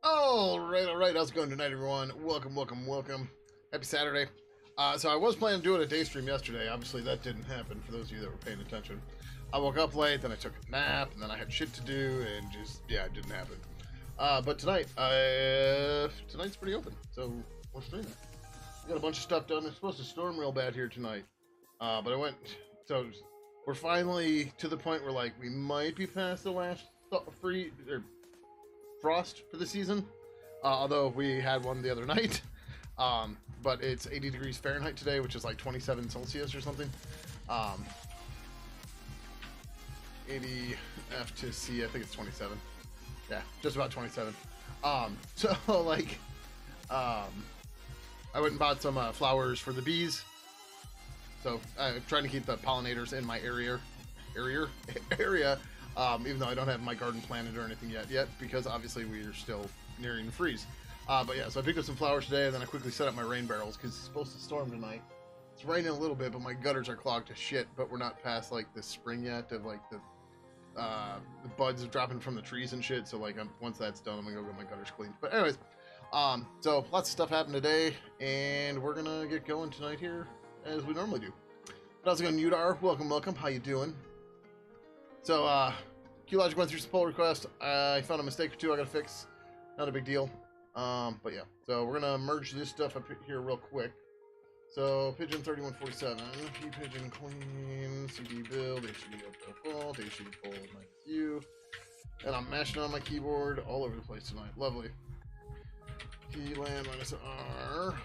All right. How's it going tonight, everyone? Welcome. Happy Saturday. So I was planning on doing a day stream yesterday. Obviously, that didn't happen for those of you that were paying attention. I woke up late, then I took a nap, and then I had shit to do, and it didn't happen. But tonight's pretty open, so we're streaming. got a bunch of stuff done. It's supposed to storm real bad here tonight. But I went, so we're finally to the point where like we might be past the last frost for the season. Although we had one the other night. But it's 80 degrees Fahrenheit today, which is like 27 Celsius or something. 80 F to C, I think it's 27. Yeah, just about 27. So like, I went and bought some flowers for the bees. So I'm trying to keep the pollinators in my area, even though I don't have my garden planted or anything yet, because obviously we are still nearing the freeze. But yeah, so I picked up some flowers today, and then I quickly set up my rain barrels because it's supposed to storm tonight. It's raining a little bit, but my gutters are clogged to shit. But we're not past like the spring yet of like the buds dropping from the trees and shit. So like once that's done, I'm gonna go get my gutters cleaned. But anyways, so lots of stuff happened today, and we're gonna get going tonight here as we normally do. But how's it going, Udar? Welcome. How you doing? So Q-Logic went through some pull requests. I found a mistake or two I gotta fix. Not a big deal. But yeah, so we're gonna merge this stuff up here real quick. So Pidgin 3147, Pidgin clean, CD build, HCD up default, HCD pull minus U, and I'm mashing on my keyboard all over the place tonight. Lovely. Key land minus R.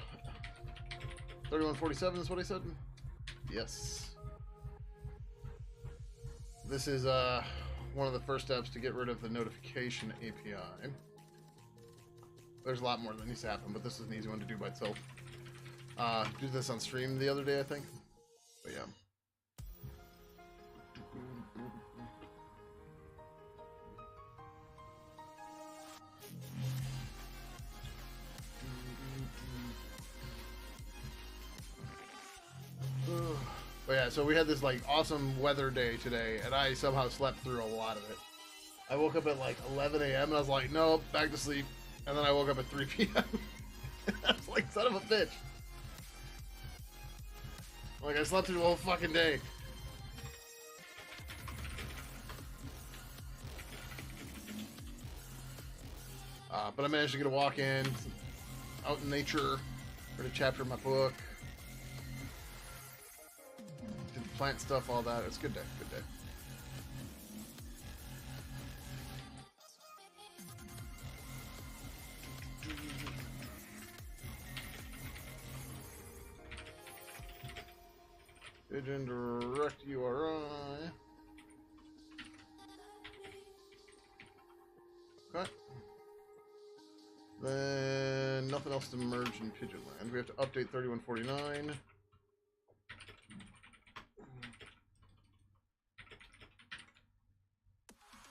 3147 is what I said. Yes. This is one of the first steps to get rid of the notification API. There's a lot more that needs to happen, but this is an easy one to do by itself. Do this on stream the other day, I think. But yeah. But yeah, so we had this like awesome weather day today, and I somehow slept through a lot of it. I woke up at like 11 a.m. and I was like, nope, back to sleep. And then I woke up at 3 p.m. I was like, son of a bitch. Like, I slept through the whole fucking day. But I managed to get a walk in, out in nature, read a chapter of my book. Did plant stuff, all that. It was a good day, good day. Pidgin direct URI. Okay. Then nothing else to merge in Pidgin land. We have to update 3149.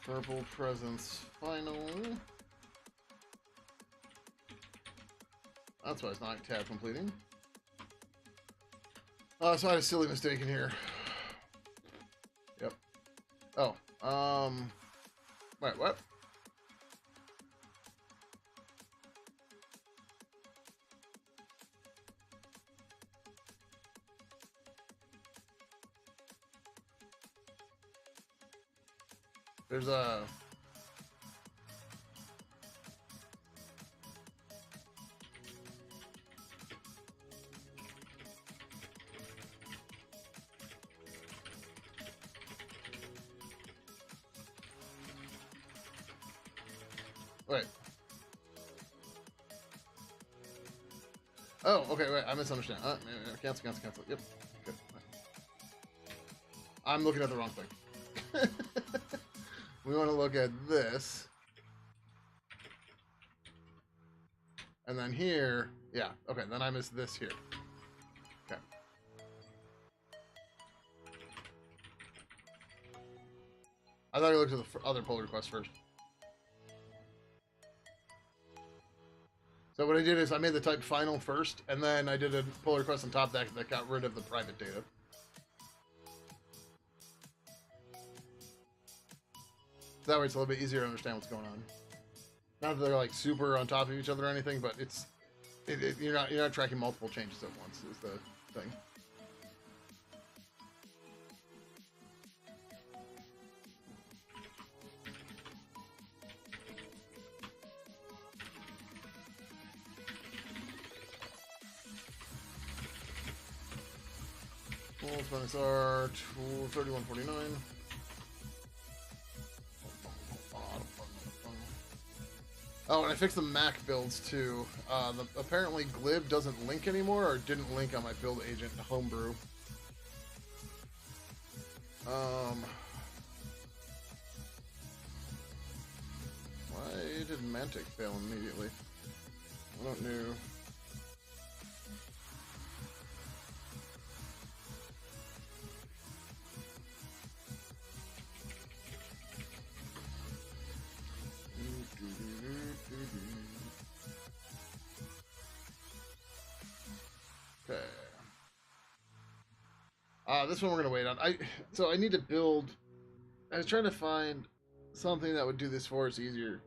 Purple presence final. That's why it's not tab completing. So I had a silly mistake in here. Yep. Oh, wait, what? There's a... Wait. Oh, okay, wait, I misunderstand. Cancel. Yep. Good. I'm looking at the wrong thing. We want to look at this. And then here, yeah, okay, then I missed this here. Okay. I thought I looked at the other pull request first. So what I did is I made the type final first, and then I did a pull request on top that got rid of the private data. That way it's a little bit easier to understand what's going on. Not that they're like super on top of each other or anything, but it's you're not tracking multiple changes at once is the thing. Tools minus R, 3149. Oh, and I fixed the Mac builds too. Apparently glib doesn't link anymore, or didn't link on my build agent homebrew. Why did Mantic fail immediately? I don't know. Okay. This one we're gonna wait on. So I need to build. I was trying to find something that would do this for us easier,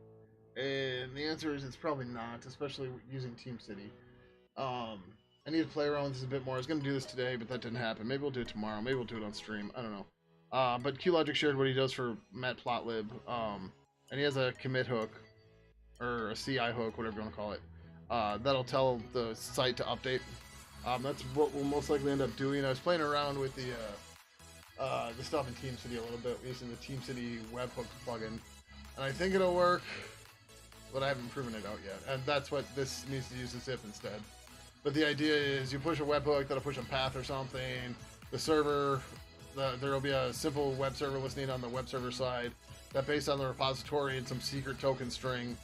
and the answer is it's probably not, especially using Team City. I need to play around with this a bit more. I was gonna do this today, but that didn't happen. Maybe we'll do it tomorrow. Maybe we'll do it on stream. I don't know. But QLogic shared what he does for matplotlib, and he has a commit hook or a CI hook, whatever you want to call it. That'll tell the site to update. That's what we'll most likely end up doing. I was playing around with the stuff in Team City a little bit using the Team City webhook plugin, and I think it'll work, but I haven't proven it out yet. And that's what this needs to use a zip instead. But the idea is you push a webhook that'll push a path or something. The server, there will be a simple web server listening on the web server side that, based on the repository and some secret token string,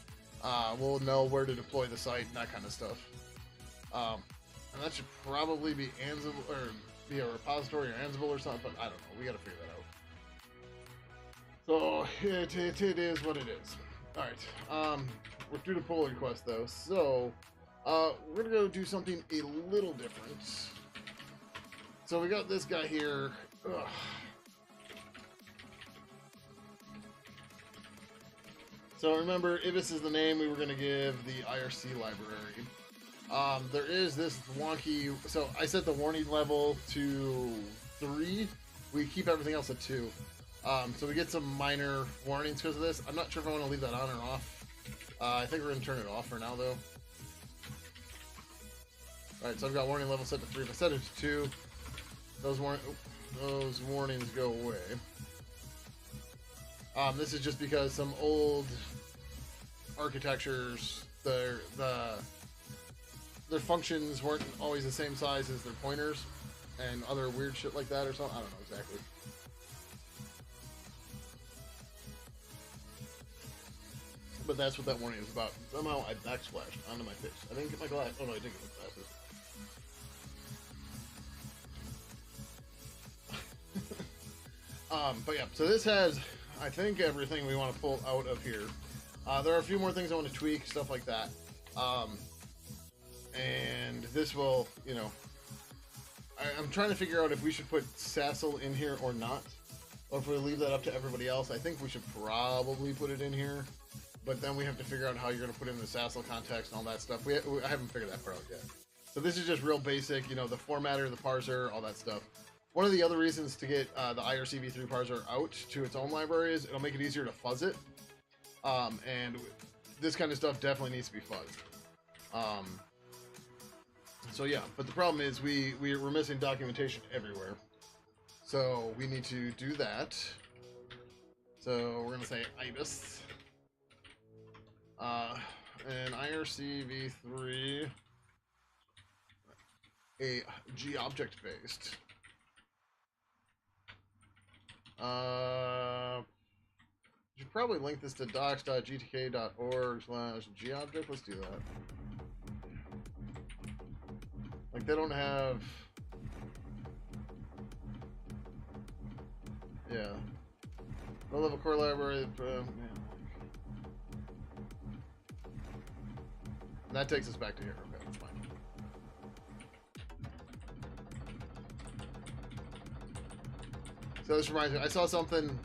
will know where to deploy the site and that kind of stuff. And that should probably be Ansible, or be a repository or Ansible or something, but I don't know. We gotta figure that out. So it is what it is. Alright, we're through the pull request though, so we're gonna go do something a little different. So we got this guy here. Ugh. So remember, Ibis is the name we were gonna give the IRC library. There is this wonky, so I set the warning level to 3. We keep everything else at 2. So we get some minor warnings because of this. I'm not sure if I want to leave that on or off. I think we're going to turn it off for now though. Alright, so I've got warning level set to 3. If I set it to 2, those warnings go away. This is just because some old architectures, their functions weren't always the same size as their pointers, and other weird shit like that or something. I don't know exactly. But that's what that warning is about. Somehow I backsplashed onto my face. I didn't get my glass. Oh no, I did get my glasses. But yeah, so this has, I think, everything we want to pull out of here. There are a few more things I want to tweak, stuff like that. And this will, you know, I'm trying to figure out if we should put Sassel in here or not, or if we leave that up to everybody else. I think we should probably put it in here, but then we have to figure out how you're going to put in the Sassel context and all that stuff. I haven't figured that part out yet. So this is just real basic, you know, the formatter, the parser, all that stuff. One of the other reasons to get the IRC v3 parser out to its own library is it'll make it easier to fuzz it. And this kind of stuff definitely needs to be fuzzed. So yeah, but the problem is we're missing documentation everywhere. So we need to do that. So we're gonna say IBIS. And IRC v3, a G-object based. Should probably link this to docs.gtk.org/G-object. Let's do that. Like, they don't have... Yeah. Low-level core library... yeah. That takes us back to here. Okay, that's fine. So this reminds me, I saw something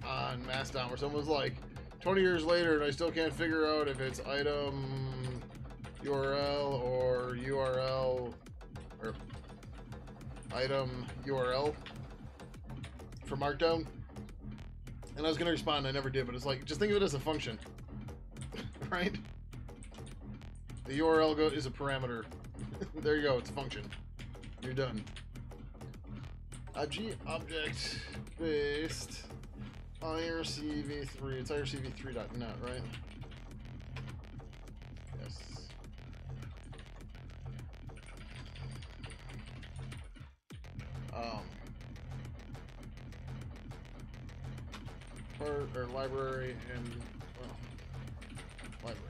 on Mastodon where someone was like, 20 years later and I still can't figure out if it's item URL or URL or item URL for Markdown. And I was going to respond, I never did, but it's like, just think of it as a function, right? The URL is a parameter. There you go, it's a function. You're done. G object based IRCv3. It's IRCv3.net, right? Yes. Or library and library.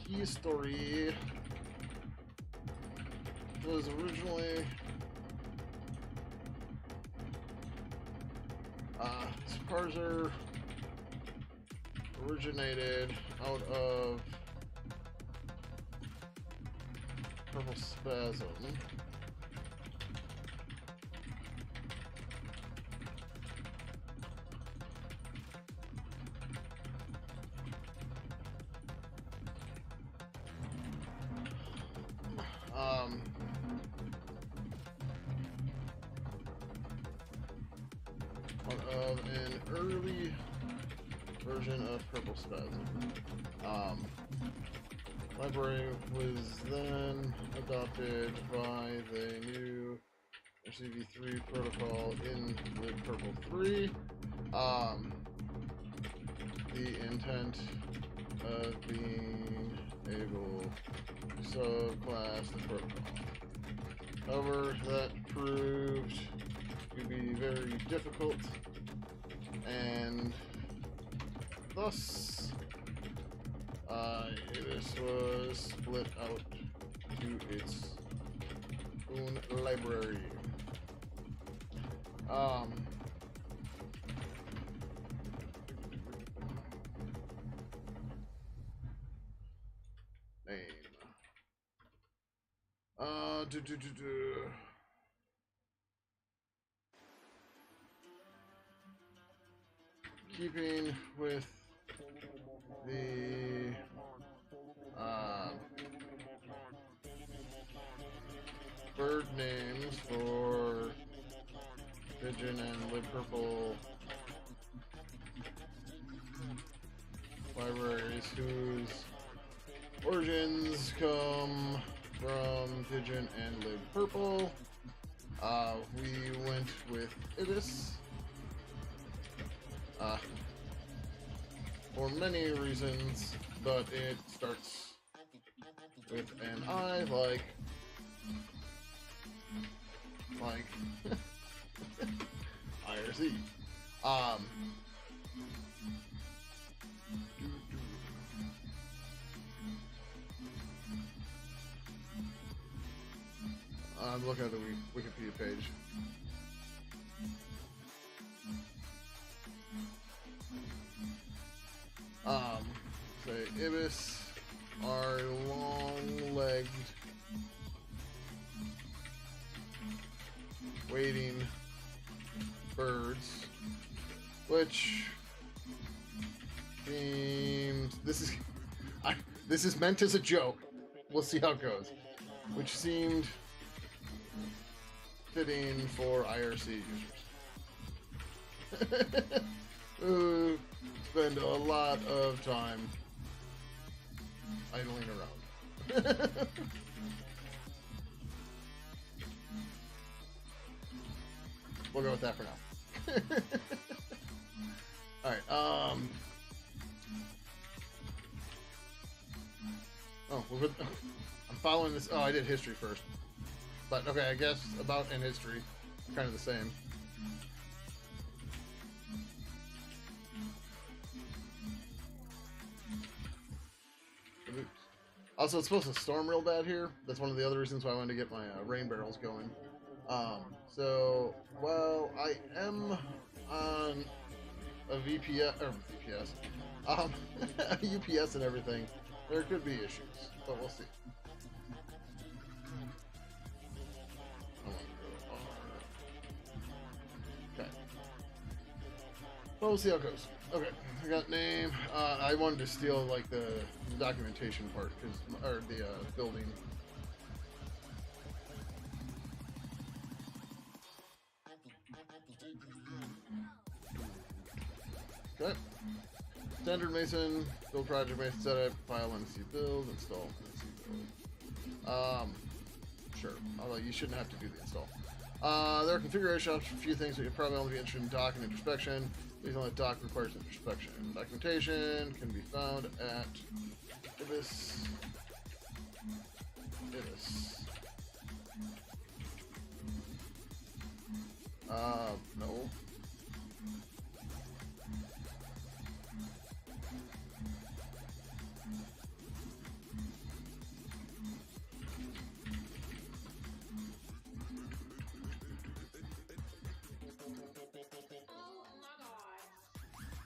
History was originally this parser originated out of purple spasm. Of an early version of purple spasm. Library was then adopted by the new CV3 protocol in libpurple 3. The intent of being able to subclass the protocol. However, that proved to be very difficult, and thus this was split out to its own library. Name. Keeping with the bird names for Pidgin and libpurple libraries whose origins come from Pidgin and libpurple, we went with Ibis. For many reasons, but it starts with an I, like IRC. I'm looking at the Wikipedia page. Say ibis are long-legged, wading birds, which seems this is meant as a joke. We'll see how it goes. Which seemed fitting for IRC users who spend a lot of time idling around. We'll go with that for now. Alright, oh, I'm following this. Oh, I did history first. But, okay, I guess about and history are kind of the same. Also, it's supposed to storm real bad here. That's one of the other reasons why I wanted to get my rain barrels going. So, well, I am on a UPS and everything. There could be issues, but we'll see. Okay. Well, we'll see how it goes. Okay, I got name. I wanted to steal like the documentation part, or the building. Okay. Standard Mason, build project Mason setup, file NC build, install NC build. Sure. Although you shouldn't have to do the install. There are configuration options for a few things that you'll probably only be interested in dock and introspection. Please know that dock requires introspection. Documentation can be found at Ibis. No.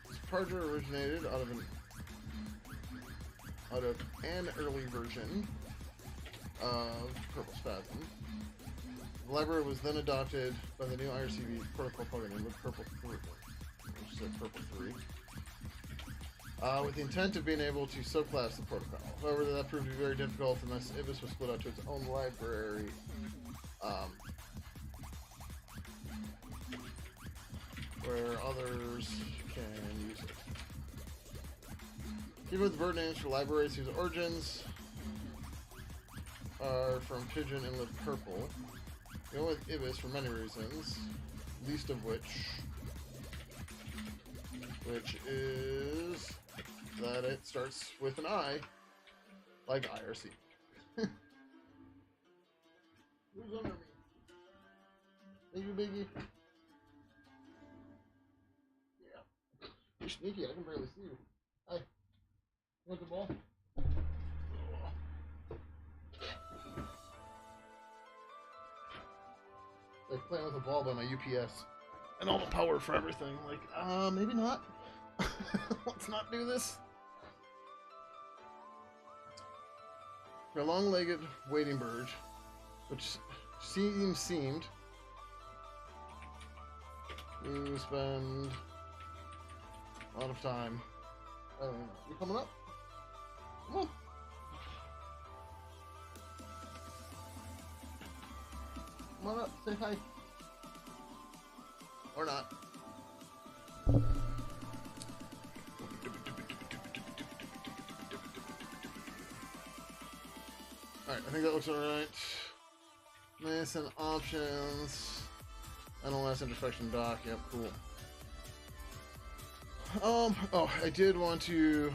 This project originated out of an early version of Purple Spasm. The library was then adopted by the new IRCV protocol plugin with Purple 3, which is Purple 3, with the intent of being able to subclass the protocol. However, that proved to be very difficult unless Ibis was split out to its own library. Where others can use it. Even with the bird names for libraries whose origins are from Pidgin and Live Purple, we went with Ibis for many reasons, least of which is that it starts with an I, like IRC. Who's under me? Thank you, Biggie. Yeah. You're sneaky, I can barely see you. Hi. Want the ball? Like playing with a ball by my UPS. And all the power for everything. Like, maybe not. Let's not do this. For a long-legged wading bird, which seemed to spend a lot of time. You coming up? Come on. Come on up, say hi. Or not. Alright, I think that looks alright. Nice and options. NLS introspection dock, yep, cool. Oh, I did want to...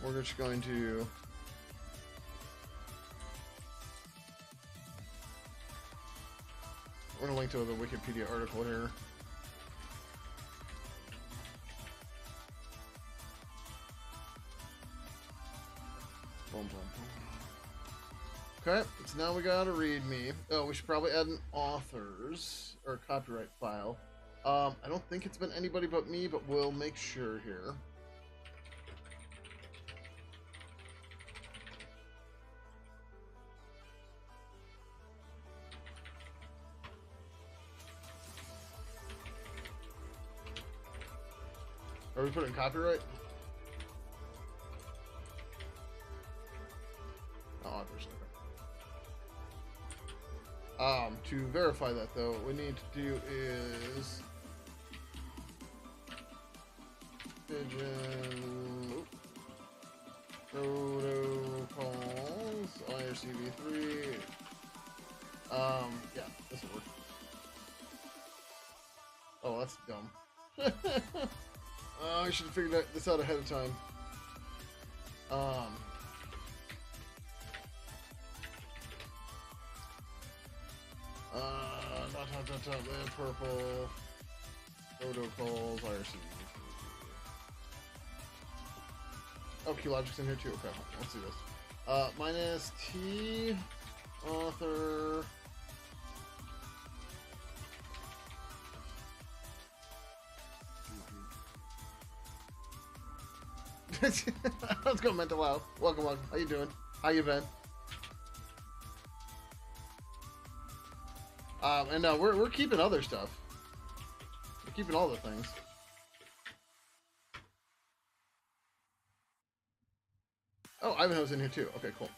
We're just going to... We're going to link to the Wikipedia article here. Boom, boom, boom. Okay, so now we got a README. Oh, we should probably add an authors or copyright file. I don't think it's been anybody but me, but we'll make sure here. Are we putting copyright? Oh, authors. To verify that though, what we need to do is Pidgin protocols IRCV3. Yeah, this will work. Oh, that's dumb. I should have figured this out ahead of time. Purple protocols IRC. Oh, Q-Logic's in here too. Okay, let's do this. Minus T author. Let's go, mental out. Welcome. How you doing? How you been? And we're keeping other stuff. We're keeping all the things. Oh, Ivanhoe's in here too. Okay, cool.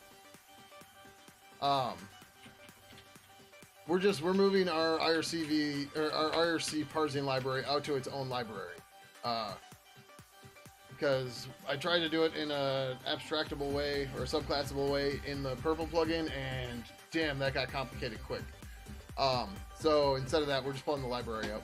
We're moving our IRCV or our IRC parsing library out to its own library. because I tried to do it in a abstractable way or a subclassable way in the purple plugin, and damn, that got complicated quick. So instead of that, we're just pulling the library up.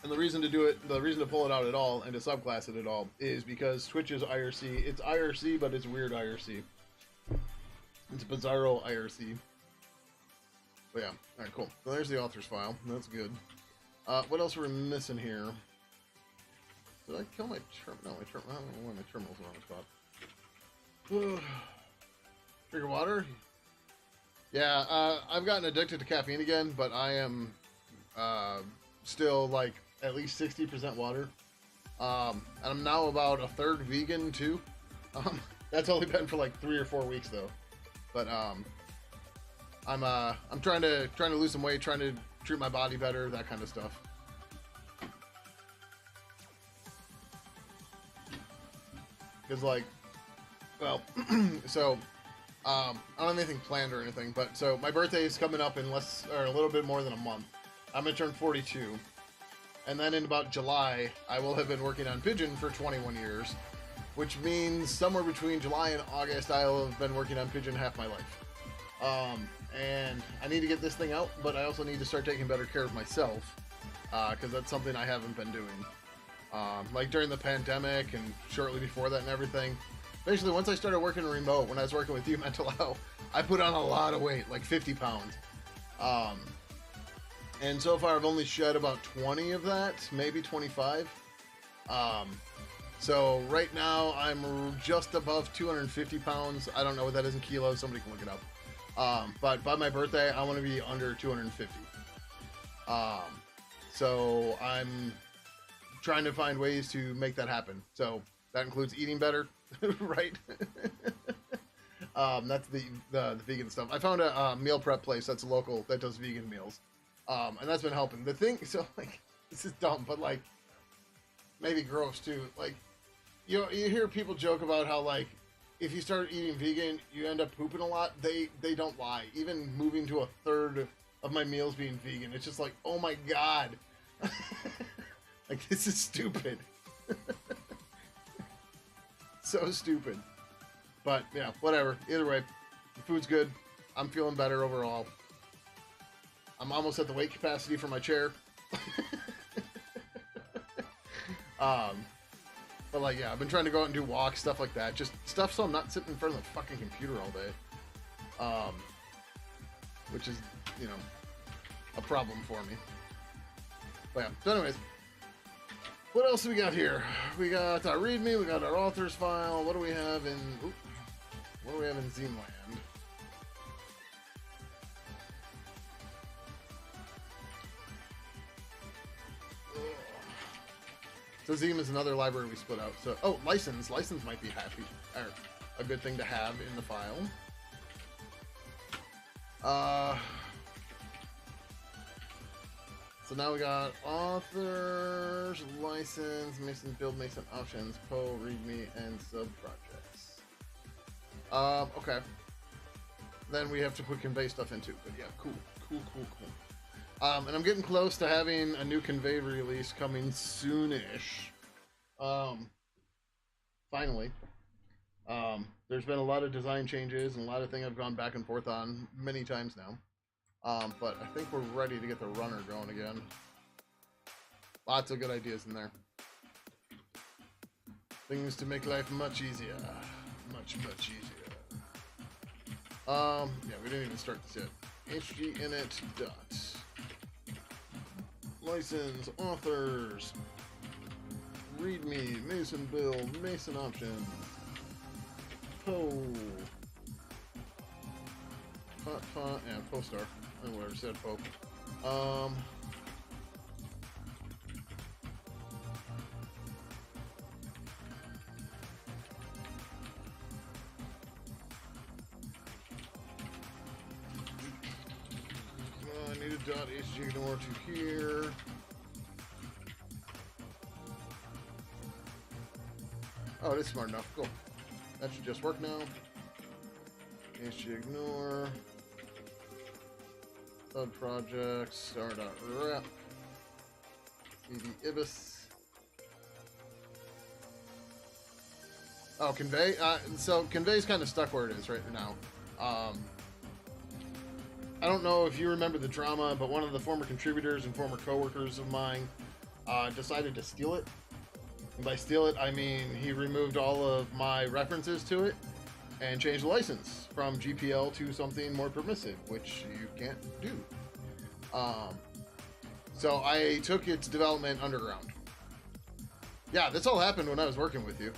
And the reason to do it, the reason to pull it out at all and to subclass it at all is because Twitch's IRC, it's IRC, but it's weird IRC. It's a bizarro IRC. But yeah, alright, cool. So there's the author's file. That's good. What else are we missing here? Did I kill my terminal? No, I don't know why my terminal's in the wrong spot. Drink water? Yeah, I've gotten addicted to caffeine again, but I am still like at least 60% water. And I'm now about a third vegan too. That's only been for like 3 or 4 weeks though. But I'm trying to lose some weight, trying to treat my body better, that kind of stuff. Because like, well, so I don't have anything planned or anything, but so my birthday is coming up in less or a little bit more than a month. I'm gonna turn 42, and then in about July I will have been working on Pidgin for 21 years, which means somewhere between July and August I'll have been working on Pidgin half my life. And I need to get this thing out, but I also need to start taking better care of myself, because that's something I haven't been doing. Like during the pandemic and shortly before that and everything. Basically, once I started working remote, when I was working with you, Mental Health, I put on a lot of weight, like 50 pounds. And so far I've only shed about 20 of that, maybe 25. So right now I'm just above 250 pounds. I don't know what that is in kilos. Somebody can look it up. But by my birthday, I want to be under 250. So I'm trying to find ways to make that happen. So that includes eating better, right? That's the vegan stuff. I found a meal prep place that's local that does vegan meals. And that's been helping. The thing, so like, this is dumb, but like, maybe gross too. Like, you hear people joke about how like, if you start eating vegan, you end up pooping a lot. They don't lie. Even moving to a third of my meals being vegan, it's just like, oh my god, like this is stupid. So stupid. But yeah, whatever. Either way, the food's good. I'm feeling better overall. I'm almost at the weight capacity for my chair. But like, yeah, I've been trying to go out and do walks, stuff like that. Just stuff so I'm not sitting in front of the fucking computer all day. Which is, you know, a problem for me. But yeah, so anyways. What else do we got here? We got our README, we got our author's file. What do we have in... Oops, what do we have in Zineland? So Zine is another library we split out. So, oh, license. License might be happy, or a good thing to have in the file. So now we got authors, license, Mason build, Mason options, Poe, README, and sub projects. Okay. Then we have to put convey stuff into. But yeah, cool. And I'm getting close to having a new convey release coming soonish. Finally. There's been a lot of design changes and a lot of things I've gone back and forth on many times now. But I think we're ready to get the runner going again. Lots of good ideas in there. Things to make life much easier. Much easier. Yeah, we didn't even start this yet. hginit dot. License, authors, README, Mason build, Mason options, Poe, yeah, Poestar. I don't know whatever said Poe. I need a .hgignore to here. Oh, it is smart enough. Cool. That should just work now. hgignore. Sub projects. Star.rep. Ibis. Oh, Convey? So Convey's kind of stuck where it is right now. I don't know if you remember the drama, but one of the former contributors and former coworkers of mine decided to steal it. And by steal it, I mean he removed all of my references to it and changed the license from GPL to something more permissive, which you can't do. So I took its development underground. Yeah, this all happened when I was working with you.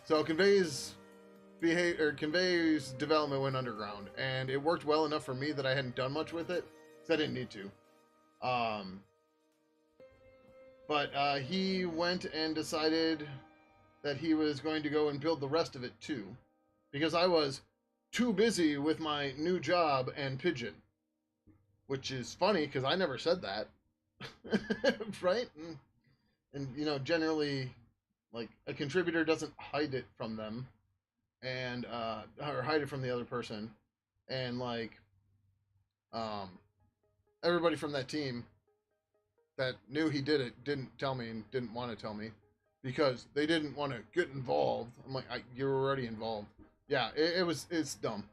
So Convey's development went underground, and it worked well enough for me that I hadn't done much with it, because I didn't need to. But he went and decided that he was going to go and build the rest of it too, because I was too busy with my new job and Pidgin, which is funny because I never said that. Right? And you know, generally, like, a contributor doesn't hide it from them, and or hide it from the other person, and like everybody from that team that knew he did it didn't tell me and didn't want to tell me because they didn't want to get involved. I'm like, you're already involved. Yeah, it's dumb.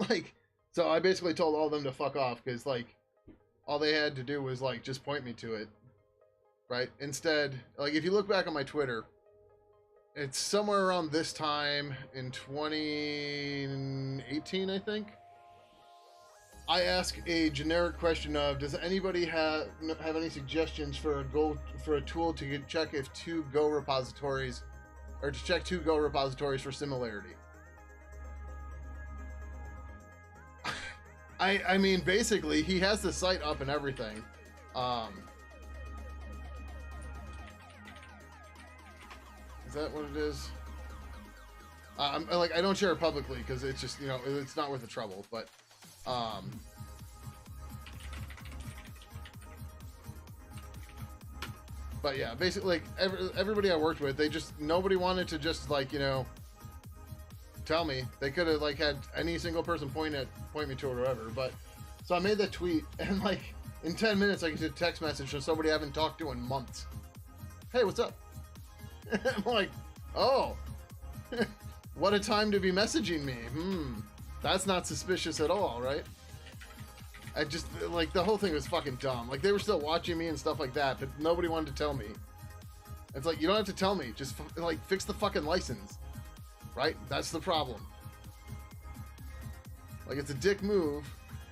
Like, so I basically told all of them to fuck off because like all they had to do was like just point me to it, right? Instead, like, if you look back on my Twitter, it's somewhere around this time in 2018, I think. I ask a generic question of, does anybody have any suggestions for a tool to check if two Go repositories, or to check two Go repositories for similarity? I mean, basically, he has the site up and everything. Is that what it is? Like, I don't share it publicly because it's just, you know, it's not worth the trouble, but yeah, basically, like, everybody I worked with, nobody wanted to just, like, you know, tell me. They could have, like, had any single person point me to it or whatever, but so I made that tweet, and like in 10 minutes I get a text message from somebody I haven't talked to in months. Hey, what's up? I'm like, oh, what a time to be messaging me. That's not suspicious at all, right? I just, like, the whole thing was fucking dumb. Like, they were still watching me and stuff like that, but nobody wanted to tell me. It's like, you don't have to tell me. Just, like, fix the fucking license. Right? That's the problem. Like, it's a dick move,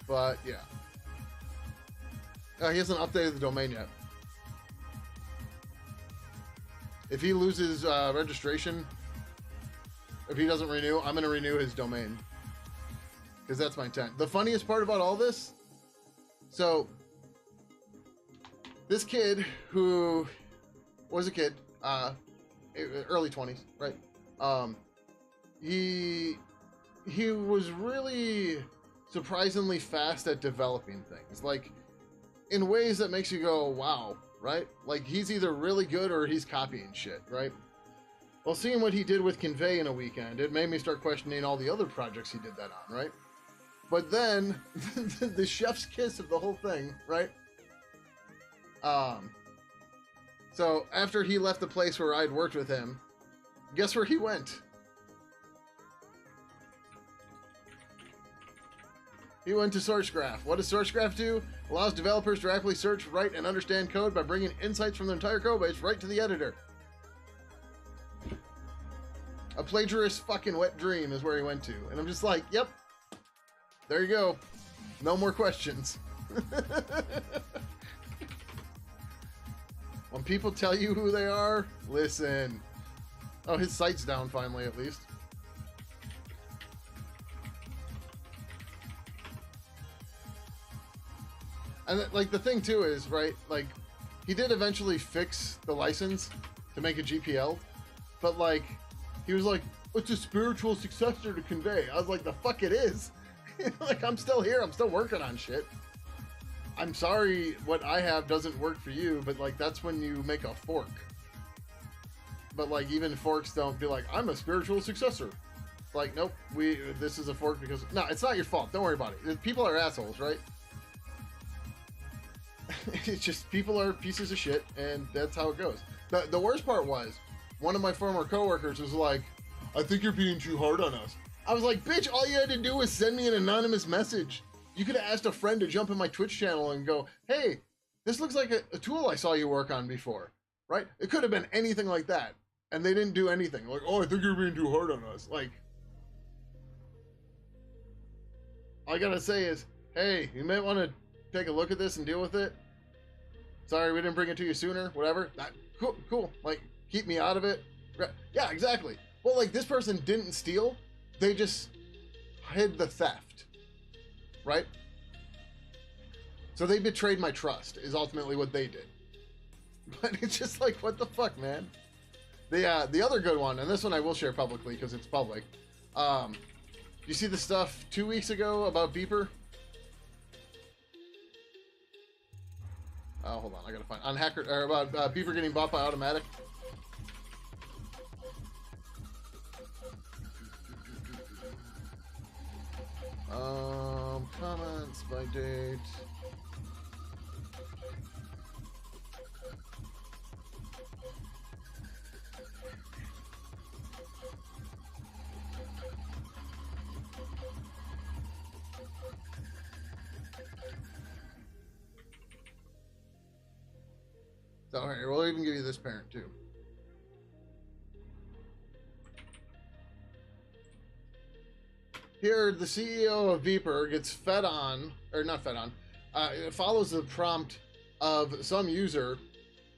but yeah. He hasn't updated the domain yet. If he loses registration, if he doesn't renew, I'm going to renew his domain. Because that's my intent. The funniest part about all this, so this kid who was a kid, early 20s, right? He was really surprisingly fast at developing things, like in ways that makes you go, wow, right? Like, he's either really good or he's copying shit, right? Well, seeing what he did with Convey in a weekend, it made me start questioning all the other projects he did that on, right? But then, the chef's kiss of the whole thing, right? So after he left the place where I'd worked with him, guess where he went? He went to SourceGraph. What does SourceGraph do? Allows developers to directly search, write, and understand code by bringing insights from the entire code base right to the editor. A plagiarist fucking wet dream is where he went to. And I'm just like, yep. There you go. No more questions. When people tell you who they are, listen. Oh, his site's down finally, at least. And, like, the thing, too, is, right, like, he did eventually fix the license to make a GPL, but, like, he was like, it's a spiritual successor to Convey. I was like, the fuck it is. Like, I'm still here. I'm still working on shit. I'm sorry what I have doesn't work for you, but, like, that's when you make a fork. But, like, even forks don't be like, I'm a spiritual successor. Like, nope, this is a fork because... No, it's not your fault. Don't worry about it. People are assholes, right? It's just people are pieces of shit, and that's how it goes. The worst part was, one of my former coworkers was like, I think you're being too hard on us. I was like, bitch, all you had to do was send me an anonymous message. You could have asked a friend to jump in my Twitch channel and go, hey, this looks like a tool I saw you work on before, right? It could have been anything like that. And they didn't do anything. Like, oh, I think you're being too hard on us. Like, all I gotta say is, hey, you might want to take a look at this and deal with it. Sorry, we didn't bring it to you sooner, whatever. Cool. Like, keep me out of it. Yeah, exactly. Well, like, this person didn't steal. They just hid the theft, right? So they betrayed my trust, is ultimately what they did. But it's just like, what the fuck, man? The other good one, and this one I will share publicly because it's public. You see the stuff 2 weeks ago about Beeper? Oh, hold on, I gotta find on Hacker or about Beeper getting bought by Automatic. Comments by date. So, all right, we'll even give you this parent too. Here, the CEO of Beeper gets fed on, or not fed on, it follows the prompt of some user,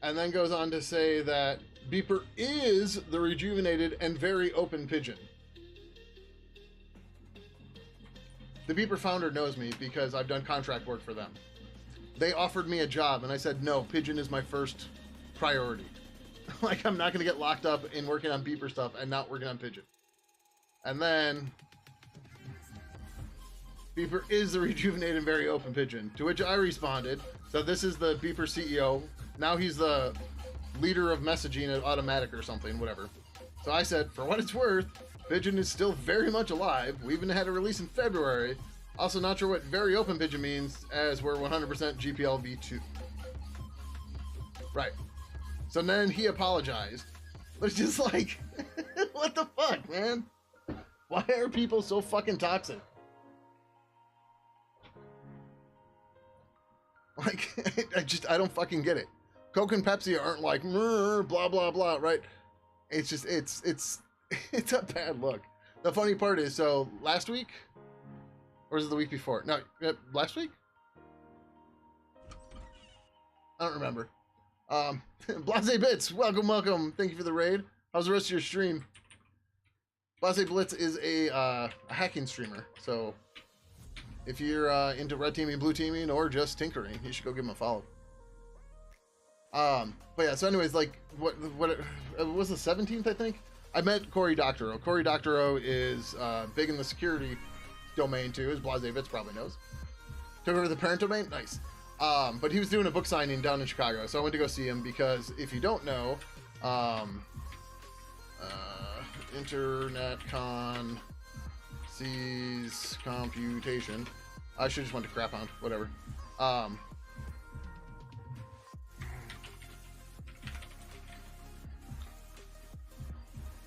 and then goes on to say that Beeper is the rejuvenated and very open Pidgin. The Beeper founder knows me because I've done contract work for them. They offered me a job, and I said, no, Pidgin is my first priority. Like, I'm not going to get locked up in working on Beeper stuff and not working on Pidgin. And then Beeper is the rejuvenated and very open Pidgin, to which I responded, so this is the Beeper CEO. Now he's the leader of messaging at Automatic or something, whatever. So I said, for what it's worth, Pidgin is still very much alive. We even had a release in February. Also not sure what very open Pidgin means, as we're 100% GPL v2. Right. So then he apologized. But it's just like, what the fuck, man? Why are people so fucking toxic? Like, I don't fucking get it. Coke and Pepsi aren't like, blah, blah, blah, right? It's just, it's a bad look. The funny part is, so last week, or was it the week before? No, last week? I don't remember. Blase Bits, welcome. Thank you for the raid. How's the rest of your stream? Blase Blitz is a hacking streamer, so if you're into red teaming, blue teaming, or just tinkering, you should go give him a follow. But yeah, so anyways, like, what it was the 17th, I think? I met Cory Doctorow. Cory Doctorow is big in the security domain too, as Blase Bits probably knows. Took over the parent domain? Nice. But he was doing a book signing down in Chicago, so I went to go see him because if you don't know, InternetCon sees computation. I should just went to Crap Hound, whatever.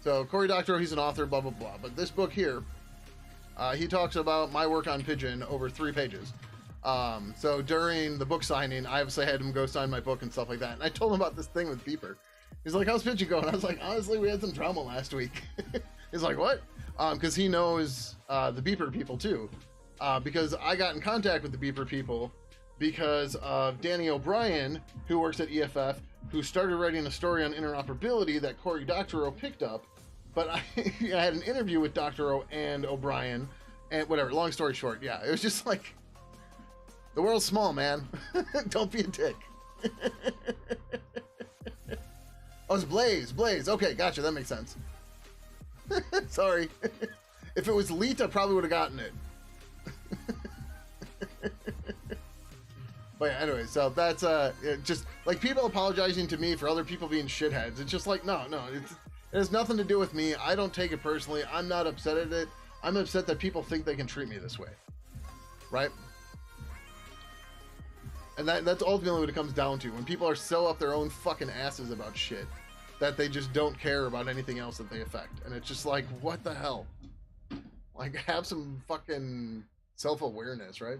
So Cory Doctorow, he's an author, blah, blah, blah. But this book here, he talks about my work on Pidgin over 3 pages. So during the book signing, I obviously had him go sign my book and stuff like that. And I told him about this thing with Beeper. He's like, how's Pidgin going? I was like, honestly, we had some drama last week. He's like, what? Because he knows the Beeper people too. Because I got in contact with the Beeper people because of Danny O'Brien, who works at EFF, who started writing a story on interoperability that Cory Doctorow picked up. But I had an interview with Doctorow and O'Brien, and whatever, long story short, yeah, it was just like, the world's small, man. Don't be a dick. Oh, it's Blaze. Okay, gotcha, that makes sense. Sorry. If it was Leet, I probably would have gotten it. But yeah, anyway, so that's just like people apologizing to me for other people being shitheads. It's just like, no, it has nothing to do with me. I don't take it personally. I'm not upset at it. I'm upset that people think they can treat me this way. Right? And that's ultimately what it comes down to. When people are so up their own fucking asses about shit that they just don't care about anything else that they affect. And it's just like, what the hell? Like, have some fucking self-awareness, right?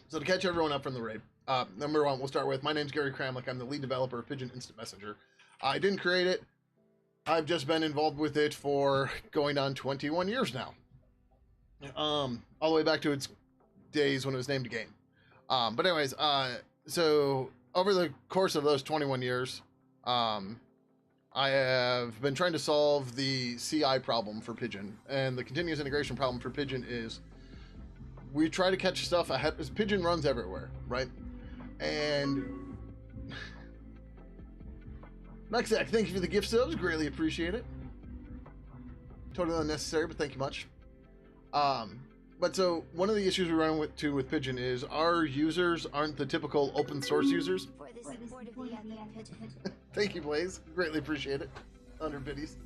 So to catch everyone up from the raid, number one, we'll start with, my name's Gary Kramlich. I'm the lead developer of Pidgin Instant Messenger. I didn't create it. I've just been involved with it for going on 21 years now. All the way back to its days when it was named a game. But anyways, so over the course of those 21 years, I have been trying to solve the CI problem for Pidgin, and the continuous integration problem for Pidgin is we try to catch stuff ahead, because Pidgin runs everywhere, right? And Mexac, thank you for the gift subs, greatly appreciate it. Totally unnecessary, but thank you much. But so one of the issues we run with Pidgin is our users aren't the typical open source users. Thank you, Blaze. Greatly appreciate it. 100 biddies.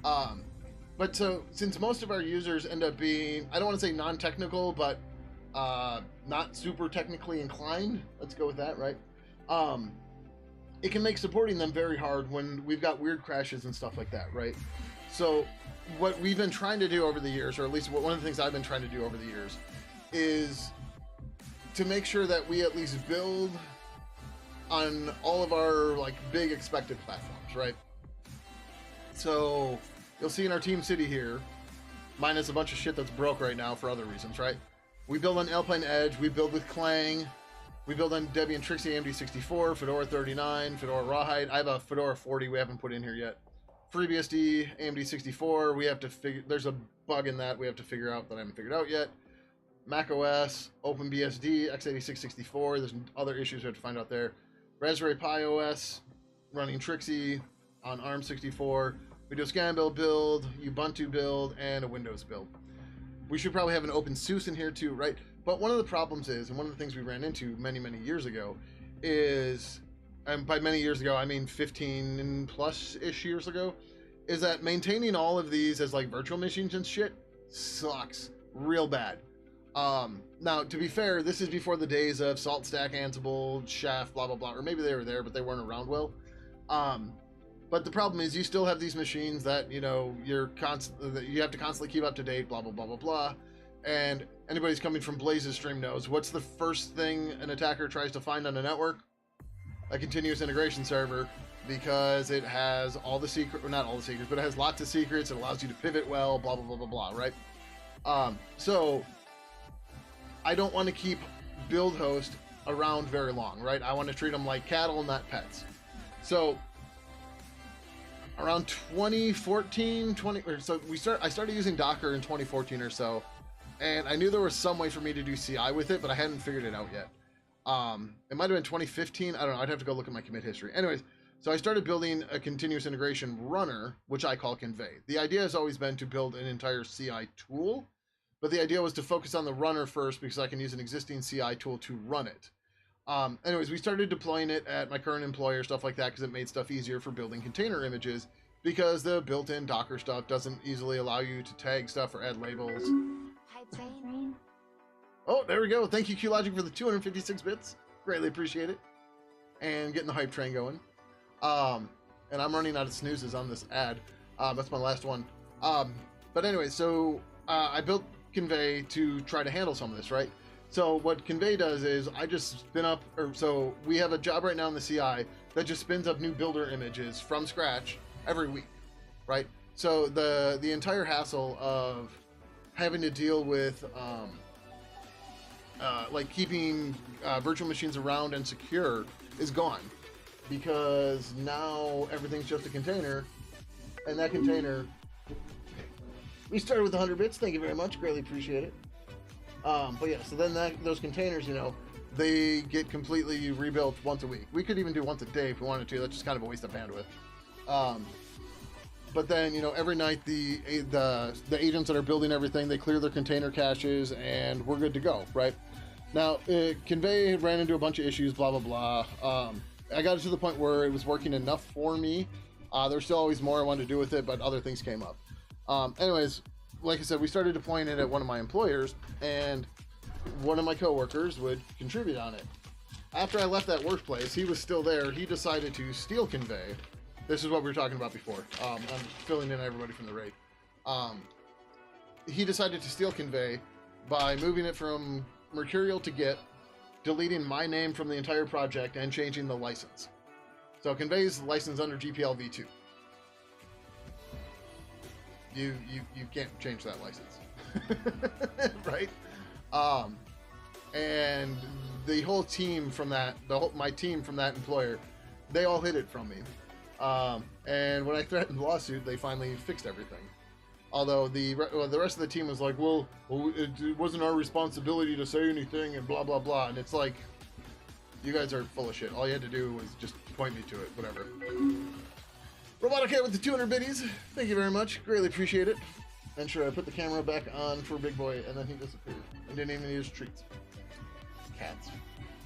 But so since most of our users end up being, I don't want to say non-technical, but not super technically inclined. Let's go with that, right? It can make supporting them very hard when we've got weird crashes and stuff like that, right? So what we've been trying to do over the years, or at least one of the things I've been trying to do over the years, is to make sure that we at least build on all of our like big expected platforms, right? So you'll see in our Team City here, minus a bunch of shit that's broke right now for other reasons, right? We build on Alpine Edge, we build with Clang, we build on Debian Trixie AMD 64, Fedora 39, Fedora Rawhide. I have a Fedora 40 we haven't put in here yet. FreeBSD, AMD 64, we have to figure, there's a bug in that we have to figure out that I haven't figured out yet. Mac OS, OpenBSD, x86 64, there's other issues we have to find out there. Raspberry Pi OS, running Trixie on ARM 64, we do a Scambil build, Ubuntu build, and a Windows build. We should probably have an OpenSUSE in here too, right? But one of the problems is, and one of the things we ran into many, many years ago is, and by many years ago, I mean 15 plus-ish years ago, is that maintaining all of these as like virtual machines and shit sucks real bad. Now, to be fair, this is before the days of SaltStack, Ansible, Chef, blah, blah, blah, or maybe they were there, but they weren't around well. But the problem is you still have these machines that, you know, you have to constantly keep up to date, blah, blah, blah, blah, blah. And anybody's coming from Blaze's stream knows, what's the first thing an attacker tries to find on a network? A continuous integration server, because it has all the secrets, or not all the secrets, but it has lots of secrets. It allows you to pivot well, blah, blah, blah, blah, blah, right? So I don't want to keep build host around very long, right? I want to treat them like cattle, not pets. So around 2014, I started using Docker in 2014 or so, and I knew there was some way for me to do CI with it, but I hadn't figured it out yet. It might have been 2015. I don't know. I'd have to go look at my commit history. Anyways, so I started building a continuous integration runner, which I call Convey. The idea has always been to build an entire CI tool, but the idea was to focus on the runner first because I can use an existing CI tool to run it. Anyways, we started deploying it at my current employer, stuff like that, because it made stuff easier for building container images, because the built-in Docker stuff doesn't easily allow you to tag stuff or add labels. Oh, there we go. Thank you, QLogic, for the 256 bits. Greatly appreciate it. And getting the hype train going. And I'm running out of snoozes on this ad. That's my last one. But anyway, so I built Convey to try to handle some of this, right? So what Convey does is I just spin up, so we have a job right now in the CI that just spins up new builder images from scratch every week, right? So the entire hassle of having to deal with like keeping virtual machines around and secure is gone, because now everything's just a container, and that container, we started with 100 bits, thank you very much, greatly appreciate it. But yeah, so then those containers, you know, they get completely rebuilt once a week. We could even do once a day if we wanted to. That's just kind of a waste of bandwidth. But then, you know, every night the agents that are building everything, they clear their container caches, and we're good to go, right? Now, Convey ran into a bunch of issues, blah, blah, blah. I got it to the point where it was working enough for me. There's still always more I wanted to do with it, but other things came up. Anyways, like I said, we started deploying it at one of my employers, and one of my coworkers would contribute on it. After I left that workplace, he was still there. He decided to steal convey. This is what we were talking about before. I'm filling in everybody from the raid. He decided to steal convey by moving it from Mercurial to Git, deleting my name from the entire project, and changing the license. So convey's licensed under GPL v2. You can't change that license, right? And the whole team from that, my team from that employer, they all hid it from me. And when I threatened lawsuit, they finally fixed everything. Although the rest of the team was like, well, it wasn't our responsibility to say anything and blah, blah, blah. And it's like, you guys are full of shit. All you had to do was just point me to it, whatever. Robotic Cat with the 200 biddies. Thank you very much. Greatly appreciate it. And sure, I put the camera back on for Big Boy, and then he disappeared. And didn't even use treats. Cats.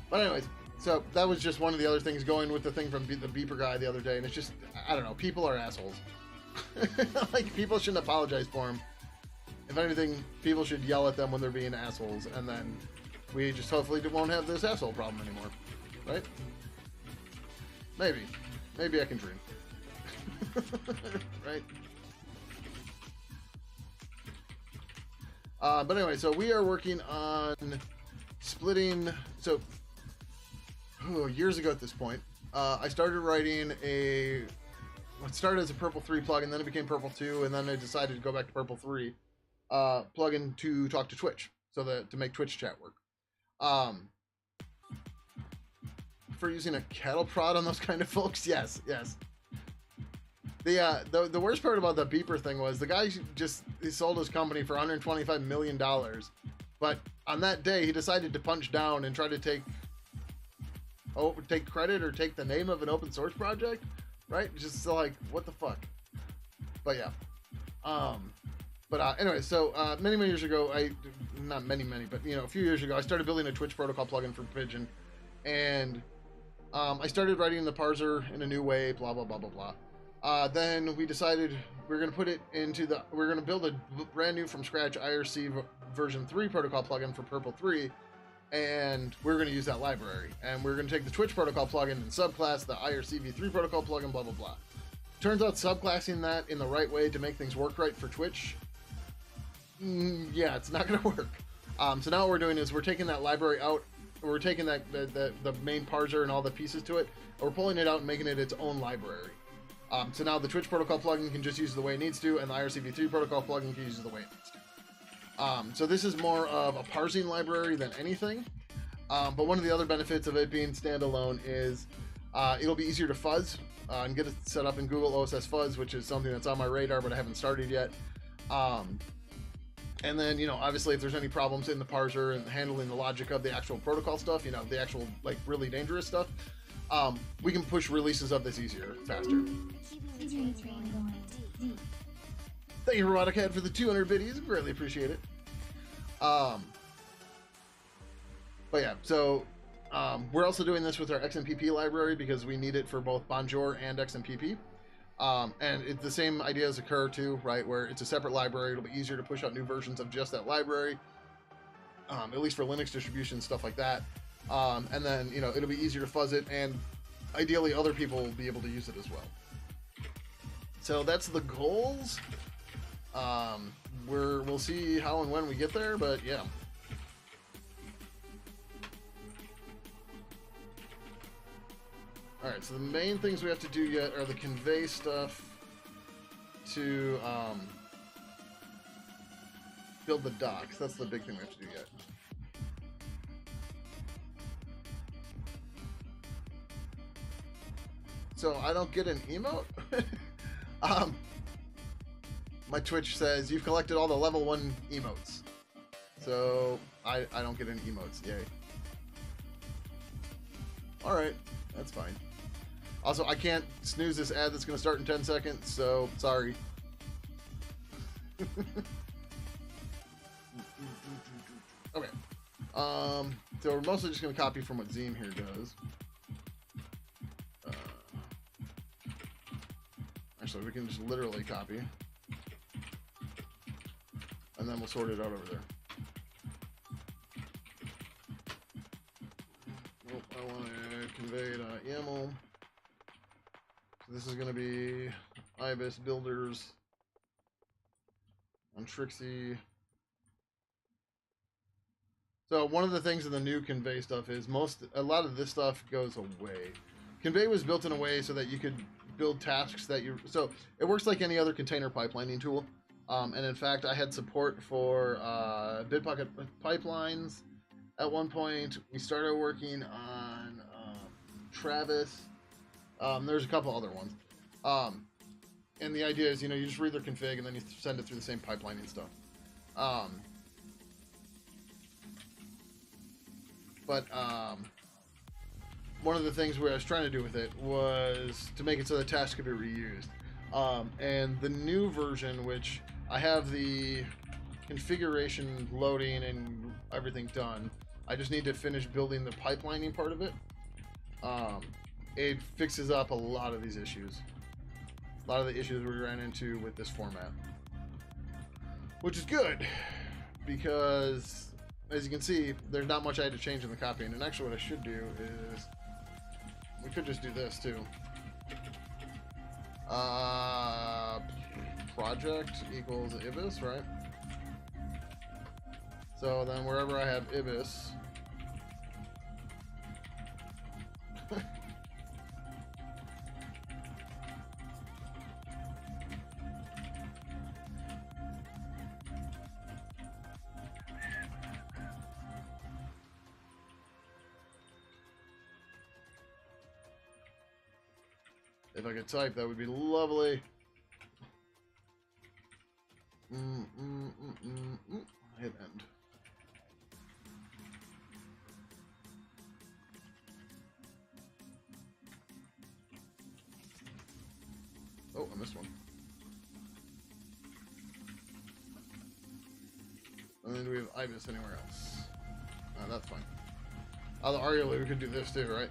But anyways, so that was just one of the other things going with the thing from the beeper guy the other day. And it's just, I don't know, people are assholes. Like, people shouldn't apologize for them. If anything, people should yell at them when they're being assholes, and then we just hopefully won't have this asshole problem anymore. Right? Maybe I can dream. Right? But anyway, so we are working on splitting. So years ago at this point, I started writing what started as a Purple 3 plugin, then it became Purple 2, and then I decided to go back to Purple 3 plugin to talk to Twitch, so that to make Twitch chat work. For using a cattle prod on those kind of folks, yes. The worst part about the beeper thing was the guy he sold his company for $125 million, but on that day he decided to punch down and try to take credit or take the name of an open source project, right? Just like, what the fuck? But yeah. Anyway, so many years ago, not many, but a few years ago, I started building a Twitch protocol plugin for Pidgin, and I started writing the parser in a new way, blah blah blah blah blah. Then we decided we're going to build a brand new from scratch IRC version 3 protocol plugin for Purple 3, and we're going to use that library, and we're going to take the Twitch protocol plugin and subclass the IRC v3 protocol plugin, blah blah blah. Turns out subclassing that in the right way to make things work right for Twitch, yeah, it's not going to work. So now what we're doing is we're taking that library out. We're taking that the main parser and all the pieces to it, and we're pulling it out and making it its own library. So now the Twitch protocol plugin can just use it the way it needs to, and the IRC-v3 protocol plugin can use it the way it needs to. So this is more of a parsing library than anything. But one of the other benefits of it being standalone is it'll be easier to fuzz and get it set up in Google OSS Fuzz, which is something that's on my radar, but I haven't started yet. And then, obviously if there's any problems in the parser and handling the logic of the actual protocol stuff, the actual, like, really dangerous stuff, we can push releases of this easier, faster. Thank you, Robotic Head, for the 200 biddies. Greatly appreciate it. But yeah, so we're also doing this with our XMPP library because we need it for both Bonjour and XMPP. And the same ideas occur too, right? Where it's a separate library. It'll be easier to push out new versions of just that library, at least for Linux distributions, stuff like that. And then, it'll be easier to fuzz it, and ideally other people will be able to use it as well. So that's the goals. We'll see how and when we get there, but yeah. Alright, so the main things we have to do yet are the convey stuff to build the docks. That's the big thing we have to do yet. So I don't get an emote? My Twitch says you've collected all the level 1 emotes. So I don't get any emotes, yay. Alright, that's fine. Also, I can't snooze this ad that's going to start in 10 seconds, so sorry. Okay. So we're mostly just going to copy from what Zeem here does. Actually, we can just literally copy. And then we'll sort it out over there. Oh, I want to convey YAML. So this is going to be IBIS builders on Trixie. So one of the things in the new convey stuff is a lot of this stuff goes away. Convey was built in a way so that you could build tasks that so it works like any other container pipelining tool. And in fact, I had support for Bitbucket pipelines. At one point, we started working on Travis. There's a couple other ones. And the idea is, you just read their config and then you send it through the same pipelining stuff. But one of the things I was trying to do with it was to make it so that tasks could be reused. And the new version, which I have the configuration loading and everything done, I just need to finish building the pipelining part of it. It fixes up a lot of these issues. A lot of the issues we ran into with this format. Which is good, because as you can see, there's not much I had to change in the copying. And actually what I should do is, we could just do this too. Project equals IBIS, right? So then wherever I have IBIS, if I could type, that would be lovely. Hit end. Oh, I missed one. And then do we have IBIS anywhere else? That's fine. Arguably, we could do this too, right?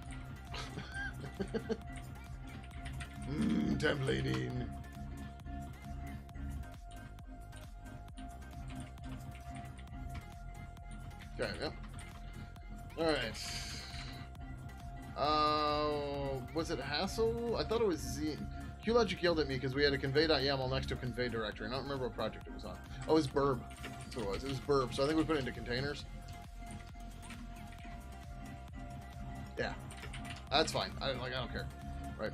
Templating. Okay, yep. Alright. Was it hassle? I thought it was Z. QLogic yelled at me because we had a convey.yaml next to a convey directory. I don't remember what project it was on. Oh, it was burb. That's what it was. It was burb. So I think we put it into containers. Yeah. That's fine. I don't care. Right.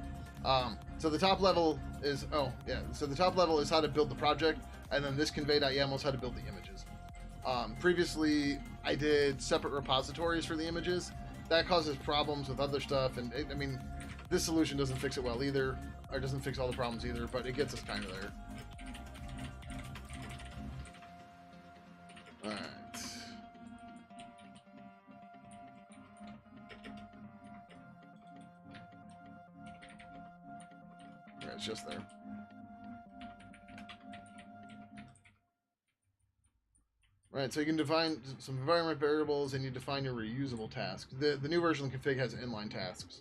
So the top level is, so the top level is how to build the project, and then this convey.yaml is how to build the images. Previously, I did separate repositories for the images. That causes problems with other stuff, and I mean, this solution doesn't fix it well either, or doesn't fix all the problems either, but it gets us kind of there. Alright. Right, it's just there. Right, so you can define some environment variables and you define your reusable tasks. The new version of the config has inline tasks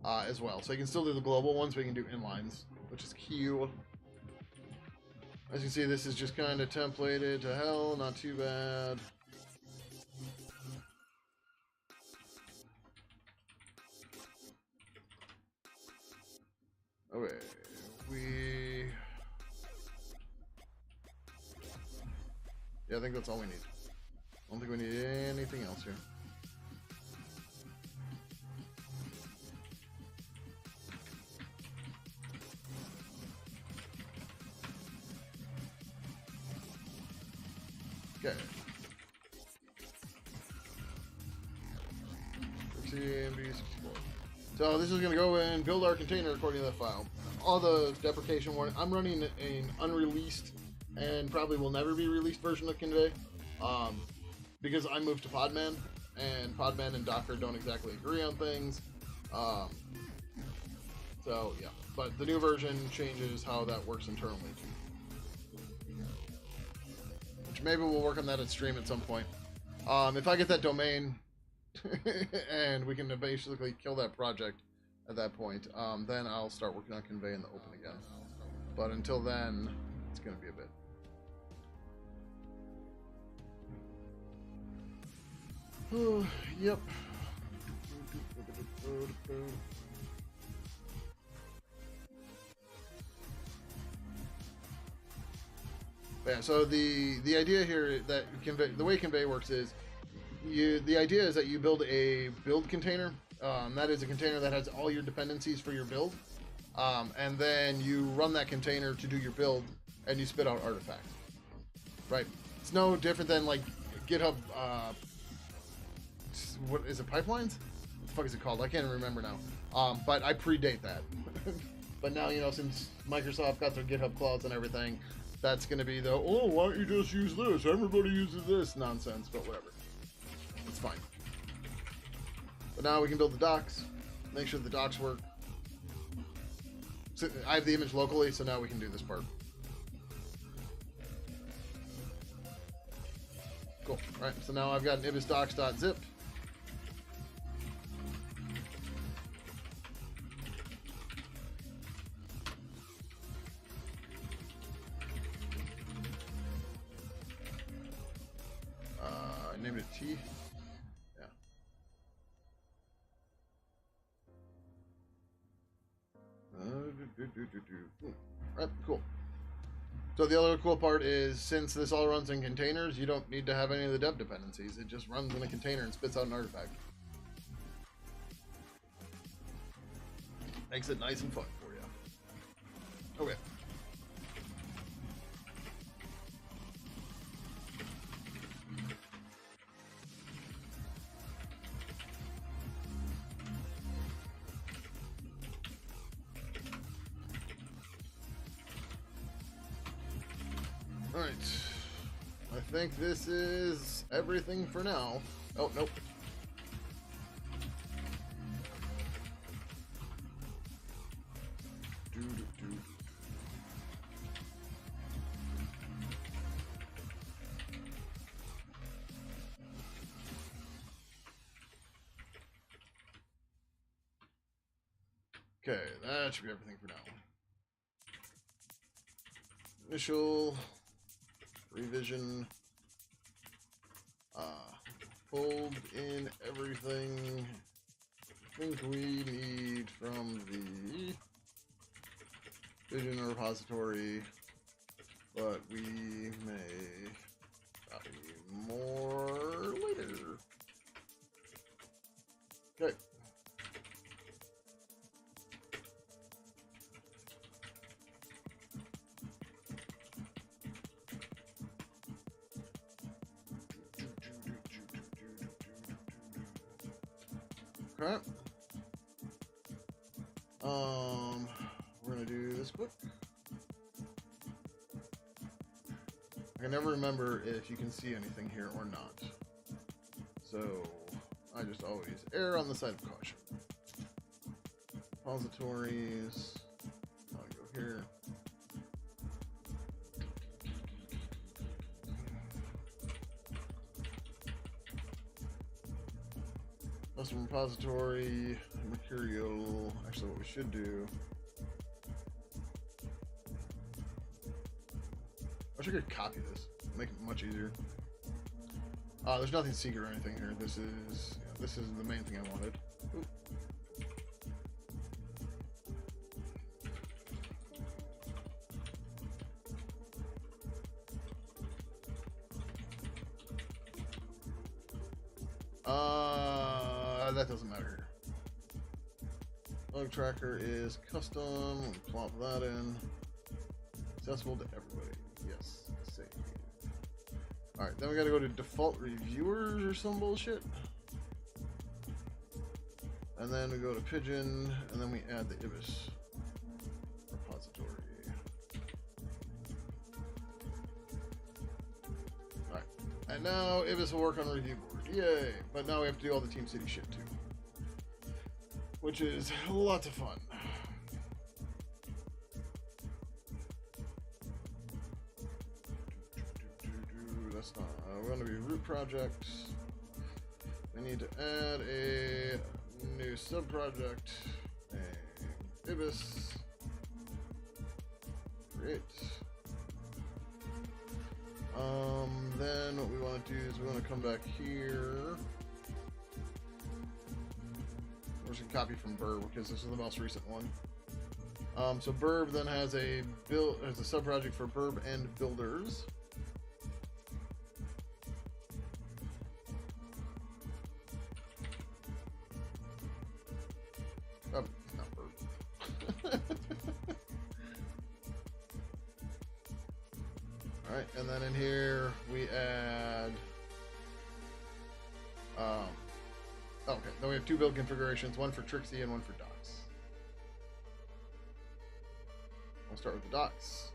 as well. So you can still do the global ones, but you can do inlines, which is cute. As you can see, this is just kind of templated to hell, not too bad. Okay, yeah, I think that's all we need. I don't think we need anything else here. Okay. So this is going to go and build our container according to that file. All the deprecation warning. I'm running an unreleased and probably will never be released version of Convey because I moved to Podman, and Podman and Docker don't exactly agree on things. So yeah, but the new version changes how that works internally. Which maybe we'll work on that at stream at some point. If I get that domain and we can basically kill that project at that point, then I'll start working on Convey in the open again. But until then, it's going to be a bit. Yep. Yeah, so the idea here that the way convey works is the idea is that you build a build container. That is a container that has all your dependencies for your build, and then you run that container to do your build, and you spit out artifacts. Right? It's no different than like GitHub. What is it? Pipelines? What the fuck is it called? I can't remember now. But I predate that. But now, you know, since Microsoft got their GitHub clouds and everything, that's going to be the, oh, why don't you just use this? Everybody uses this nonsense, but whatever. It's fine. But now we can build the docs, make sure the docs work. So I have the image locally, so now we can do this part. Cool. All right, so now I've got an ibisdocs.zip. I named it T. Yeah. Right, cool. So the other cool part is, since this all runs in containers, you don't need to have any of the dev dependencies. It just runs in a container and spits out an artifact. Makes it nice and fun for you. Okay. Alright, I think this is everything for now. Oh, nope. Okay, that should be everything for now. Initial revision, fold in everything I think we need from the Pidgin repository, but we may value more later. Okay. Okay. We're gonna do this quick. I can never remember if you can see anything here or not. So I just always err on the side of caution. Repositories. I'll go here. Custom repository, material. Actually, what we should do. I wish I could copy this, make it much easier. There's nothing secret or anything here. This is the main thing I wanted. Ooh. That doesn't matter here. Bug tracker is custom. Plop that in. Accessible to everybody. Yes. Save. Alright, then we gotta go to default reviewers or some bullshit. And then we go to Pidgin, and then we add the Ibis repository. Alright. And now Ibis will work on review board. Yay! But now we have to do all the Team City shit too. Which is lots of fun. That's not. We're going to be root project. We need to add a new subproject. Ibis. Create. Then what we want to do is we want to come back here. just gonna copy from Burb because this is the most recent one. So Burb then has a subproject for Burb and Builders. Oh, not Burb. All right, and then in here we add. Okay, then we have 2 build configurations, one for Trixie and one for Docs. We'll start with the Docs.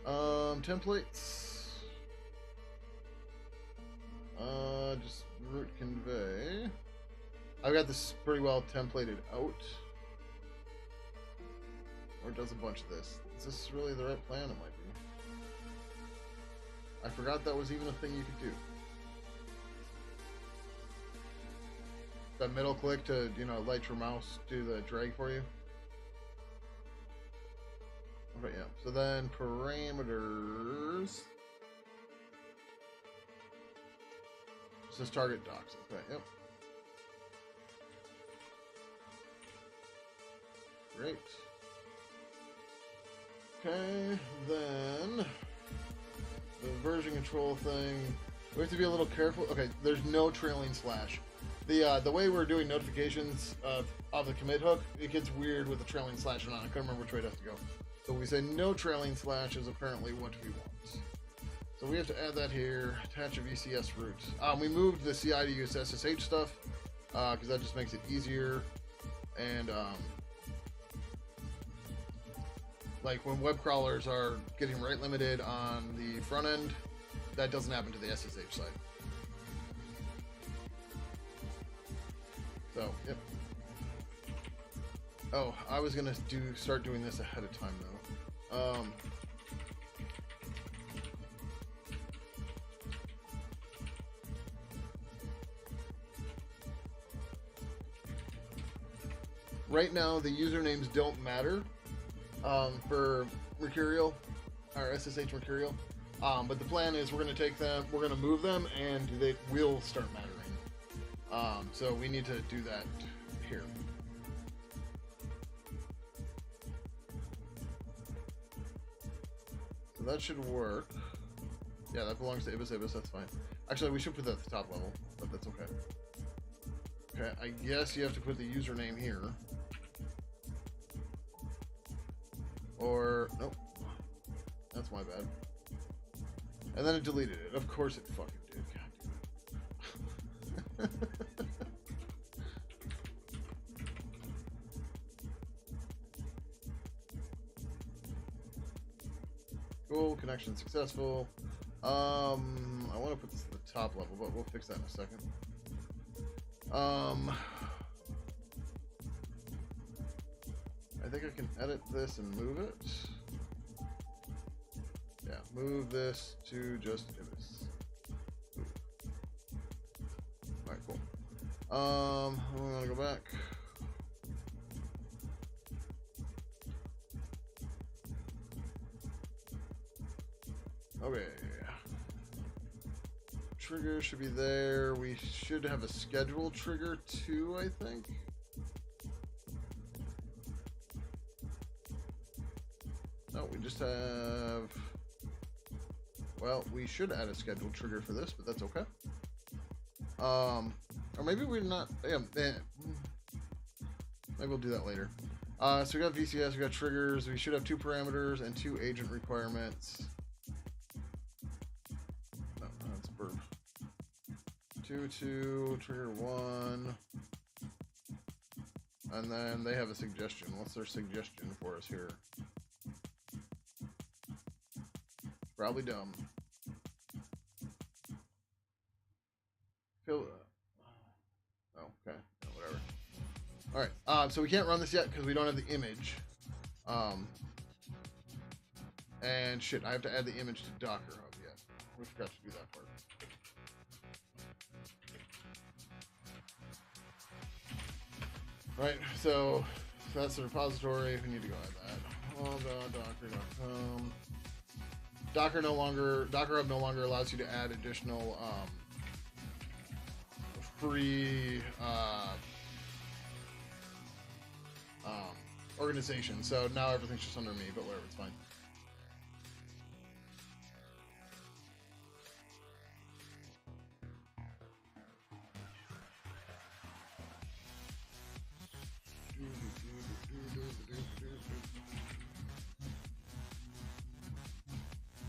Templates. Just root convey. I've got this pretty well templated out. Or it does a bunch of this. Is this really the right plan? It might be. I forgot that was even a thing you could do. That middle click to, let your mouse do the drag for you. Okay, yeah. So then parameters. This is target docs. Okay, yep. Great. Okay, then the version control thing. We have to be a little careful. Okay, there's no trailing slash. The way we're doing notifications of the commit hook, it gets weird with the trailing slash or not. I can't remember which way it has to go. So we say no trailing slash is apparently what we want. So we have to add that here. Attach a VCS root. We moved the CI to use SSH stuff because that just makes it easier. And like when web crawlers are getting rate limited on the front end, that doesn't happen to the SSH side. So, yep. Oh, I was gonna start doing this ahead of time though. Right now, the usernames don't matter for Mercurial, or SSH Mercurial. But the plan is we're gonna take them, we're gonna move them, and they will start mattering. So we need to do that here. So that should work. Yeah, that belongs to Ibis, that's fine. Actually, we should put that at the top level, but that's okay. Okay, I guess you have to put the username here. Or, nope. That's my bad. And then it deleted it. Of course it fucking did. God damn it. Cool, connection successful. I want to put this at the top level, but we'll fix that in a second. I think I can edit this and move it. Yeah, move this to just Ibis. Alright, cool. I'm gonna go back. Okay. Trigger should be there. We should have a schedule trigger too, I think. No, we just have... Well, we should add a schedule trigger for this, but that's okay. Or maybe we're not... Yeah, maybe we'll do that later. So we got VCS, we got triggers. We should have 2 parameters and 2 agent requirements. No, that's burp. 2, trigger 1. And then they have a suggestion. What's their suggestion for us here? Probably dumb. Oh, okay. No, whatever. Alright, so we can't run this yet because we don't have the image. And shit, I have to add the image to Docker Hub yet. We forgot to do that part. Right, so that's the repository. We need to go add that. Docker.com. Docker Hub no longer allows you to add additional free organization. So now everything's just under me, but whatever, it's fine.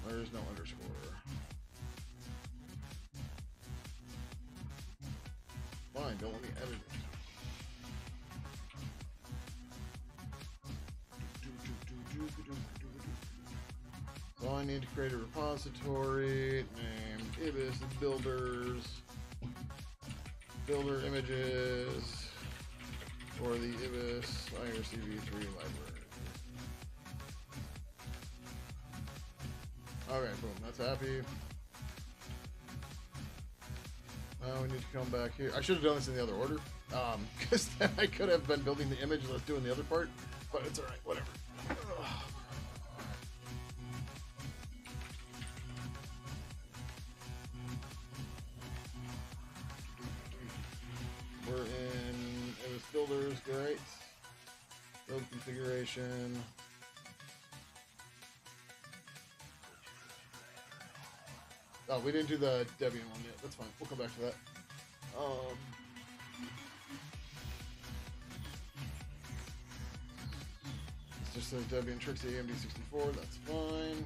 There's no underscore. Fine, don't let me edit it. So I need to create a repository named Ibis Builders, Builder Images for the Ibis IRCV3 library. Okay, boom, that's happy. Now we need to come back here. I should have done this in the other order, because then I could have been building the image and let's doing the other part, but it's alright, whatever. We're in Ibis Builders, great. Build configuration. Oh, we didn't do the Debian one yet. That's fine. We'll come back to that. It's just says Debian Trixie AMD64. That's fine.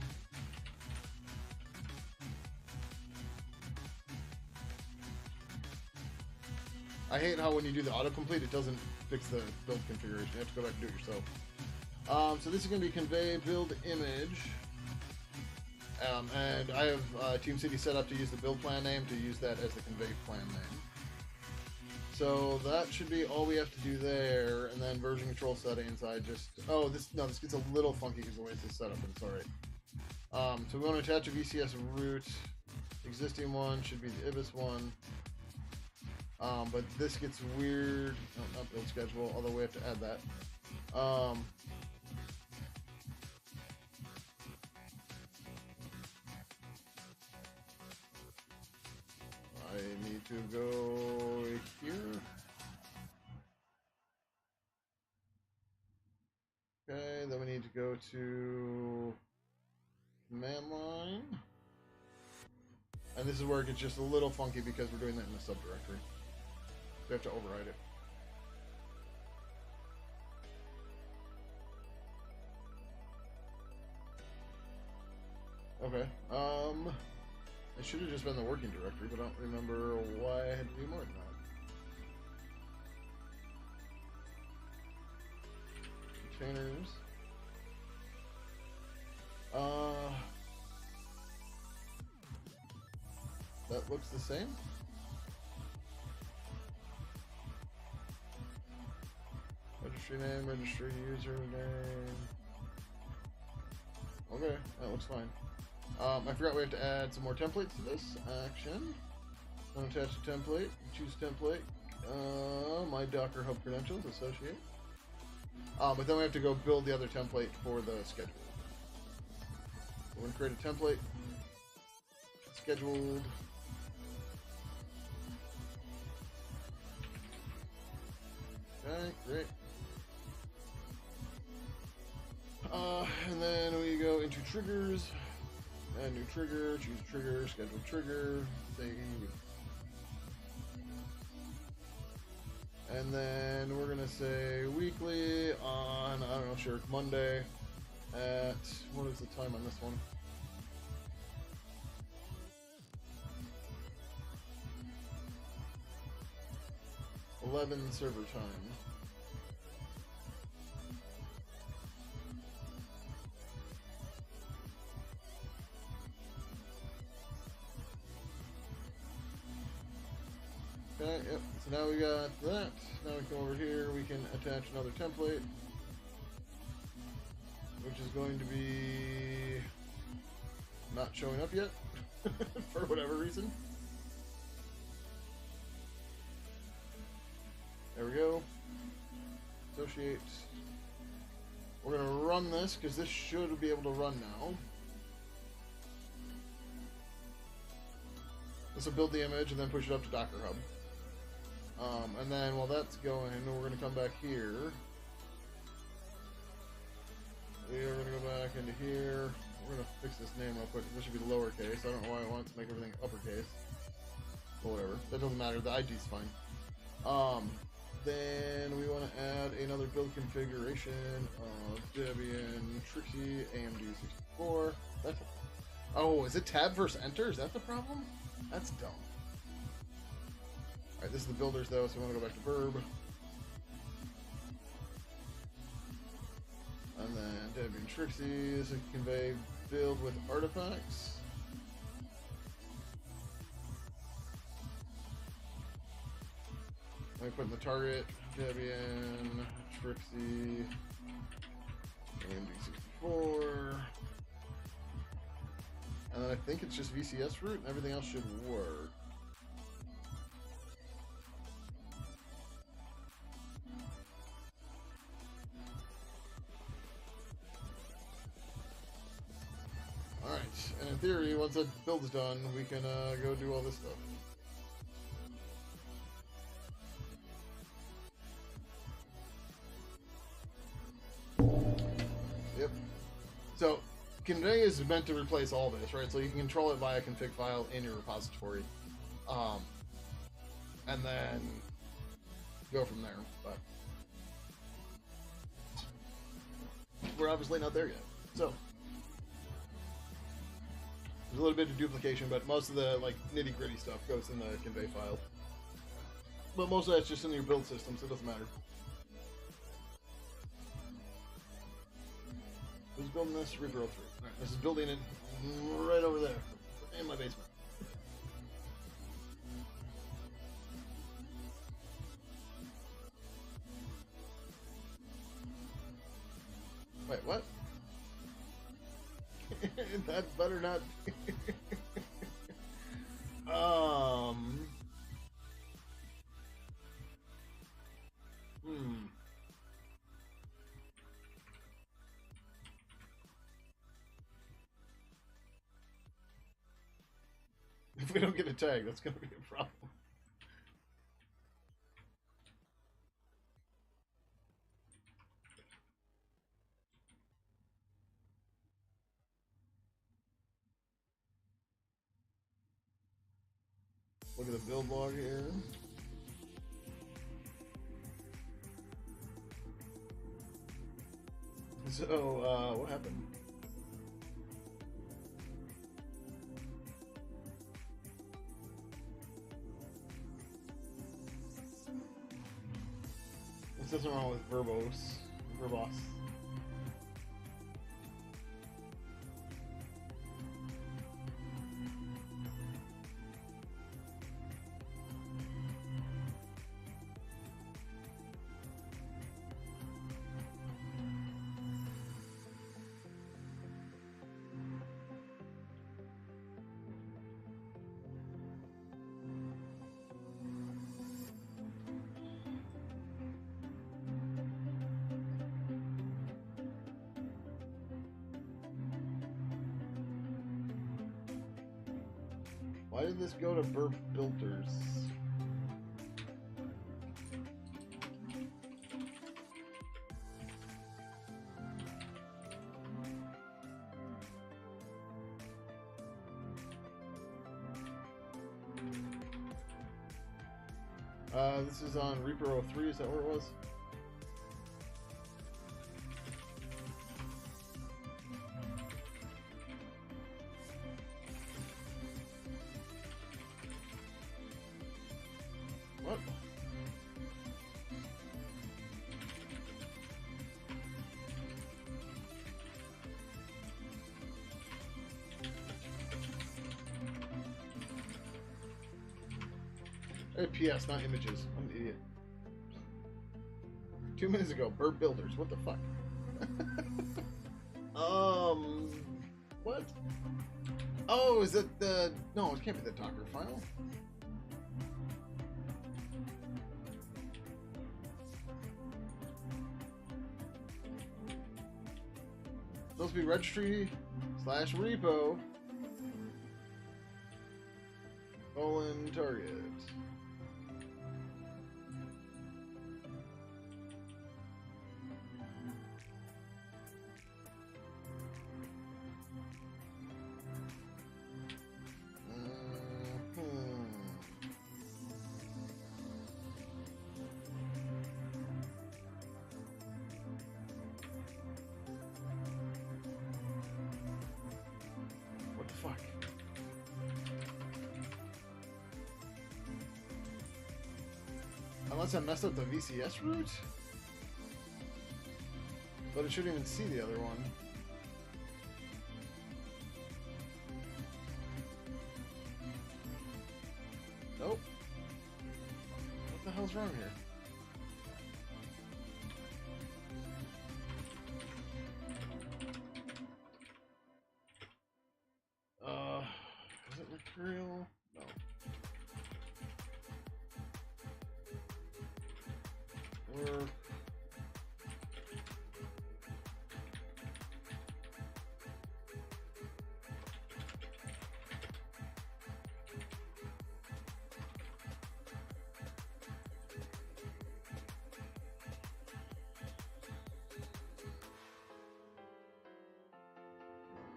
I hate how when you do the autocomplete, it doesn't fix the build configuration. You have to go back and do it yourself. So this is going to be convey build image. And I have Team City set up to use the build plan name to use that as the convey plan name. So that should be all we have to do there, and then version control settings. This gets a little funky because the way it's set up, but it's alright. So we want to attach a VCS root. Existing one should be the Ibis one. But this gets weird. No, not build schedule, although we have to add that. I need to go here. Okay, then we need to go to command line. And this is where it gets just a little funky because we're doing that in the subdirectory. We have to override it. Okay, it should have just been the working directory, but I don't remember why I had to do more than that. Containers. That looks the same. Registry name, registry username. Okay, that looks fine. I forgot we have to add some more templates to this action. Unattach a template, choose template, my Docker Hub credentials, associate. But then we have to go build the other template for the schedule. We're going to create a template, scheduled. Okay, great. And then we go into triggers. Add new trigger, choose trigger, schedule trigger, save. And then we're gonna say weekly on, I don't know, sure, Monday at, what is the time on this one? Server time. Okay, yep, so now we got that. Now we come over here, we can attach another template, which is going to be not showing up yet, for whatever reason. There we go. Associate. We're going to run this, because this should be able to run now. This will build the image and then push it up to Docker Hub. And then while that's going, we're going to come back here. We're going to go back into here. We're going to fix this name real quick. This should be lowercase. I don't know why I want it to make everything uppercase. But whatever. That doesn't matter. The ID's fine. Then we want to add another build configuration of Debian Trixie AMD64. Oh, is it tab versus enter? Is that the problem? That's dumb. Alright, this is the builders though, so we want to go back to verb. And then Debian Trixie is a convey build with artifacts. Let me put in the target, Debian, Trixie, AMD64. And then I think it's just VCS root and everything else should work. Alright, and in theory, once that build is done, we can go do all this stuff. Yep. So, convey is meant to replace all this, right? So you can control it via config file in your repository. And then go from there. But we're obviously not there yet. So there's a little bit of duplication, but most of the like nitty-gritty stuff goes in the convey file. But most of that's just in your build system, so it doesn't matter. Who's building this? Reaper 03. Alright, this is building it right over there, in my basement. Wait, what? That better not. If we don't get a tag, that's going to be a problem. Look at the build log here. So, what happened? This isn't wrong with verbose. Why did this go to burp filters? This is on Reaper 03, is that where it was? What? PS, not images. I'm an idiot. 2 minutes ago, bird builders. What the fuck? What? Oh, is it the... No, it can't be the Docker file. Supposed to be registry/repo : target. Unless I messed up the VCS route? But it shouldn't even see the other one. Nope. What the hell's wrong here? Is it material? No. Or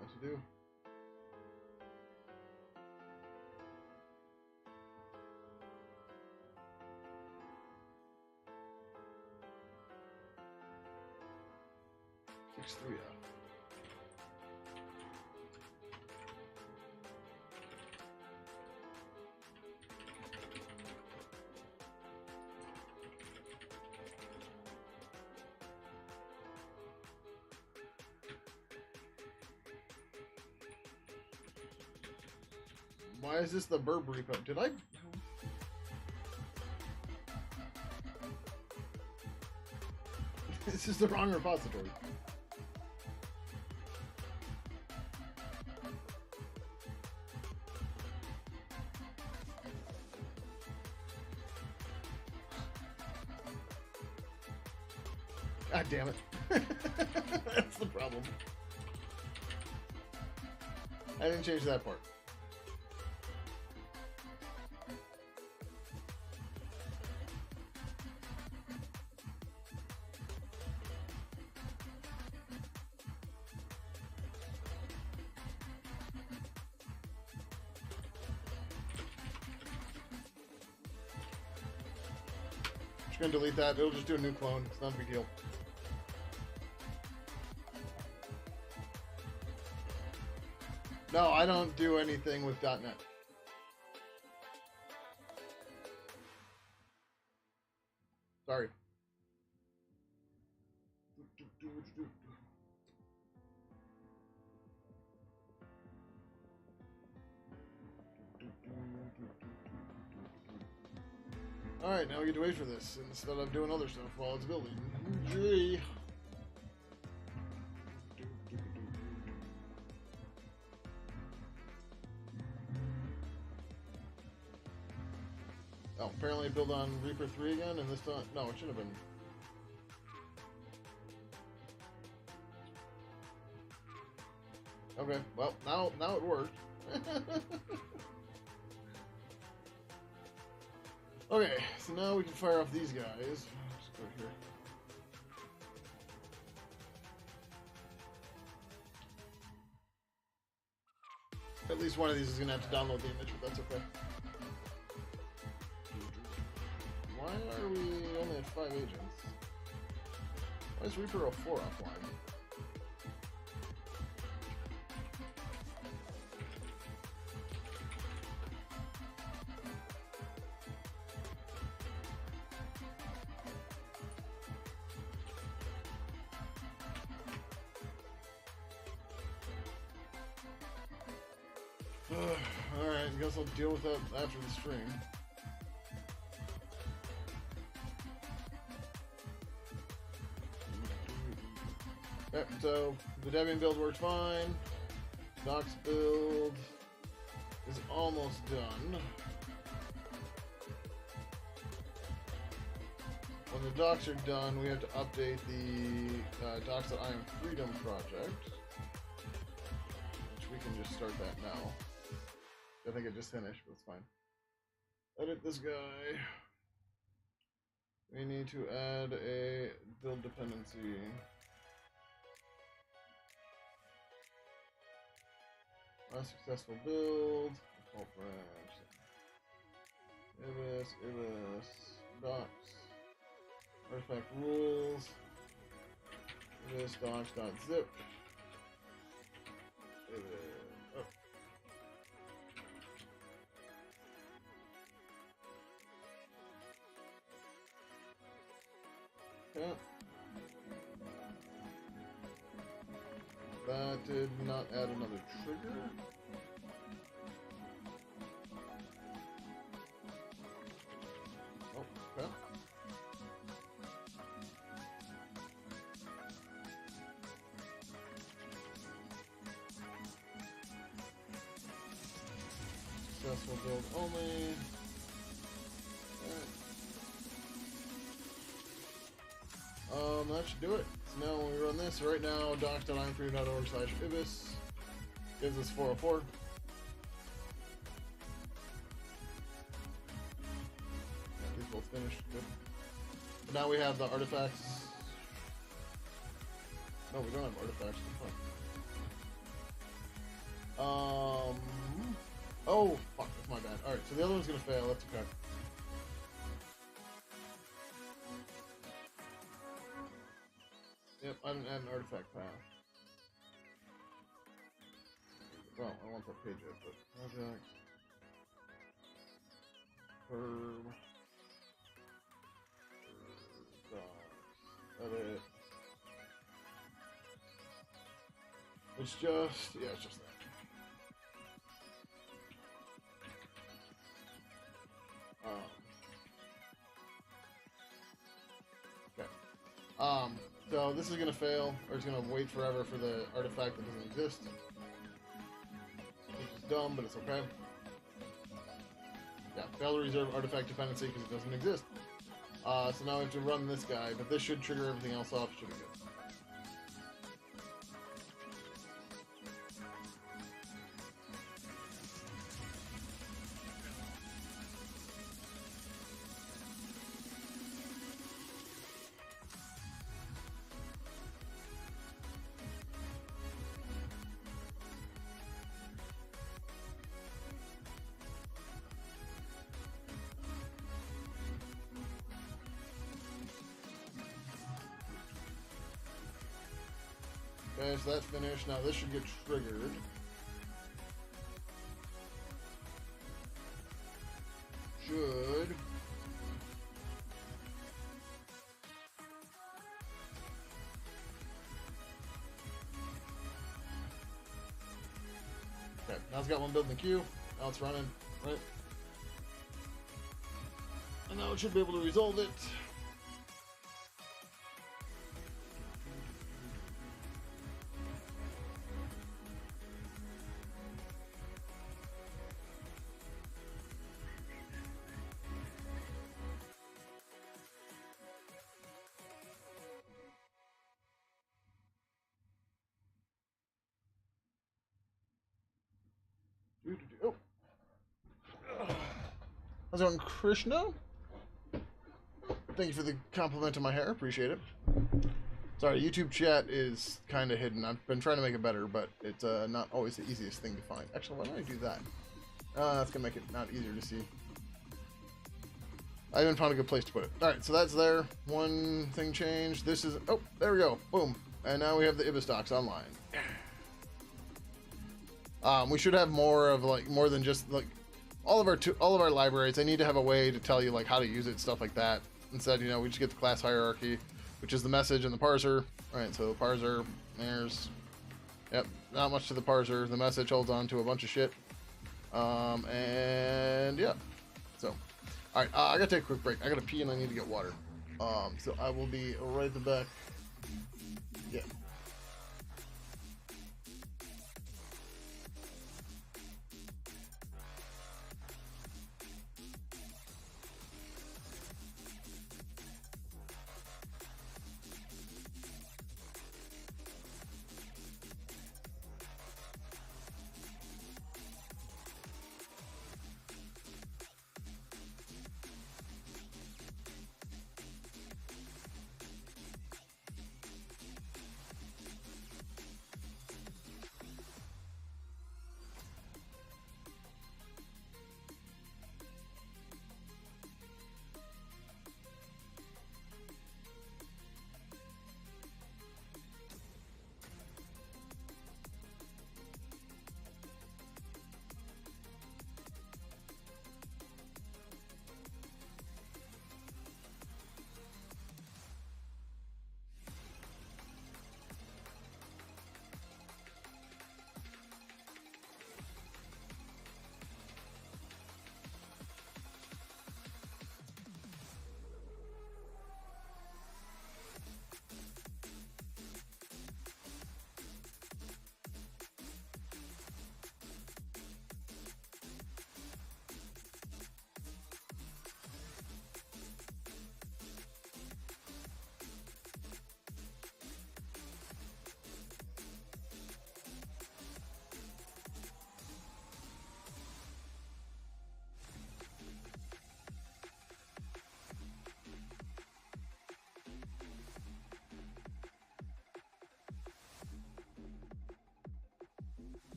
what to do? Fix 3 out. Why is this the Burberry pub? Did I? This is the wrong repository. God damn it. That's the problem. I didn't change that part. Just gonna delete that. It'll just do a new clone. It's not a big deal. No, I don't do anything with .NET. Sorry. Alright, now we get to wait for this instead of doing other stuff while it's building. Gee. Oh, apparently build on Reaper 3 again, and this time... No, it should have been... Okay, well, now it worked. Okay, so now we can fire off these guys. Let's go here. At least one of these is going to have to download the image, but that's okay. Why are we only at 5 agents? Why is Reaper 04 offline? Alright, I guess I'll deal with that after the stream. Yep, so the Debian build works fine. Docs build is almost done. When the docs are done, we have to update the docs.IamFreedom project, which we can just start that now. I think it just finished, but it's fine. Edit this guy. We need to add a build dependency. Last successful build. Default branch. Ibis, docs. Artifact rules. Ibis docs.zip. Oh. Okay. That did not add another trigger. Oh, okay. Successful build only. That should do it. So now when we run this, right now, docs.ironfreedom.org/ibis gives us 404. Yeah, these both finished. Good. But now we have the artifacts. No, we don't have artifacts. Oh, fuck, that's my bad. Alright, so the other one's gonna fail. That's okay. Yep, I didn't add an artifact path. Well, I want that page up, but project. Verb. Edit. It's just, yeah, it's just that. Okay. So this is gonna fail, or it's gonna wait forever for the artifact that doesn't exist. Which is dumb, but it's okay. Yeah, fail to reserve artifact dependency because it doesn't exist. So now we have to run this guy, but this should trigger everything else off. Should be good. Okay, so that's finished. Now this should get triggered. Should. Okay, now it's got one built in the queue. Now it's running, right? And now it should be able to resolve it. Oh. How's it going, Krishna? Thank you for the compliment on my hair. Appreciate it. Sorry, YouTube chat is kind of hidden. I've been trying to make it better, but it's not always the easiest thing to find. Actually, why don't I do that? That's going to make it not easier to see. I haven't found a good place to put it. Alright, so that's there. One thing changed. This is... Oh, there we go. Boom. And now we have the Ibis docs online. We should have more of, like, more than just, like, all of our libraries. They need to have a way to tell you, like, how to use it, stuff like that. Instead, you know, we just get the class hierarchy, which is the message and the parser. Alright, so the parser, there's... Yep, not much to the parser. The message holds on to a bunch of shit. And, yeah. So... Alright, I gotta take a quick break. I gotta pee and I need to get water. So I will be right at the back. Yeah.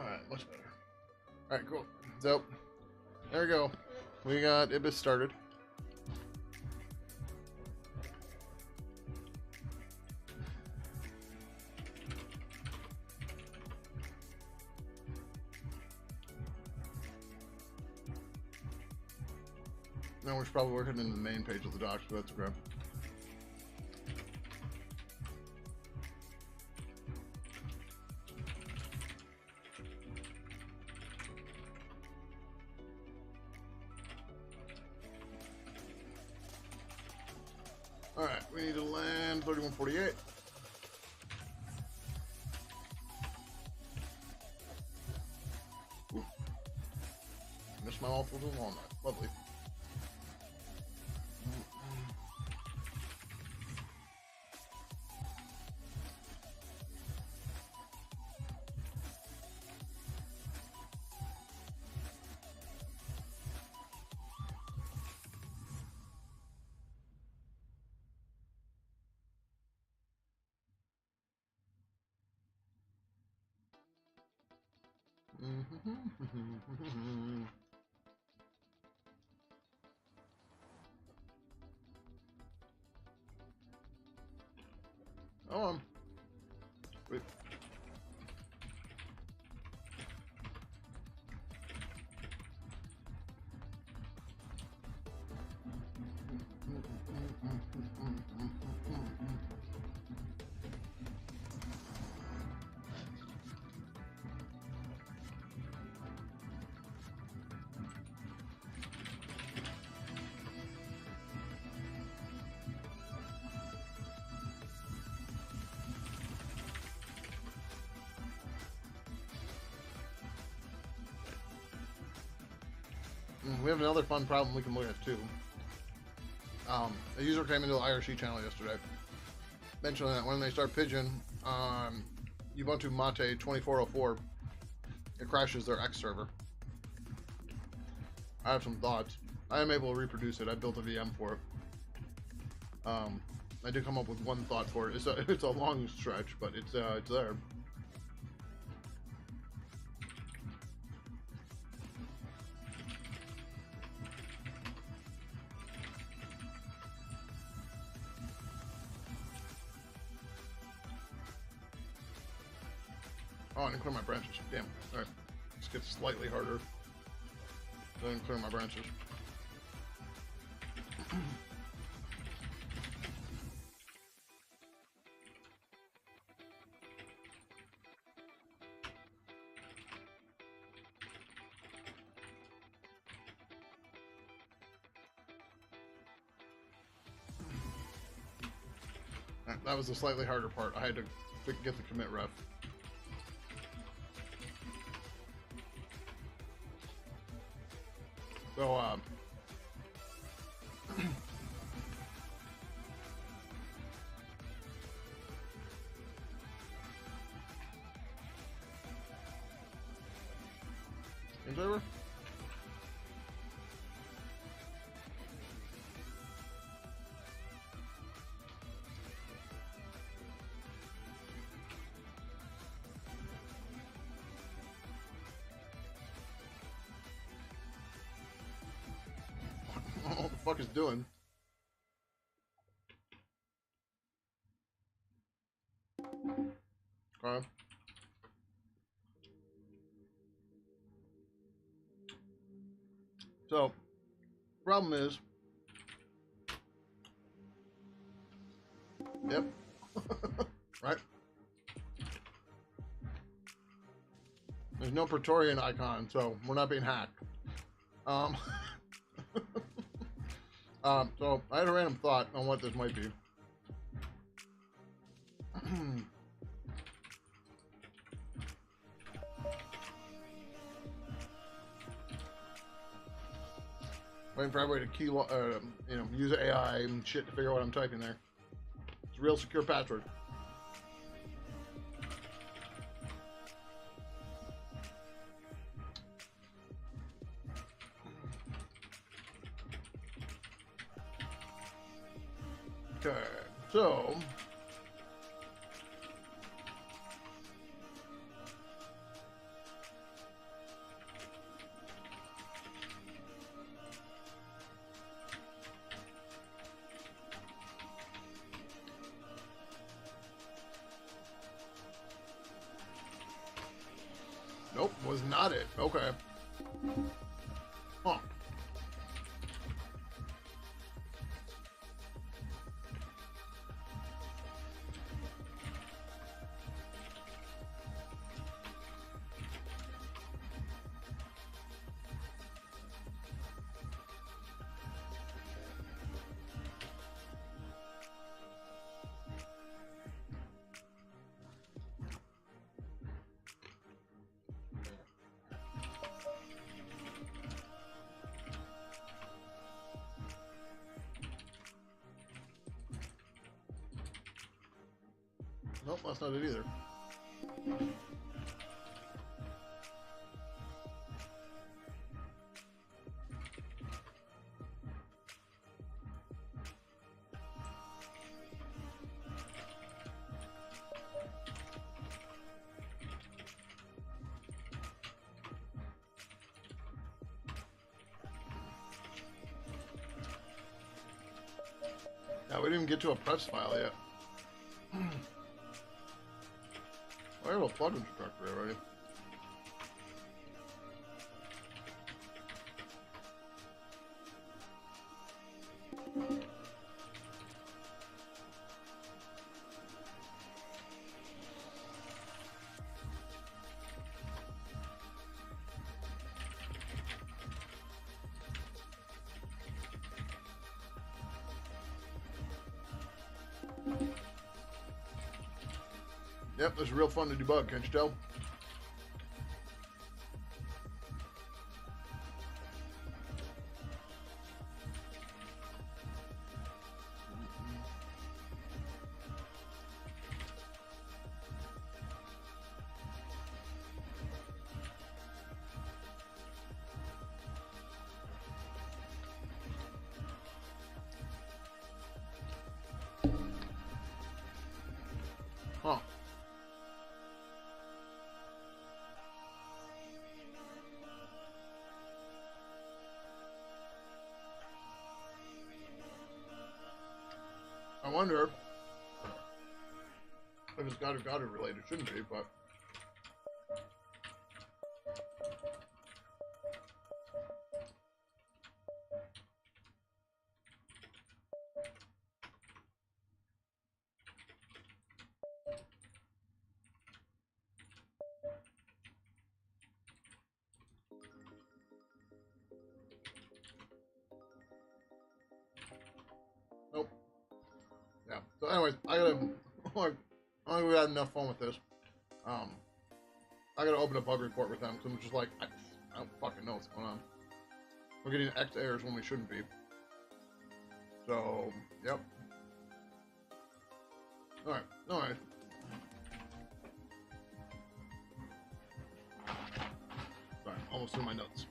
Alright, much better. Alright, cool. So, there we go. We got Ibis started. Now we're probably working in the main page of the docs, so that's great. Alright, we need to land 3148. Ooh. Missed my awful walnut. Lovely. Oh, wait. We have another fun problem we can look at too. A user came into the IRC channel yesterday, mentioning that when they start Pidgin on Ubuntu Mate 2404, it crashes their X server. I have some thoughts. I am able to reproduce it. I built a VM for it. I did come up with one thought for it. It's a long stretch, but it's there. Oh, I didn't clear my branches. Damn. Alright. This gets slightly harder. I didn't clear my branches. That was the slightly harder part. I had to get the commit ref. So, game server? What the fuck is doing? Okay. So, problem is, yep, right? There's no Praetorian icon, so we're not being hacked. So I had a random thought on what this might be. Waiting for everybody to use AI and shit to figure out what I'm typing there. It's a real secure password. Okay, so Nope, was not it. Okay. Huh. Nope, that's not it either. Yeah, we didn't even get to a press file yet. I have a plug instructor already. Yep, this is real fun to debug, can't you tell? Huh. I wonder if it's got it related. Shouldn't be, but nope. Yeah. So, anyways, I think we had enough fun with this. I gotta open a bug report with them because I'm just like, I don't fucking know what's going on. We're getting X errors when we shouldn't be. So, yep. Alright, alright. Sorry, almost threw my notes.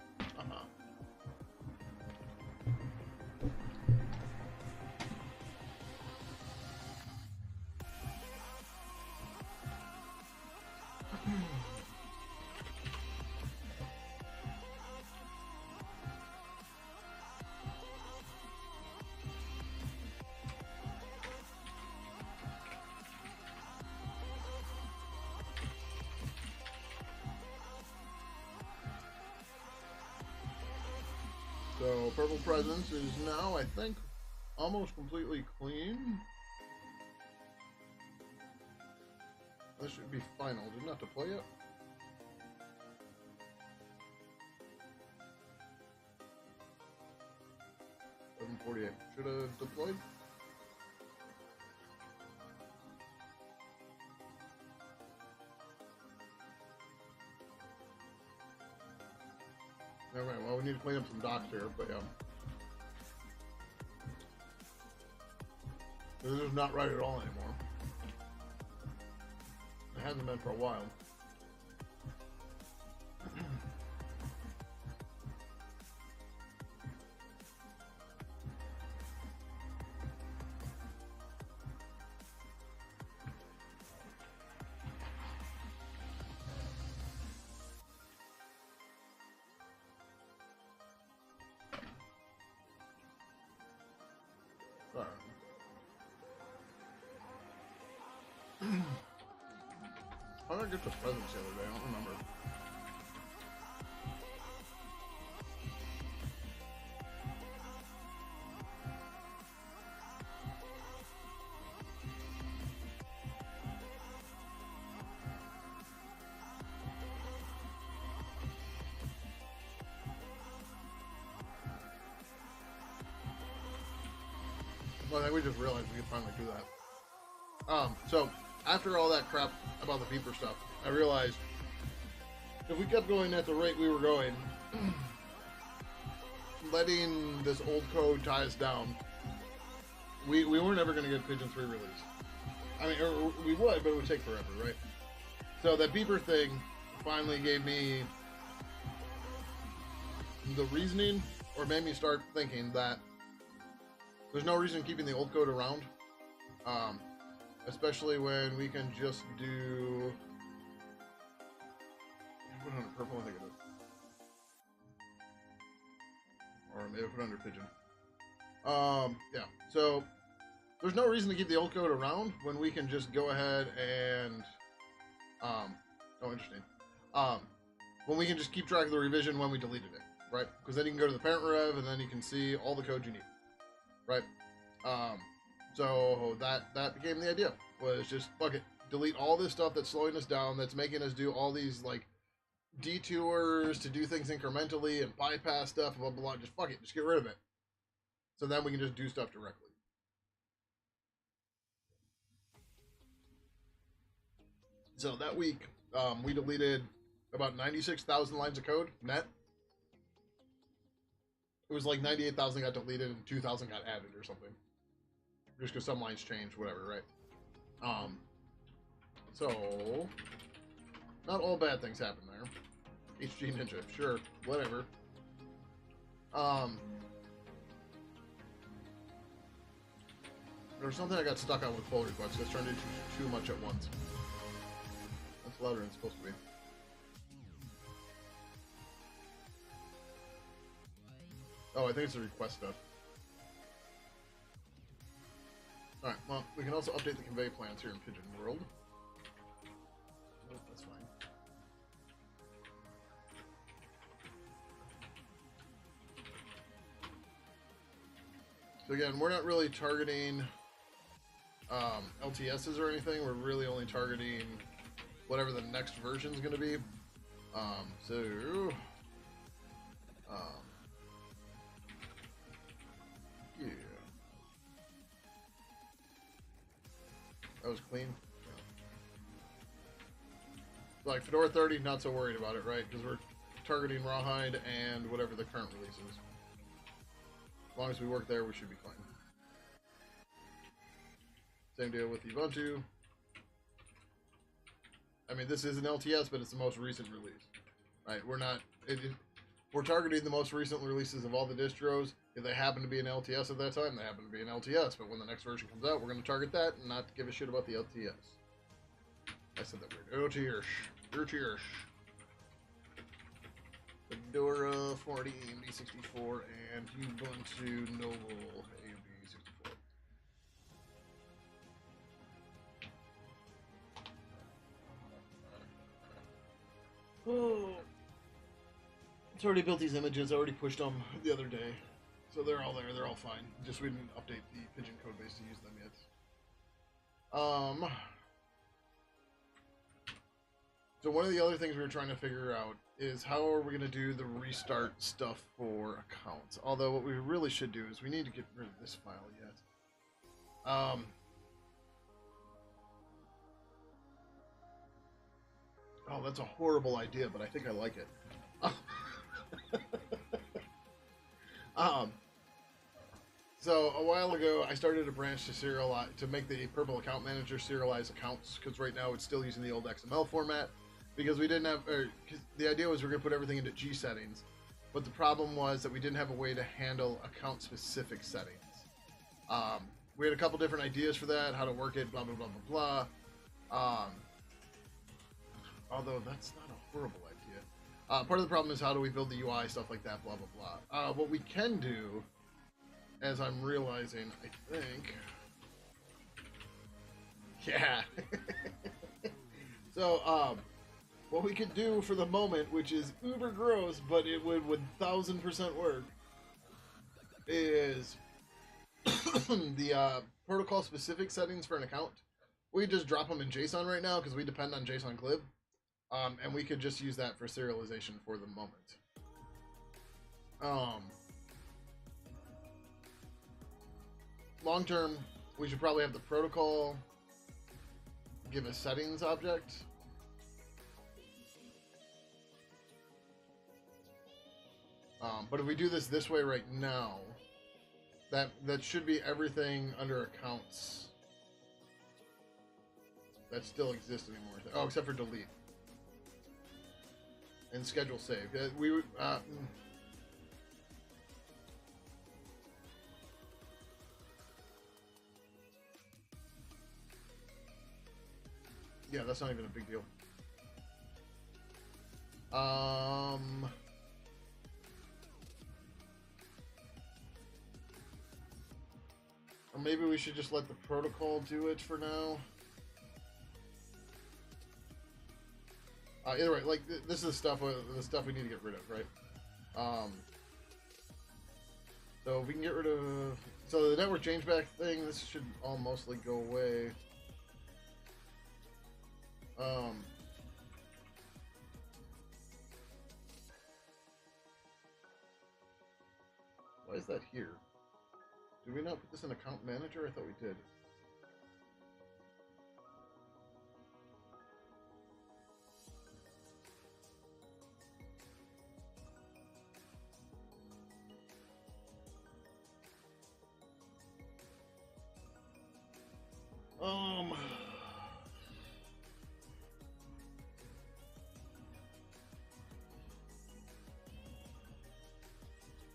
So, Purple Presence is now, I think, almost completely clean. This should be final. Didn't have to play it. $748. Should have deployed. Alright, well, we need to clean up some docks here, but yeah. This is not right at all anymore. It hasn't been for a while. How did I get the presents the other day? I don't remember. Well, I think we just realized we could finally do that. So after all that crap about the beeper stuff, I realized if we kept going at the rate we were going, letting this old code tie us down, we weren't ever going to get Pidgin 3 released. I mean, or we would, but it would take forever, right? So that beeper thing finally gave me the reasoning, or made me start thinking that there's no reason keeping the old code around. Especially when we can just do... Put it under purple, I think it is. Or maybe put it under Pidgin. Yeah, so there's no reason to keep the old code around when we can just go ahead and... oh, interesting. When we can just keep track of the revision when we deleted it, right? Because then you can go to the parent rev and then you can see all the code you need, right? So that became the idea, was just fuck it, delete all this stuff that's slowing us down, that's making us do all these like detours to do things incrementally and bypass stuff, blah blah blah. Just fuck it, just get rid of it. So then we can just do stuff directly. So that week, we deleted about 96,000 lines of code net. It was like 98,000 got deleted and 2,000 got added or something. Just because some lines changed, whatever, right? So not all bad things happen there. HG Ninja, sure, whatever. There was something I got stuck on with pull requests. It's turned into too much at once. That's louder than it's supposed to be. Oh, I think it's the request stuff. Alright, well, we can also update the convey plans here in Pidgin World. Oh, that's fine. So again, we're not really targeting LTSs or anything. We're really only targeting whatever the next version is going to be. Yeah. That was clean. Yeah. Like Fedora 30, not so worried about it, right? Because we're targeting Rawhide and whatever the current release is. As long as we work there, we should be fine. Same deal with Ubuntu. I mean, this is an LTS, but it's the most recent release, right? We're not. We're targeting the most recent releases of all the distros. If they happen to be an LTS at that time, they happen to be an LTS. But when the next version comes out, we're going to target that and not give a shit about the LTS. I said that weird. LTS. Fedora 40, AMD 64, and Ubuntu Noble AMD 64. Oh. It's already built these images. I already pushed them the other day. So they're all there. They're all fine. Just we didn't update the Pidgin code base to use them yet. So one of the other things we were trying to figure out is how are we going to do the restart stuff for accounts. Although what we really should do is we need to get rid of this file yet. Oh, that's a horrible idea, but I think I like it. So a while ago, I started a branch to serialize, to make the Purple Account Manager serialize accounts, because right now it's still using the old XML format, because we didn't have, cause the idea was we were going to put everything into G settings, but the problem was that we didn't have a way to handle account-specific settings. We had a couple different ideas for that, how to work it, blah, blah, blah, blah, blah. Although that's not a horrible idea. Part of the problem is how do we build the UI, stuff like that, blah, blah, blah. What we can do, as I'm realizing, I think... Yeah. So, what we could do for the moment, which is uber gross, but it would 1000% work, is the protocol-specific settings for an account. We just drop them in JSON right now because we depend on JSON glib. And we could just use that for serialization for the moment. long term, we should probably have the protocol give a settings object. But if we do this way right now, that should be everything under accounts that still exists anymore. Oh, except for delete and schedule save. We would. Yeah, that's not even a big deal. Or maybe we should just let the protocol do it for now. Either way, like this is the stuff we need to get rid of, right? So if we can get rid of, so the network changeback thing, this should all mostly go away. Why is that here? Did we not put this in account manager? I thought we did.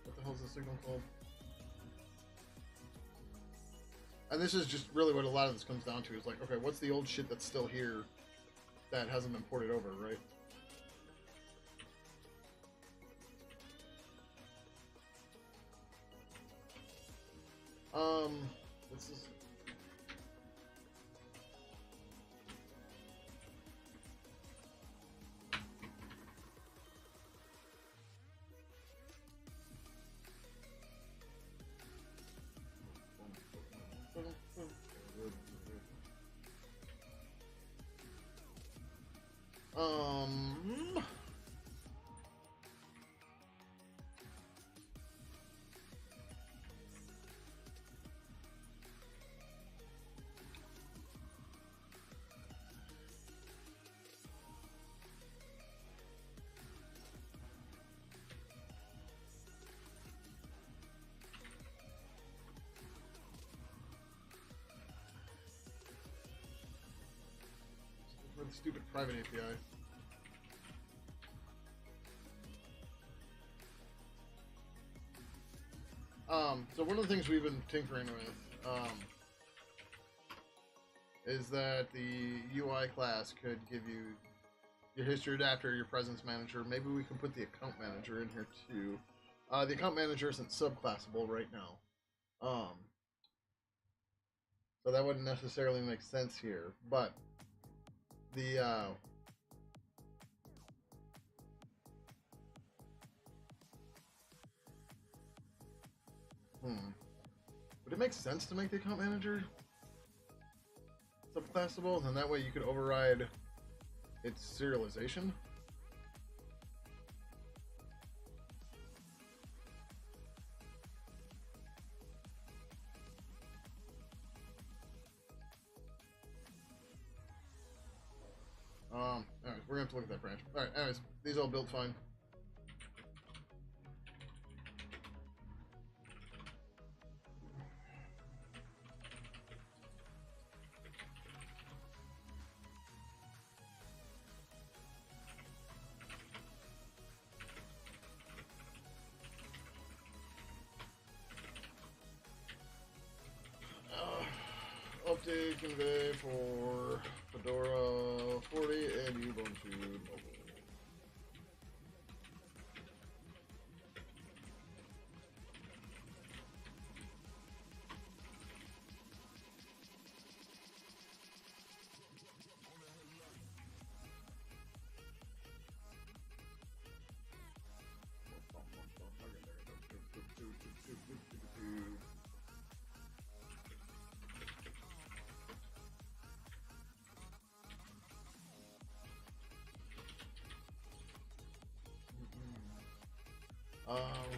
What the hell is the signal called? And this is just really what a lot of this comes down to is like, okay, what's the old shit that's still here that hasn't been ported over, right? This is... For the stupid private API. So one of the things we've been tinkering with is that the UI class could give you your history adapter, your presence manager. Maybe we can put the account manager in here too. The account manager isn't subclassable right now. So that wouldn't necessarily make sense here, but the would it make sense to make the account manager subclassable? And that way you could override its serialization? Anyways, we're gonna have to look at that branch. Alright, anyways, these all built fine. Update convey for Fedora 40 and Ubuntu mobile.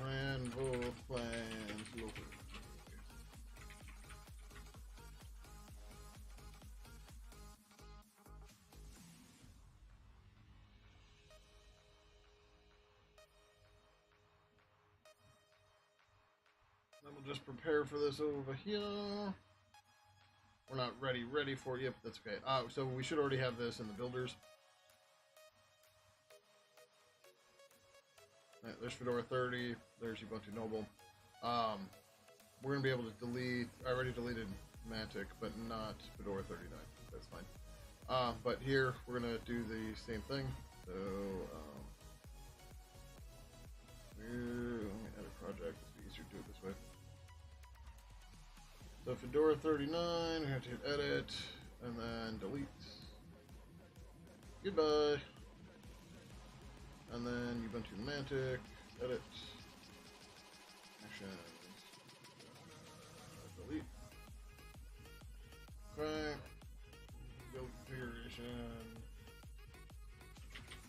Ran both plans locally. Then we'll just prepare for this over here. We're not ready for it. Yep, that's okay. So we should already have this in the builders. Right, there's Fedora 30. There's Ubuntu Noble. We're going to be able to delete... I already deleted Mantic, but not Fedora 39. That's fine. But here, we're going to do the same thing. So, let me add a project. It's easier to do it this way. So Fedora 39, we have to hit edit, and then delete. Goodbye. And then Ubuntu Mantic, edit, actions, delete. Okay. Build configuration.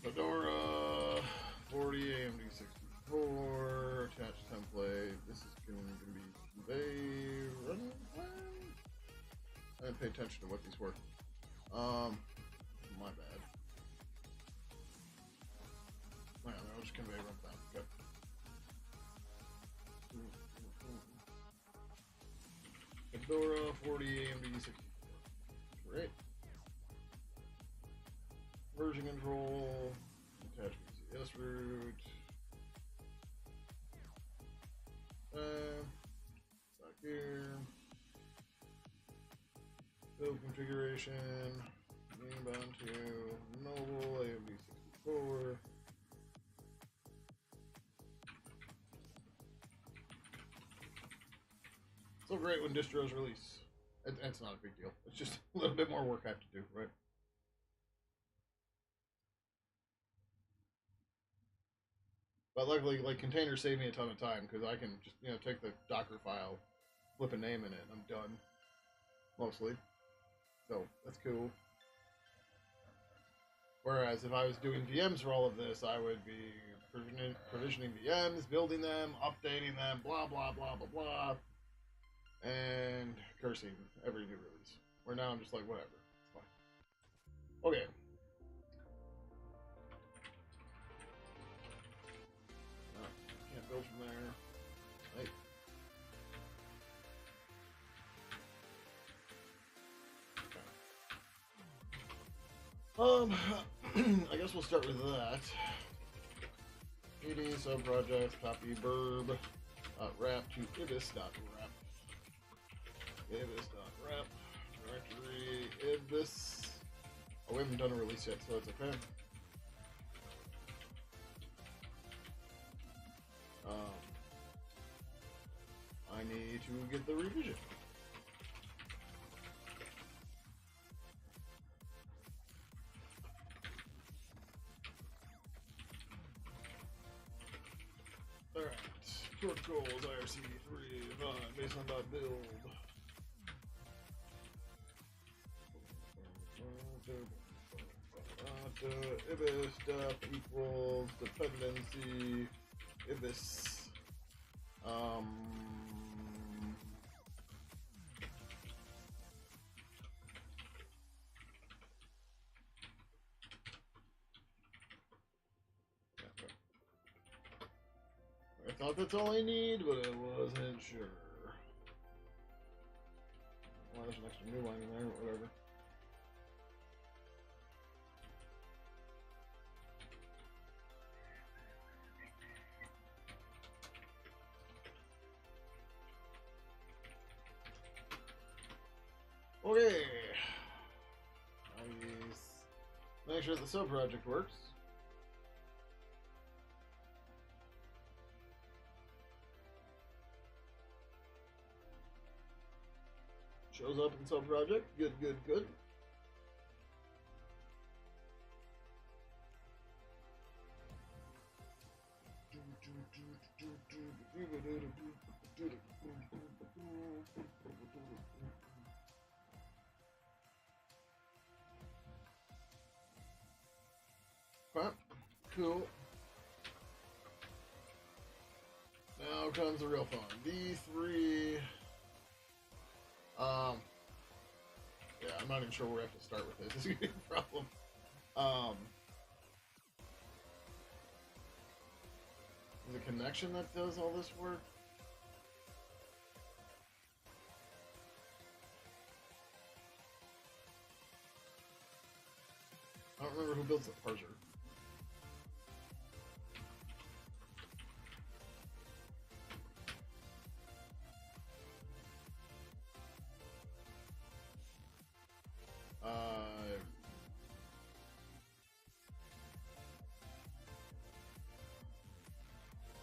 Fedora 40 AMD 64, attached template. This is going to be convey run plan. I didn't pay attention to what these were. My bad. Yeah, I'll just convey run plan. Okay. Fedora 40 AMD 64. Great. Version control. Attach VCS root. Back here. Build configuration. Ubuntu Noble AMD 64. So great when distros release. It's not a big deal. It's just a little bit more work I have to do, right? But luckily, like, containers save me a ton of time because I can just, take the Docker file, flip a name in it, and I'm done. Mostly. So, that's cool. Whereas if I was doing VMs for all of this, I would be provisioning VMs, building them, updating them, blah, blah, blah, blah, blah, and cursing every new release. Where now I'm just like, whatever. It's fine. Okay. Can't build from there. Right. I guess we'll start with that. PD subprojects, copy burb, wrap to ibis.wrap. Ibis.wrap, directory, ibis. Oh, we haven't done a release yet, so it's okay. I need to get the revision. Alright, protocols IRC3 baseline.build. Ibis equals dependency ibis. I thought that's all I need, but I wasn't sure. Well, there's an extra new line in there, whatever. Okay. Nice. Make sure the sub project works. Shows up in sub project. Good, good, good. Okay, cool. Now comes the real fun. These three. Yeah, I'm not even sure where we have to start with this. This is gonna be a problem. The connection that does all this work. don't remember who builds the parser.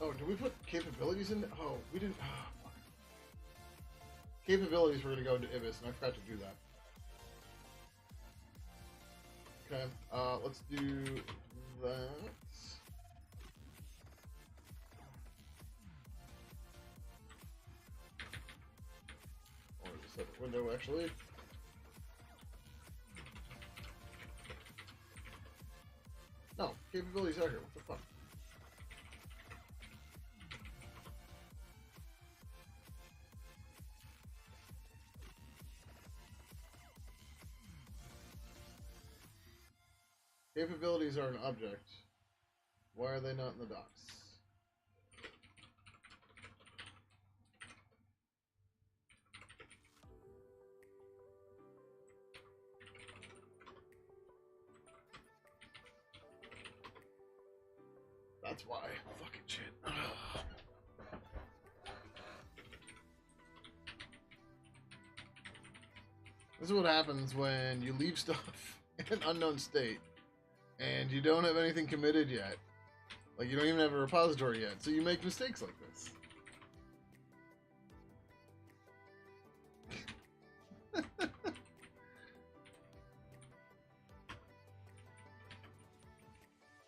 Oh, did we put capabilities in? Oh, we didn't. Oh, fuck. Capabilities were going to go into Ibis, and I forgot to do that. Okay, let's do that. Or is this a window, actually? No, capabilities are here. What the fuck? Capabilities are an object. Why are they not in the docs? That's why. Fucking shit. This is what happens when you leave stuff in an unknown state and you don't have anything committed yet. Like, you don't even have a repository yet, so you make mistakes like this.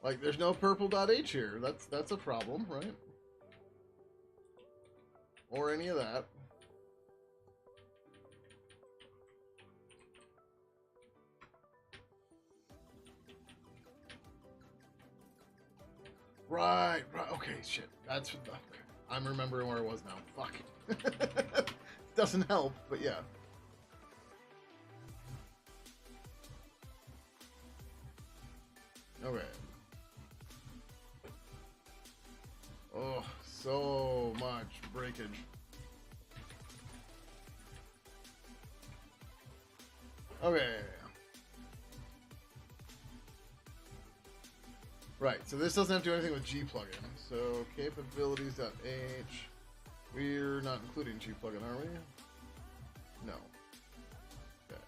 Like, there's no purple.h here. That's a problem, right? Or any of that. Right. Okay, shit. That's... Okay. I'm remembering where I was now. Fuck. Doesn't help, but yeah. Okay. Oh, so much breakage. Okay. Right, so this doesn't have to do anything with G plugin. So capabilities.h. We're not including G plugin, are we? No. Okay.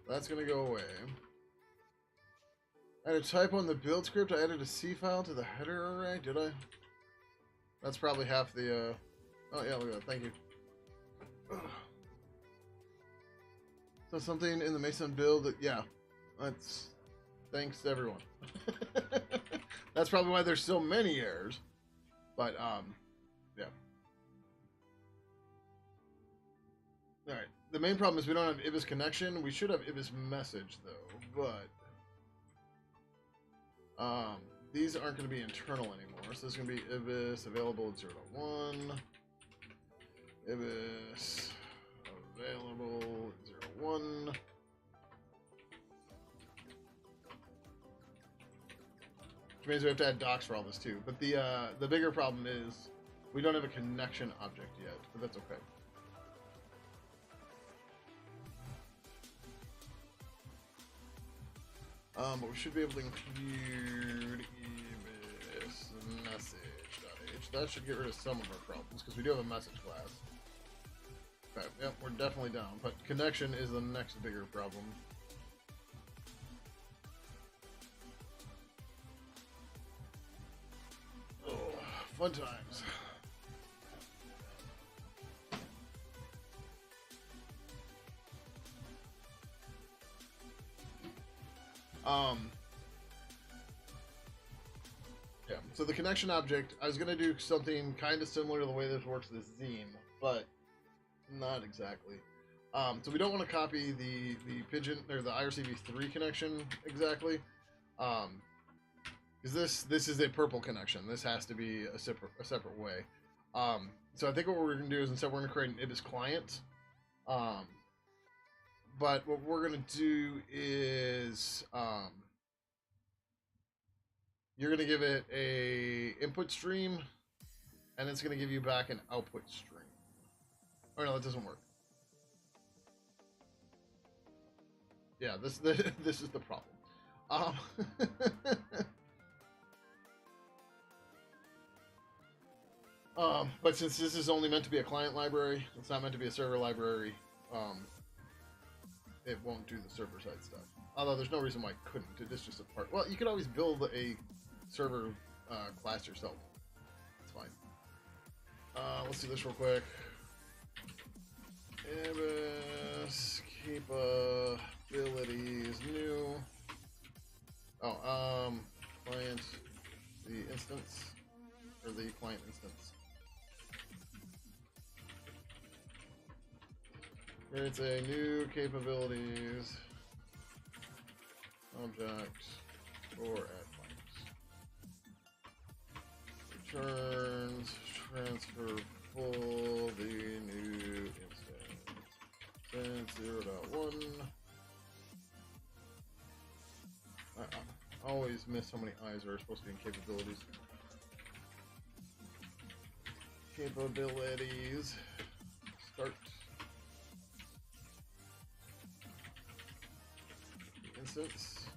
That's gonna go away. I had a typo in the build script. I added a C file to the header array. Did I? That's probably half the. Oh yeah, look at that. Thank you. So something in the Mason build. That, yeah, that's. Thanks to everyone. That's probably why there's so many errors. But yeah. All right. The main problem is we don't have Ibis connection. We should have Ibis message though, but these aren't going to be internal anymore. So this is going to be Ibis available at 0 to 1. Ibis available at 0 to 1. Which means we have to add docs for all this too. But the bigger problem is we don't have a connection object yet, but that's okay. But we should be able to include Ibis message.h. That should get rid of some of our problems because we do have a message class. Okay, yep, we're definitely down. But connection is the next bigger problem. Oh, fun times. Yeah, so the connection object, I was going to do something kind of similar to the way this works with Zine, but not exactly. So we don't want to copy the Pidgin, or the IRCv3 connection exactly, because this is a purple connection. This has to be a separate way. So I think what we're going to do is instead we're going to create an Ibis client. But what we're going to do is you're going to give it a input stream and it's going to give you back an output string. Oh no, that doesn't work. Yeah, this is the problem. But since this is only meant to be a client library, it's not meant to be a server library. It won't do the server side stuff. Although there's no reason why it couldn't. It is just a part. Well, you could always build a server class yourself. It's fine. Let's do this real quick. Ibis capabilities new. Oh, client the instance or the client instance. Creates a new capabilities object for add clients. Returns transfer full the new instance. Send 0.1. I always miss how many eyes are supposed to be in capabilities. Capabilities. Start. Instance.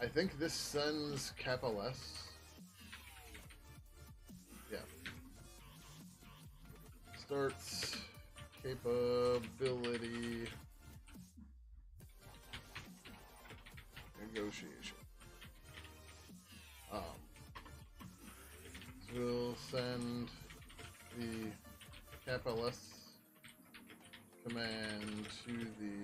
I think this sends cap_ls. Yeah. Starts capability negotiation. We'll send the cap_ls command to the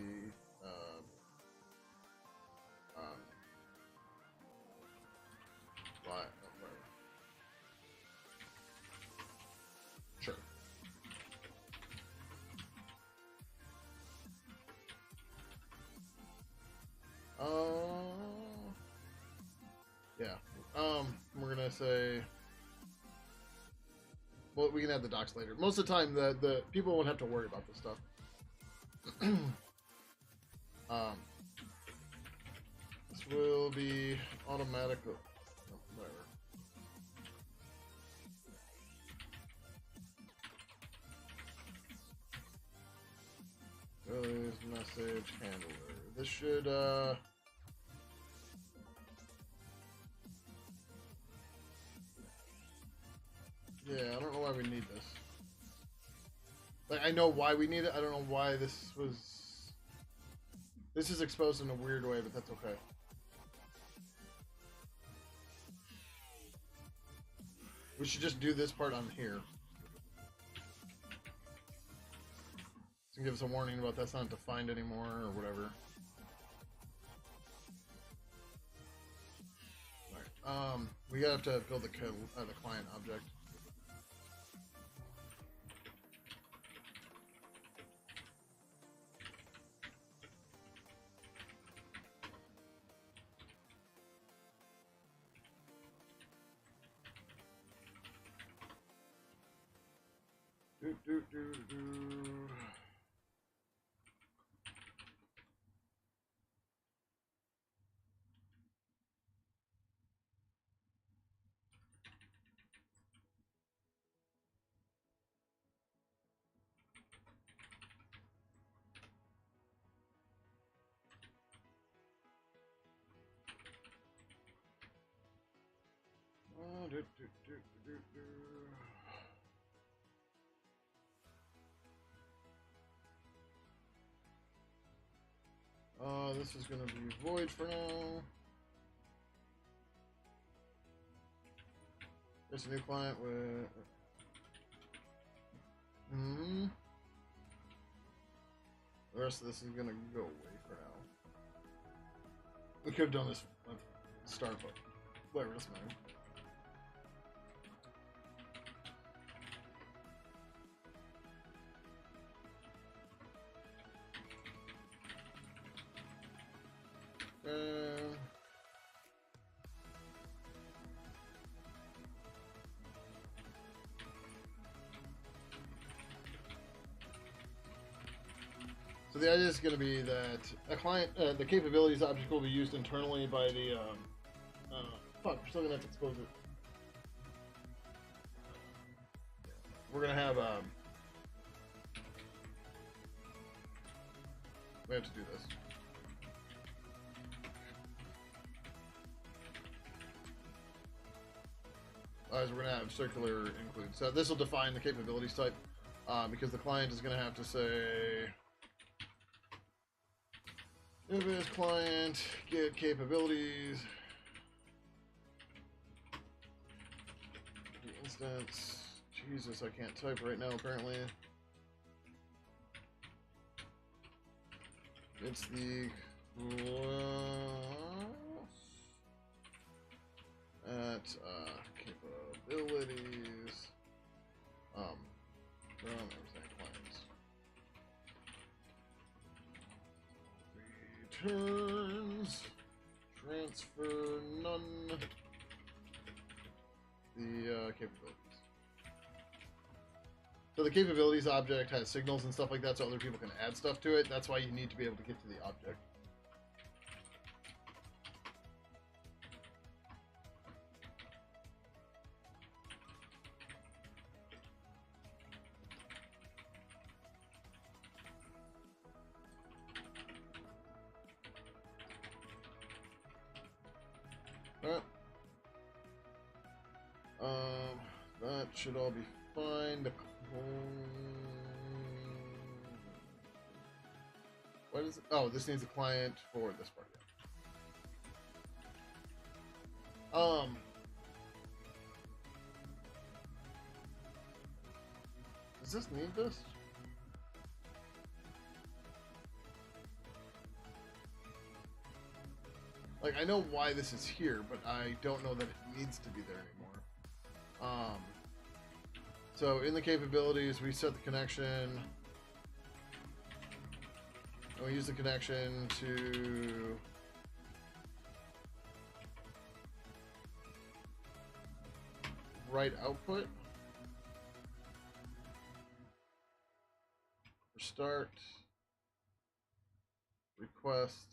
sure. Yeah. We're gonna say. Well, we can add the docs later. Most of the time, the people won't have to worry about this stuff. This will be automatic. Oh, whatever. Release message handler. This should yeah, I don't know why we need this. Like, I know why we need it. I don't know why this was. This is exposed in a weird way, but that's okay. We should just do this part on here. So give us a warning about that's not defined anymore or whatever. Alright. We have to build the client object. This is going to be void for now. There's a new client with. The rest of this is going to go away for now. We could have done this at the start, but whatever, doesn't matter. So the idea is going to be that a client, the capabilities object will be used internally by the. Fuck, we're still going to have to expose it. we're gonna have we have to do this. As we're gonna have circular include. So this will define the capabilities type, because the client is gonna have to say, if this client get capabilities, the instance. Jesus, I can't type right now. Apparently, it's the at capabilities from everything clients returns transfer none the capabilities. So the capabilities object has signals and stuff like that, so other people can add stuff to it. That's why you need to be able to get to the object. Alright. That should all be fine. What is it? Oh, this needs a client for this part. Does this need this? Like, I know why this is here, but I don't know that it needs to be there anymore. So in the capabilities, we set the connection, and we use the connection to write output. Start, request,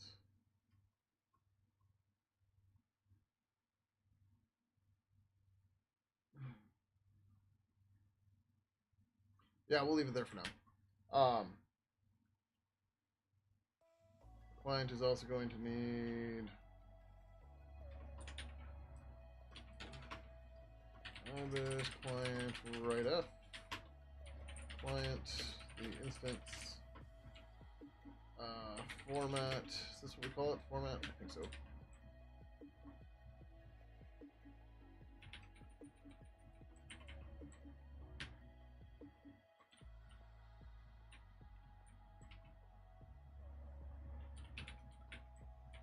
yeah, we'll leave it there for now. Client is also going to need all this client write up, client, the instance, format, is this what we call it? Format? I think so.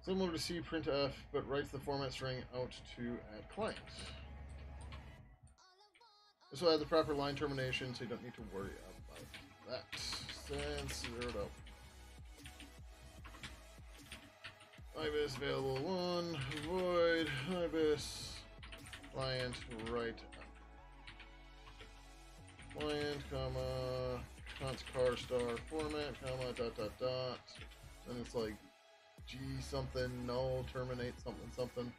Similar to C printf, but writes the format string out to add client. This will add the proper line termination, so you don't need to worry about that. Since zeroed out. IBIS available 1, void, IBIS, client, write client, comma, const car star format, comma, dot, dot, dot. Then it's like G something, null, terminate something, something.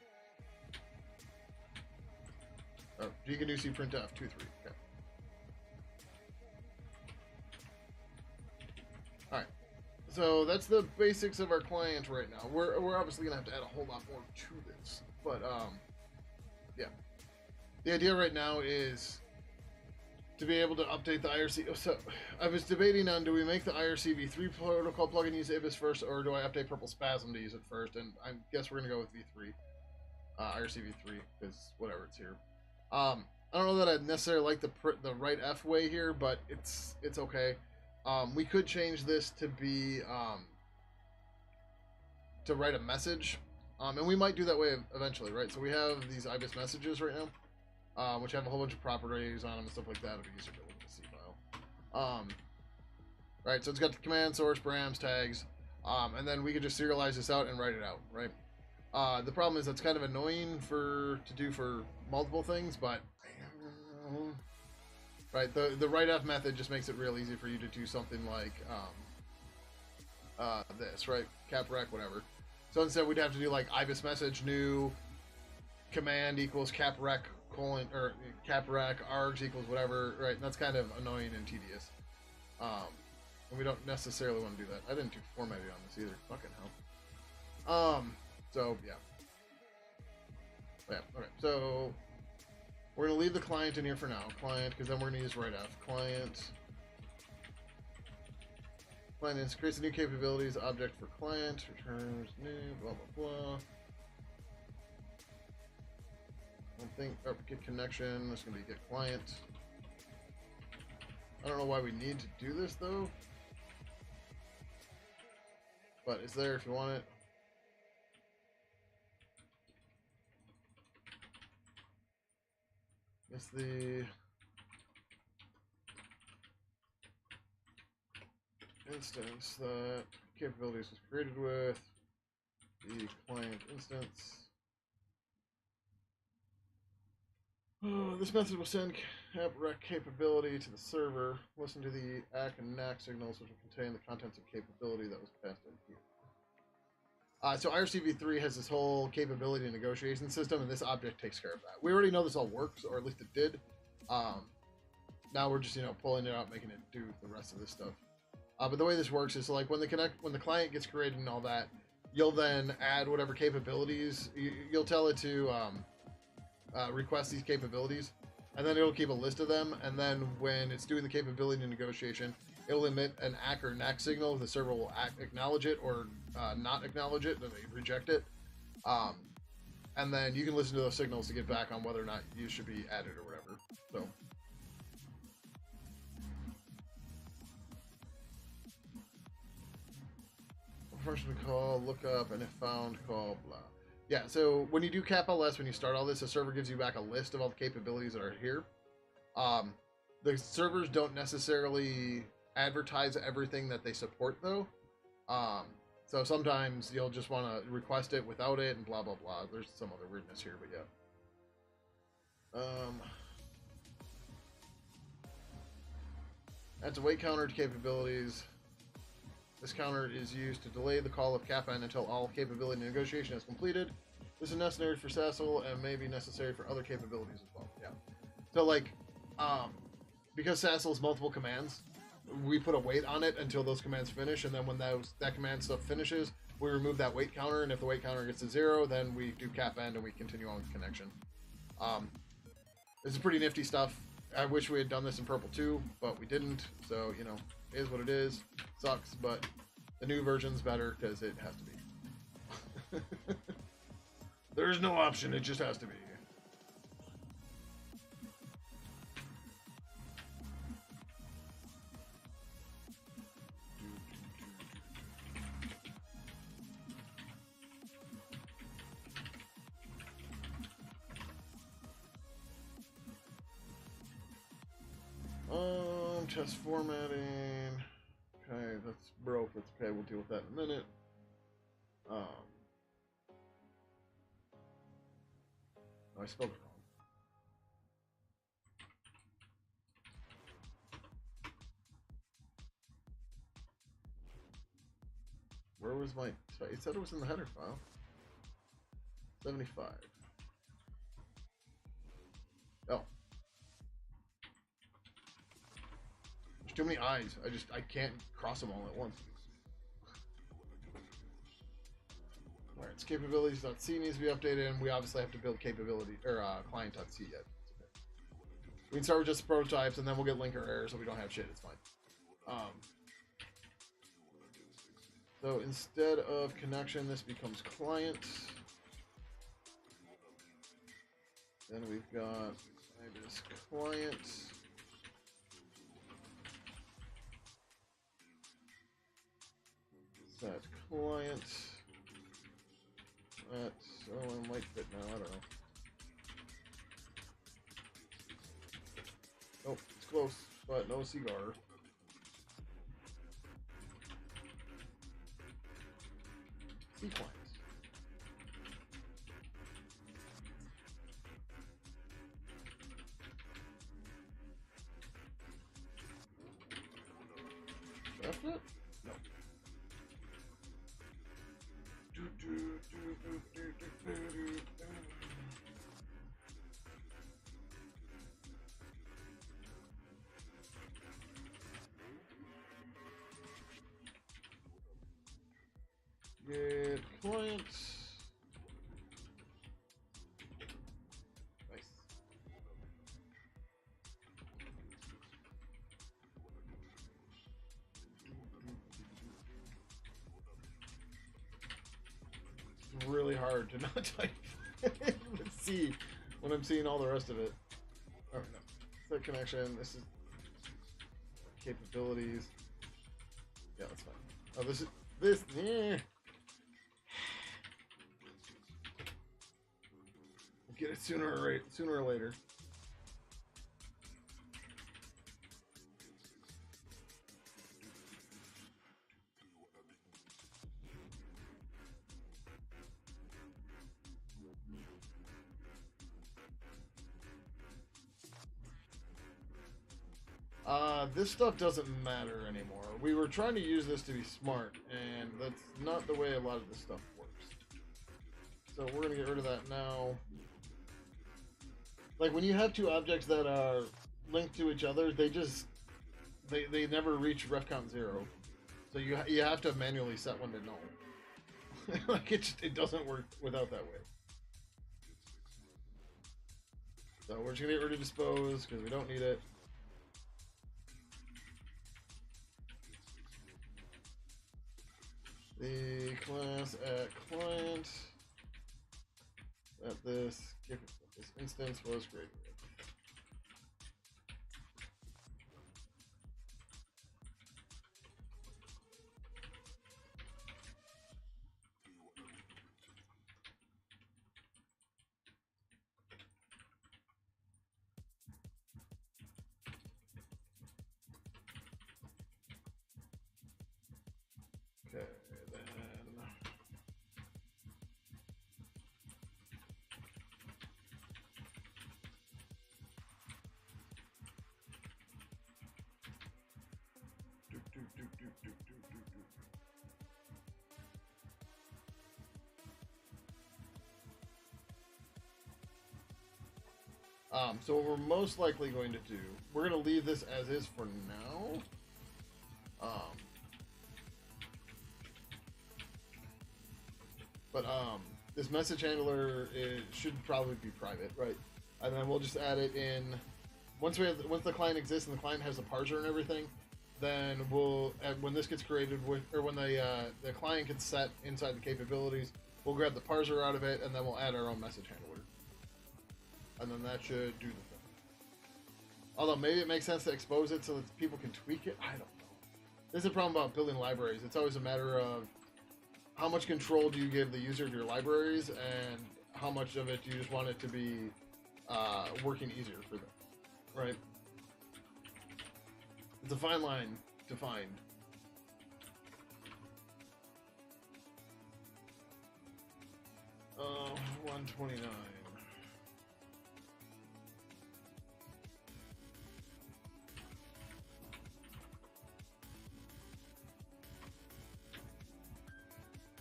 Oh, G can do C printf, 2, 3, okay. Alright. So that's the basics of our client right now. We're obviously gonna have to add a whole lot more to this, but yeah. The idea right now is to be able to update the IRC. So I was debating on, do we make the IRC-v3 protocol plugin use IBIS first, or do I update Purple Spasm to use it first? And I guess we're gonna go with V3, IRC-v3, because whatever, it's here. I don't know that I necessarily like the write F way here, but it's okay. We could change this to be to write a message, and we might do that way eventually, right? So we have these IBIS messages right now, which have a whole bunch of properties on them and stuff like that. It'll be easier to look at the C file. Right, so it's got the command, source, params, tags, and then we could just serialize this out and write it out, right? The problem is that's kind of annoying to do for multiple things, but right, the write-off method just makes it real easy for you to do something like this, right? Cap rec, whatever. So instead we'd have to do like IBIS message new command equals caprec colon or caprec args equals whatever, right? And that's kind of annoying and tedious. And we don't necessarily want to do that. I didn't do formatting on this either. Fucking hell. So yeah. Yeah. Okay. So we're gonna leave the client in here for now. Client, because then we're gonna use write-f. Client. Client creates a new capabilities object for client. Returns new. Blah blah blah. Think get connection. This is gonna be get client. I don't know why we need to do this though, but it's there if you want it. It's the instance that capabilities was created with the client instance. This method will send caprec capability to the server. Listen to the ACK and NAC signals, which will contain the contents of capability that was passed in here. So IRCv3 has this whole capability negotiation system, and this object takes care of that. We already know this all works, or at least it did. Now we're just pulling it out, making it do the rest of this stuff. But the way this works is like when the client gets created and all that, you'll then add whatever capabilities you'll tell it to. Request these capabilities, and then it'll keep a list of them, and then when it's doing the capability negotiation, it'll emit an ACK or NAC signal. The server will acknowledge it or not acknowledge it, then they reject it, and then you can listen to those signals to get back on whether or not you should be added or whatever. So function call, lookup, and if found, call, blah. Yeah, so when you do capls, when you start all this, the server gives you back a list of all the capabilities that are here. The servers don't necessarily advertise everything that they support, though. So sometimes you'll just want to request it without it, and blah, blah, blah. There's some other weirdness here, but yeah. Adds a wait counter to capabilities. This counter is used to delay the call of CapN until all capability negotiation is completed. This is necessary for Sassel and may be necessary for other capabilities as well. Yeah. So like, because Sassel is multiple commands, we put a wait on it until those commands finish, and then when that command stuff finishes, we remove that wait counter, and if the wait counter gets to 0, then we do CapN and we continue on with the connection. This is pretty nifty stuff. I wish we had done this in Purple 2, but we didn't, so, it is what it is. Sucks, but the new version's better because it has to be. There's no option, it just has to be. Test formatting. Okay, that's broke. That's okay. We'll deal with that in a minute. I spelled it wrong. Where was my... It said it was in the header file. 75. Oh. There's too many eyes. I can't cross them all at once. Alright, it's capabilities.c needs to be updated, and we obviously have to build capability, or client.c yet. Okay. We can start with just prototypes, and then we'll get linker errors so we don't have shit. It's fine. So instead of connection, this becomes client. Then we've got this client. Set client. That's, oh, I might fit now, I don't know. Oh, it's close, but no cigar. Sequence. That's it? No. hard to not type. Let's see when I'm seeing all the rest of it. Oh no, set connection. This is capabilities. Yeah, that's fine. Oh, this. Yeah. We'll get it sooner or later. This stuff doesn't matter anymore. We were trying to use this to be smart, and that's not the way a lot of this stuff works. So we're gonna get rid of that now. Like when you have two objects that are linked to each other, they never reach ref count 0. So you have to manually set one to null. Like it doesn't work without that way. So we're just gonna get rid of dispose because we don't need it. The class at client at this instance was greater. Okay, then. So what we're most likely going to do, we're going to leave this as is for now. But this message handler should probably be private, right? And then we'll just add it in once the client exists and the client has a parser and everything. Then when this gets created when the client gets set inside the capabilities, we'll grab the parser out of it and then we'll add our own message handler. And then that should do the thing. Although maybe it makes sense to expose it so that people can tweak it. I don't know. This is the problem about building libraries. It's always a matter of how much control do you give the user of your libraries and how much of it do you just want it to be working easier for them, right? It's a fine line to find. Oh, 129.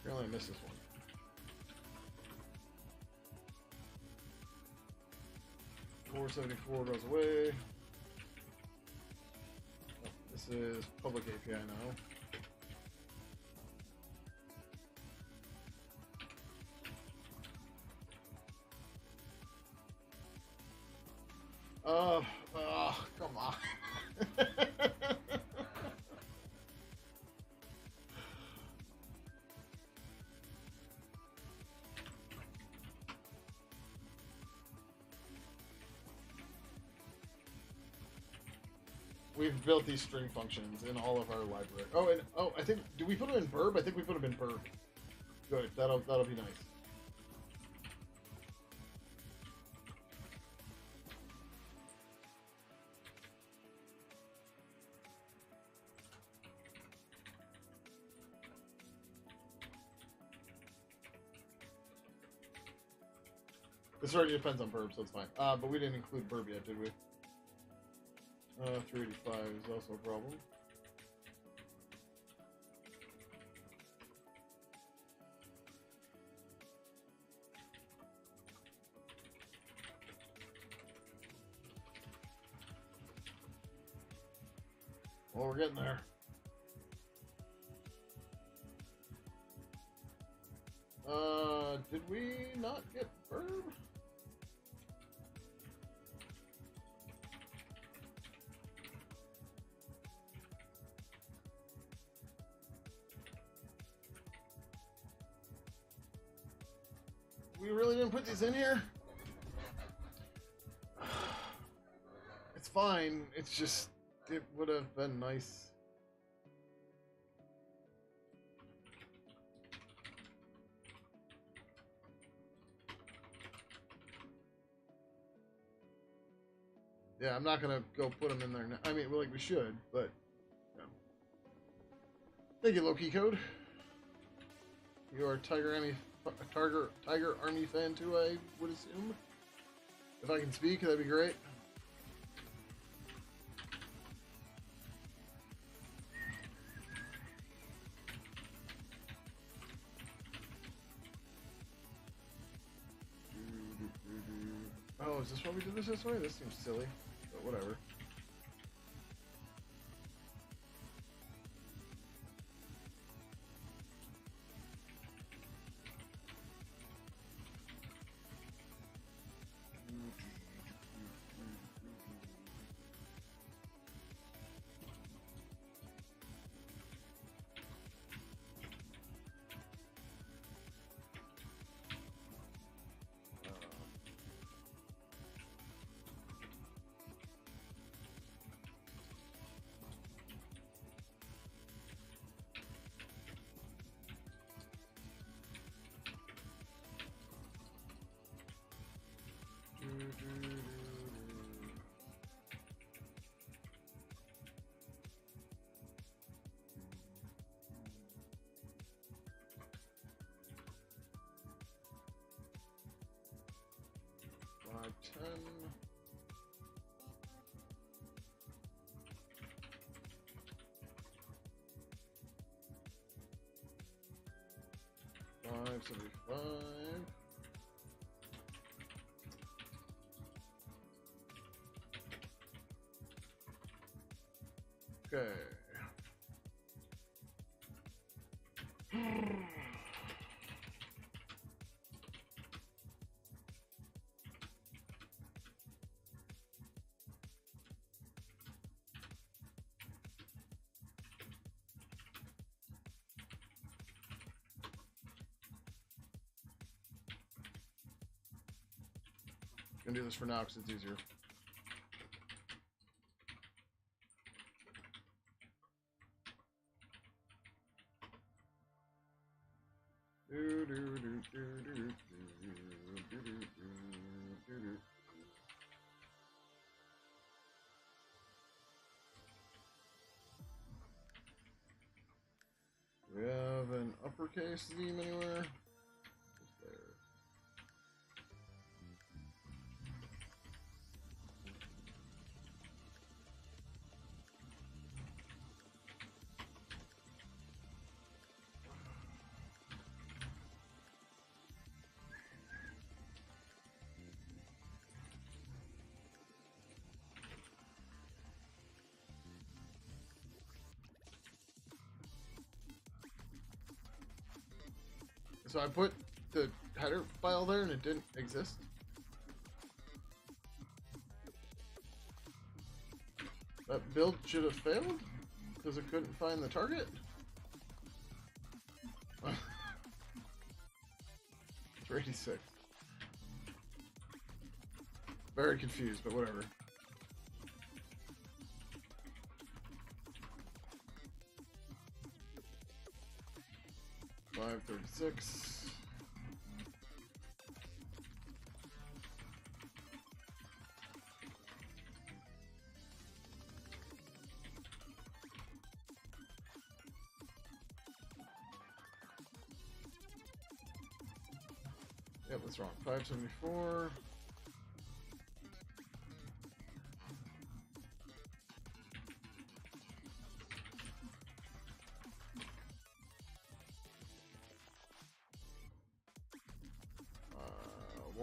Apparently I missed this one. $474 goes away. Oh, this is public API now. Come on. We've built these string functions in all of our library. I think, do we put them in burb? I think we put them in burb. Good, that'll be nice. This already depends on burb, so it's fine. But we didn't include burb yet, did we? 385 is also a problem. Well, we're getting there. Did we not get burb? really didn't put these in here? It's fine. It's just, it would have been nice. Yeah, I'm not gonna go put them in there now. I mean, well, like we should, but no. Thank you, Low-Key Code. You are a Tiger Army fan too, I would assume. If I can speak, that'd be great. Oh, is this why we did this way? This seems silly, but whatever. Five, 10. $5.75. Okay. Gonna do this for now because it's easier. Do we have an uppercase theme anywhere? Just there. So I put the header file there and it didn't exist. That build should have failed because it couldn't find the target. 386. Very confused, but whatever. $5.36. Yep, that's wrong. 574.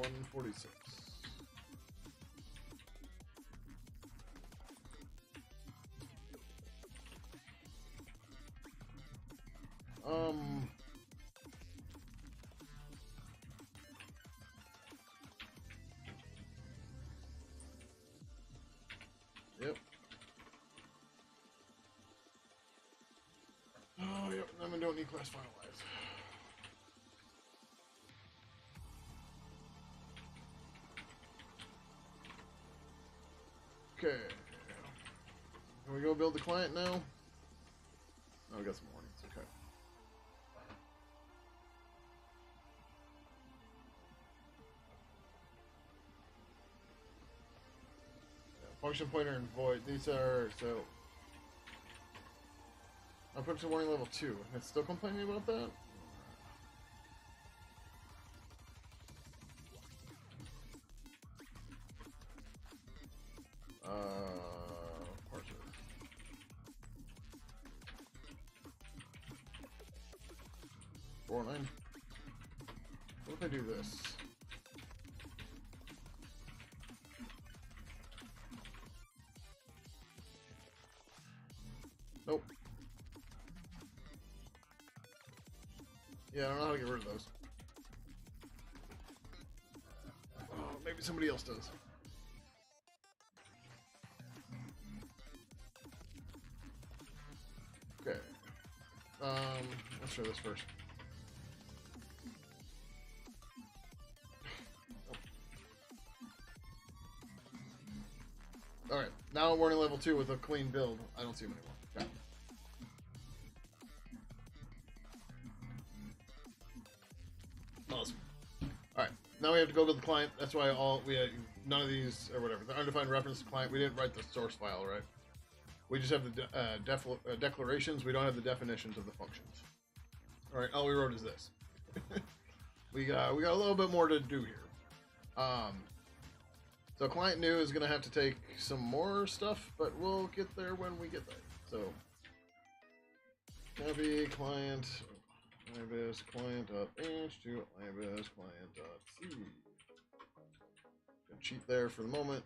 $146. Yep. Oh, yep. Then we don't need class finalized. Okay. Can we go build the client now? Oh, we got some warnings. Okay. Yeah, function pointer and void. These are so. I put it to warning level 2. It's still complaining about that? Parser. Four nine. What if I do this? Nope. Yeah, I don't know how to get rid of those. Oh, maybe somebody else does. Okay. Let's try this first. Alright, now I'm warning level 2 with a clean build. I don't see him anymore. Okay. Awesome. Alright, now we have to go to the client. That's why none of these, or whatever, the undefined reference to client, we didn't write the source file, right? We just have the declarations. We don't have the definitions of the functions. Alright, all we wrote is this. we got a little bit more to do here. So client new is going to have to take some more stuff, but we'll get there when we get there. So, copy client ibis client.h to ibis client.c. Gonna cheat there for the moment.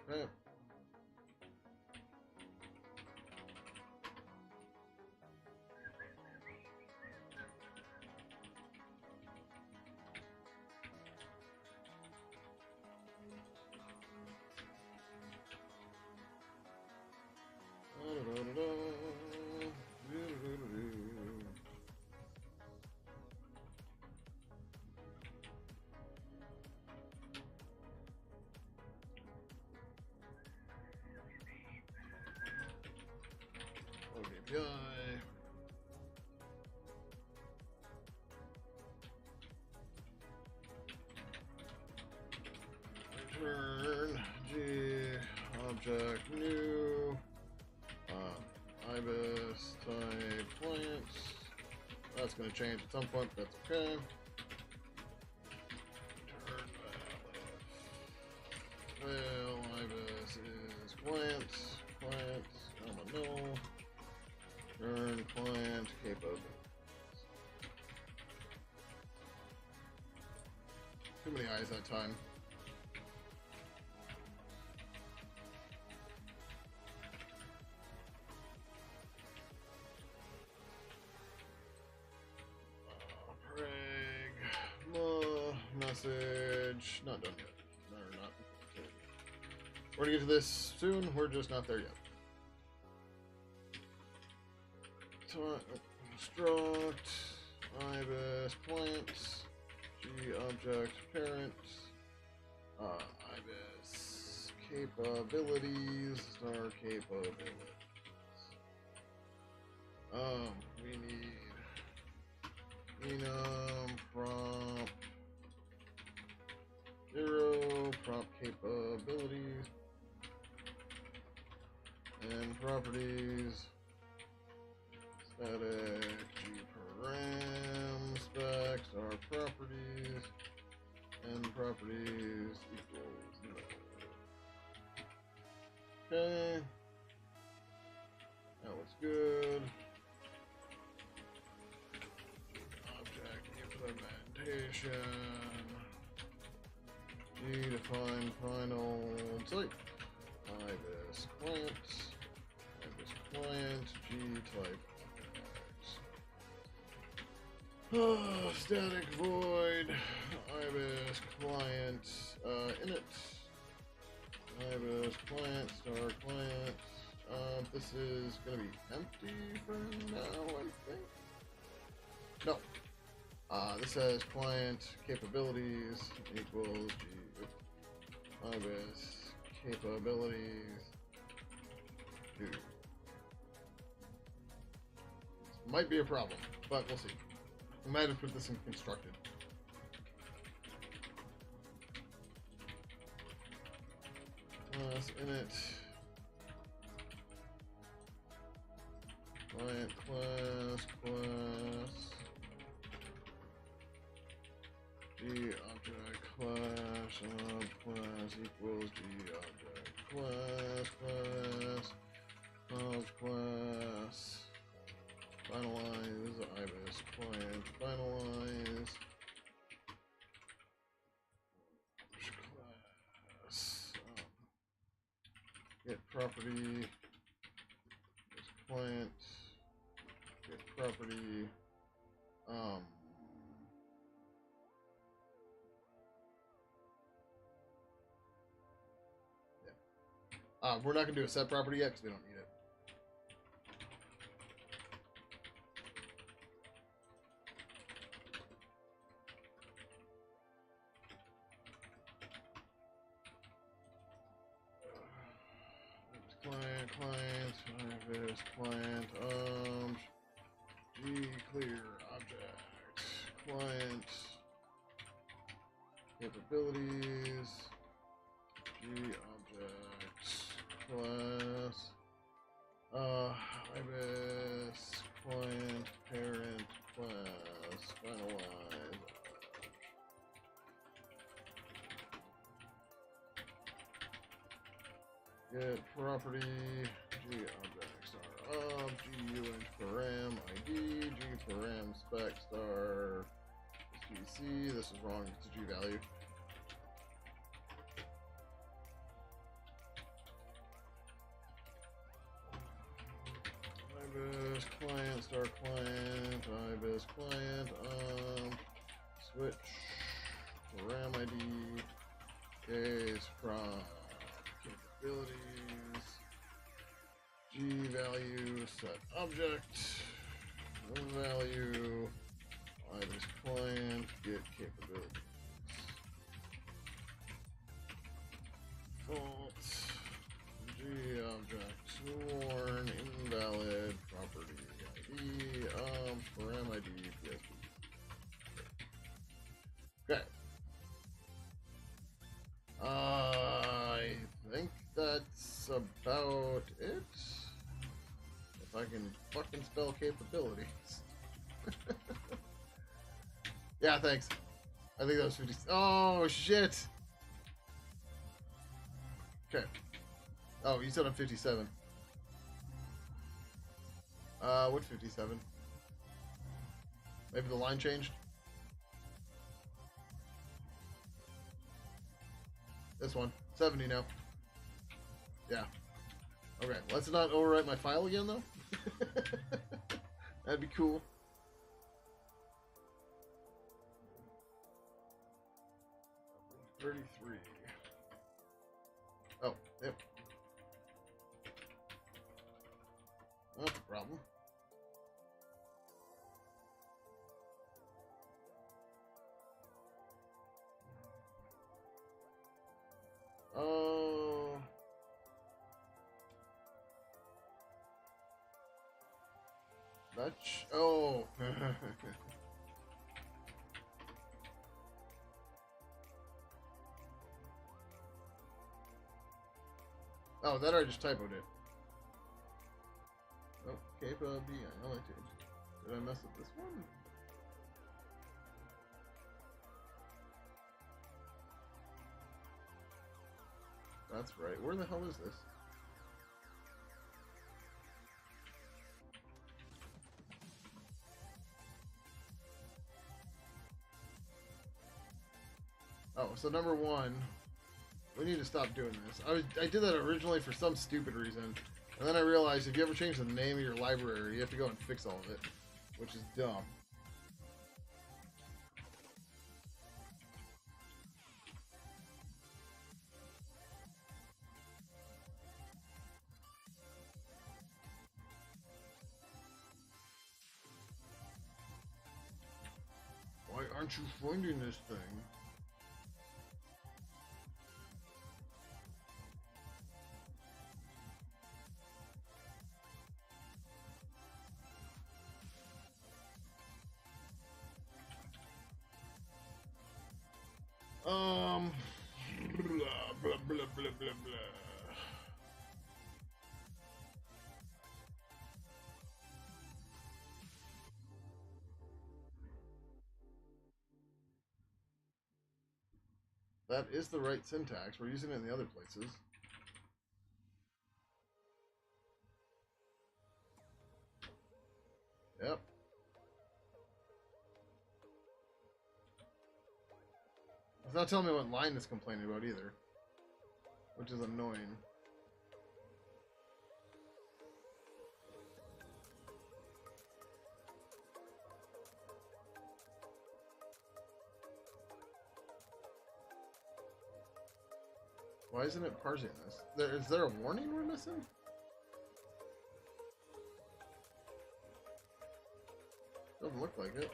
Okay. API. Return G object new ibis type plants. That's going to change at some point. That's okay. Return well ibis is plants. No. Return client capabilities. Too many eyes that time. Message. Not done yet. No, we're not. We're gonna get to this soon. We're just not there yet. Struct ibis plants g object parent ibis capabilities star capabilities. We need enum prompt 0 prompt capabilities and properties. Static gparam specs are properties and properties equals no. Okay, that looks good. Object implementation g define final type ibis client g type. Static void ibis client init ibis client star client. This is gonna be empty for now, I think. No. This says client capabilities equals ibis capabilities. Dude. Might be a problem, but we'll see. We might have put this in constructed. Class init. Client class. G object class equals G object class finalize ibis client finalize class get property client get property we're not going to do a set property yet because we don't need it. Client, G clear object, client, capabilities, G object, class, ibis, client, parent, class, finalize. Get property, G object star of, G uint param ID, G param spec star SBC. This is wrong, it's a G value. Ibis client star client, ibis client, switch param ID, case from capabilities, G value, set object, value, ibis client, get capabilities. Default, G object, sworn, invalid, property ID, param ID, PSP. Okay. I think that's about it. If I can fucking spell capabilities. Yeah, thanks. I think that was 50. Oh, shit. Okay. Oh, you said I'm 57. What 57? Maybe the line changed? This one. 70 now. Yeah. Okay, let's not overwrite my file again, though. That'd be cool. $33. Oh, yep. That's a problem. Oh. That's... Oh. Oh, that I just typoed it. Oh, Capa B. I know I did. Did I mess up this one? That's right. Where the hell is this? Oh, so number one, we need to stop doing this. I did that originally for some stupid reason, and then I realized if you ever change the name of your library, you have to go and fix all of it, which is dumb. aren't you finding this thing? Blah, blah, blah, blah, blah, blah. That is the right syntax. We're using it in the other places. Yep. It's not telling me what line it's complaining about either, which is annoying. Why isn't it parsing this? Is there a warning we're missing? Doesn't look like it.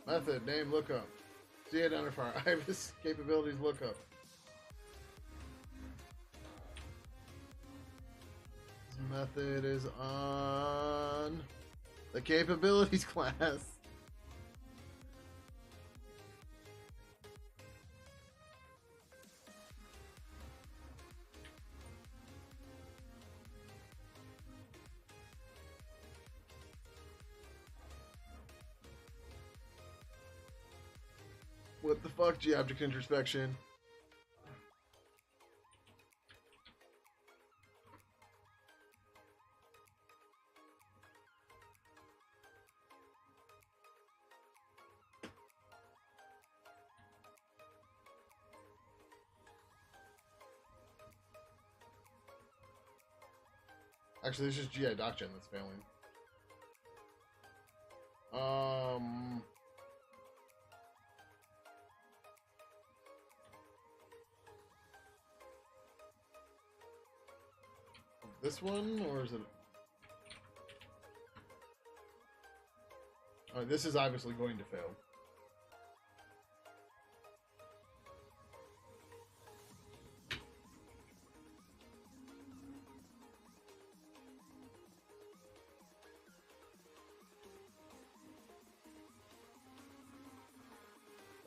Method, name, lookup. C identifier, IBIS capabilities lookup. This method is on the capabilities class. What the fuck, G-object introspection? Actually, it's just GI DocGen that's failing. This one, or is it? Oh, this is obviously going to fail.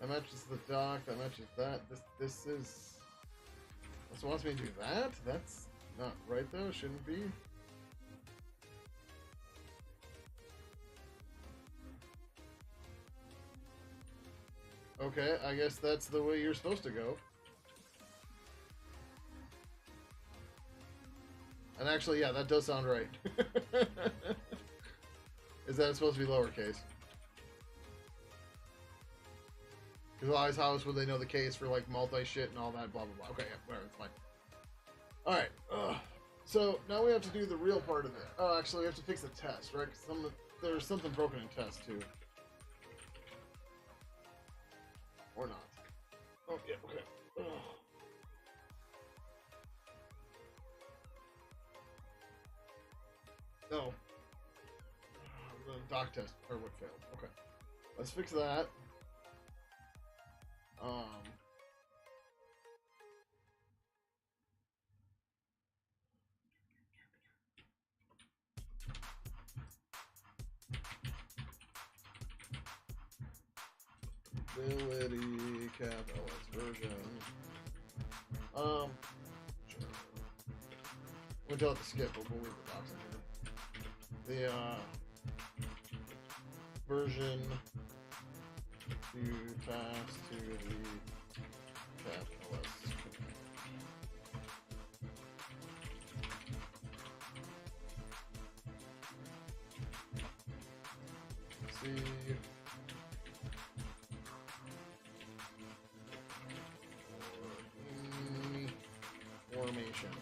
That matches the dock, that matches that. This is... This wants me to do that? That's not right though, shouldn't be. Okay, I guess that's the way you're supposed to go. And actually, yeah, that does sound right. Is that it's supposed to be lowercase? Because otherwise, how else would they know the case for like multi-shit and all that, blah, blah, blah. Okay, yeah, whatever, it's fine. Alright, so now we have to do the real part of it. Oh, actually, we have to fix the test, right? Cause there's something broken in test, too. Or not. Oh, yeah, okay. Ugh. No. The doc test, or what failed. Okay. Let's fix that. Ability cap LS version. Sure. We'll tell it to skip, but we'll leave the box in here. The version to pass to the cap LS. See. Formation.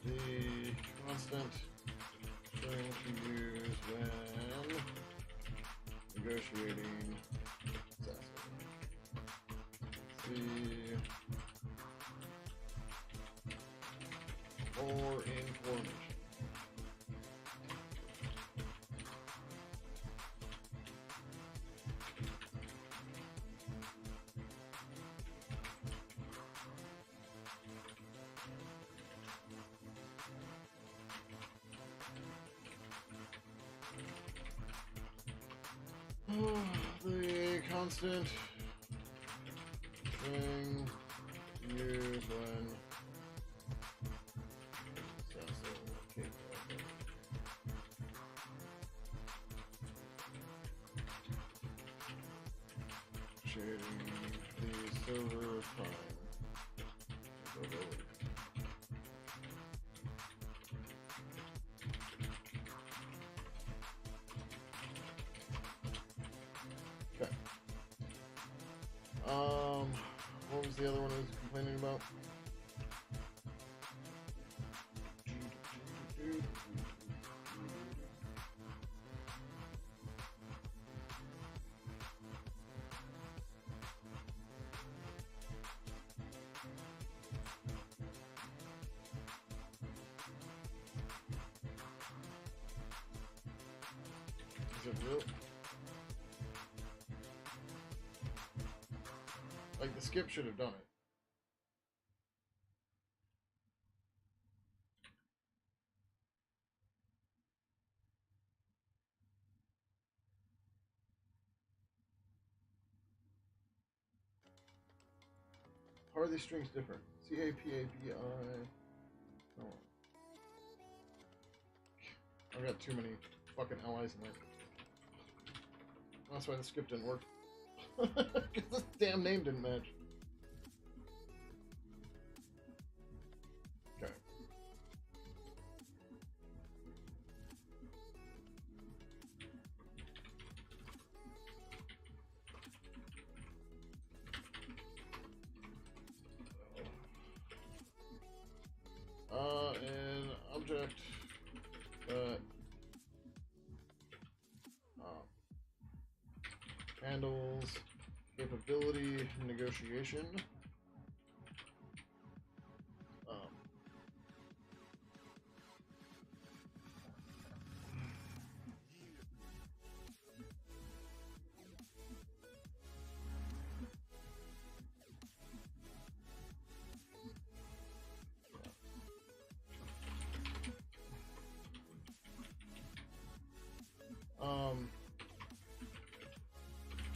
The constant string to use when negotiating or information. The constant string used when shading the server time. Okay. What was the other one I was complaining about? Is it real? Like, the skip should have done it. How are these strings different? C-A-P-A-B-I... Oh. I've got too many fucking allies in there. That's why the skip didn't work. Because this damn name didn't match. Okay. An object that handles capability negotiation.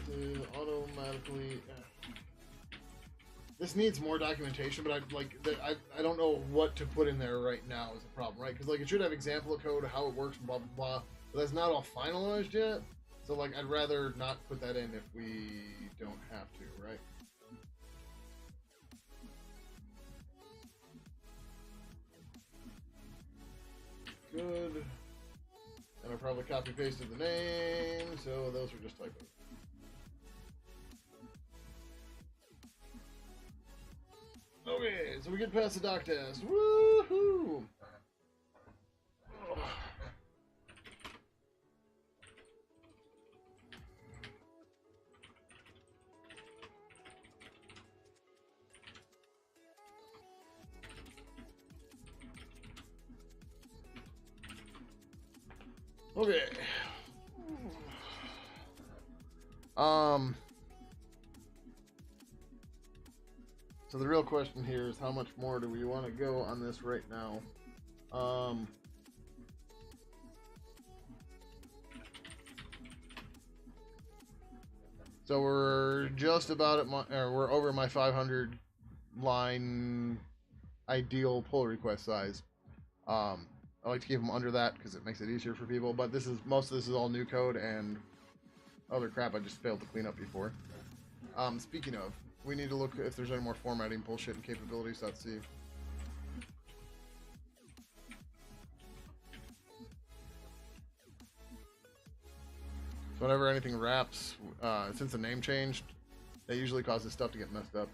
To automatically. This needs more documentation, but I don't know what to put in there right now is the problem, right? Because like it should have example of code, how it works, blah blah blah. But that's not all finalized yet. So like I'd rather not put that in if we don't have to, right? Good. And I probably copy pasted the name, so those are just typos. Okay, so we get past the doc test. Woohoo! Okay. So the real question here is how much more do we want to go on this right now? So we're just about at we're over my 500 line ideal pull request size. I like to keep them under that because it makes it easier for people. But most of this is all new code and other crap I just failed to clean up before. Speaking of, we need to look if there's any more formatting bullshit and capabilities.c. So whenever anything wraps, since the name changed, that usually causes stuff to get messed up.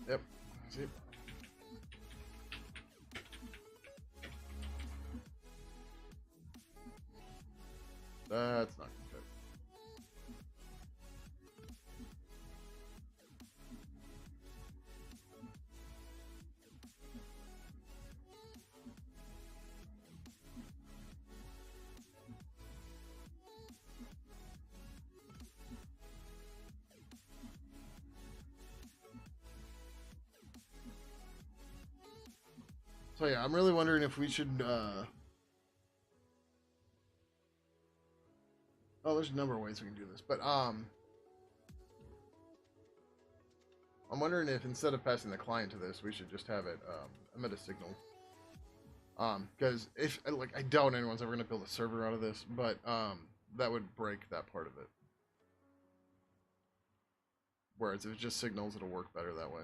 Yep. See? That's not good. So yeah, I'm really wondering if we should. Oh, there's a number of ways we can do this, but I'm wondering if instead of passing the client to this, we should just have it emit a signal. Because if like I doubt anyone's ever gonna build a server out of this, but that would break that part of it. Whereas if it just signals, it'll work better that way.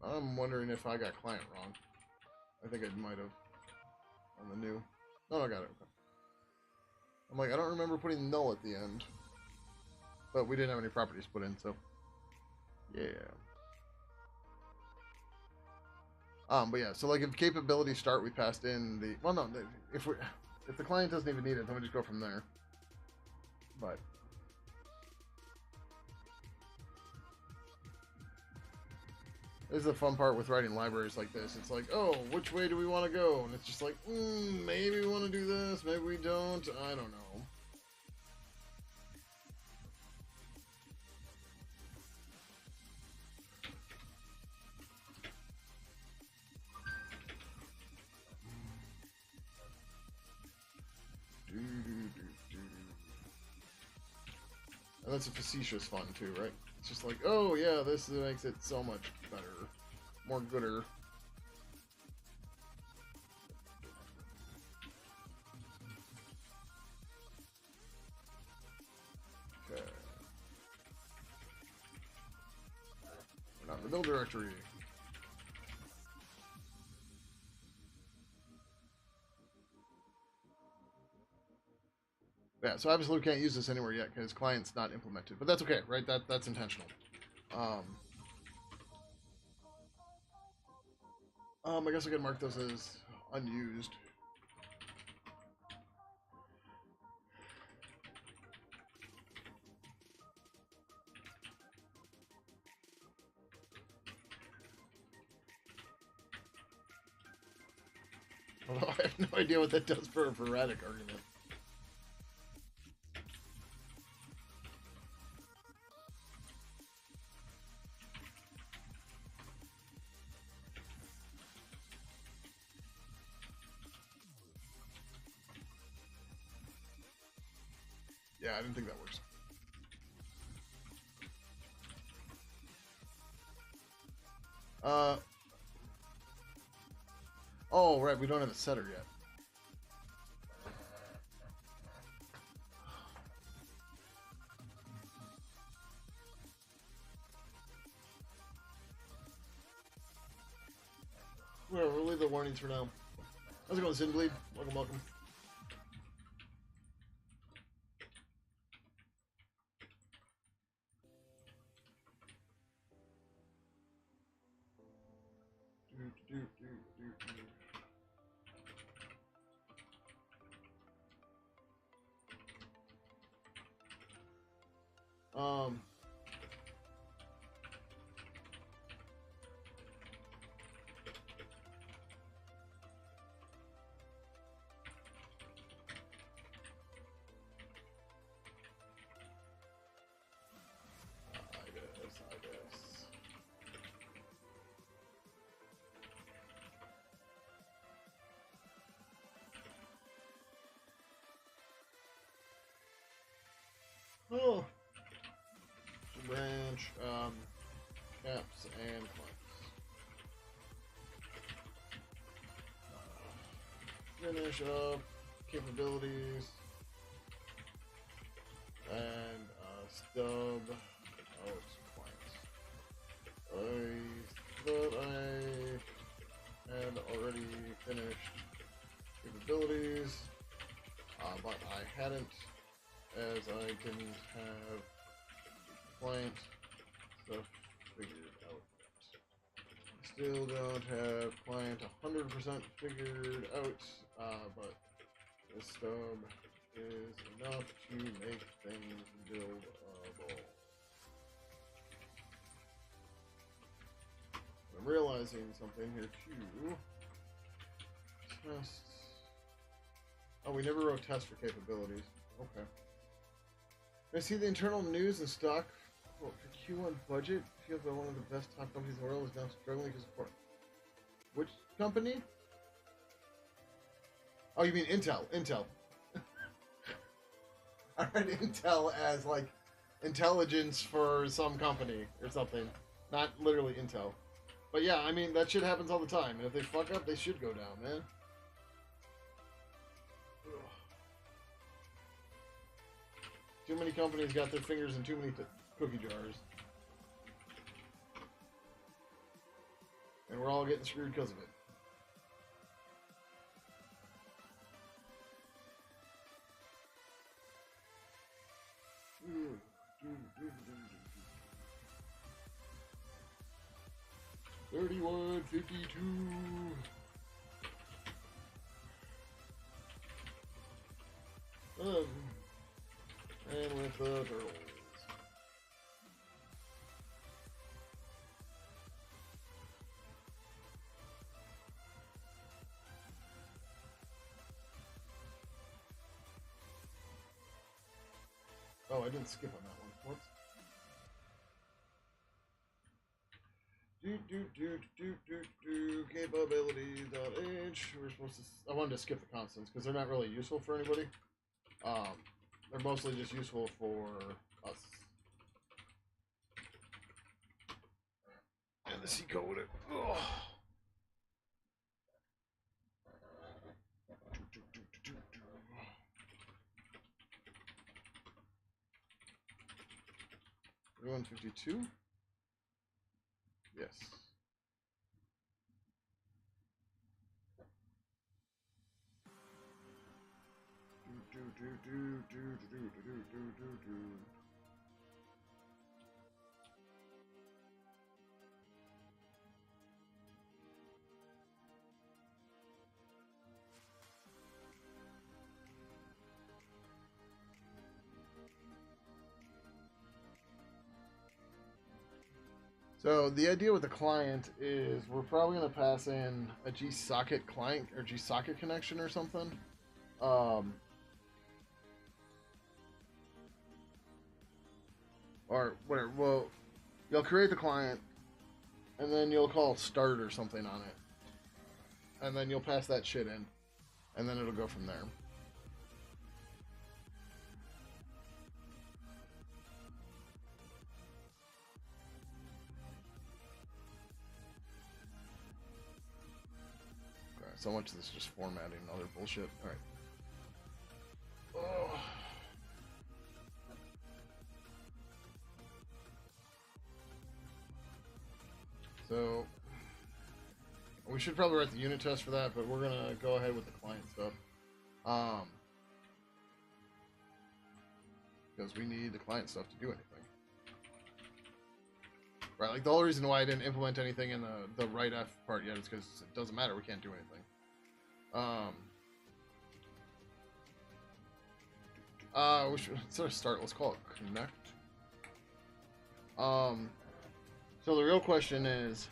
I'm wondering if I got client wrong. I think I might have on the new. No, I got it. Okay. I'm like, I don't remember putting null at the end, but we didn't have any properties put in, so yeah. But yeah, so like if capability start, we passed in the if the client doesn't even need it, then we just go from there. But this is the fun part with writing libraries like this. It's like, oh, which way do we want to go? And it's just like, maybe we want to do this, maybe we don't. I don't know. And that's a facetious fun too, right? It's just like, oh yeah, this makes it so much better, more gooder. Okay. We're not in the build directory. Yeah, so obviously we can't use this anywhere yet because client's not implemented, but that's okay, right? That's intentional. I guess I can mark those as unused. Although I have no idea what that does for a Veradic argument. Yeah, I didn't think that works. Oh, right, we don't have a setter yet. We'll leave the warnings for now. How's it going, Sinbleed? Welcome, welcome. Um, I guess. Oh. Branch, caps, and clients. Finish up capabilities and stub. Oh, it's client. hadn't, as I didn't have client stuff figured out. Still don't have client 100% figured out, but this stub is enough to make things buildable. I'm realizing something here too. Tests. Oh, we never wrote tests for capabilities. Okay. I see the internal news and stock for Q1 budget. Feels like one of the best top companies in the world is now struggling to support. Which company? Oh, you mean Intel? Intel. I read Intel as like intelligence for some company or something, not literally Intel. But yeah, I mean that shit happens all the time, and if they fuck up, they should go down, man. Too many companies got their fingers in too many cookie jars. And we're all getting screwed because of it. $31.52. And with the turtles. Oh, I didn't skip on that one. Whoops. Capabilities.h. We're supposed to. I wanted to skip the constants because they're not really useful for anybody. They're mostly just useful for us. And the C code. Ugh. $152? Yes. So the idea with the client is we're probably going to pass in a G-socket client or G-socket connection or something. Or whatever. Well, you'll create the client, and then you'll call start or something on it, and then you'll pass that shit in, and then it'll go from there. Okay, so much of this is just formatting and other bullshit. All right. Oh. So we should probably write the unit test for that, but we're gonna go ahead with the client stuff. Because we need the client stuff to do anything. Right, like the whole reason why I didn't implement anything in the right F part yet is because it doesn't matter, we can't do anything. We should, instead of start, let's call it connect. So the real question is,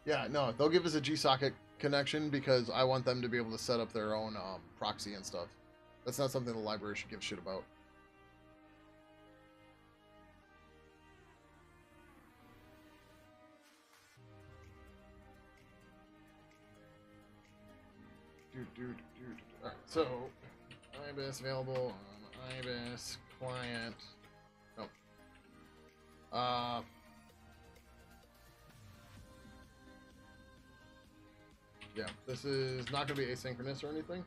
yeah, no, they'll give us a G-socket connection because I want them to be able to set up their own proxy and stuff. That's not something the library should give a shit about. Alright, so IBIS available on IBIS client. Oh. Yeah, this is not going to be asynchronous or anything.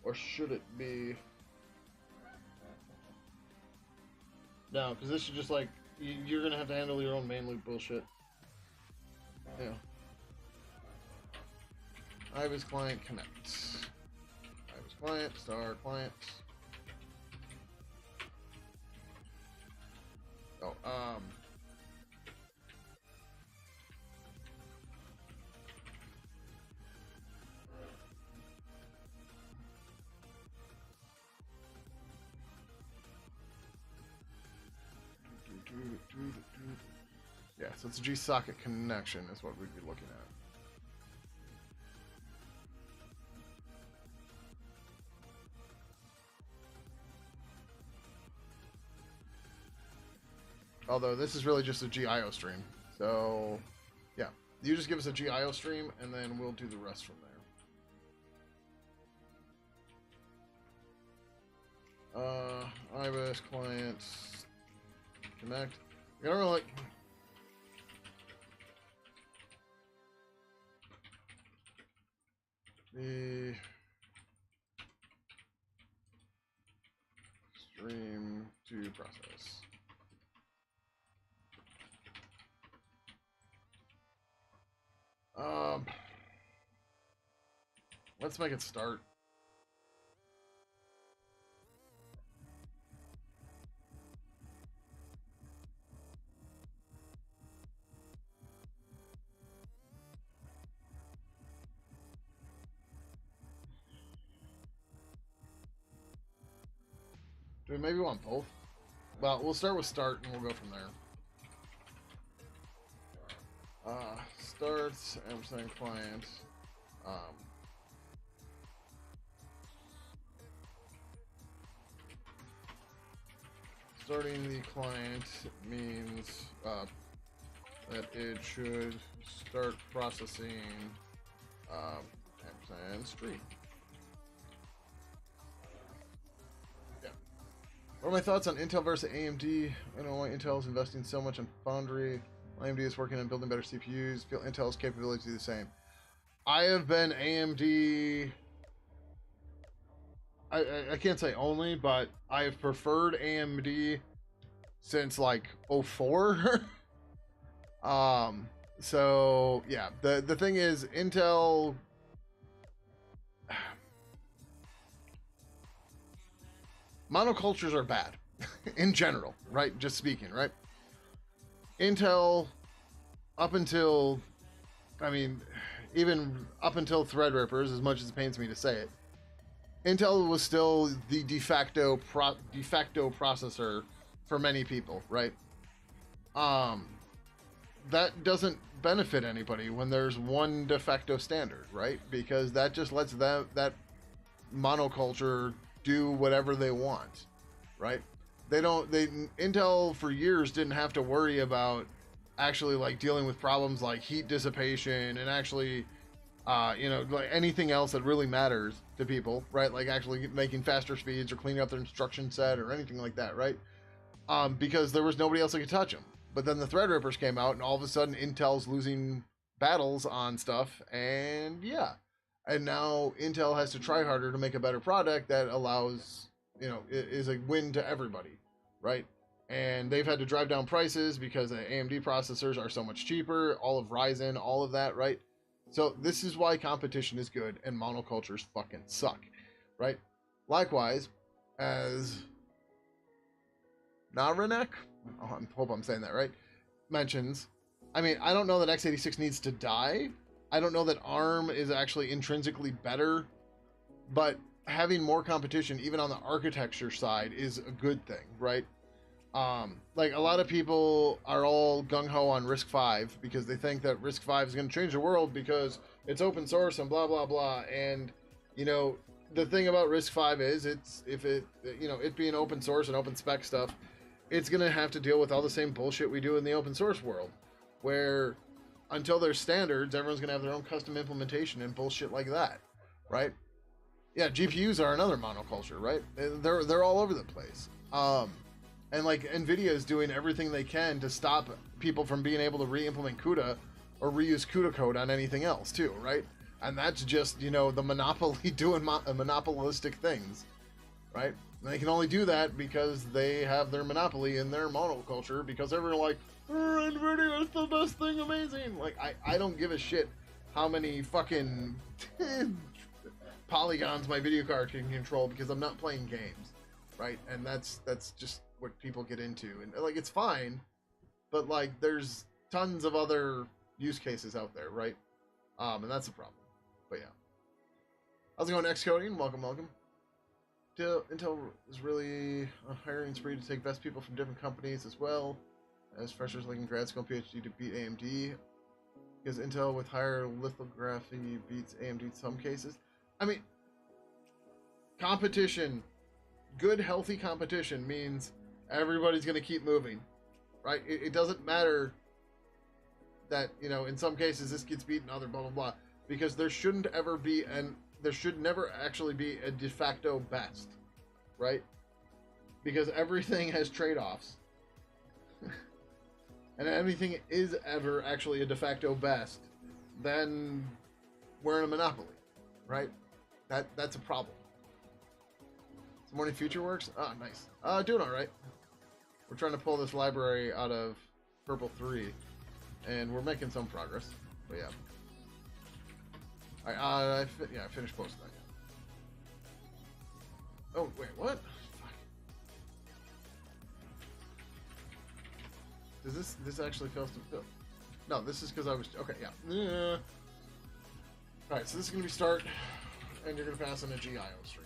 Or should it be? No, because this is just like, you're going to have to handle your own main loop bullshit. Yeah. IBIS client connect. IBIS client, star client. Oh, yeah, so it's a G-socket connection is what we'd be looking at. Although this is really just a GIO stream. So, yeah. You just give us a GIO stream, and then we'll do the rest from there. IBIS clients connect. I don't really... The stream to process. Let's make it start. Do we maybe want both? Well, we'll start with start and we'll go from there. Starts, ampersand client. Starting the client means that it should start processing ampersand stream. Yeah. What are my thoughts on Intel versus AMD? I don't know why Intel is investing so much in Foundry. AMD is working on building better CPUs. Feel Intel's capability to do the same. I have been AMD. I can't say only, but I've preferred AMD since like 04. So yeah, the thing is Intel monocultures are bad in general, right? Just speaking, right? Intel up until, I mean, even up until Threadrippers, as much as it pains me to say it, Intel was still the de facto processor for many people, right? That doesn't benefit anybody when there's one de facto standard, right? Because that just lets that monoculture do whatever they want, right? Intel for years didn't have to worry about actually like dealing with problems like heat dissipation and actually like anything else that really matters to people, right? Like actually making faster speeds or cleaning up their instruction set or anything like that, right? Because there was nobody else that could touch them. But then the Threadrippers came out, and all of a sudden Intel's losing battles on stuff, and yeah. And now Intel has to try harder to make a better product that allows, is a win to everybody, right? And they've had to drive down prices because the AMD processors are so much cheaper, all of Ryzen, all of that, right? So this is why competition is good and monocultures fucking suck, right? Likewise, as Naranek, I hope I'm saying that right, mentions, I mean, I don't know that x86 needs to die. I don't know that ARM is actually intrinsically better, but having more competition, even on the architecture side, is a good thing, right? Like a lot of people are all gung-ho on RISC-V because they think that RISC-V is going to change the world because it's open source and blah, blah, blah. And, the thing about RISC-V is it being open source and open spec stuff, it's going to have to deal with all the same bullshit we do in the open source world, where until there's standards, everyone's going to have their own custom implementation and bullshit like that, right? Yeah, GPUs are another monoculture, right? They're all over the place. And like NVIDIA is doing everything they can to stop people from being able to re-implement CUDA or reuse CUDA code on anything else too, right? And that's just, the monopoly doing monopolistic things, right? And they can only do that because they have their monopoly in their monoculture because everyone's like, NVIDIA is the best thing, amazing. Like, I don't give a shit how many fucking polygons my video card can control because I'm not playing games, right? And that's just what people get into, and like it's fine, but like there's tons of other use cases out there, right? And that's a problem. But yeah, how's it going, Xcoding? Welcome. Intel is really on hiring spree to take best people from different companies as well as freshers like in grad school and PhD to beat AMD, because Intel with higher lithography beats AMD in some cases. I mean, competition, good healthy competition means everybody's going to keep moving, right? It doesn't matter that, you know, in some cases this gets beaten, other blah blah blah, because there shouldn't ever be there should never actually be a de facto best, right? Because everything has trade-offs. And everything is ever actually a de facto best, then we're in a monopoly, right? That's a problem. So Morning Future works? Ah, nice. Doing all right. We're trying to pull this library out of Purple 3, and we're making some progress. But yeah. All right, I finished posting that. Oh wait, what? Fuck. Does this actually fail to fill? No, this is because I was okay. Yeah. All right, so this is gonna be start, and you're gonna pass on a GIO stream.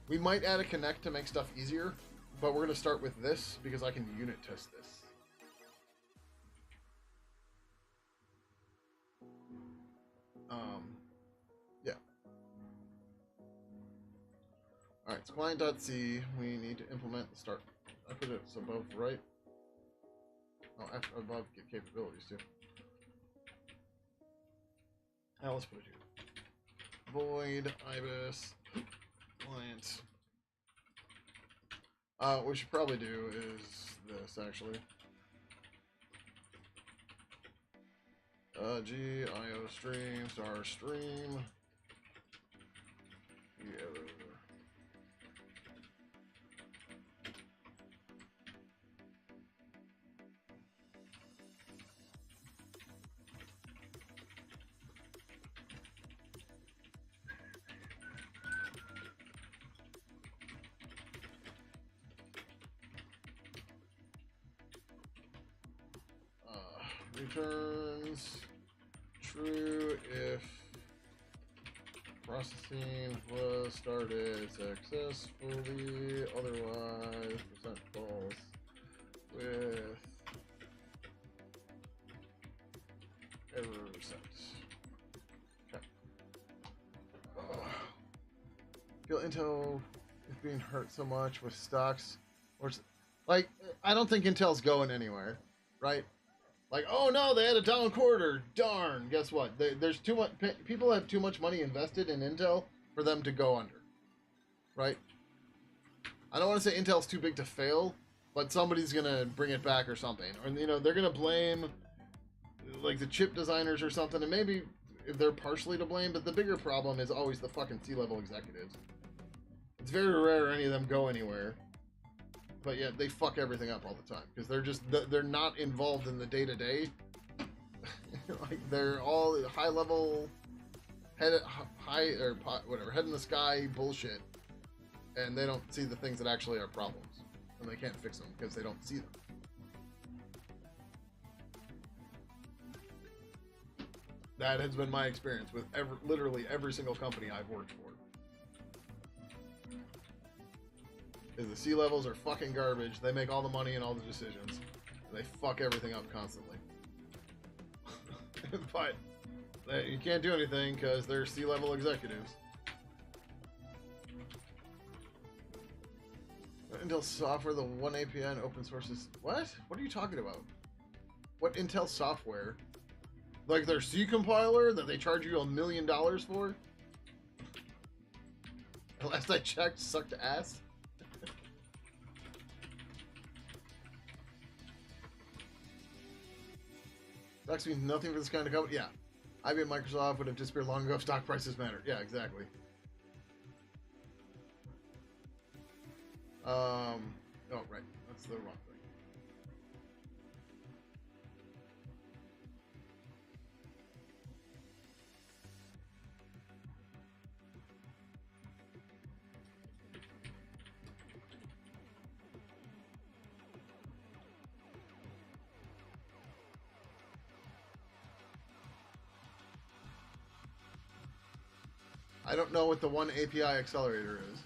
We might add a connect to make stuff easier, but we're gonna start with this because I can unit test this. Yeah. All right, so client.c, we need to implement the start. I put it above right. Oh, above get capabilities too. Now let's put it here. Void ibis client. What we should probably do is this actually. GIO stream star stream. Yeah. Returns true if processing was started successfully, otherwise percent false with error set. Okay. Feel Intel is being hurt so much with stocks, or like I don't think Intel's going anywhere, right? Like, oh no, they had a down quarter. Darn. Guess what? There's too much. People have too much money invested in Intel for them to go under. Right? I don't want to say Intel's too big to fail, but somebody's gonna bring it back or something. Or you know, they're gonna blame like the chip designers or something, and maybe they're partially to blame. But the bigger problem is always the fucking C-level executives. It's very rare any of them go anywhere. But yeah, they fuck everything up all the time because they're not involved in the day-to-day. Like they're all high level, head in the sky bullshit, and they don't see the things that actually are problems, and they can't fix them because they don't see them. That has been my experience with literally every single company I've worked for. Is the C-levels are fucking garbage. They make all the money and all the decisions. They fuck everything up constantly. But you can't do anything because they're C-level executives. Intel software, the one API and open sources. What? What are you talking about? What Intel software? Like their C compiler that they charge you $1 million for? Last I checked, sucked ass. Stocks means nothing for this kind of company. Yeah. IBM and Microsoft would have disappeared long ago if stock prices mattered. Yeah, exactly. Oh, right. That's the wrong thing. I don't know what the one API accelerator is.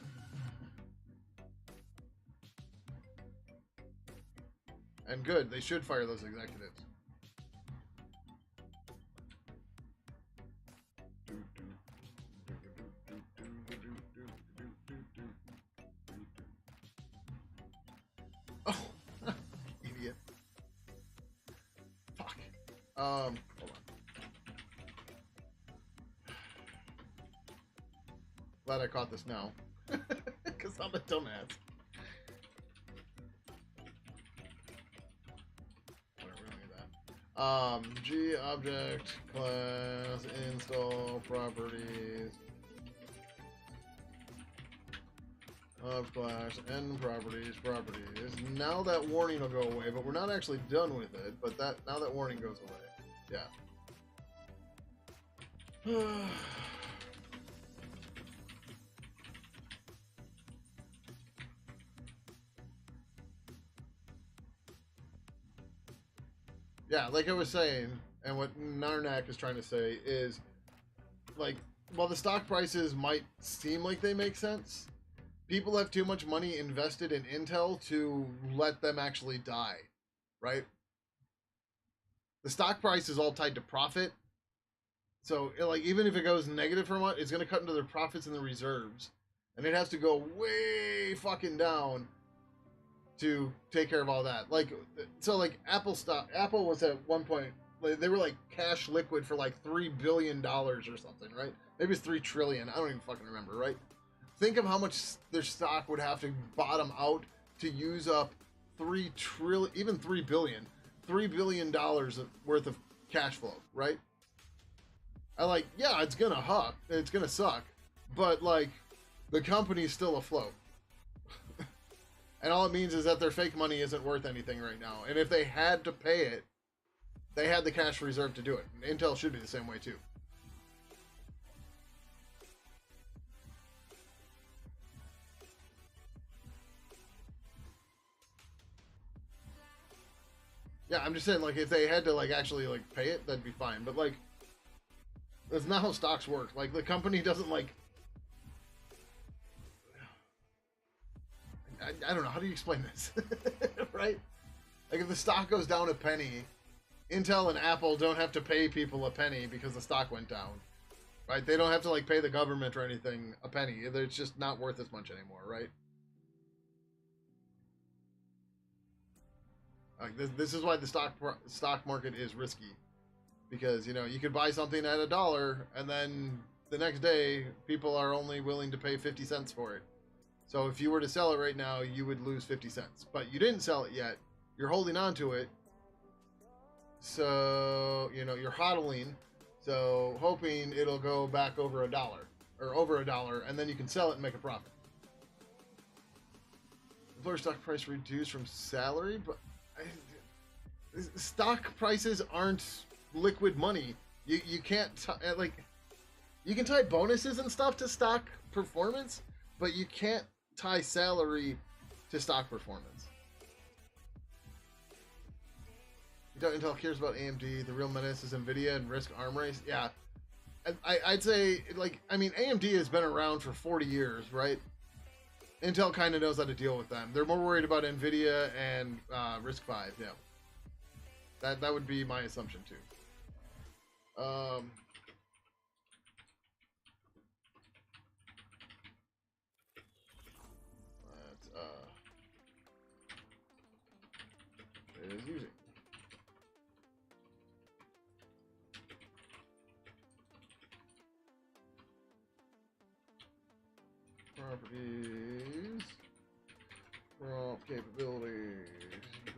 And good, they should fire those executives. Oh, idiot. Fuck. Hold on. Glad I caught this now. Because I'm a dumbass. Whatever, we don't need that. G object class install properties of class and properties. Now that warning will go away, but we're not actually done with it. But now that warning goes away. Yeah. Yeah, like I was saying, and what Narnak is trying to say is, like, while the stock prices might seem like they make sense, people have too much money invested in Intel to let them actually die, right? The stock price is all tied to profit. So, like, even if it goes negative for a month, it's going to cut into their profits and the reserves. And it has to go way fucking down to take care of all that. Like, so, like, Apple was at one point, they were like cash liquid for like $3 billion or something, right? Maybe it's 3 trillion. I don't even fucking remember, right? Think of how much their stock would have to bottom out to use up 3 trillion, even 3 billion, $3 billion worth of cash flow, right? I like, yeah, it's gonna suck, but like, the company's still afloat. And all it means is that their fake money isn't worth anything right now. And if they had to pay it, they had the cash reserve to do it. And Intel should be the same way too. Yeah, I'm just saying, like, if they had to, like, actually, like, pay it, that'd be fine. But, like, that's not how stocks work. Like, the company doesn't, like... I don't know. How do you explain this? Right? Like, if the stock goes down a penny, Intel and Apple don't have to pay people a penny because the stock went down. Right? They don't have to, like, pay the government or anything a penny. It's just not worth as much anymore, right? Like, this is why the stock market is risky. Because, you know, you could buy something at $1, and then the next day, people are only willing to pay 50 cents for it. So if you were to sell it right now, you would lose 50 cents. But you didn't sell it yet. You're holding on to it. So, you know, you're hodling. So hoping it'll go back over $1 or over $1, and then you can sell it and make a profit. Lower stock price reduced from salary, but stock prices aren't liquid money. You can't like, you can tie bonuses and stuff to stock performance, but you can't tie salary to stock performance. Intel cares about AMD. The real menace is NVIDIA and Risk arm race. Yeah, I'd say, like, I mean, AMD has been around for 40 years, right? Intel kind of knows how to deal with them. They're more worried about NVIDIA and Risk 5. Yeah, that would be my assumption too. It is using. Properties, prompt capabilities,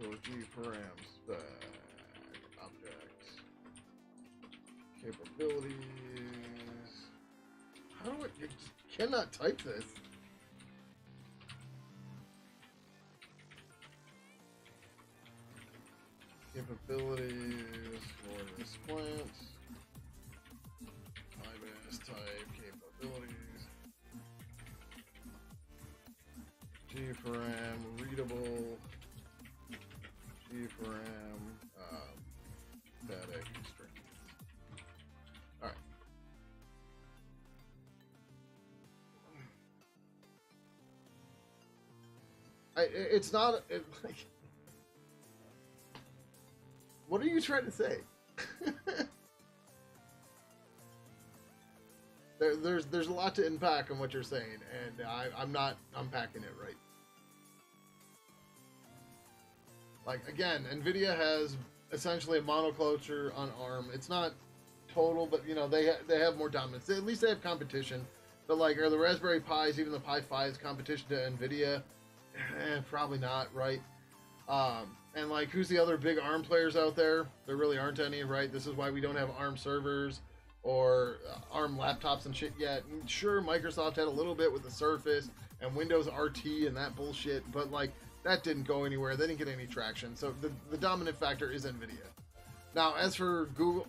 go G params, spec, objects, capabilities. How do you cannot type this? Capabilities for this plant. IBIS type capabilities. G4M readable. G4M static string. Alright. It's not like. What are you trying to say? there's a lot to unpack on what you're saying, and I'm not unpacking it right. Like, again, NVIDIA has essentially a monoculture on ARM. It's not total, but, you know, they have more dominance. At least they have competition. But, like, are the Raspberry Pis, even the Pi 5's competition to NVIDIA? Probably not, right? And, like, who's the other big ARM players out there? There really aren't any, right? This is why we don't have ARM servers or ARM laptops and shit yet. And sure, Microsoft had a little bit with the Surface and Windows RT and that bullshit, but, like, that didn't go anywhere. They didn't get any traction. So the dominant factor is NVIDIA. Now, as for Google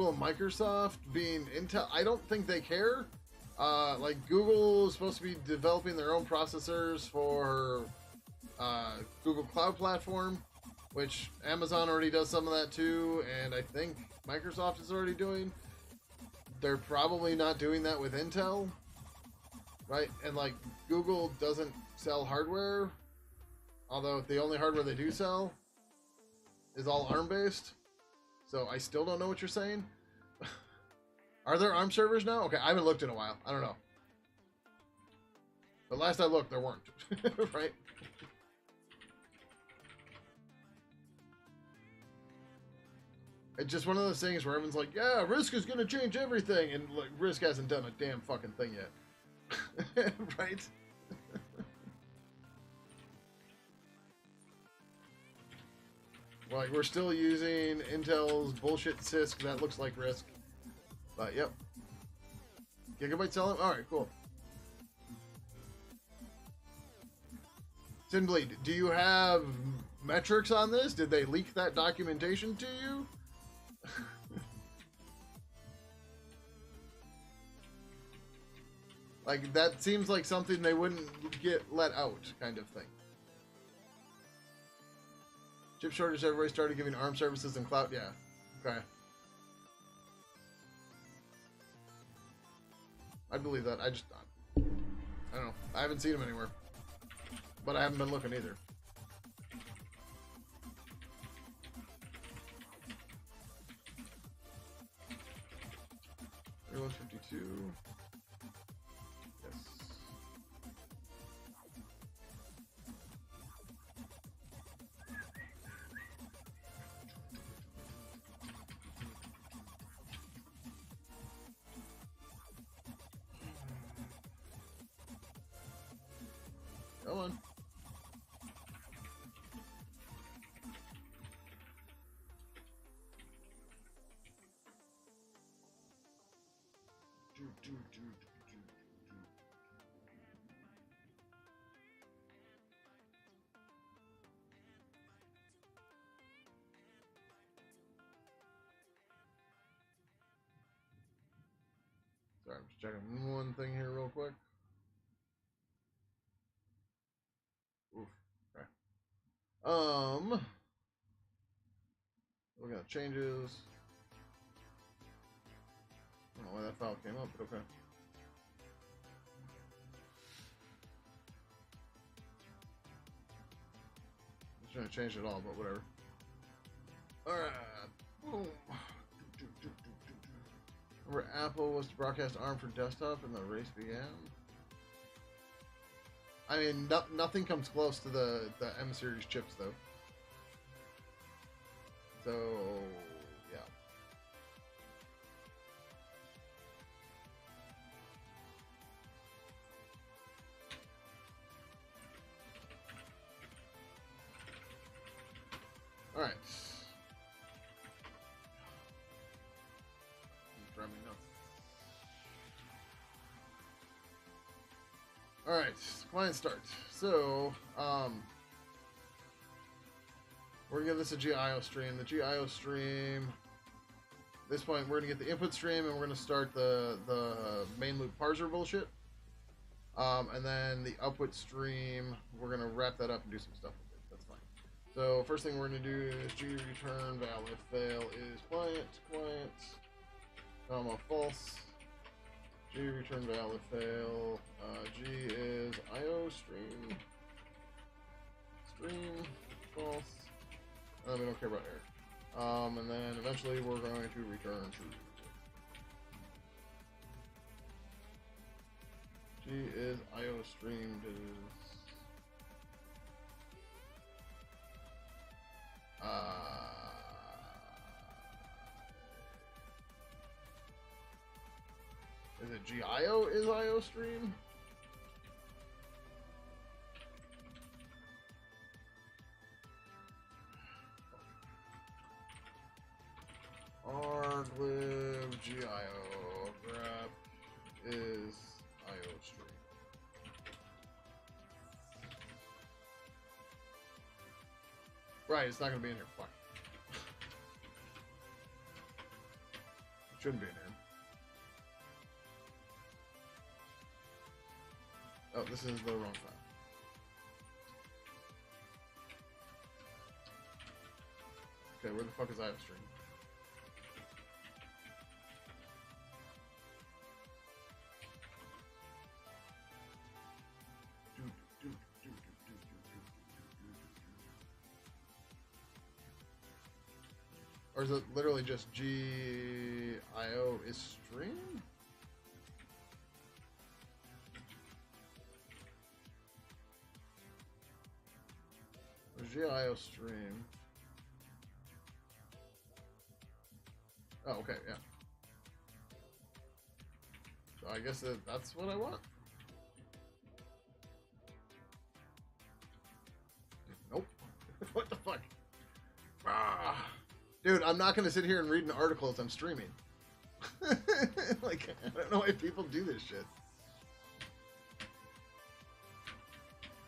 and Microsoft being Intel, I don't think they care. Like, Google is supposed to be developing their own processors for Google Cloud Platform, which Amazon already does some of that too, and I think Microsoft is already doing. They're probably not doing that with Intel, right? And, like, Google doesn't sell hardware. Although the only hardware they do sell is all ARM-based. So I still don't know what you're saying. Are there ARM servers now? Okay, I haven't looked in a while. I don't know. But last I looked, there weren't. Right? It's just one of those things where everyone's like, yeah, Risk is going to change everything. And, like, Risk hasn't done a damn fucking thing yet. Right? Like, we're still using Intel's bullshit CISC that looks like Risk. But, yep. Gigabyte selling? Alright, cool. Sinbleed, do you have metrics on this? Did they leak that documentation to you? Like, that seems like something they wouldn't get let out, kind of thing. Chip shortage, everybody started giving ARM services and cloud. Yeah. Okay. I believe that. I don't know. I haven't seen them anywhere. But I haven't been looking either. Everyone's 52. Yes. Come on. Sorry, I'm just checking one thing here real quick. Oof. Okay. Looking at changes. I don't know why that file came up, but okay. I'm trying to change it all, but whatever. Alright. Boom. Remember Apple was to broadcast ARM for desktop and the race began? I mean, nothing comes close to the M series chips, though. So, yeah. All right. All right, client start. So, we're gonna give this a GIO stream. The GIO stream. At this point, we're gonna get the input stream, and we're gonna start the main loop parser bullshit. And then the output stream, we're gonna wrap that up and do some stuff with it. That's fine. So first thing we're gonna do is G return val if fail is client, comma false. G return val if fail. G is IO stream. stream, false. We don't care about air. And then eventually we're going to return true. G is IO streamed is it GIO is IO stream? Arglib GIO grep is IO stream. Right, it's not gonna be in here. Fuck. It shouldn't be in here. Oh, this is the wrong file. Okay, where the fuck is IO stream? Or is it literally just GIO is stream? Or GIO stream? Oh, okay, yeah. So I guess that's what I want. Nope. What the fuck? Ah. Dude, I'm not going to sit here and read an article as I'm streaming. Like, I don't know why people do this shit.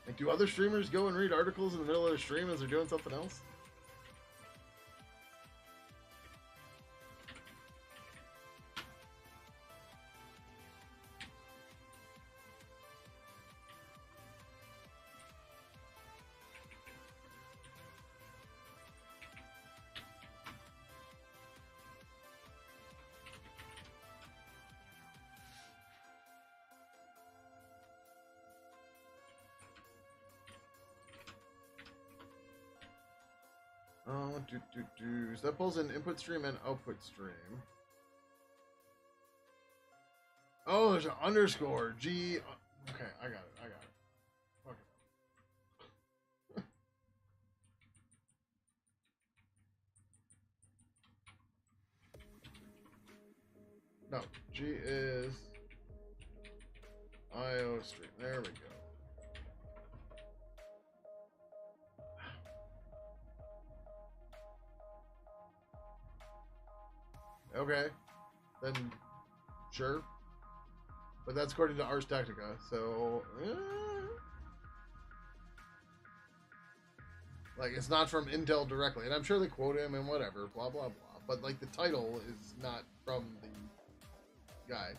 Like, do other streamers go and read articles in the middle of their stream as they're doing something else? So that pulls in input stream and output stream. Oh, there's an underscore. G. Okay, I got it. Fuck it. No, G is IO stream. There we go. Okay, then sure, but that's according to Ars Technica, so like it's not from Intel directly, and I'm sure they quote him and whatever, blah blah blah. But like the title is not from the guy,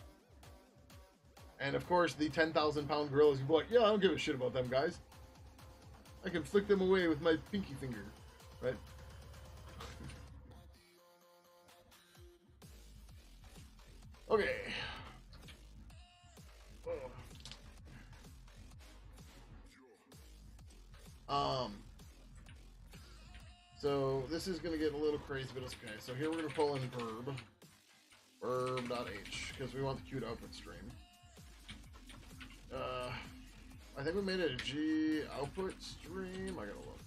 and of course the 10,000-pound gorilla is like, yeah, I don't give a shit about them guys. I can flick them away with my pinky finger, right? Okay. So this is gonna get a little crazy, but it's okay. So here we're gonna pull in verb.h, because we want the queued output stream. I think we made it a G output stream. I gotta look.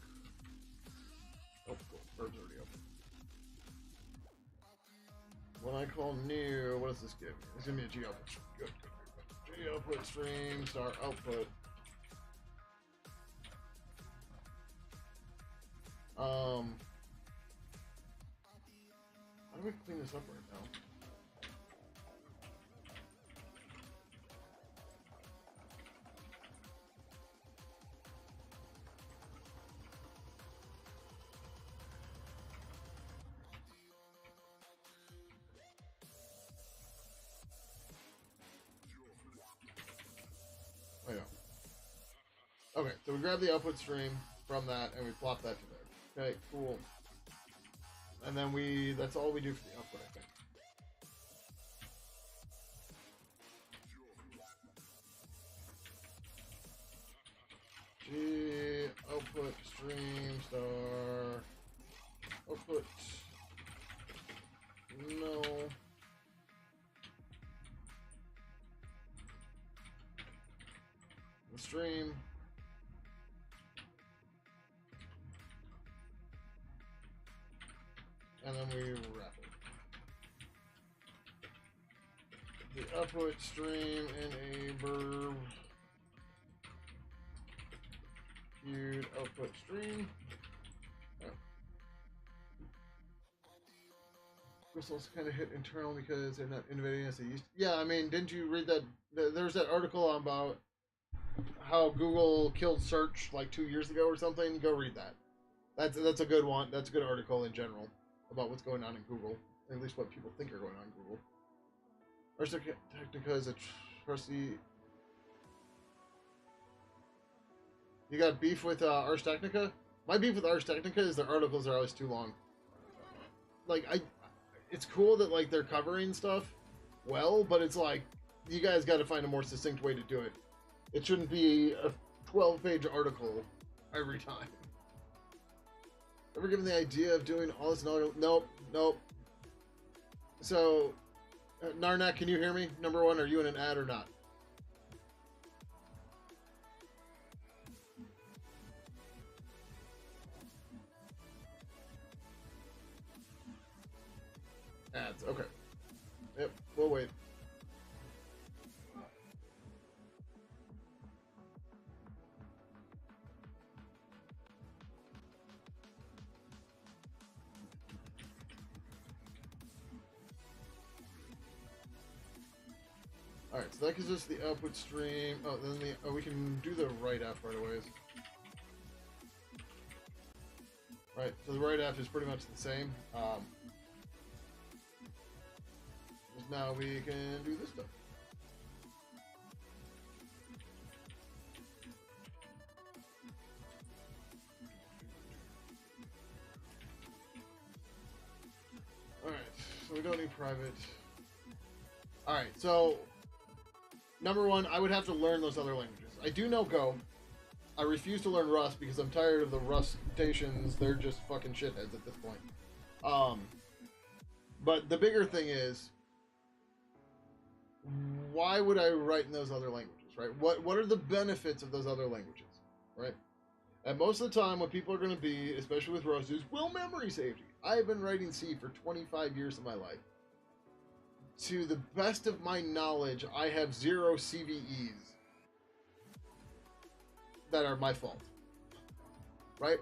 Oh, cool. Verb's already open. When I call new, what does this give me? It's gonna be a G output stream. Good. G output stream, star output. How do we clean this up right now? Oh, yeah. Okay, so we grab the output stream from that and we plop that to there. Okay, cool. And then that's all we do for the output, I think. G output Output stream star. Output. No. The stream. And then we wrap it. The output stream in a verb. Viewed output stream. Oh. Crystals kind of hit internal because they're not innovating as they used to. Yeah, I mean, didn't you read that? There's that article about how Google killed search like 2 years ago or something. Go read that. That's a good one. That's a good article in general about what's going on in Google, at least what people think are going on in Google. Ars Technica is a trusty. You got beef with Ars Technica? My beef with Ars Technica is their articles are always too long. Like it's cool that like they're covering stuff well, but it's like you guys got to find a more succinct way to do it. It shouldn't be a 12-page article every time. Ever given the idea of doing all this? Nope. So, Narnak, can you hear me? Number one, are you in an ad or not? Ads, okay. Yep, we'll wait. Alright, so that gives us the output stream. Oh, then we can do the write app right away. Right, so the write app is pretty much the same. Now we can do this stuff. Alright, so we don't need private. Alright, so number one, I would have to learn those other languages. I do know Go. I refuse to learn Rust because I'm tired of the Rustations. They're just fucking shitheads at this point. But the bigger thing is, why would I write in those other languages, right? What are the benefits of those other languages, right? And most of the time, what people are going to be, especially with Rust, is, well, memory safety. I have been writing C for 25 years of my life. To the best of my knowledge, I have 0 CVEs that are my fault, right?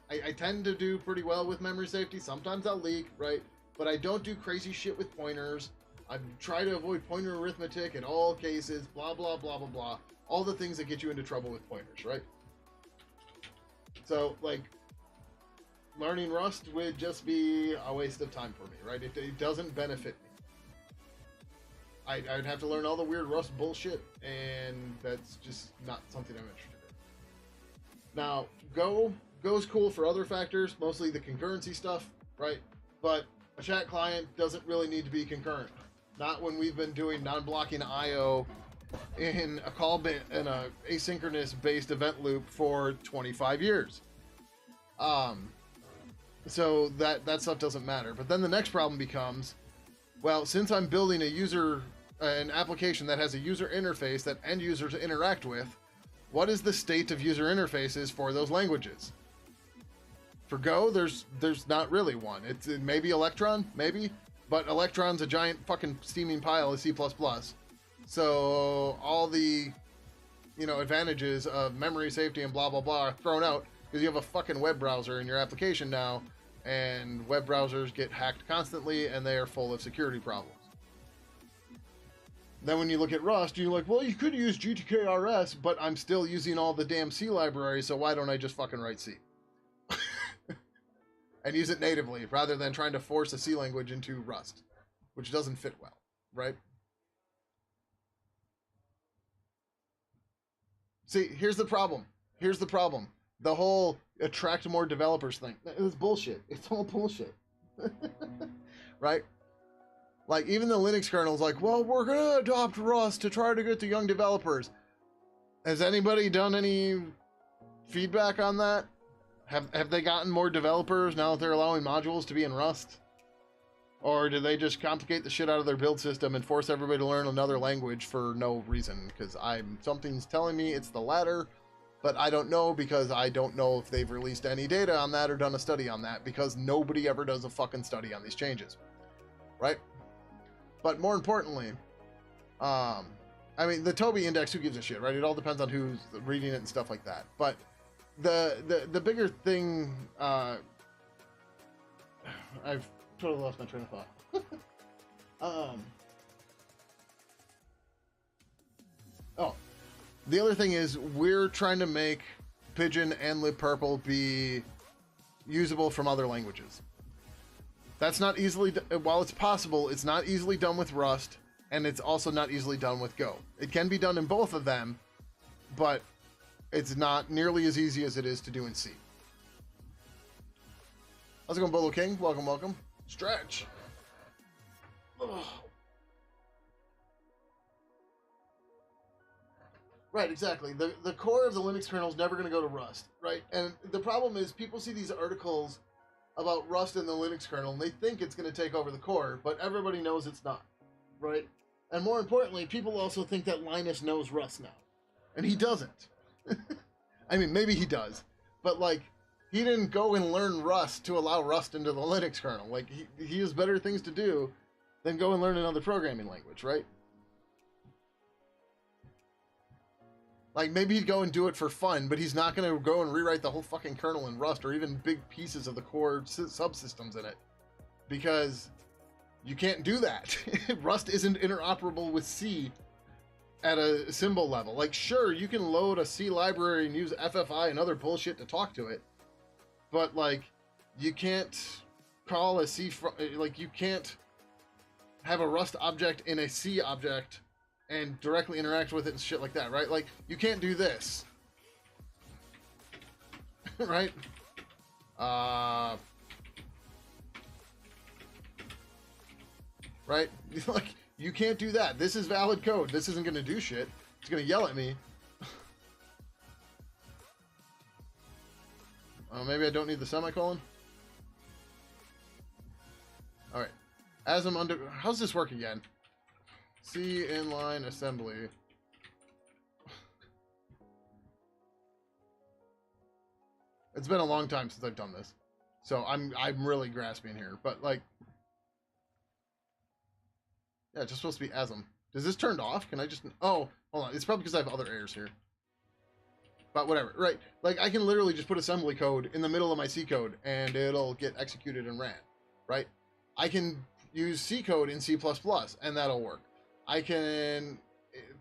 I tend to do pretty well with memory safety. Sometimes I'll leak, right? But I don't do crazy shit with pointers. I try to avoid pointer arithmetic in all cases, blah, blah, blah, blah, blah. All the things that get you into trouble with pointers, right? So, like, learning Rust would just be a waste of time for me, right? It doesn't benefit me. I'd have to learn all the weird Rust bullshit, and that's just not something I'm interested in. Now, Go's cool for other factors, mostly the concurrency stuff, right? But a chat client doesn't really need to be concurrent. Not when we've been doing non-blocking I/O in a asynchronous-based event loop for 25 years. So that stuff doesn't matter. But then the next problem becomes, well, since I'm building an application that has a user interface that end users interact with, what is the state of user interfaces for those languages? For Go, there's not really one. It's maybe Electron, maybe, but Electron's a giant fucking steaming pile of C++. So all the, advantages of memory safety and blah blah blah are thrown out because you have a fucking web browser in your application now, and web browsers get hacked constantly, and they are full of security problems. Then when you look at Rust, you're like, well, you could use GTK RS, but I'm still using all the damn C libraries, so why don't I just fucking write C? And use it natively, rather than trying to force a C language into Rust, which doesn't fit well, right? See, here's the problem. The whole attract more developers thing. It's bullshit. It's all bullshit. Right? Like, even the Linux kernel's like, well, we're going to adopt Rust to try to get the young developers. Has anybody done any feedback on that? Have they gotten more developers now that they're allowing modules to be in Rust? Or do they just complicate the shit out of their build system and force everybody to learn another language for no reason? Because something's telling me it's the latter, but I don't know, because I don't know if they've released any data on that or done a study on that, because nobody ever does a fucking study on these changes, right? But more importantly, I mean, the Toby index, who gives a shit, right? It all depends on who's reading it and stuff like that. But the bigger thing, I've totally lost my train of thought. Oh, the other thing is we're trying to make Pidgin and libpurple be usable from other languages. That's not easily, while it's possible, it's not easily done with Rust, and it's also not easily done with Go. It can be done in both of them, but it's not nearly as easy as it is to do in C. How's it going, Bolo King? Welcome, welcome. Stretch. Ugh. Right, exactly. The core of the Linux kernel is never going to go to Rust, right? And the problem is people see these articles about Rust in the Linux kernel, and they think it's going to take over the core, but everybody knows it's not, right? And more importantly, people also think that Linus knows Rust now, and he doesn't. I mean, maybe he does, but like, he didn't go and learn Rust to allow Rust into the Linux kernel. Like, he has better things to do than go and learn another programming language, right? Like, maybe he'd go and do it for fun, but he's not going to go and rewrite the whole fucking kernel in Rust, or even big pieces of the core subsystems in it. Because you can't do that. Rust isn't interoperable with C at a symbol level. Like, sure, you can load a C library and use FFI and other bullshit to talk to it, but, like, you can't call a C... Like, you can't have a Rust object in a C object and directly interact with it and shit like that, right? Like, you can't do this. Right? Right? Like, you can't do that. This is valid code. This isn't going to do shit. It's going to yell at me. Maybe I don't need the semicolon? Alright. As I'm under... How's this work again? C inline assembly. It's been a long time since I've done this, so I'm really grasping here. But like, yeah, it's just supposed to be asm. Is this turned off? Can I just? Oh, hold on. It's probably because I have other errors here. But whatever, right? Like, I can literally just put assembly code in the middle of my C code, and it'll get executed and ran, right? I can use C code in C++, and that'll work. I can,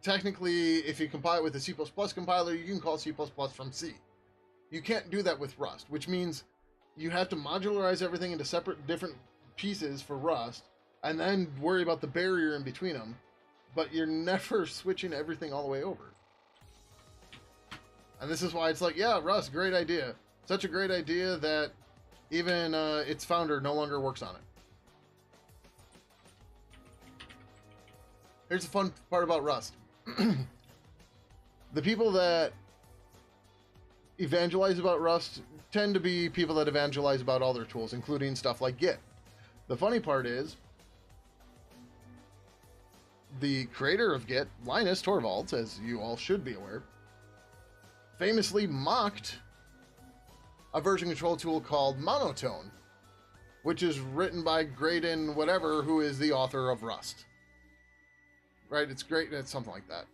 technically, if you compile it with a C++ compiler, you can call C++ from C. You can't do that with Rust, which means you have to modularize everything into separate, different pieces for Rust, and then worry about the barrier in between them, but you're never switching everything all the way over. And this is why it's like, yeah, Rust, great idea. Such a great idea that even its founder no longer works on it. Here's the fun part about Rust. The people that evangelize about Rust tend to be people that evangelize about all their tools, including stuff like Git. The funny part is, the creator of Git, Linus Torvalds, as you all should be aware, famously mocked a version control tool called Monotone, which is written by Graydon whatever, who is the author of Rust. Right? It's great. It's something like that.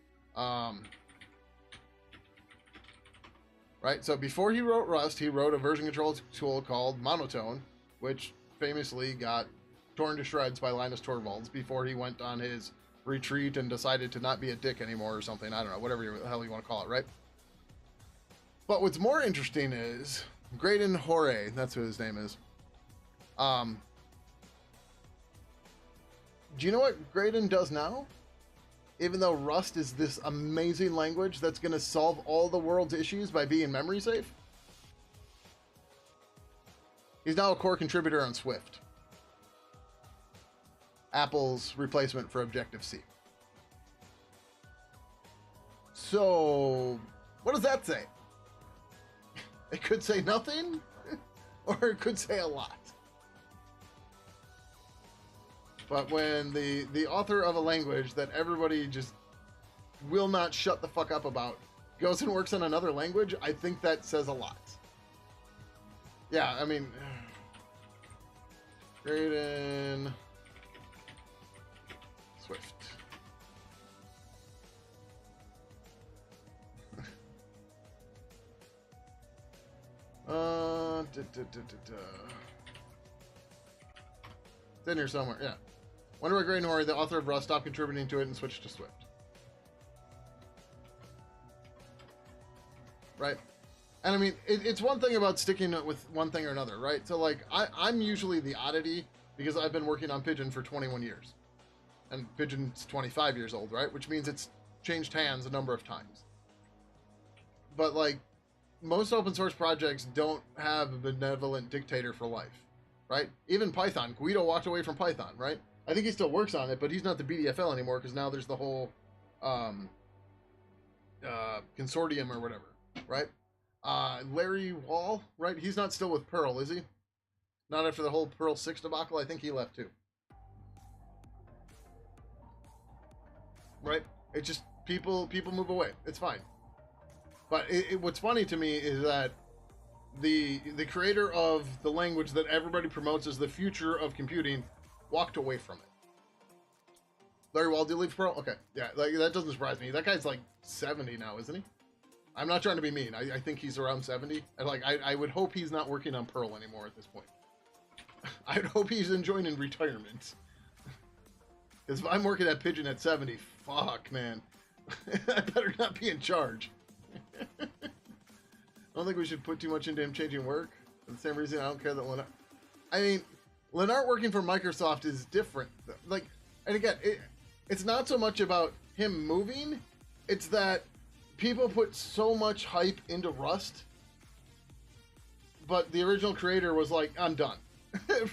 Right? So before he wrote Rust, he wrote a version control tool called Monotone, which famously got torn to shreds by Linus Torvalds before he went on his retreat and decided to not be a dick anymore or something. I don't know. Whatever the hell you want to call it, right? But what's more interesting is Graydon Hoare, that's what his name is. Do you know what Graydon does now? Even though Rust is this amazing language that's going to solve all the world's issues by being memory safe, he's now a core contributor on Swift, Apple's replacement for Objective-C. So, what does that say? It could say nothing, or it could say a lot. But when the author of a language that everybody just will not shut the fuck up about goes and works on another language, I think that says a lot. Yeah, I mean, great in Swift. It's in here somewhere, yeah. Wonder why Gray Nori, the author of Rust, stopped contributing to it and switched to Swift. Right? And I mean, it's one thing about sticking with one thing or another, right? So, like, I'm usually the oddity because I've been working on Pidgin for 21 years. And Pidgin's 25 years old, right? Which means it's changed hands a number of times. But, like, most open source projects don't have a benevolent dictator for life, right? Even Python. Guido walked away from Python, right? I think he still works on it, but he's not the BDFL anymore because now there's the whole consortium or whatever, right? Larry Wall, right? He's not still with Perl, is he? Not after the whole Perl 6 debacle. I think he left too. Right? It's just people move away. It's fine. But what's funny to me is that the creator of the language that everybody promotes as the future of computing walked away from it. Larry Wall, did you leave Perl? Okay, yeah, like, that doesn't surprise me. That guy's like 70 now, isn't he? I'm not trying to be mean. I think he's around 70. I would hope he's not working on Perl anymore at this point. I'd hope he's enjoying in retirement. Because if I'm working at Pidgin at 70, fuck, man. I better not be in charge. I don't think we should put too much into him changing work. For the same reason I don't care that Lennart... I mean, Lennart working for Microsoft is different. Like, and again, it's not so much about him moving. It's that people put so much hype into Rust, but the original creator was like, I'm done.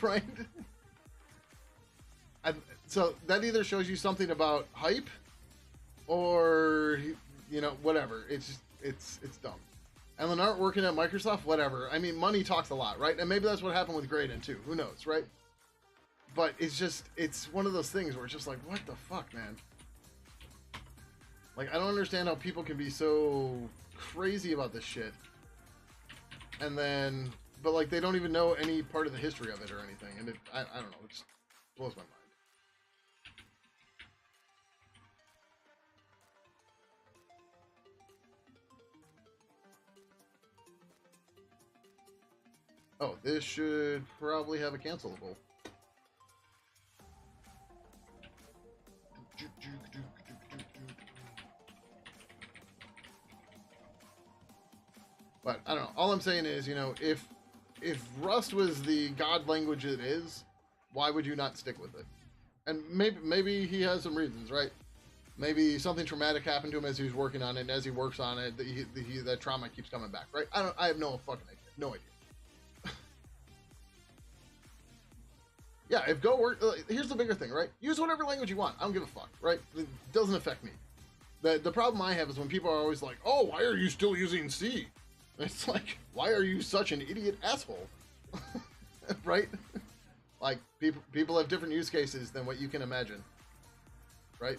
Right? So that either shows you something about hype or, you know, whatever. It's dumb. And Lennart working at Microsoft, whatever. I mean, money talks a lot, right? And maybe that's what happened with Graydon too. Who knows, right? But it's one of those things where it's just like, what the fuck, man? Like, I don't understand how people can be so crazy about this shit. And then, but like, they don't even know any part of the history of it or anything. And I don't know, it just blows my mind. Oh, this should probably have a cancelable. But I don't know. All I'm saying is, you know, if Rust was the god language it is, why would you not stick with it? And maybe he has some reasons, right? Maybe something traumatic happened to him as he was working on it, and as he works on it, that trauma keeps coming back, right? I have no fucking idea. No idea. Yeah, if Go work, here's the bigger thing, right? Use whatever language you want. I don't give a fuck, right? It doesn't affect me. The problem I have is when people are always like, oh, why are you still using C? And it's like, why are you such an idiot asshole? Right? Like, people have different use cases than what you can imagine. Right?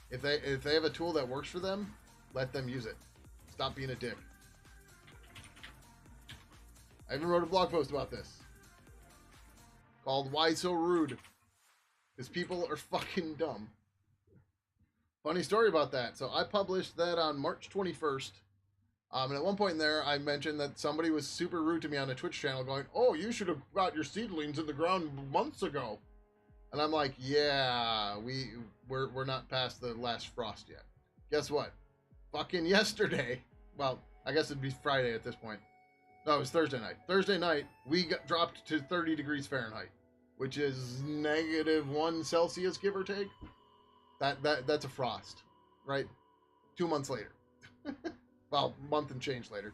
If they have a tool that works for them, let them use it. Stop being a dick. I even wrote a blog post about this. Called Why So Rude? Because people are fucking dumb. Funny story about that. So I published that on March 21st. And at one point in there, I mentioned that somebody was super rude to me on a Twitch channel going, oh, you should have got your seedlings in the ground months ago. And I'm like, yeah, we're not past the last frost yet. Guess what? Fucking yesterday. Well, I guess it'd be Friday at this point. No, it was Thursday night. Thursday night, we got dropped to 30 degrees Fahrenheit, which is -1 Celsius, give or take. That's a frost, right? 2 months later. Well, month and change later.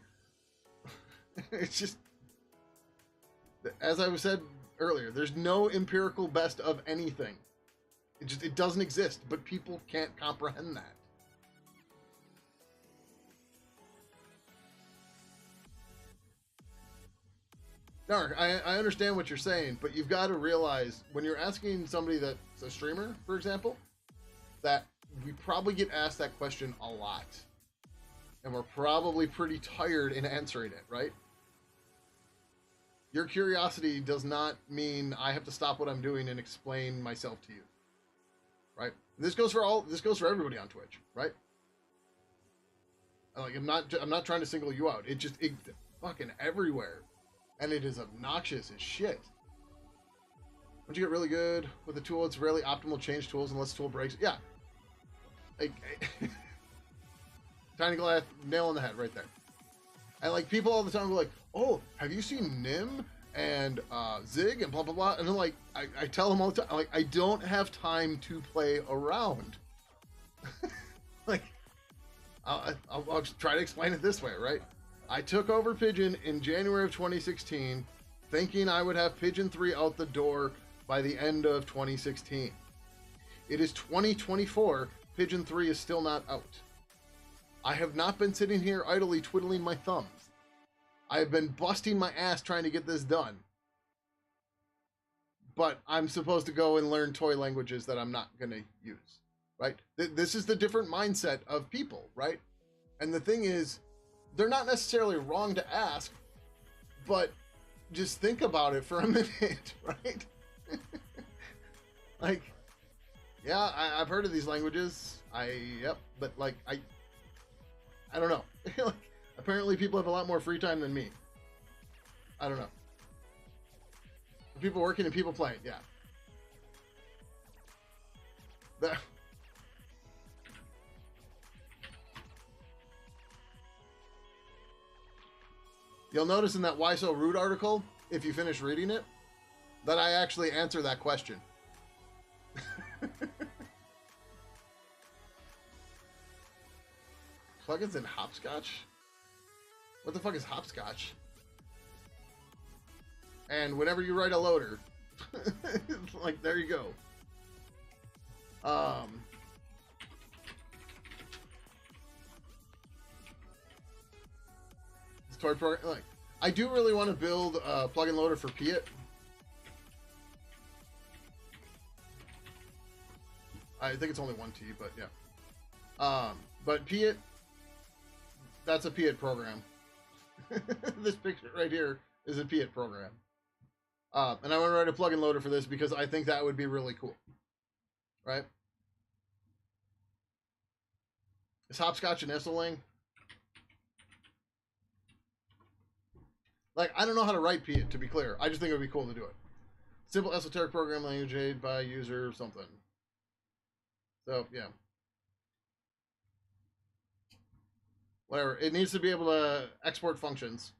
It's just, as I said earlier, there's no empirical best of anything. It doesn't exist, but people can't comprehend that. Dark, I understand what you're saying, but you've got to realize when you're asking somebody that's a streamer, for example, that we probably get asked that question a lot. And we're probably pretty tired in answering it, right? Your curiosity does not mean I have to stop what I'm doing and explain myself to you. Right? This goes for everybody on Twitch, right? Like I'm not trying to single you out. It fucking everywhere. And it is obnoxious as shit. Once you get really good with the tool, it's rarely optimal to change tools unless the tool breaks. Yeah. Like, Tiny Glass, nail on the head right there. And like people all the time go like, oh, have you seen Nim and Zig and blah blah blah? And then like I tell them all the time, like I don't have time to play around. Like I'll try to explain it this way, right? I took over Pidgin in January of 2016, thinking I would have Pidgin 3 out the door by the end of 2016. It is 2024, Pidgin 3 is still not out. I have not been sitting here idly twiddling my thumbs. I have been busting my ass trying to get this done. But I'm supposed to go and learn toy languages that I'm not going to use, right? This is the different mindset of people, right? And the thing is, they're not necessarily wrong to ask, but just think about it for a minute, right? Like, yeah, I've heard of these languages. But like, I don't know. Like, apparently people have a lot more free time than me. I don't know. People working and people playing, yeah. You'll notice in that Why So Rude article, if you finish reading it, that I actually answer that question. Plugins in Hopscotch? What the fuck is Hopscotch? And whenever you write a loader, like, there you go. Toy program, like, I do really want to build a plugin loader for Piet. I think it's only 1T, but yeah. But Piet, that's a Piet program. This picture right here is a Piet program. And I want to write a plugin loader for this because I think that would be really cool. Right? Is Hopscotch an Esseling? Like, I don't know how to write Piet, to be clear. I just think it would be cool to do it. Simple esoteric program language aid by user or something. So, yeah. Whatever. It needs to be able to export functions.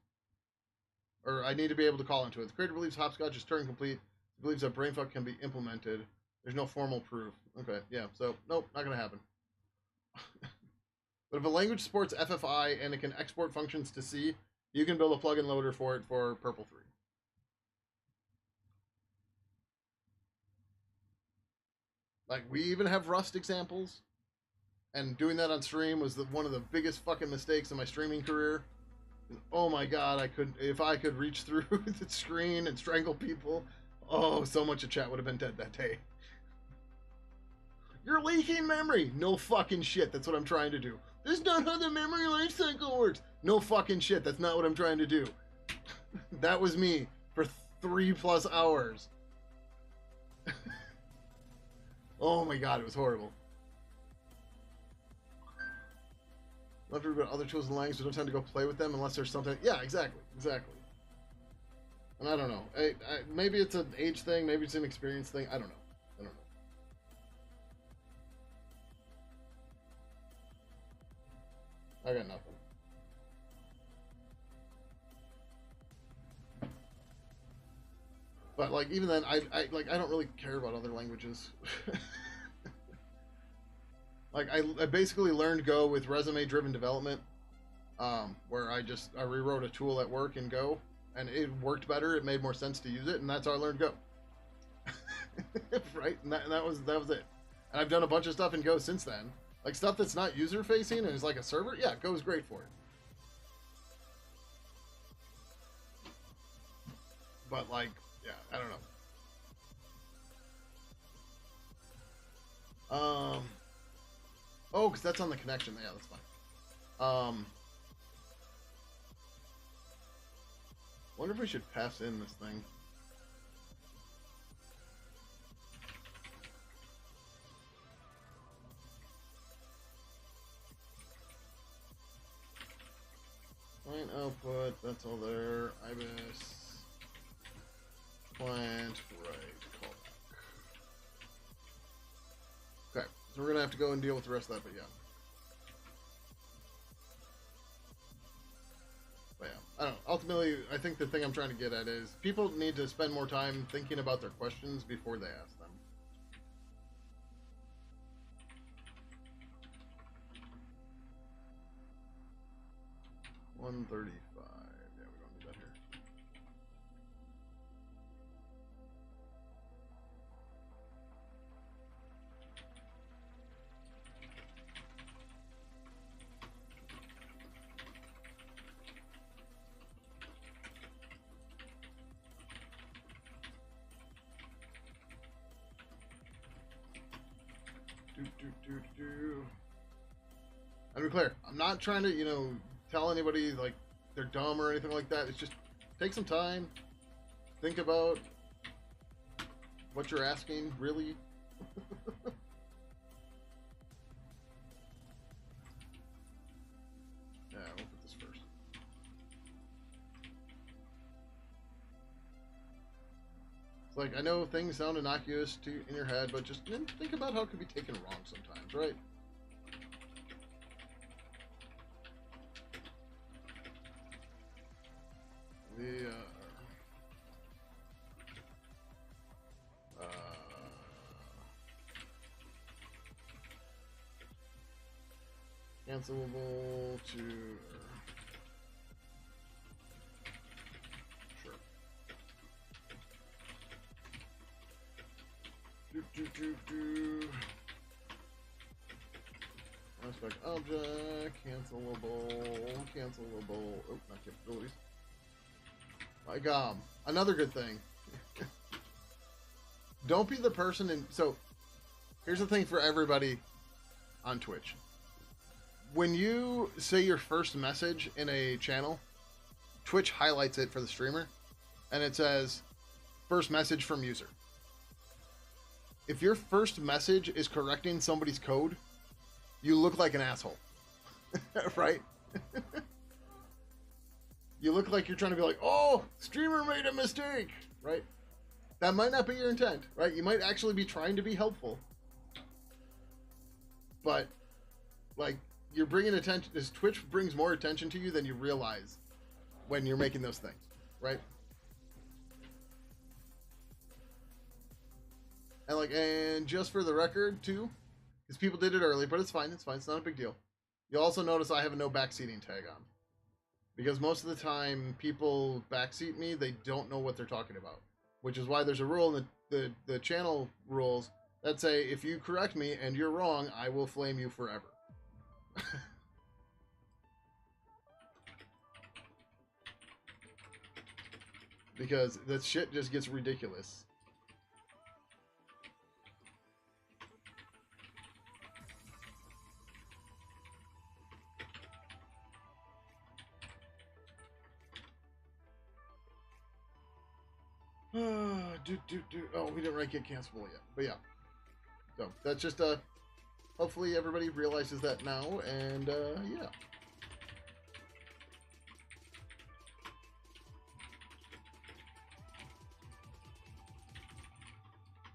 Or I need to be able to call into it. The creator believes Hopscotch is Turing complete. He believes that brainfuck can be implemented. There's no formal proof. Okay, yeah. So, nope, not going to happen. But if a language supports FFI and it can export functions to C, you can build a plugin loader for it for Purple 3. Like, we even have Rust examples. And doing that on stream was one of the biggest fucking mistakes in my streaming career. Oh my god, if I could reach through the screen and strangle people, oh, so much of chat would have been dead that day. You're leaking memory! No fucking shit, that's what I'm trying to do. That's not how the memory life cycle works. No fucking shit, that's not what I'm trying to do. That was me for 3+ hours. Oh my god, it was horrible. Love to read about other tools and languages, but don't tend to go play with them unless there's something. Yeah, exactly. And I don't know. Maybe it's an age thing, maybe it's an experience thing. I don't know. I got nothing. But like even then, I don't really care about other languages. Like I basically learned Go with resume-driven development, where I rewrote a tool at work in Go, and it worked better. It made more sense to use it, and that's how I learned Go. Right, and that was it. And I've done a bunch of stuff in Go since then, like stuff that's not user-facing and is like a server. Yeah, Go is great for it. But like, yeah, I don't know. Oh, because that's on the connection. Yeah, that's fine. Wonder if we should pass in this thing. Client output, that's all there. IBIS. Client, right, callback. Okay, so we're gonna have to go and deal with the rest of that, but yeah. But yeah, I don't know. Ultimately, I think the thing I'm trying to get at is people need to spend more time thinking about their questions before they ask them. $135. Yeah, we don't need that here. And to be clear, I'm not trying to, tell anybody like they're dumb or anything like that. It's just take some time, think about what you're asking, really. Yeah, we'll put this first. It's like, I know things sound innocuous in your head, but just think about how it could be taken wrong sometimes, right? The cancelable to sure. Aspect object cancelable. Oh, not capabilities. Like another good thing. Don't be the person so here's the thing for everybody on Twitch. When you say your first message in a channel, Twitch highlights it for the streamer and it says first message from user. If your first message is correcting somebody's code, you look like an asshole. Right? You look like you're trying to be like, oh, streamer made a mistake, right? That might not be your intent, right? You might actually be trying to be helpful. But, like, you're bringing attention, this Twitch brings more attention to you than you realize when you're making those things, right? And just for the record, too, because people did it early, but it's fine, it's not a big deal. You'll also notice I have a no backseating tag on. Because most of the time, people backseat me, they don't know what they're talking about. Which is why there's a rule in the channel rules that say, if you correct me and you're wrong, I will flame you forever. Because that shit just gets ridiculous. Oh, we didn't rank it cancelable yet. But yeah. So, that's just, hopefully everybody realizes that now, and, yeah.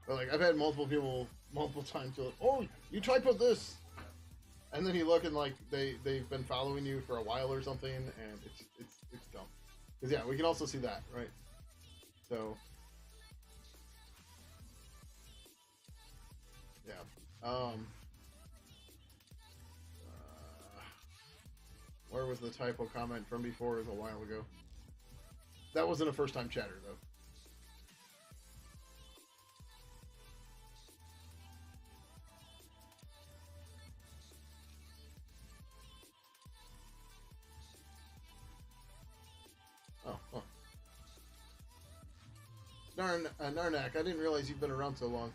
But, like, I've had multiple people, multiple times, go, oh, you typoed this! And then you look and, like, they've been following you for a while or something, and it's dumb. Because, yeah, we can also see that, right? So... yeah. Where was the typo comment from before? It was a while ago. That wasn't a first-time chatter, though. Oh. Narnak, I didn't realize you've been around so long.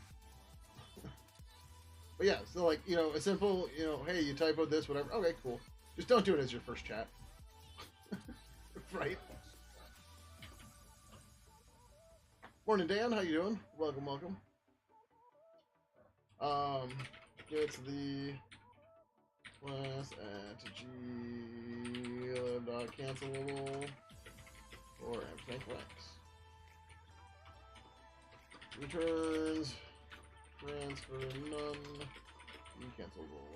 But yeah, so like, you know, a simple, you know, hey, you typoed this, whatever. Okay, cool. Just don't do it as your first chat. Right? Morning, Dan. How you doing? Welcome, welcome. Get the class at g.cancelable or flex. Returns, transfer none, cancelable.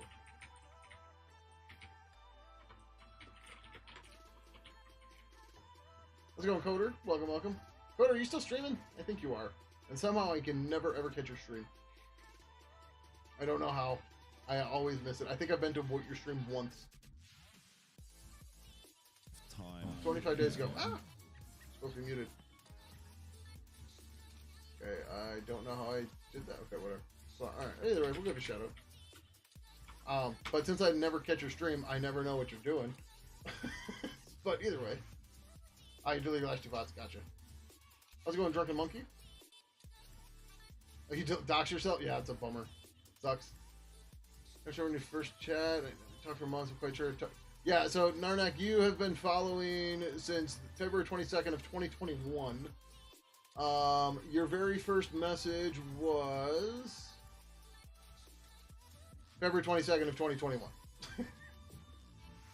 How's it going, Coder? Welcome, welcome. Coder, are you still streaming? I think you are. And somehow I can never ever catch your stream. I don't know how. I always miss it. I think I've been to your stream once. Time. 25 days ago. Ah! Supposed to be muted. Okay, I don't know how I did that. Okay, whatever. So, alright. Either way, we'll give a shout out. But since I never catch your stream, I never know what you're doing. But either way. I delete your last 2 bots. Gotcha. How's it going, Drunken Monkey? Oh, you dox yourself? Yeah, it's a bummer. Sucks. I'm sure when you first chat, I talked for months, I'm quite sure. Yeah, so Narnak, you have been following since February 22nd of 2021. Your very first message was February 22nd of 2021.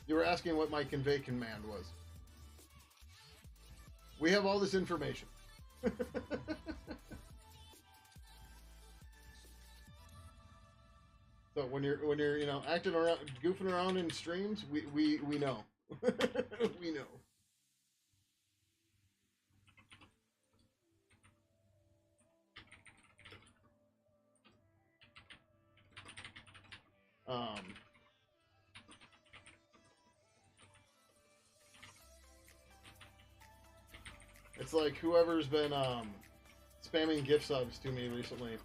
You were asking what my convey command was. We have all this information. So when you're you know acting around, goofing around in streams, we know. We know. It's like whoever's been spamming gift subs to me recently.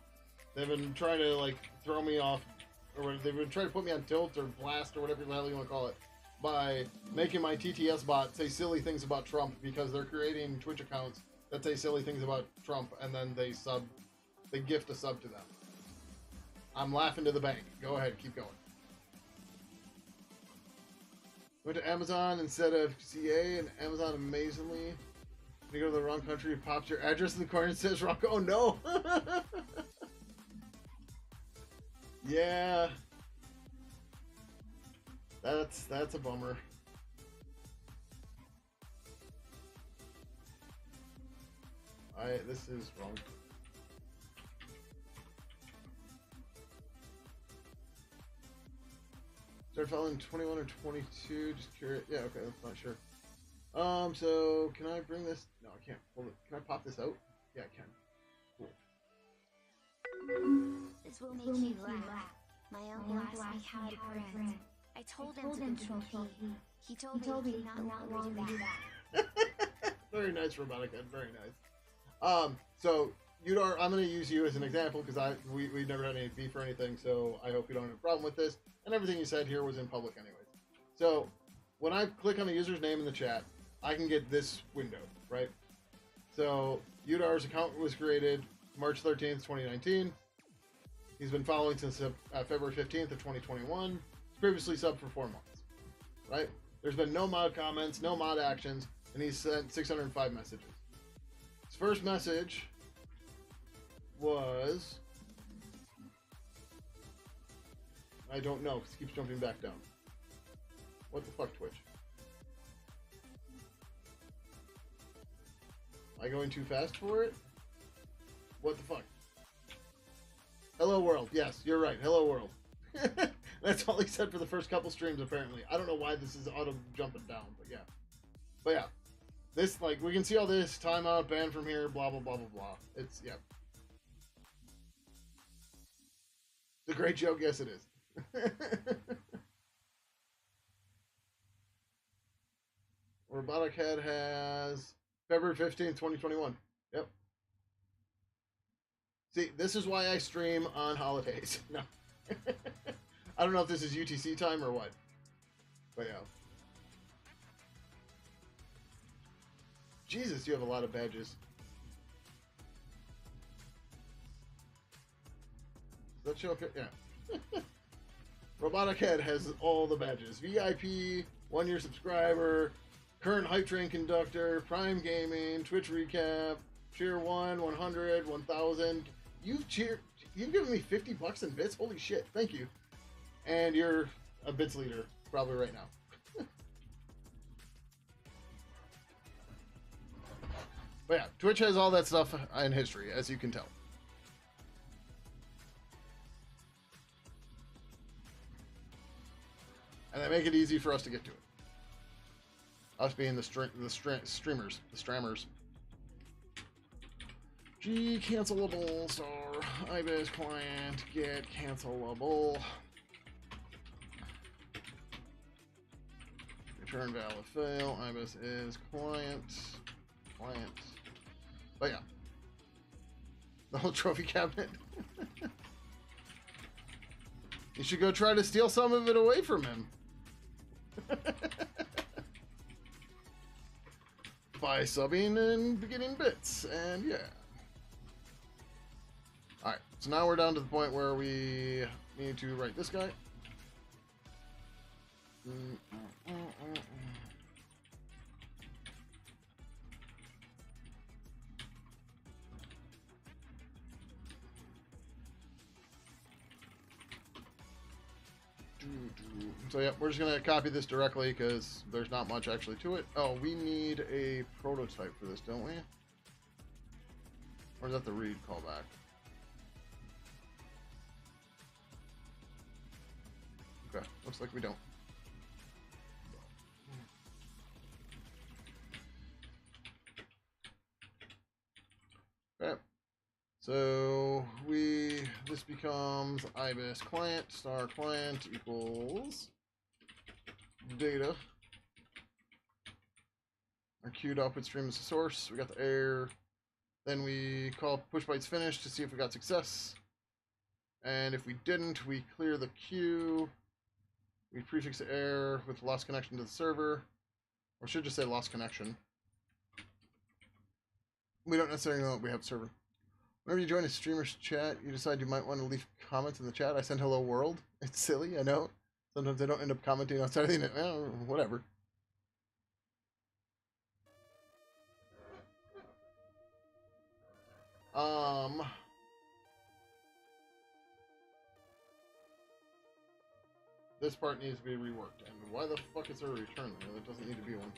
They've been trying to like throw me off, or they've been trying to put me on tilt or blast or whatever the hell you want to call it, by making my TTS bot say silly things about Trump because they're creating Twitch accounts that say silly things about Trump and then they gift a sub to them. I'm laughing to the bank. Go ahead, keep going. Went to Amazon instead of CA, and Amazon amazingly, when you go to the wrong country, it pops your address in the corner and says wrong. Oh no! Yeah. That's a bummer. This is wrong. Start following 21 or 22. Just curious. Yeah, okay, that's not sure. So can I bring this? No, I can't. Hold it. Can I pop this out? Yeah, I can. Cool. This will make you laugh. My uncle asked me how to print. I told him to control P. He told me not long to do that. Very nice, Robotica. Very nice. So Udar, I'm going to use you as an example because we never had any beef or anything, so I hope you don't have a problem with this. And everything you said here was in public anyways. So when I click on the user's name in the chat, I can get this window, right? So Udar's account was created March 13th, 2019. He's been following since February 15th of 2021. He's previously subbed for 4 months, right? There's been no mod comments, no mod actions, and he's sent 605 messages. His first message was... I don't know, because it keeps jumping back down. What the fuck, Twitch? Am I going too fast for it? What the fuck? Hello world. Yes, you're right. Hello world. That's all he said for the first couple streams, apparently. I don't know why this is auto jumping down, but yeah. But yeah. This, like, we can see all this. Timeout, ban from here, blah, blah, blah, blah, blah. It's, yeah. It's a great joke. Yes, it is. Robotic Head has February 15th, 2021. Yep. See, this is why I stream on holidays. No. I don't know if this is UTC time or what. But yeah. Jesus, you have a lot of badges. that show up here? Yeah. Robotic Head has all the badges. VIP, 1-year subscriber, current Hype Train conductor, Prime Gaming, Twitch recap, cheer 1, 100, 1000. You've given me $50 in bits? Holy shit, thank you. And you're a bits leader, probably right now. But yeah, Twitch has all that stuff in history, as you can tell. And they make it easy for us to get to it. Us being the streamers, the strammers. G cancelable star IBIS client get cancelable. Return valid fail. IBIS is client. But yeah, the whole trophy cabinet. You should go try to steal some of it away from him. By subbing and getting bits, and yeah. Alright, so now we're down to the point where we need to write this guy. So yeah, we're just gonna copy this directly because there's not much actually to it. Oh, we need a prototype for this, don't we? Or is that the read callback? Okay, looks like we don't. Okay, so this becomes IBIS client star client equals data. Our queued output stream is the source. We got the error. Then we call push bytes finish to see if we got success. And if we didn't, we clear the queue. We prefix the error with lost connection to the server. Or should just say lost connection. We don't necessarily know that we have server. Whenever you join a streamer's chat, you decide you might want to leave comments in the chat. I send hello world. It's silly, I know. Sometimes I don't end up commenting outside of the internet. Whatever. This part needs to be reworked. And why the fuck is there a return there? There doesn't need to be one.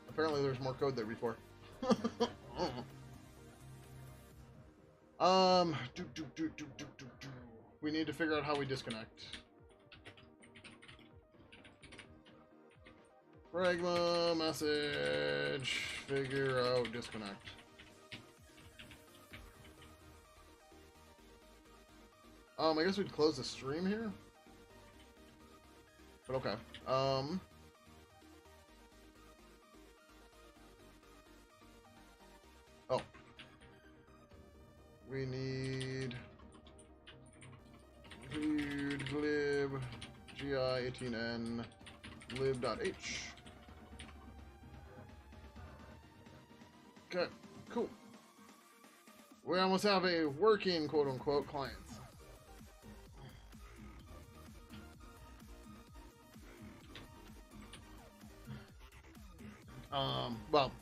Apparently there's more code there before. We need to figure out how we disconnect. Pragma message, figure out disconnect. I guess we'd close the stream here. But okay. Oh. We need read glib gi18n lib.h. Okay, cool. We almost have a working quote-unquote client. Well,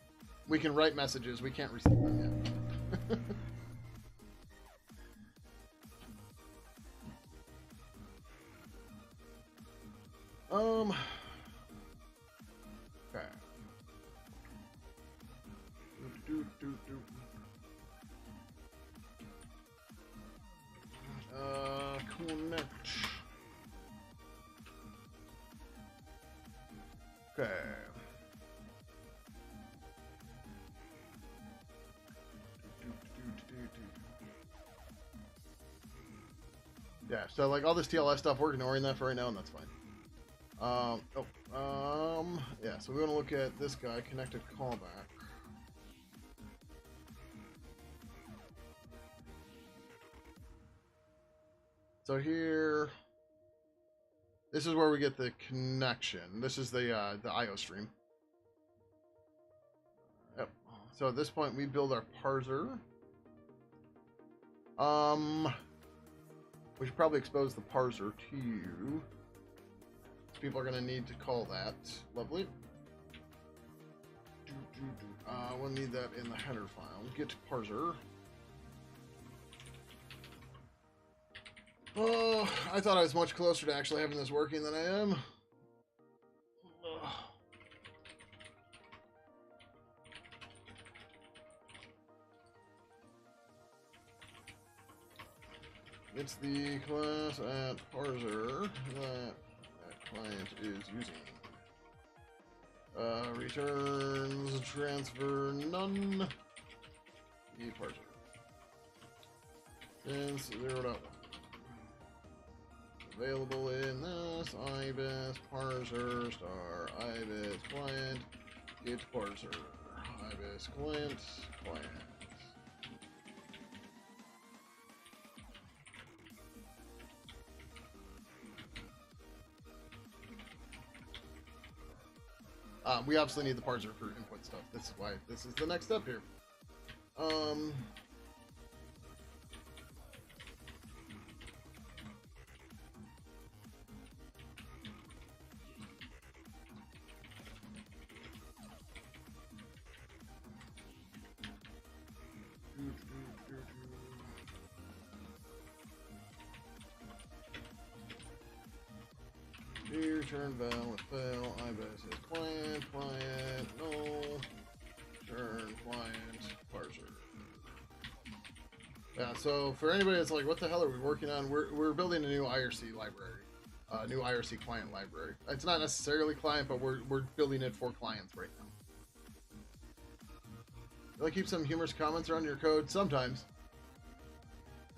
we can write messages, we can't receive them yet. Okay. Connect. Okay. Yeah, so like all this TLS stuff, we're ignoring that for right now, and that's fine. Yeah, so we want to look at this guy, connected callback. So here, This is where we get the connection. This is the IO stream. Yep. So at this point, we build our parser. We should probably expose the parser to you. People are going to need to call that. Lovely. We'll need that in the header file. Get parser. Oh, I thought I was much closer to actually having this working than I am. It's the class at parser that client is using. Returns transfer none. The parser. Since 0.1. Available in this ibis parser star ibis client get parser ibis client. We obviously need the parser for input stuff. This is why this is the next step here. Return valid fail ibis is client no turn client parser. Yeah, so for anybody that's like, what the hell are we working on? We're building a new IRC library, new IRC client library. It's not necessarily client, but we're building it for clients right now. You'll keep some humorous comments around your code sometimes.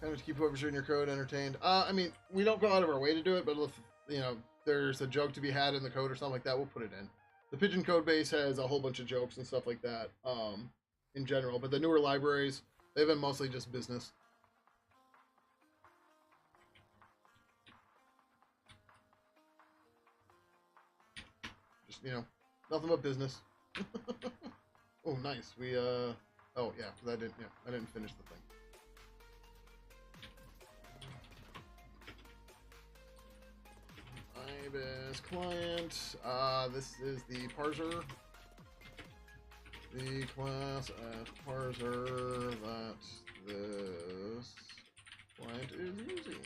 Kind of to keep whoever's reading your code entertained. I mean, we don't go out of our way to do it, but if, you know, there's a joke to be had in the code or something like that, we'll put it in. The Pidgin code base has a whole bunch of jokes and stuff like that, in general, but the newer libraries, they've been mostly just business. Just, you know, nothing but business. Oh, nice. We, oh, yeah, because I didn't finish the thing. Ibis client. This is the parser. The class at parser that this client is using.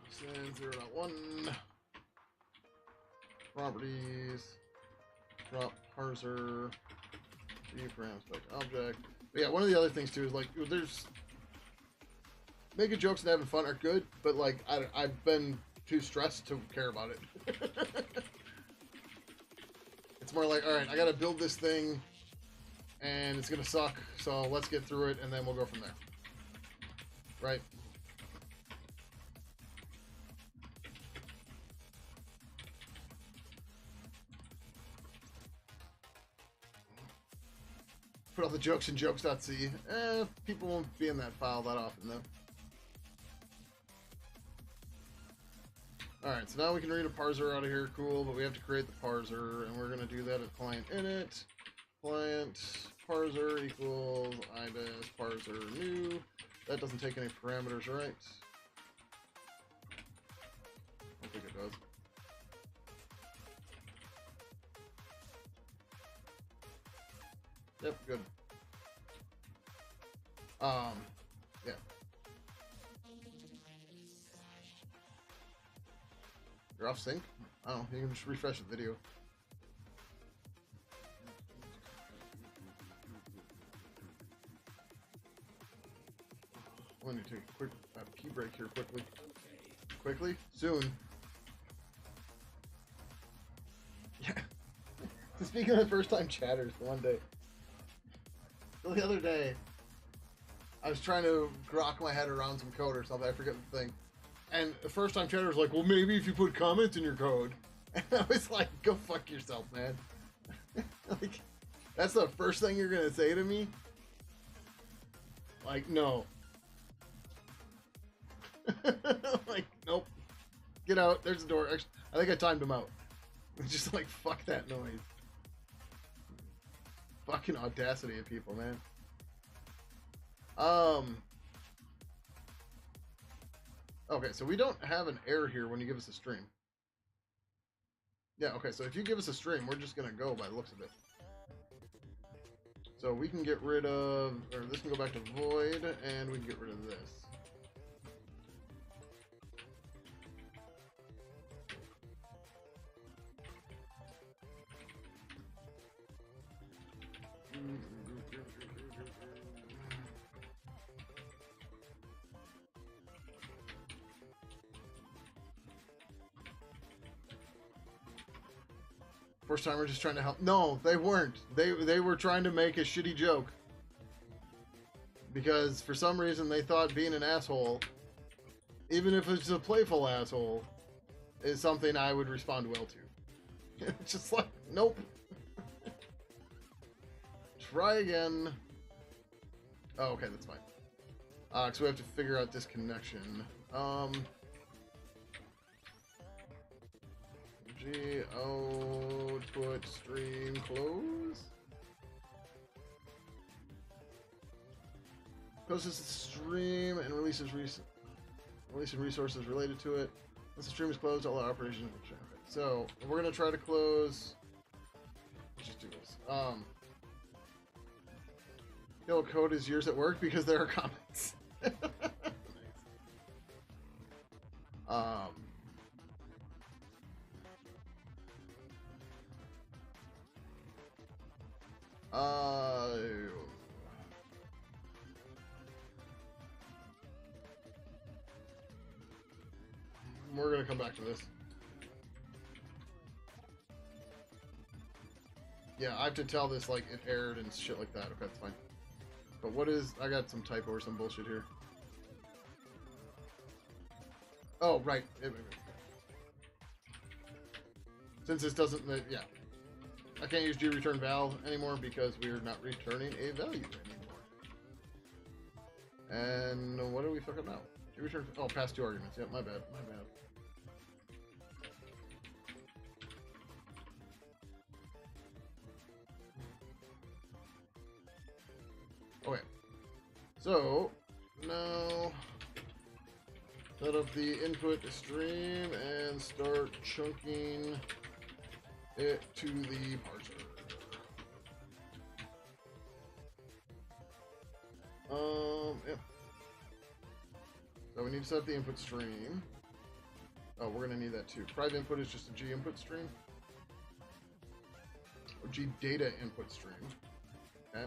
Send 0.1. Properties. Drop parser. Parameter spec object. But yeah, one of the other things too is like there's making jokes and having fun are good, but like I've been too stressed to care about it. It's more like, all right, I gotta build this thing, and it's gonna suck. So let's get through it, and then we'll go from there. Right? Put all the jokes in jokes.c. People won't be in that file that often though. Alright, so now we can read a parser out of here, cool, but we have to create the parser, and we're going to do that at client init, client parser equals ibis parser new. That doesn't take any parameters, right? I don't think it does. Yep, good. Yeah. You're off sync? I don't know, you can just refresh the video. I need to take a quick pee break here quickly. Quickly? Soon. Yeah. Speaking of first time chatters for one day. The other day, I was trying to grok my head around some code or something, I forget the thing. And the first time chatter was like, well, maybe if you put comments in your code. And I was like, go fuck yourself, man. Like, that's the first thing you're going to say to me? Like, no. Like, nope. Get out. There's the door. Actually, I think I timed him out. Just like, fuck that noise. Fucking audacity of people, man. Okay, so we don't have an error here when you give us a stream. Yeah, okay, so if you give us a stream, we're just gonna go by the looks of it. So we can get rid of, or this can go back to void, and we can get rid of this. First time we're just trying to help. No, they weren't. They were trying to make a shitty joke. Because for some reason they thought being an asshole, even if it's a playful asshole, is something I would respond well to. It's just like, nope. Try again. Oh, okay, that's fine. Because we have to figure out this connection. Output stream close. Closes the stream and releases releasing resources related to it. Once the stream is closed, all operations will change. So we're gonna try to close. Let's just do this. Yellow code is yours at work because there are comments. Nice. We're gonna come back to this. Yeah, I have to tell this like it erred and shit like that. Okay, that's fine. But what is... I got some typo or some bullshit here. Oh, right. Since this doesn't... yeah. I can't use gReturnVal anymore because we're not returning a value anymore. And what do we fuck up now? gReturn... Oh, past two arguments. Yep, my bad. My bad. Okay. So, now... set up the input stream and start chunking it to the parser. Yep. So we need to set up the input stream. Oh, we're gonna need that too. Private input is just a G input stream. Or G data input stream. Okay.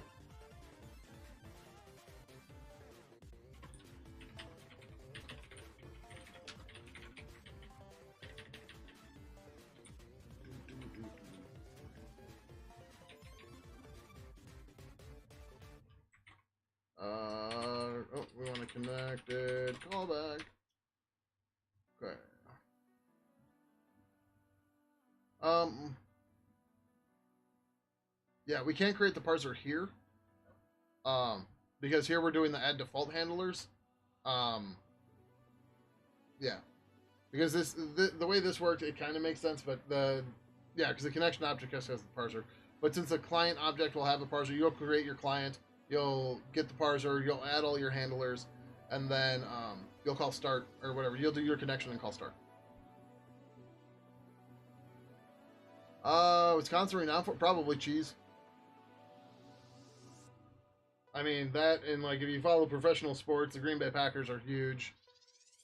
Oh, we want to connect it. Callback. Okay. Yeah, we can't create the parser here. Because here we're doing the add default handlers. Yeah. Because the way this worked, it kind of makes sense, but yeah, because the connection object has the parser. But since the client object will have a parser, you'll create your client, you'll get the parser, you'll add all your handlers, and then you'll call start or whatever. You'll do your connection and call start. Wisconsin renowned for probably cheese. I mean that, and like if you follow professional sports, the Green Bay Packers are huge.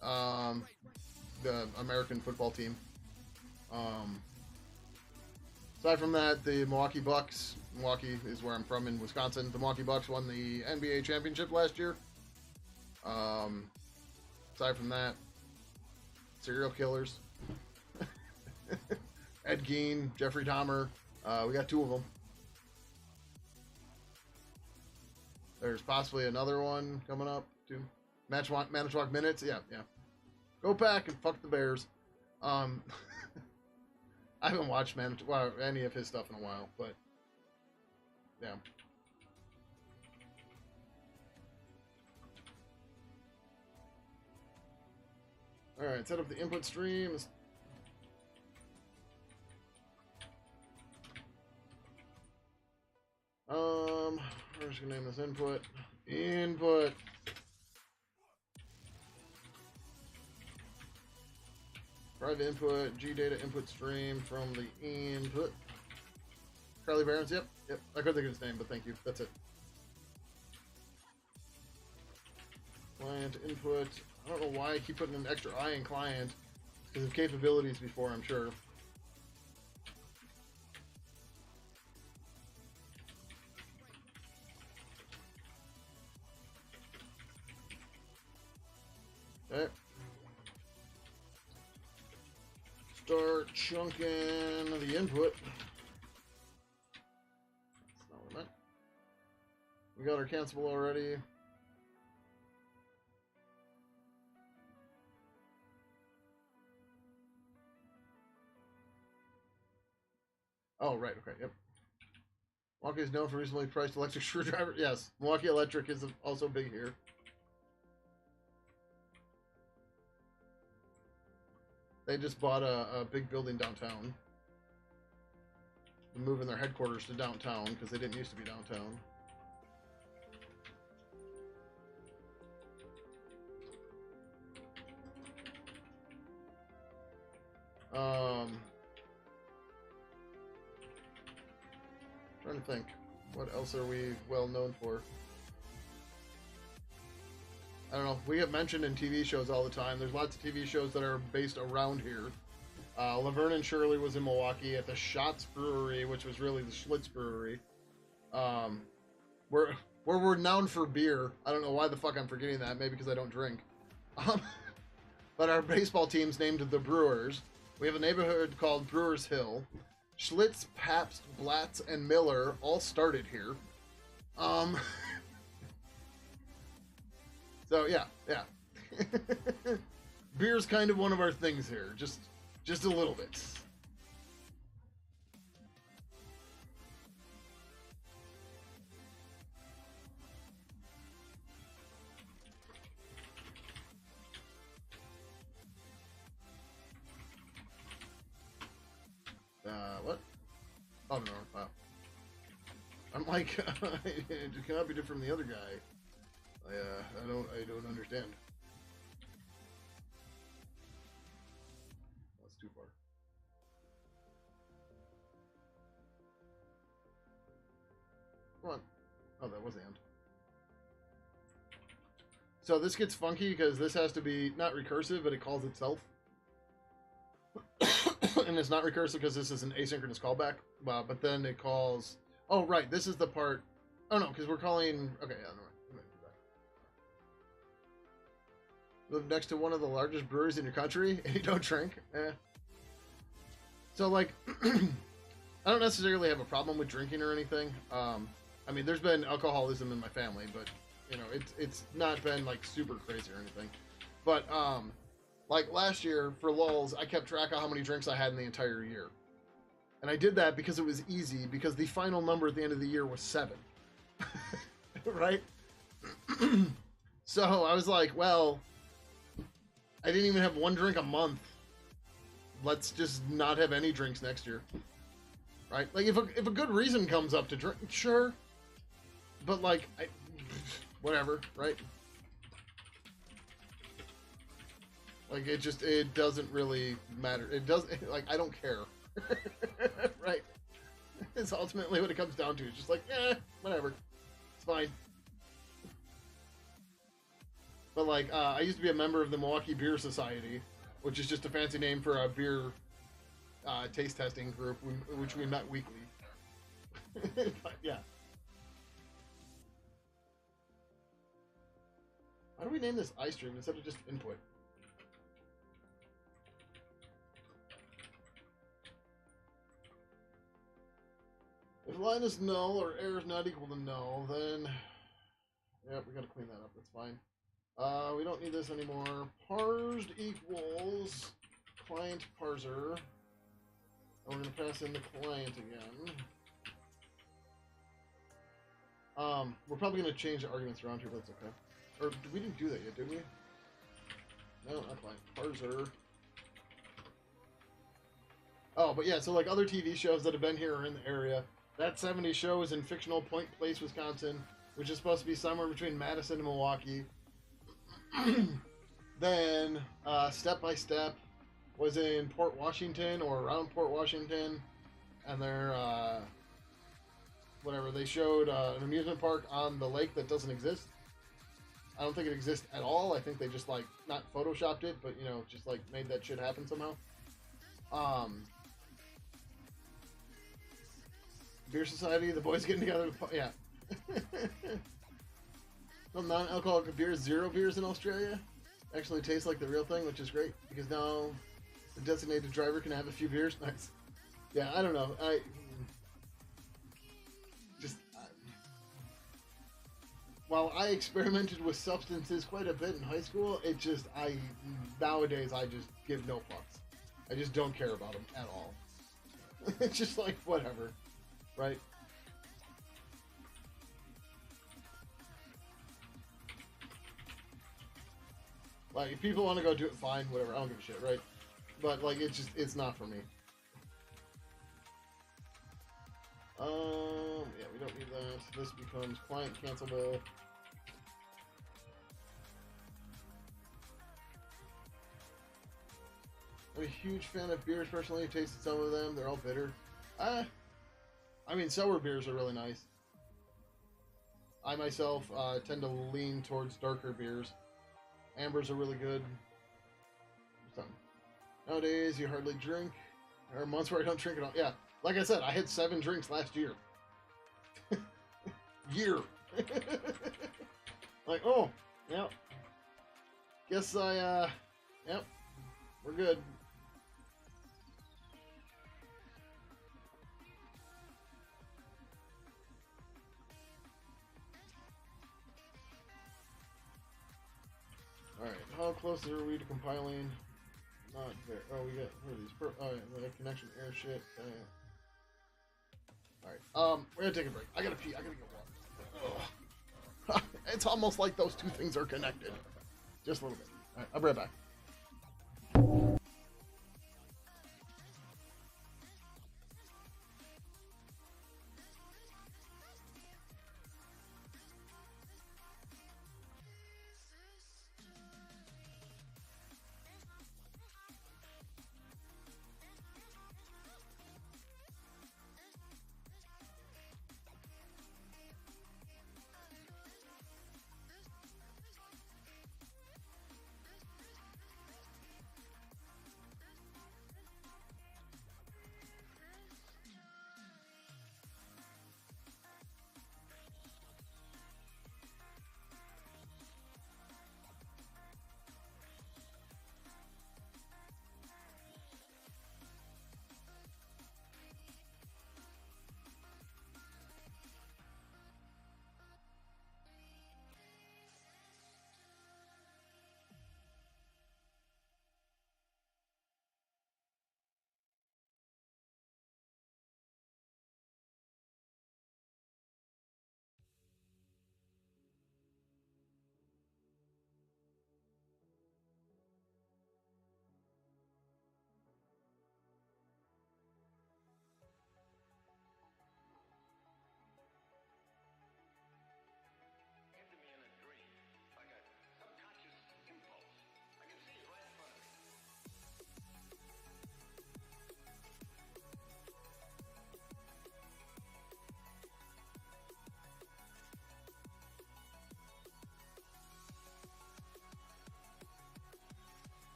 The American football team. Aside from that, the Milwaukee Bucks. Milwaukee is where I'm from in Wisconsin. The Milwaukee Bucks won the NBA championship last year. Aside from that, serial killers. Ed Gein, Jeffrey Dahmer. We got two of them. There's possibly another one coming up too. Manitowoc Minutes. Yeah, yeah. Go back and fuck the Bears. I haven't watched any of his stuff in a while, but yeah. Alright, set up the input streams. We're just gonna name this input. Input. Private input, G-data input stream from the input. Charlie Barons, yep. I couldn't think of his name, but thank you. That's it. Client input. I don't know why I keep putting an extra I in client. Because of capabilities before, I'm sure. Okay. Start chunking the input. That's not what I meant. We got our cancelable already. Oh, right, okay, yep. Milwaukee is known for reasonably priced electric screwdriver. Yes, Milwaukee Electric is also big here. They just bought a big building downtown. They're moving their headquarters to downtown because they didn't used to be downtown. Trying to think. What else are we well known for? I don't know. We get mentioned in TV shows all the time. There's lots of TV shows that are based around here. Laverne and Shirley was in Milwaukee at the Schatz Brewery, which was really the Schlitz Brewery. We're renowned for beer. I don't know why the fuck I'm forgetting that. Maybe because I don't drink. But our baseball team's named the Brewers. We have a neighborhood called Brewers Hill. Schlitz, Pabst, Blatz, and Miller all started here. So yeah. Beer's kind of one of our things here, just a little bit. What? Oh no, wow. I'm like, it cannot be different from the other guy. I don't understand. That's too far. Come on. Oh, that was the end. So this gets funky because this has to be not recursive, but it calls itself. And it's not recursive because this is an asynchronous callback. But then it calls... Oh, right. This is the part... Oh, no, because we're calling... Okay, yeah, no. Live next to one of the largest breweries in your country and you don't drink? Eh. So, like... I don't necessarily have a problem with drinking or anything. I mean, there's been alcoholism in my family, but, you know, it's not been, like, super crazy or anything. But, like last year, for lulz, I kept track of how many drinks I had in the entire year. And I did that because it was easy, because the final number at the end of the year was 7. Right? So I was like, well, I didn't even have one drink a month. Let's just not have any drinks next year. Right? Like, if a good reason comes up to drink, sure. But, like, whatever, right? Like, it doesn't really matter. It doesn't, like, I don't care. Right? It's ultimately what it comes down to. It's just like, whatever. It's fine. But, like, I used to be a member of the Milwaukee Beer Society, which is just a fancy name for a beer taste testing group, which we met weekly. But, yeah. How do we name this iStream instead of just input? If line is null or error is not equal to null, then... Yep, we gotta clean that up, that's fine. We don't need this anymore. Parsed equals client parser. And we're gonna pass in the client again. We're probably gonna change the arguments around here, but that's okay. Or we didn't do that yet, did we? No, not quite. Parser. Oh, but yeah, so like other TV shows that have been here or in the area. That 70s show is in fictional Point Place, Wisconsin, which is supposed to be somewhere between Madison and Milwaukee. Then Step by Step was in Port Washington or around Port Washington, and they're whatever they showed an amusement park on the lake that doesn't exist. I don't think it exists at all. I think they just like not photoshopped it, but you know, just like made that shit happen somehow. Beer Society, the boys getting together. Yeah. Well, non-alcoholic beers, 0 beers in Australia. Actually tastes like the real thing, which is great because now the designated driver can have a few beers. Nice. Yeah, I don't know. I while I experimented with substances quite a bit in high school, nowadays I just give no fucks. I just don't care about them at all. It's just like whatever, right? Like, if people want to go do it, fine, whatever. I don't give a shit, right? But, like, it's not for me. Yeah, we don't need that. This becomes client cancelable. I'm a huge fan of beers, personally. I've tasted some of them. They're all bitter. I mean, sour beers are really nice. I, myself, tend to lean towards darker beers. Ambers are really good. Nowadays, you hardly drink. There are months where I don't drink at all. Yeah, like I said, I had 7 drinks last year. Like, oh, yep. Guess yep, we're good. Alright, how close are we to compiling? Not very. Oh, we got, what are these? Oh, yeah, the connection error shit. Alright, we're gonna take a break. I gotta pee, I gotta get water. It's almost like those two things are connected. Just a little bit. Alright, I'll be right back.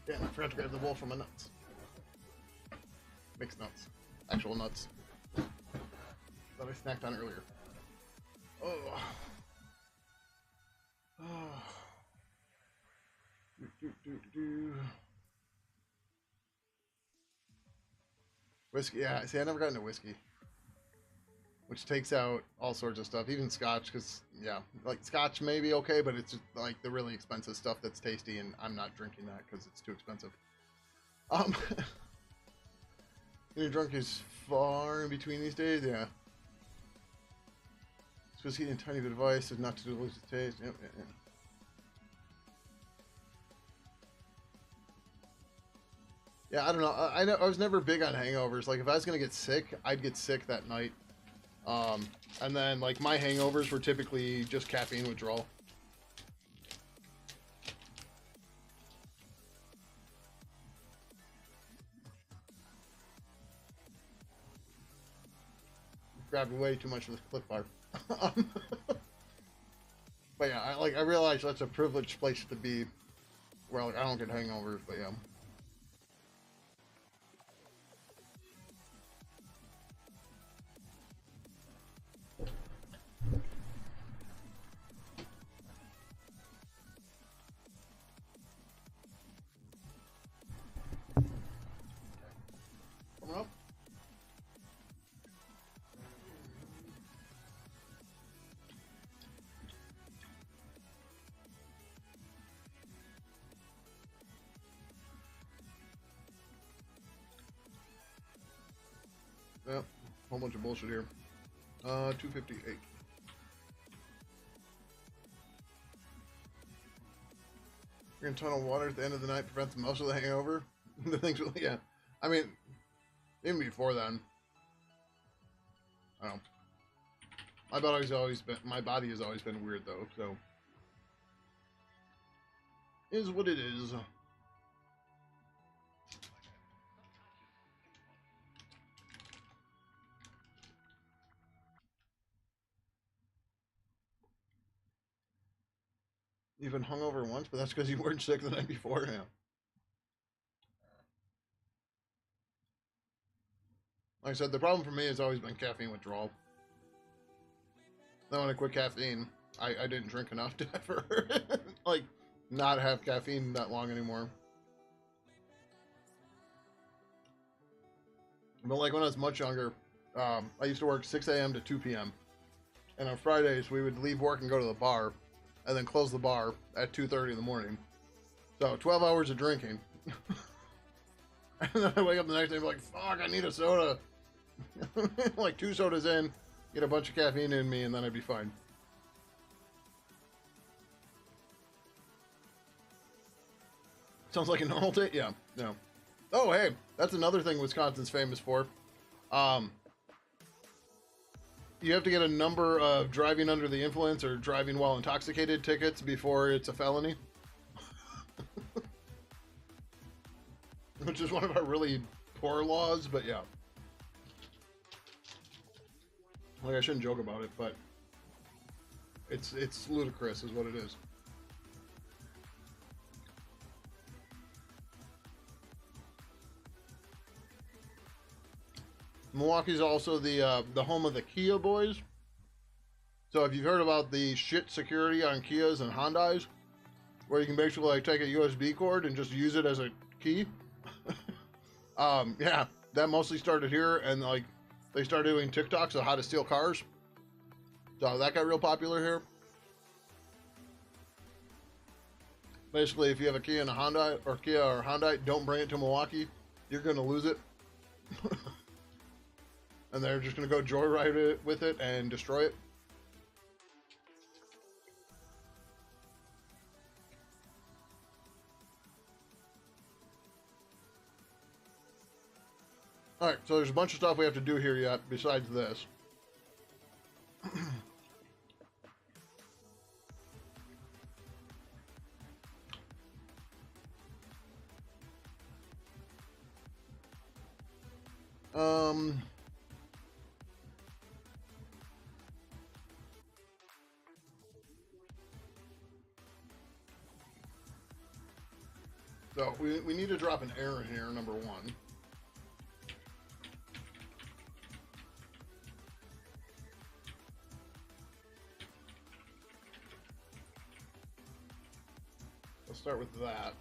Damn, I forgot to grab the bowl for my nuts. mixed nuts. Actual nuts. That I snacked on earlier. Oh. Oh. Whiskey, yeah. See, I never got into whiskey, which takes out all sorts of stuff, even scotch. Because yeah, like scotch may be okay, but it's just like the really expensive stuff that's tasty, and I'm not drinking that because it's too expensive. Getting drunk is far in between these days. Yeah. Whiskey and tiny bit of ice is not to lose its taste. Yep, yep, yep. Yeah, I don't know. I know I was never big on hangovers. Like if I was gonna get sick, I'd get sick that night. And then like my hangovers were typically just caffeine withdrawal. Grabbed way too much of this Cliff Bar. But yeah, I realize that's a privileged place to be, where like I don't get hangovers. But yeah. Coming up. Yep, whole bunch of bullshit here. 258. You're gonna tunnel water at the end of the night prevents most of the hangover. The things, yeah. I mean, even before then, I don't know. My body has always been weird though. So, is what it is. You've been hungover once, but that's because you weren't sick the night before. Yeah. Like I said, the problem for me has always been caffeine withdrawal. Then when I quit caffeine, I didn't drink enough to ever like not have caffeine that long anymore. But like when I was much younger, I used to work 6 a.m. to 2 p.m. And on Fridays we would leave work and go to the bar, and then close the bar at 2:30 in the morning. So 12 hours of drinking. And then I wake up the next day and be like, fuck, I need a soda. Like 2 sodas in, get a bunch of caffeine in me, and then I'd be fine. Sounds like a normal day? Yeah, no. Oh, hey, that's another thing Wisconsin's famous for. You have to get a number of driving under the influence or driving while intoxicated tickets before it's a felony. Which is one of our really poor laws, but yeah. Like, I shouldn't joke about it, but it's ludicrous is what it is. Milwaukee's also the home of the Kia boys. So if you've heard about the shit security on Kias and Hyundais, where you can basically like take a USB cord and just use it as a key, yeah, that mostly started here, and like they started doing TikToks of how to steal cars. So that got real popular here. Basically, if you have a Kia and a Hyundai, or Kia or Hyundai, don't bring it to Milwaukee. You're gonna lose it. And they're just going to go joyride it with it and destroy it. Alright, so there's a bunch of stuff we have to do here yet besides this. So we need to drop an error here, number one. start with that.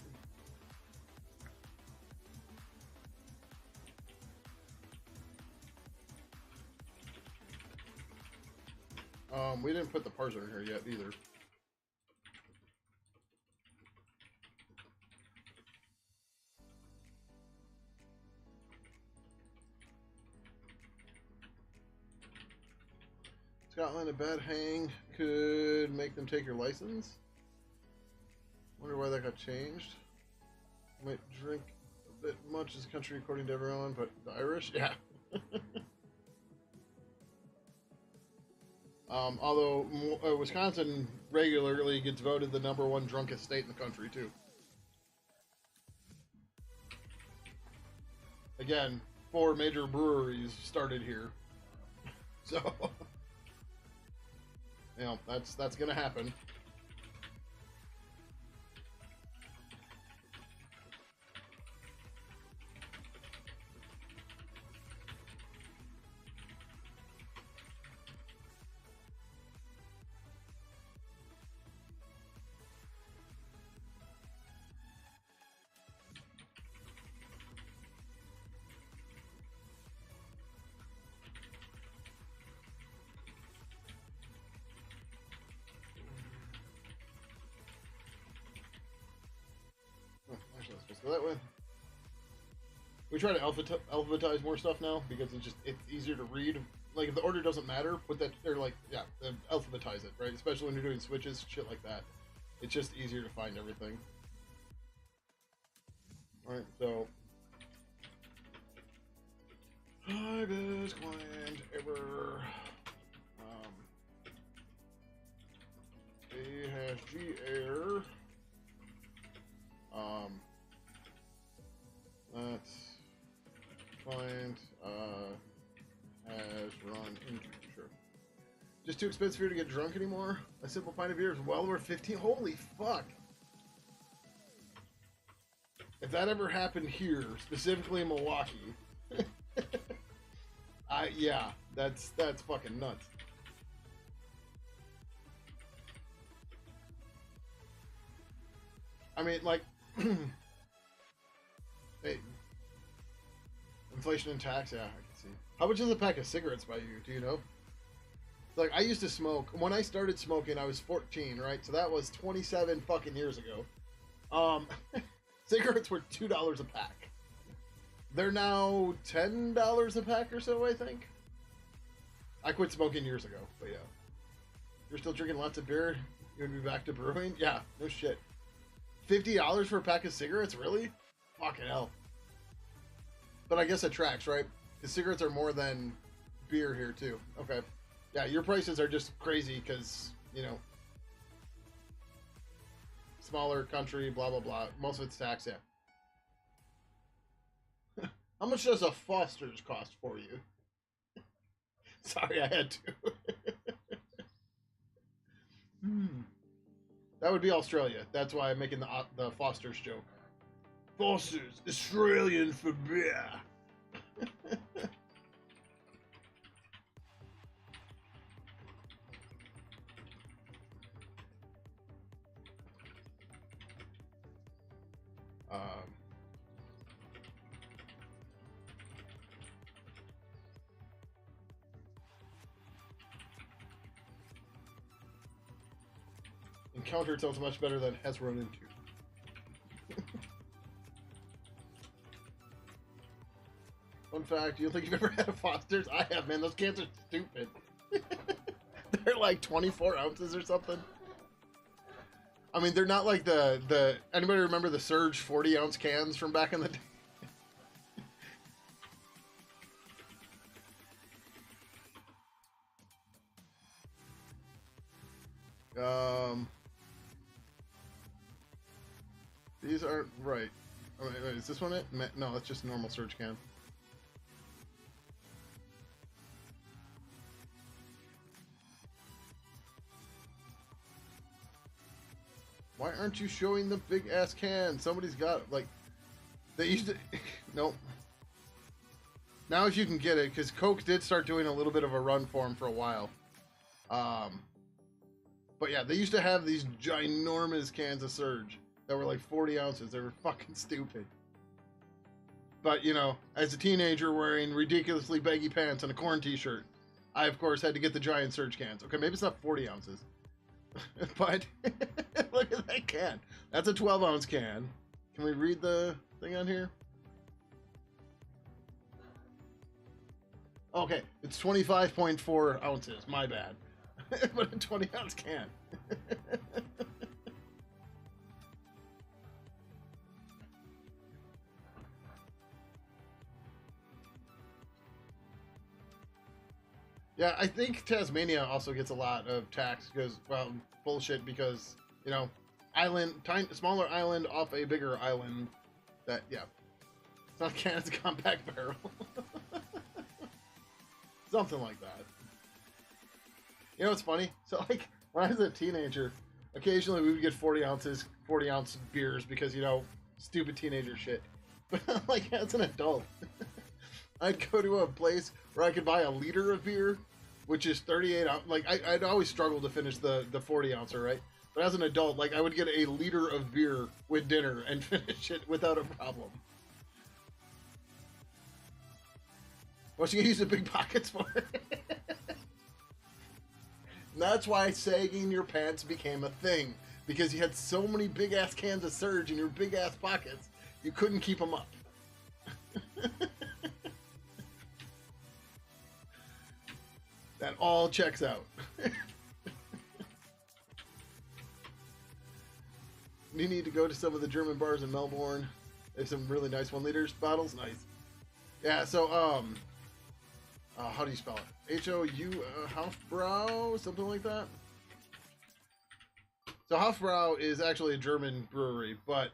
We didn't put the parser in here yet either. Scotland, a bad hang could make them take your license. Wonder why that got changed. Might drink a bit much as a country according to everyone, but the Irish, yeah. Although Wisconsin regularly gets voted the #1 drunkest state in the country too. Again, 4 major breweries started here, so you know that's gonna happen. Actually, let's just go that way. We try to alphabetize more stuff now because it's easier to read. Like if the order doesn't matter, put that or like alphabetize it, right? Especially when you're doing switches, shit like that. It's just easier to find everything. All right, so highest client ever. A has G air. Let's find has run into sure. Just too expensive here to get drunk anymore. A simple pint of beer is well over 15. Holy fuck! If that ever happened here, specifically in Milwaukee, yeah, that's fucking nuts. I mean, like, hey, inflation and tax, yeah, I can see. How much is a pack of cigarettes by you? Do you know? Like, I used to smoke. When I started smoking, I was 14, right? So that was 27 fucking years ago. Cigarettes were $2 a pack. They're now $10 a pack or so, I think. I quit smoking years ago, but yeah. You're still drinking lots of beer? You gonna be back to brewing? Yeah, no shit. $50 for a pack of cigarettes? Really? Fucking hell. But I guess it tracks, right? Because cigarettes are more than beer here, too. Okay. Yeah, your prices are just crazy because, you know, smaller country, blah, blah, blah. Most of it's tax, yeah. How much does a Foster's cost for you? Sorry, I had to. That would be Australia. That's why I'm making the Foster's joke. Foster's, Australian for beer. Encounter sounds much better than has run into. Fun fact, you don't think you've ever had a Foster's? I have, man. Those cans are stupid. They're like 24 ounces or something. I mean, they're not like the anybody remember the Surge 40-ounce cans from back in the day? These aren't right. Oh, wait, is this one it? No, that's just a normal Surge can. Why aren't you showing the big ass can? Somebody's got like they used to. Nope. Now if you can get it, because Coke did start doing a little bit of a run for them for a while. But yeah, they used to have these ginormous cans of Surge, that were like 40 ounces. They were fucking stupid. But, you know, as a teenager wearing ridiculously baggy pants and a corn t-shirt, I, of course, had to get the giant surge cans. Okay, maybe it's not 40 ounces. But, look at that can. That's a 12-ounce can. Can we read the thing on here? Okay, it's 25.4 ounces. My bad. But a 20-ounce can. Yeah, I think Tasmania also gets a lot of tax because, well, bullshit, because, you know, smaller island off a bigger island. That, yeah. It's not a can, it's a compact barrel. Something like that. You know what's funny? So, like, when I was a teenager, occasionally we would get 40-ounce beers because, you know, stupid teenager shit. But, like, as an adult, I'd go to a place where I could buy a liter of beer, which is 38 ounce. Like, I'd always struggle to finish the 40-ouncer, right? But as an adult, like, I would get a liter of beer with dinner and finish it without a problem. What you gonna use the big pockets for? And that's why sagging your pants became a thing. Because you had so many big-ass cans of Surge in your big-ass pockets, you couldn't keep them up. That all checks out. You need to go to some of the German bars in Melbourne. They have some really nice 1-liter bottles. Nice. Yeah, so, how do you spell it? H-O-U, Hofbrau, something like that? So Hofbrau is actually a German brewery, but,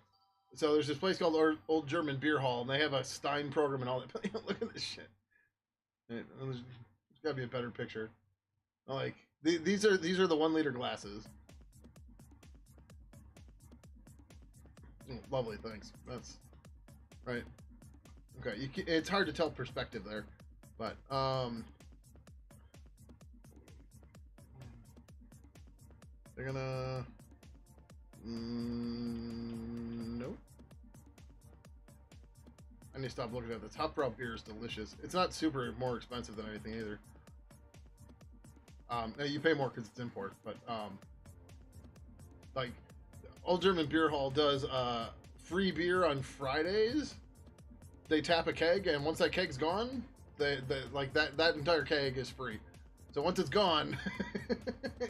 so there's this place called Old German Beer Hall, and they have a Stein program and all that. But look at this shit. There's gotta be a better picture. Like, these are the 1-liter glasses. Oh, lovely, thanks. That's right. Okay, it's hard to tell perspective there, but they're gonna nope. I need to stop looking at this. Hofbrau beer is delicious. It's not super more expensive than anything either. Now you pay more because it's import, but like Old German Beer Hall does free beer on Fridays. They tap a keg, and once that keg's gone, they like that entire keg is free. So once it's gone,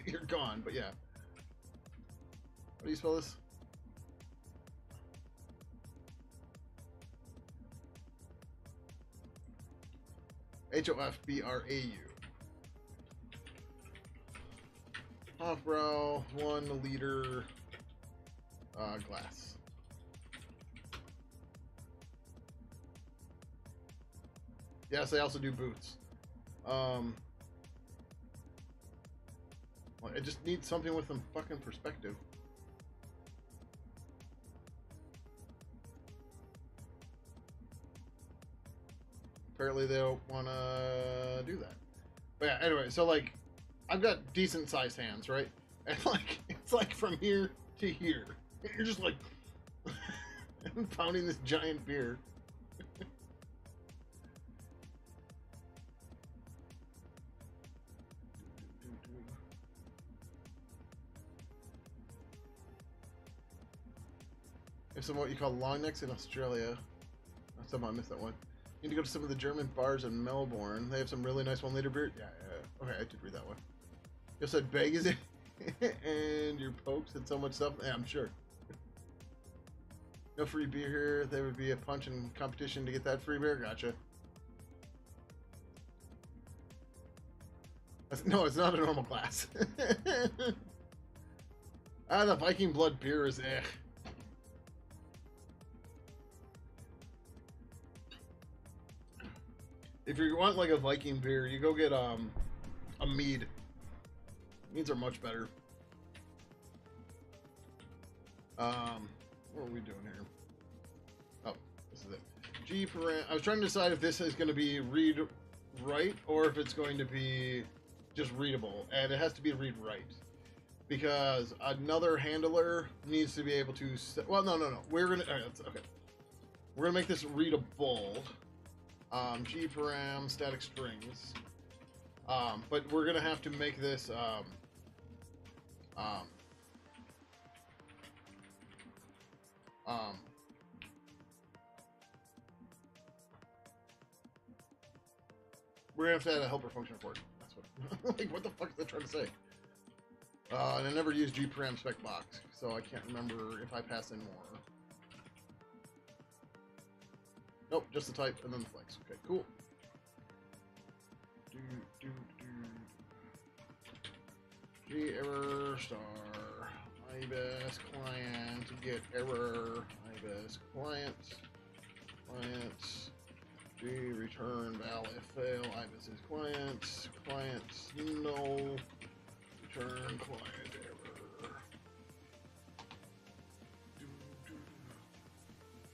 you're gone. But yeah, how do you spell this? Hofbrau. Hofbrau 1-liter glass. Yes, they also do boots. Well, I just need something with some fucking perspective. Apparently they don't want to do that. But yeah, anyway, so like, I've got decent sized hands, right? And like, it's like from here to here. You're just like pounding this giant beer. There's some what you call long necks in Australia. Somehow I missed that one. You need to go to some of the German bars in Melbourne. They have some really nice 1-liter beer. Yeah. Okay, I did read that one. You said bag is it? And your pokes and so much stuff. Yeah, I'm sure. No free beer here. There would be a punch in competition to get that free beer. Gotcha. No, it's not a normal glass. The Viking Blood beer is eh. If you want like a Viking beer, you go get a mead. Meads are much better. What are we doing here? Oh, this is it. G paran. I was trying to decide if this is going to be read write or if it's going to be just readable, and it has to be read write. because another handler needs to be able to. Well, no. We're gonna. Okay. We're gonna make this readable. G param static strings. But we're gonna have to make this. We're gonna have to add a helper function for it. That's what. Like, what the fuck is that trying to say? And I never used gparam spec box, so I can't remember if I pass in more. Nope, just the type and then the flex. Okay, cool. G error star ibis client get error ibis client G return val if fail ibis is client no return client error.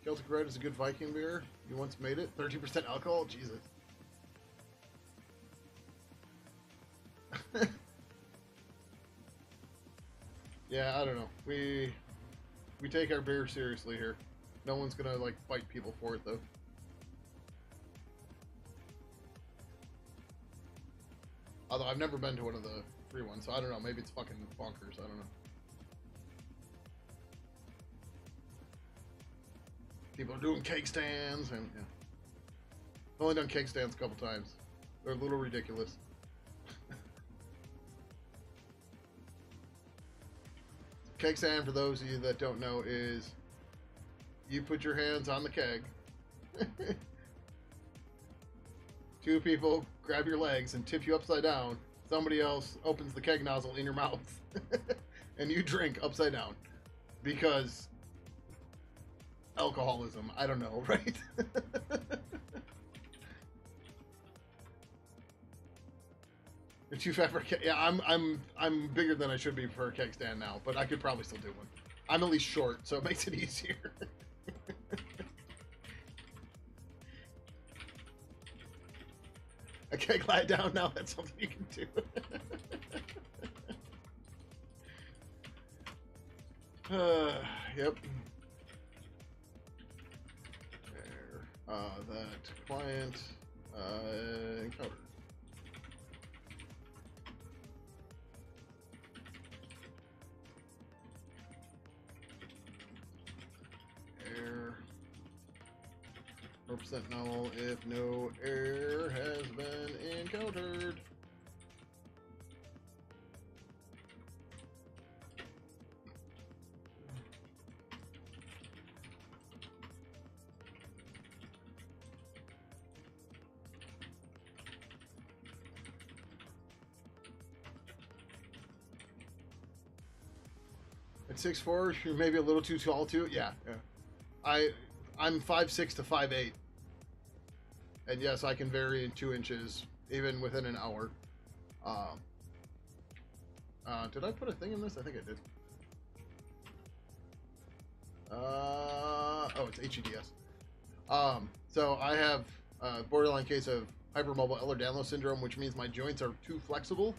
Celtic Red is a good Viking beer. You once made it. 30% alcohol? Jesus. Yeah, I don't know. We take our beer seriously here. No one's gonna like fight people for it though. Although I've never been to one of the free ones, so I don't know. Maybe it's fucking bonkers. I don't know. People are doing cake stands, and yeah. I've only done cake stands a couple times. They're a little ridiculous. Keg stand, for those of you that don't know, is you put your hands on the keg. Two people grab your legs and tip you upside down. Somebody else opens the keg nozzle in your mouth. And you drink upside down. Because alcoholism. I don't know, right? You're too fat for a keg. Yeah, I'm bigger than I should be for a keg stand now, but I could probably still do one. I'm at least short, so it makes it easier. A keg lie down now, that's something you can do. Yep. There. That client encountered. Error. 4% null if no error has been encountered. At 6'4", you're maybe a little too tall too. Yeah. I'm 5'6" to 5'8", and yes, I can vary in 2 inches even within an hour. Did I put a thing in this? I think I did. Oh, it's HEDS. So I have a borderline case of hypermobile Ehlers-Danlos syndrome, which means my joints are too flexible.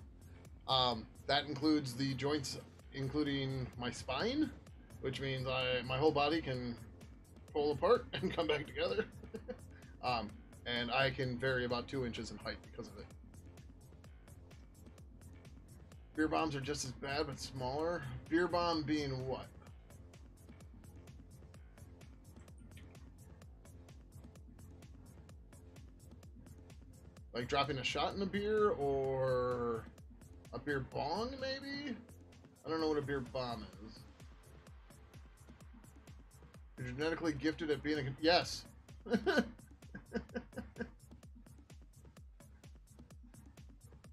That includes the joints, including my spine, which means my whole body can pull apart and come back together. And I can vary about 2 inches in height because of it. Beer bombs are just as bad, but smaller. Beer bomb being what? Like dropping a shot in a beer, or a beer bong, maybe? I don't know what a beer bomb is. You're genetically gifted at being a... Yes!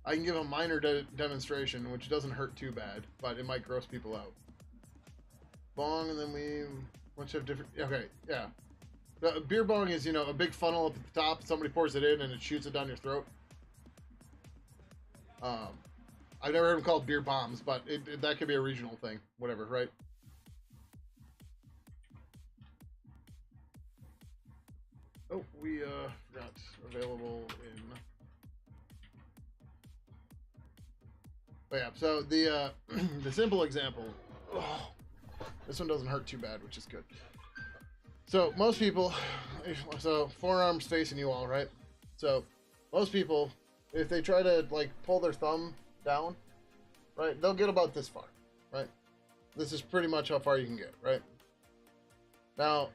I can give a minor demonstration, which doesn't hurt too bad, but it might gross people out. Bong, and then we... Bunch of different... Okay, yeah. The beer bong is, you know, a big funnel up at the top, somebody pours it in, and it shoots it down your throat. I've never heard them called beer bombs, but that could be a regional thing. Whatever, right? Oh, we forgot available in But yeah, so the the simple example. Oh, this one doesn't hurt too bad, which is good. So most people, so forearms facing you all, right? So most people, if they try to like pull their thumb down, right, they'll get about this far, right? This is pretty much how far you can get, right? Now,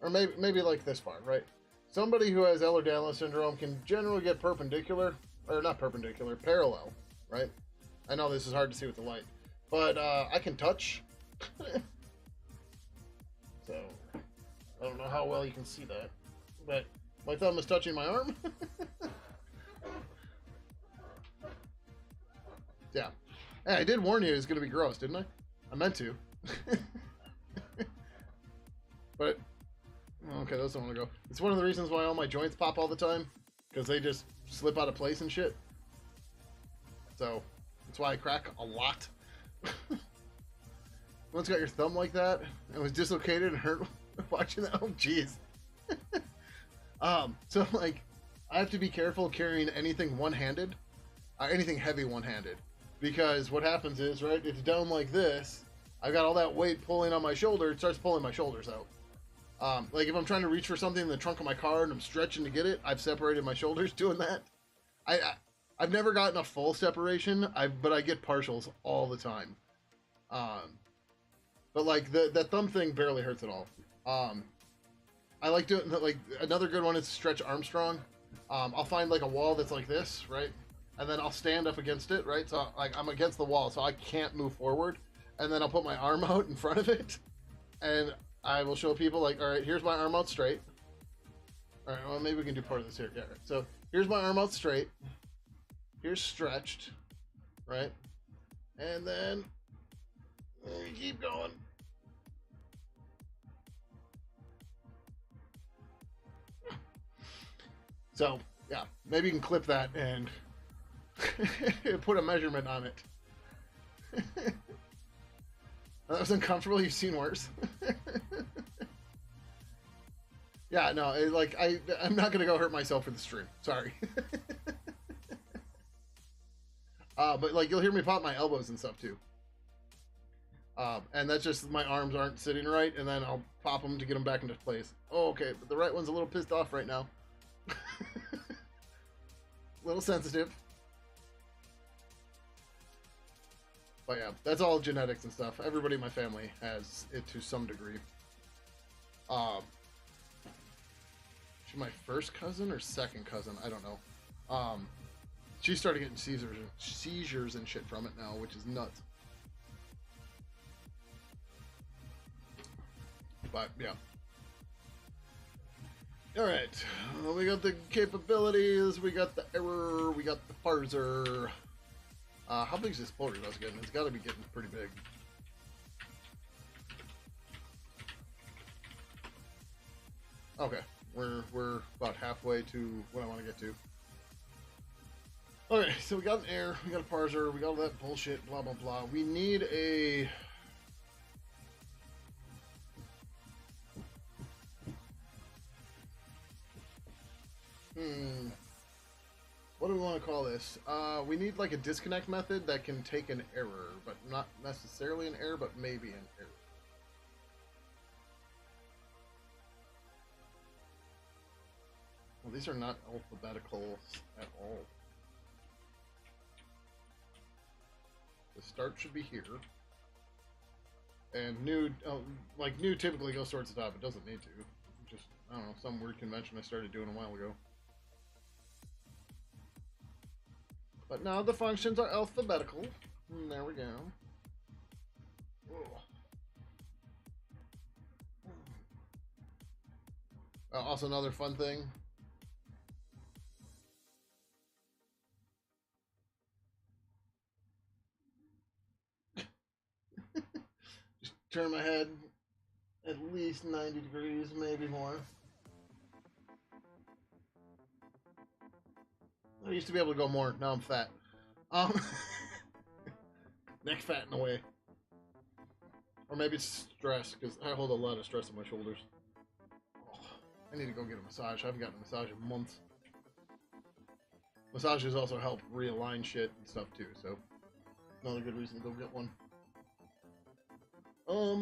or maybe like this far, right? Somebody who has Ehlers-Danlos syndrome can generally get perpendicular, or not perpendicular, parallel, right? I know this is hard to see with the light, but I can touch. So I don't know how well you can see that, but my thumb is touching my arm. Yeah. Hey, I did warn you it's going to be gross, didn't I? I meant to. But, okay, those don't want to go. It's one of the reasons why all my joints pop all the time, because they just slip out of place and shit. So, that's why I crack a lot. Once got your thumb like that, and was dislocated and hurt watching that. Oh, jeez. So, like, I have to be careful carrying anything one-handed, anything heavy one-handed, because what happens is, right, it's down like this, I've got all that weight pulling on my shoulder, it starts pulling my shoulders out. Like, if I'm trying to reach for something in the trunk of my car and I'm stretching to get it, I've separated my shoulders doing that. I've never gotten a full separation, but I get partials all the time. But, like, that thumb thing barely hurts at all. I like doing, like, another good one is stretch Armstrong. I'll find, like, a wall that's like this, right? And then I'll stand up against it, right? So, like, I'm against the wall, so I can't move forward. And then I'll put my arm out in front of it. And I will show people, like, all right, here's my arm out straight. All right, well, maybe we can do part of this here. Yeah, right. So, here's my arm out straight. Here's stretched, right? And then we keep going. So, yeah, maybe you can clip that and put a measurement on it. That was uncomfortable. You've seen worse. Yeah, no, like, I'm not gonna go hurt myself for the stream. Sorry. But like, you'll hear me pop my elbows and stuff too. And that's just my arms aren't sitting right, and then I'll pop them to get them back into place. Oh, okay, but the right one's a little pissed off right now. A little sensitive. But yeah, that's all genetics and stuff. Everybody in my family has it to some degree. She's my first cousin or second cousin, I don't know. She started getting seizures and shit from it now, which is nuts. But yeah. Alright, we got the capabilities, we got the error, we got the parser. How big is this poultry I was getting? It's got to be getting pretty big. Okay, we're about halfway to what I want to get to. Okay, so we got an error, we got a parser, we got all that bullshit, blah blah blah. We need a... What do we want to call this? We need like a disconnect method that can take an error, but not necessarily an error, but maybe an error. Well, these are not alphabetical at all. The start should be here. And new, like new typically goes towards the top. It doesn't need to. Just, I don't know, some weird convention I started doing a while ago. But now the functions are alphabetical. And there we go. Also another fun thing. Just turn my head at least 90 degrees, maybe more. I used to be able to go more. Now I'm fat. Neck fat in a way. Or maybe it's stress, because I hold a lot of stress on my shoulders. Oh, I need to go get a massage. I haven't gotten a massage in months. Massages also help realign shit and stuff too, so. Another good reason to go get one. Oh,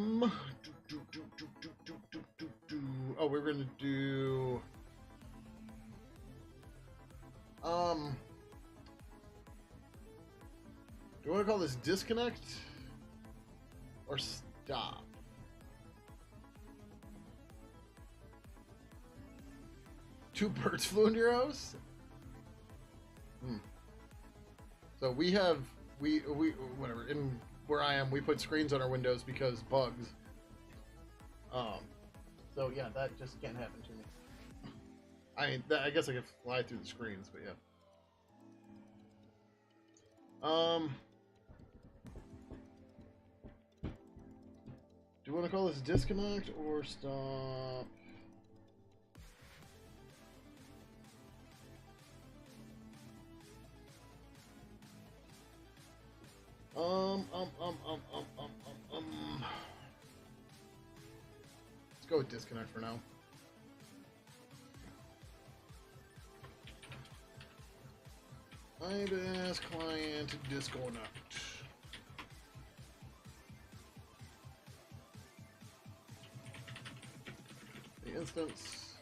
we're gonna do. Do you want to call this disconnect or stop? Two birds flew into your house? So we have, whatever, in where I am, we put screens on our windows because bugs. So yeah, that just can't happen to me. I guess I could fly through the screens, but yeah. Do you want to call this disconnect or stop? Let's go with disconnect for now. IBS client disconnect. The instance.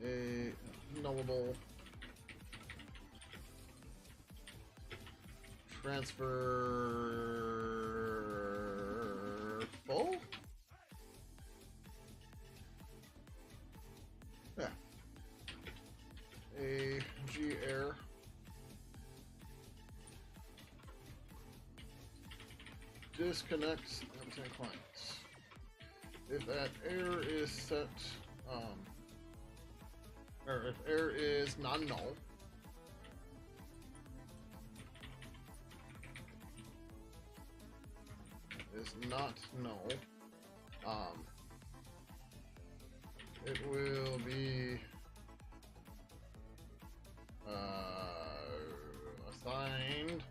A nullable transfer full? Yeah. A G error. Disconnects clients. If that error is set, or if error is non-null, is not null, it will be assigned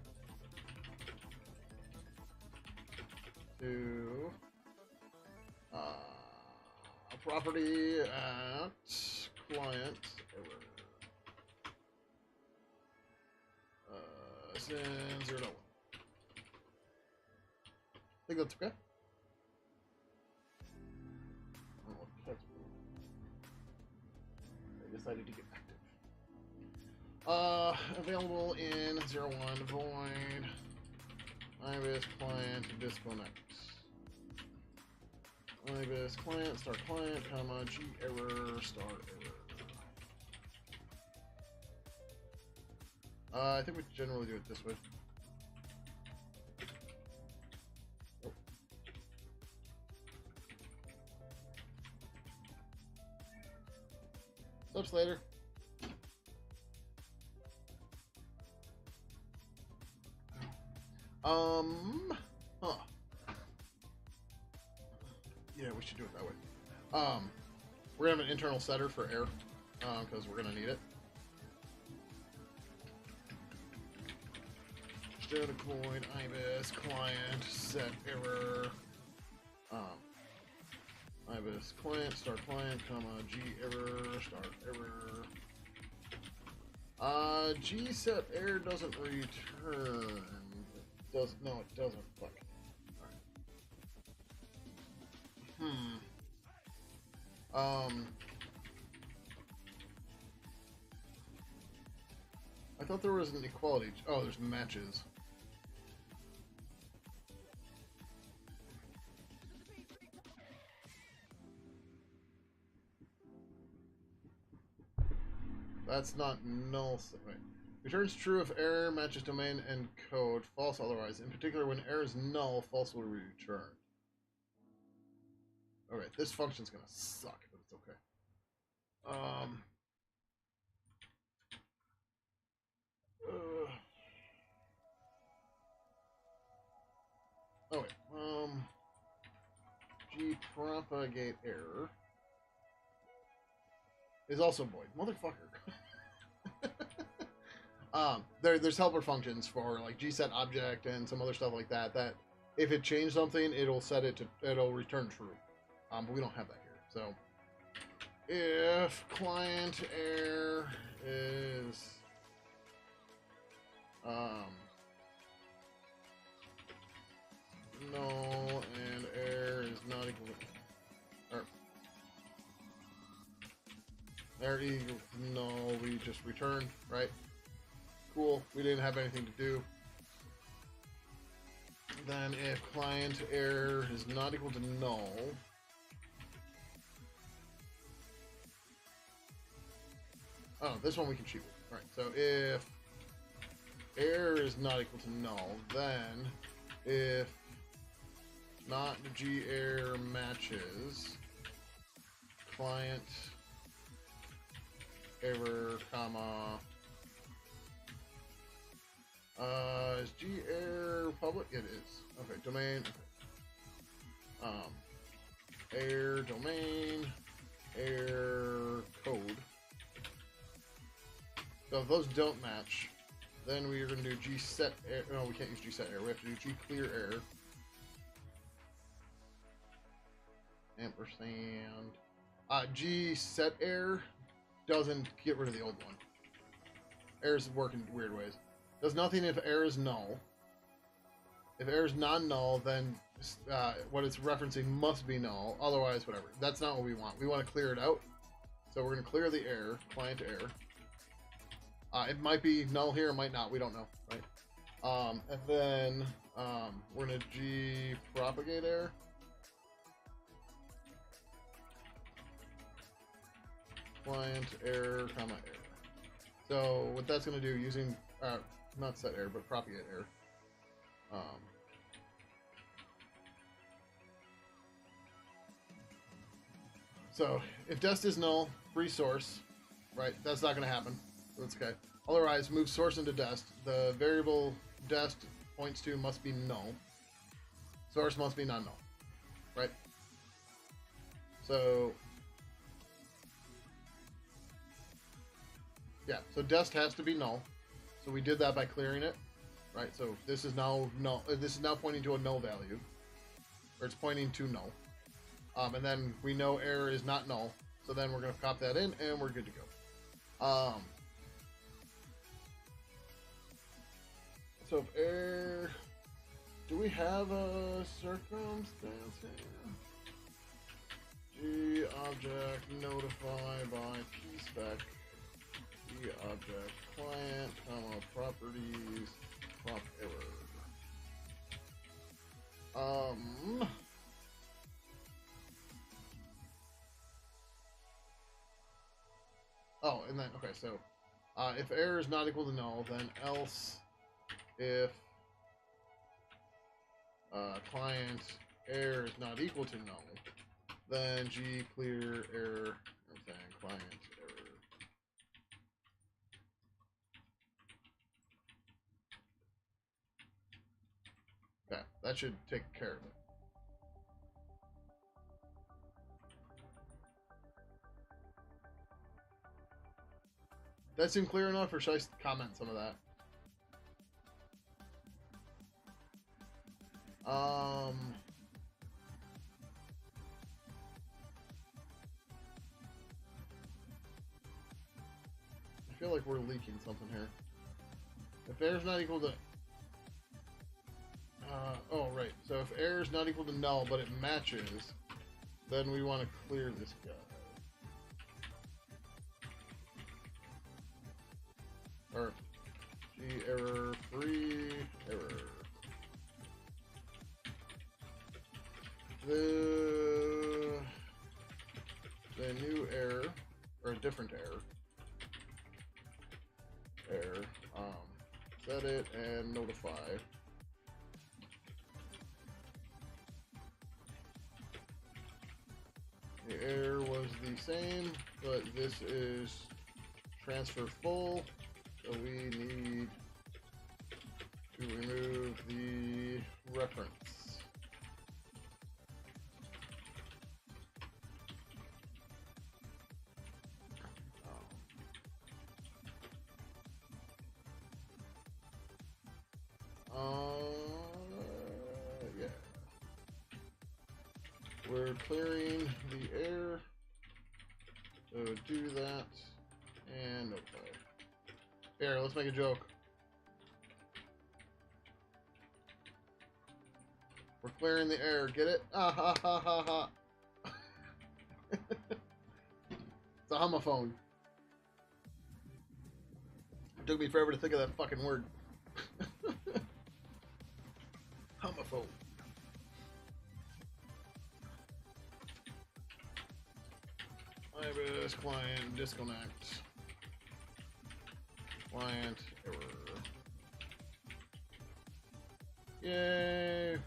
to a property at client error. Since 0 to 1. I think that's okay. I decided to get active. Available in 01 void IBIS client disconnect. IBIS client start client comma G error start error. I think we generally do it this way. Oh. Steps later. Huh. Yeah, we should do it that way. We're gonna have an internal setter for error, because we're gonna need it. Static void IBIS client set error. IBIS client start client comma G error start error. G set error doesn't return. No, it doesn't. Fuck. Alright. I thought there was an equality. Oh, there's matches. That's not null. Wait. Returns true if error matches domain and code, false otherwise. In particular, when error is null, false will be returned. Alright, this function's gonna suck, but it's okay. Oh wait, G propagate error is also void. Motherfucker. There's helper functions for like gset object and some other stuff like that. That if it changed something, it'll set it to it'll return true. But we don't have that here. So if client error is null and error is not equal to, or error equals null, we just return, right? Cool, we didn't have anything to do. Then if client error is not equal to null, oh, this one we can cheat with. All right, so if error is not equal to null, then if not G error matches client error, comma, is G error public? It is. Okay, domain. Error domain, error code. So if those don't match, then we are going to do G set error. No, we can't use G set error. We have to do G clear error. Ampersand. G set error doesn't get rid of the old one. Errors work in weird ways. Does nothing if error is null. If error is non-null, then what it's referencing must be null. Otherwise, whatever. That's not what we want. We want to clear it out. So we're going to clear the error, client error. It might be null here, it might not. We don't know, right? And then we're going to G propagate error. Client error, comma error. So what that's going to do using not set error, but propagate error. So if dest is null, free source, right? That's not going to happen. That's okay. Otherwise, move source into dest. The variable dest points to must be null. Source must be non-null, right? So yeah, so dest has to be null. So we did that by clearing it, right? So this is now null. This is now pointing to a null value, or it's pointing to null. And then we know error is not null. So then we're going to copy that in, and we're good to go. So if error, do we have a circumstance here? G object notify by pspec. G object client, comma properties, prop error. Oh, and then okay, so if error is not equal to null, then else if client error is not equal to null, then G clear error, I'm saying client error. Okay, that should take care of it. That seem clear enough, or should I comment some of that? I feel like we're leaking something here. If error's not equal to... oh, right. So if error's not equal to null, but it matches, then we want to clear this guy. Or G error free error. The new error, or a different error, set it and notify. The error was the same, but this is transfer full, so we need to remove the reference. Yeah. We're clearing the error. do that and notify. Here, let's make a joke. We're clearing the air. Get it? Ah ha ha ha ha. It's a homophone. It took me forever to think of that fucking word. Homophone. Ibis client disconnect. Client error. Yay!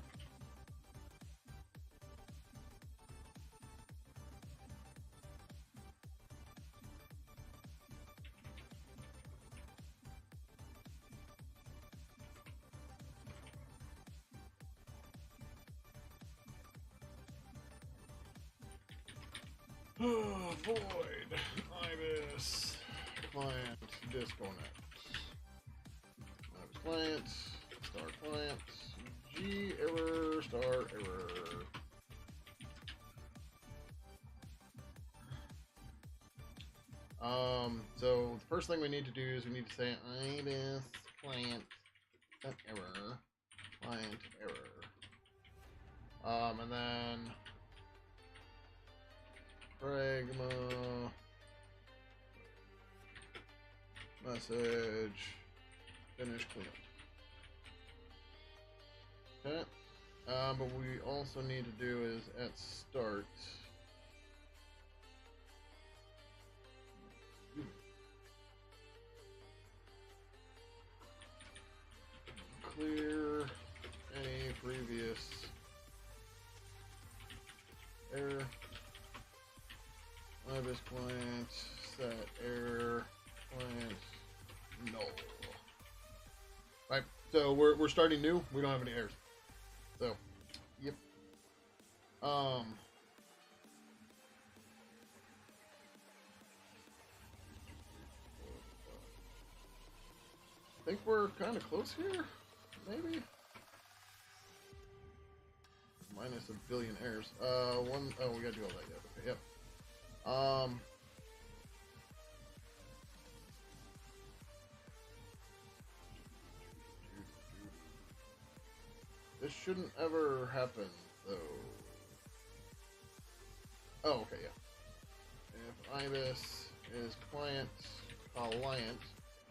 Oh, void. Ibis client disconnect. Ibis client. Star client. G error. Star error. So the first thing we need to do is we need to say Ibis client error. Client error. And then pragma message finish cleanup. Okay. But we also need to do is at start clear any previous error. Ibis client set error client null. Right, so we're starting new. We don't have any errors. So, yep. I think we're kind of close here. Maybe. Minus a billion errors. Oh, we gotta do all that yet. Okay, yep. This shouldn't ever happen, though. Oh, okay, yeah. If Ibis is client,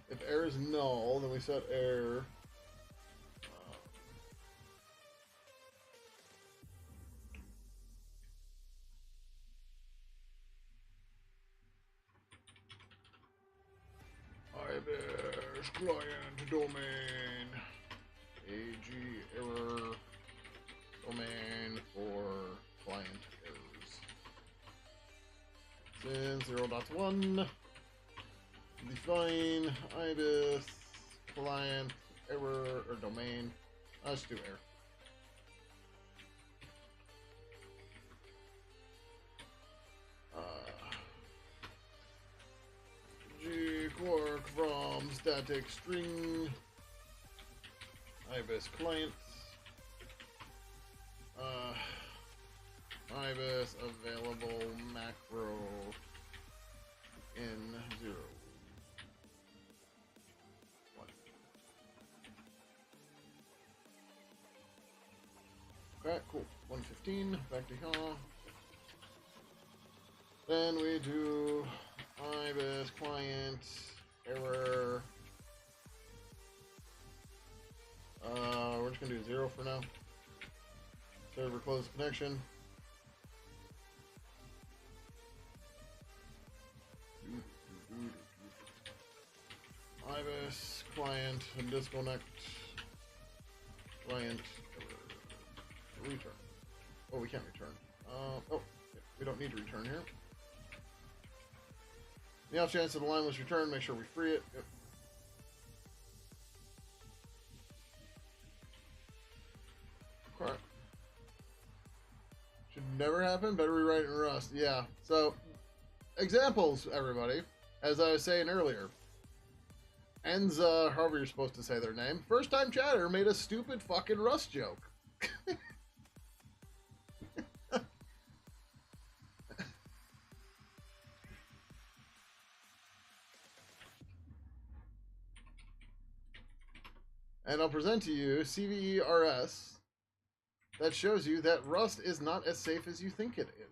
if error is null, then we set error. Ibis client domain AG error domain for client errors. Sin 0.1 define Ibis client error or domain. Let's do error. Quark from static string Ibis clients Ibis available macro in 0 1. Okay, cool. 115 back to here. Then we do Ibis client error. We're just gonna do 0 for now. Server close connection. Ibis client and disconnect client error. Return. Oh, we can't return. Oh, we don't need to return here. The off chance of the line was returned, make sure we free it. Yep. Okay. Should never happen. Better rewrite it in Rust. Yeah. So, examples, everybody. As I was saying earlier, Enza, however you're supposed to say their name, first time chatter made a stupid fucking Rust joke. And I'll present to you CVERS that shows you that Rust is not as safe as you think it is.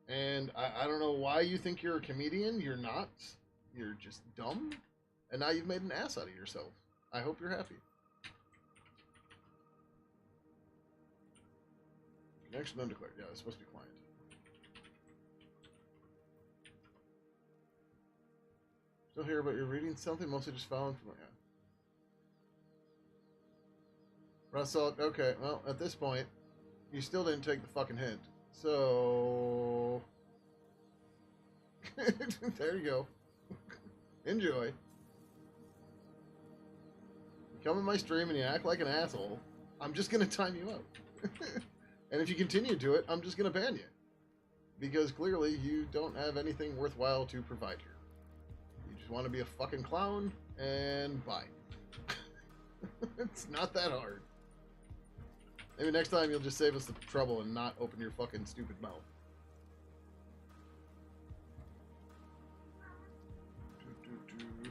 And I don't know why you think you're a comedian. You're not. You're just dumb. And now you've made an ass out of yourself. I hope you're happy. Connection undeclared. Yeah, it's supposed to be client. Still here, but you're reading something? Mostly just following from... Yeah. Russell, okay, well, at this point, you still didn't take the fucking hint. So... there you go. Enjoy. You come in my stream and you act like an asshole, I'm just gonna time you out. And if you continue to it, I'm just gonna ban you. Because clearly you don't have anything worthwhile to provide here. You just want to be a fucking clown, and bye. It's not that hard. Maybe next time you'll just save us the trouble and not open your fucking stupid mouth.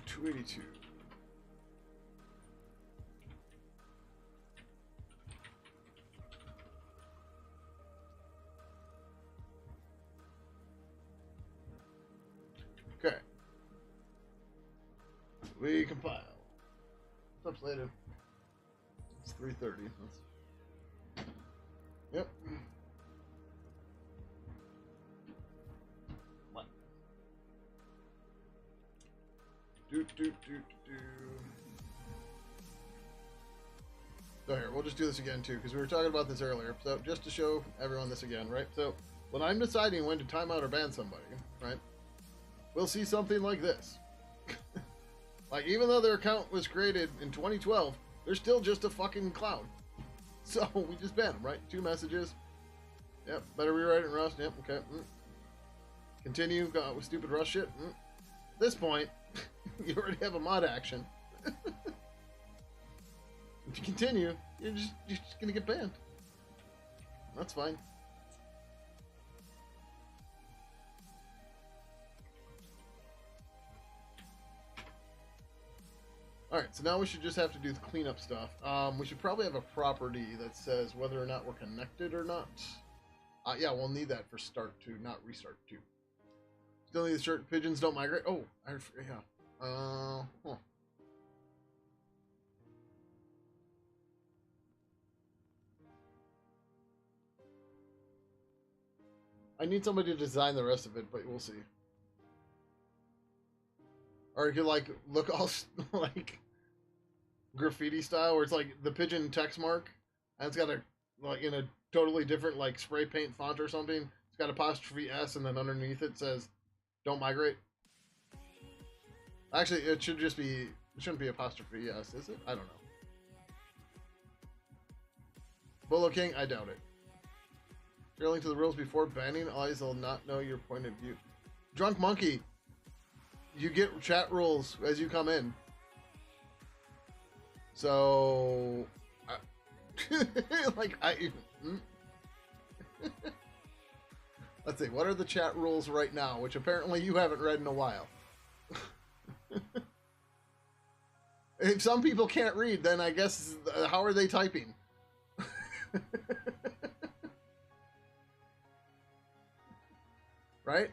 282. Okay. We compile. What's up, Slater? It's 3:30. Yep. What? Do. So here, we'll just do this again too, because we were talking about this earlier. So just to show everyone this again, right? So when I'm deciding when to time out or ban somebody, right? We'll see something like this. Like, even though their account was created in 2012, they're still just a fucking clown. So we just ban them, right? 2 messages. Yep, better rewrite it in Rust. Yep, okay. Continue with stupid Rust shit. At this point, you already have a mod action. If you continue, you're just gonna get banned. That's fine. Alright, so now we should just have to do the cleanup stuff. We should probably have a property that says whether or not we're connected or not. Yeah, we'll need that for start 2, not restart 2. Still need the shirt. Pigeons don't migrate. Oh, yeah. Huh. I need somebody to design the rest of it, but we'll see. Or you could, like, look all, like, graffiti style, where it's, like, the pigeon text mark, and it's got a, like, in a totally different, like, spray paint font or something. It's got apostrophe S, and then underneath it says, don't migrate. Actually, it should just be, it shouldn't be apostrophe S, is it? I don't know. Bolo King, I doubt it. Trailing to the rules before banning, eyes will not know your point of view. Drunk Monkey, you get chat rules as you come in. So, let's see, what are the chat rules right now, which apparently you haven't read in a while. If some people can't read, then I guess, how are they typing? Right?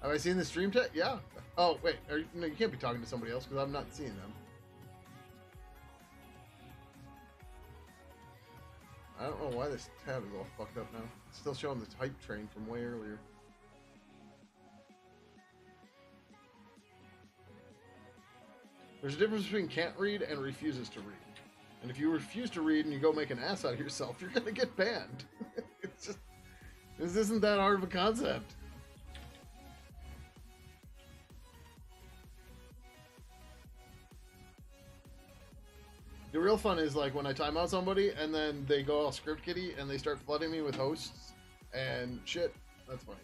Have I seen the stream chat? Yeah. Oh, wait. No, you can't be talking to somebody else because I'm not seeing them. I don't know why this tab is all fucked up now. It's still showing the type train from way earlier. There's a difference between can't read and refuses to read. And if you refuse to read and you go make an ass out of yourself, you're gonna get banned. It's just, this isn't that hard of a concept. The real fun is like when I time out somebody and then they go all script kiddie and they start flooding me with hosts and shit. That's funny.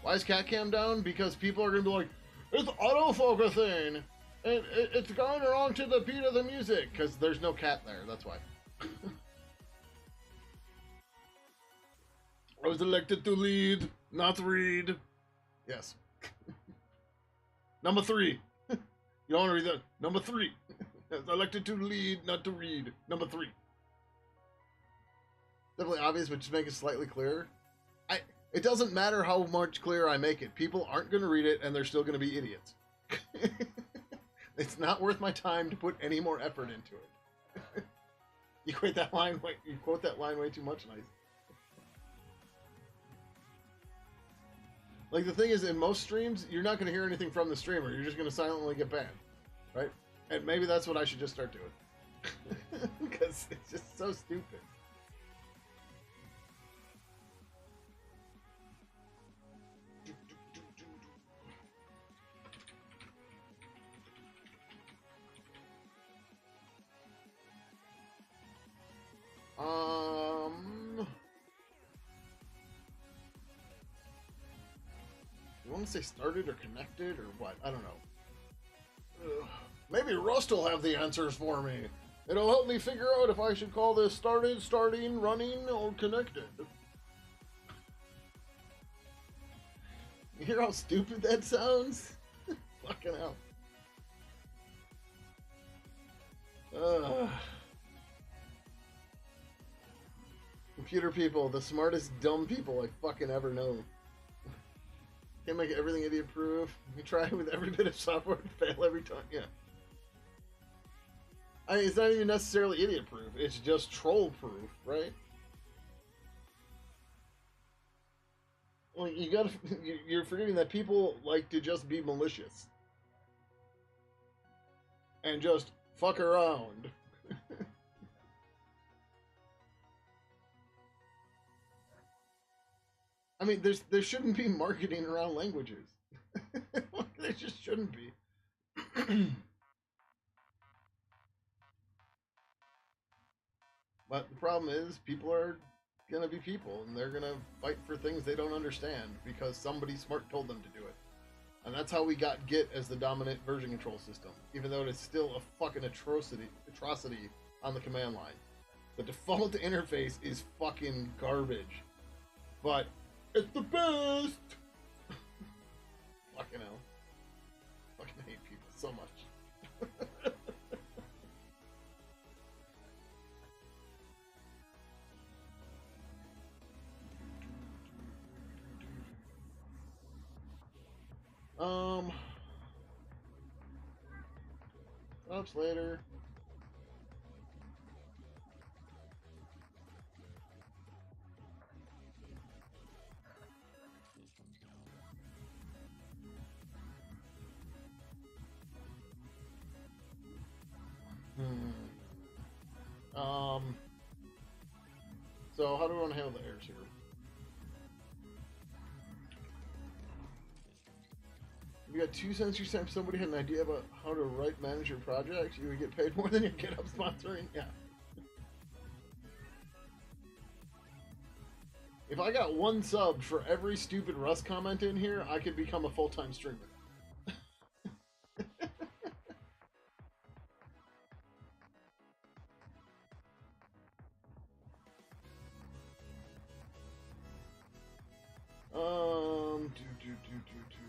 Why is cat cam down? Because people are gonna be like, it's autofocusing. It's going along to the beat of the music, because there's no cat there, that's why. I was elected to lead, not read. Yes. Number 3. You don't want to read that. Number 3. I was elected to lead, not to read. Number 3. Definitely obvious, but just make it slightly clearer. It doesn't matter how much clearer I make it. People aren't going to read it, and they're still going to be idiots. It's not worth my time to put any more effort into it. You quote that line way too much, nice. Like, the thing is, in most streams, you're not going to hear anything from the streamer. You're just going to silently get banned, right? And maybe that's what I should just start doing. Because it's just so stupid. You want to say started or connected or what? I don't know. Maybe Rust will have the answers for me. It'll help me figure out if I should call this started, starting, running, or connected. You hear how stupid that sounds? Fucking hell. Computer people, the smartest dumb people I fucking ever know. Can't make everything idiot proof. You try with every bit of software and fail every time. Yeah. I mean, it's not even necessarily idiot proof. It's just troll proof, right? Well, you're forgetting that people like to just be malicious. And just fuck around. I mean, there shouldn't be marketing around languages. There just shouldn't be. But the problem is, people are gonna be people, and they're gonna fight for things they don't understand because somebody smart told them to do it. And that's how we got Git as the dominant version control system, even though it is still a fucking atrocity on the command line. The default interface is fucking garbage. But it's the best! Fucking hell. Fucking hate people so much. Stops later. So how do we want to handle the errors here? If you got 2 cents each time somebody had an idea about how to manage your project, you would get paid more than your GitHub sponsoring? Yeah. If I got 1 sub for every stupid Rust comment in here, I could become a full-time streamer.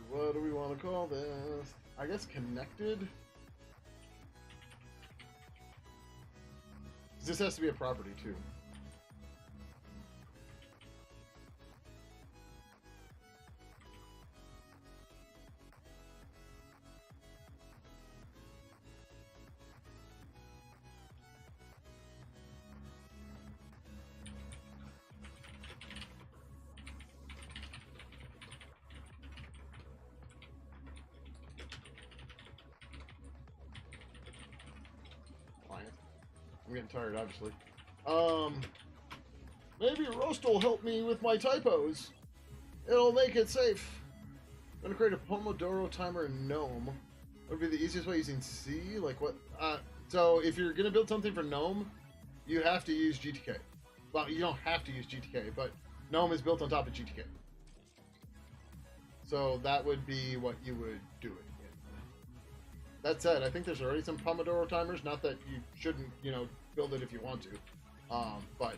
What do we want to call this? I guess connected? This has to be a property too. I'm getting tired, obviously. Maybe Roast will help me with my typos. It'll make it safe. I'm gonna create a Pomodoro timer in GNOME. What would be the easiest way using C? Like what? So if you're gonna build something for GNOME, you have to use GTK. Well, you don't have to use GTK, but GNOME is built on top of GTK. So that would be what you would do it. That said, I think there's already some Pomodoro timers. Not that you shouldn't, build it if you want to, but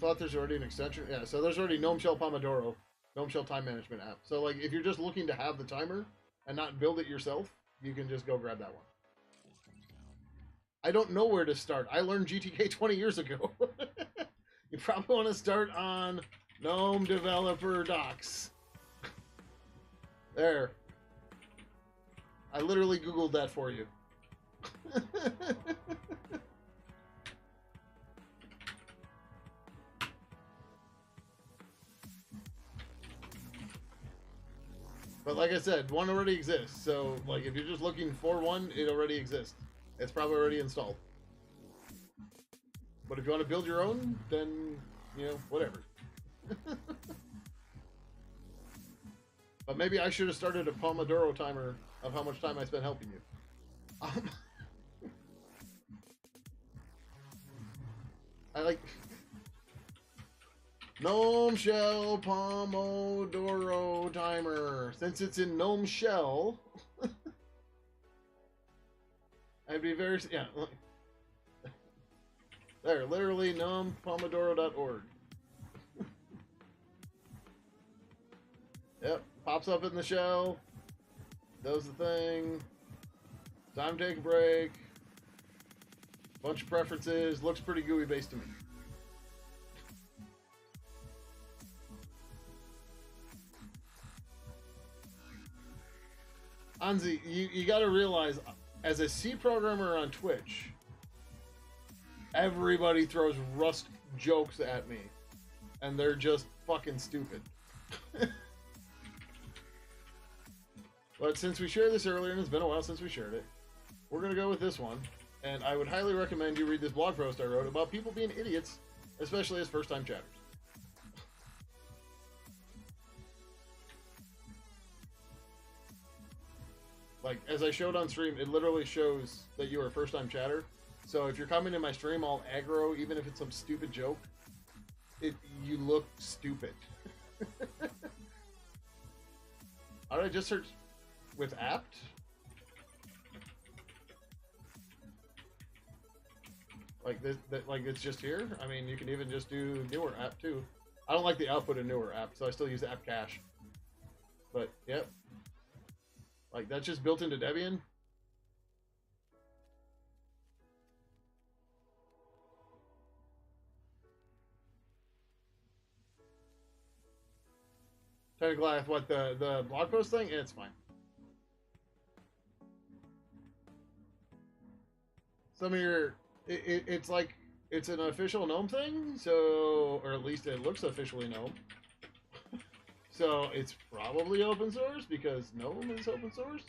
thought there's already an extension. Yeah, so there's already Gnome Shell Pomodoro, Gnome Shell Time Management app. So like, if you're just looking to have the timer and not build it yourself, you can just go grab that one. I don't know where to start. I learned GTK 20 years ago. You probably want to start on GNOME Developer Docs. There. I literally Googled that for you. But like I said, one already exists. So like if you're just looking for one, it already exists. It's probably already installed. But if you want to build your own, then, you know, whatever. But maybe I should have started a Pomodoro timer of how much time I spent helping you. I like Gnome Shell Pomodoro timer. Since it's in Gnome Shell, I'd be very, yeah. There, literally gnomepomodoro.org. Yep, pops up in the shell, does the thing, time to take a break, bunch of preferences, looks pretty GUI based to me. Anzi, you gotta realize, as a C programmer on Twitch, everybody throws Rust jokes at me, and they're just fucking stupid. But since we shared this earlier, and it's been a while since we shared it, we're going to go with this one. And I would highly recommend you read this blog post I wrote about people being idiots, especially as first-time chatters. Like, as I showed on stream, it literally shows that you are a first-time chatter. So if you're coming in my stream all aggro, even if it's some stupid joke, you look stupid. Alright, just search with apt. Like this, like it's just here. I mean, you can even just do newer app too. I don't like the output of newer app, so I still use app cache. But yep, like that's just built into Debian. Technically, what the blog post thing? It's fine. Some of your, it's like, it's an official GNOME thing, so, or at least it looks officially GNOME. So it's probably open source because GNOME is open source.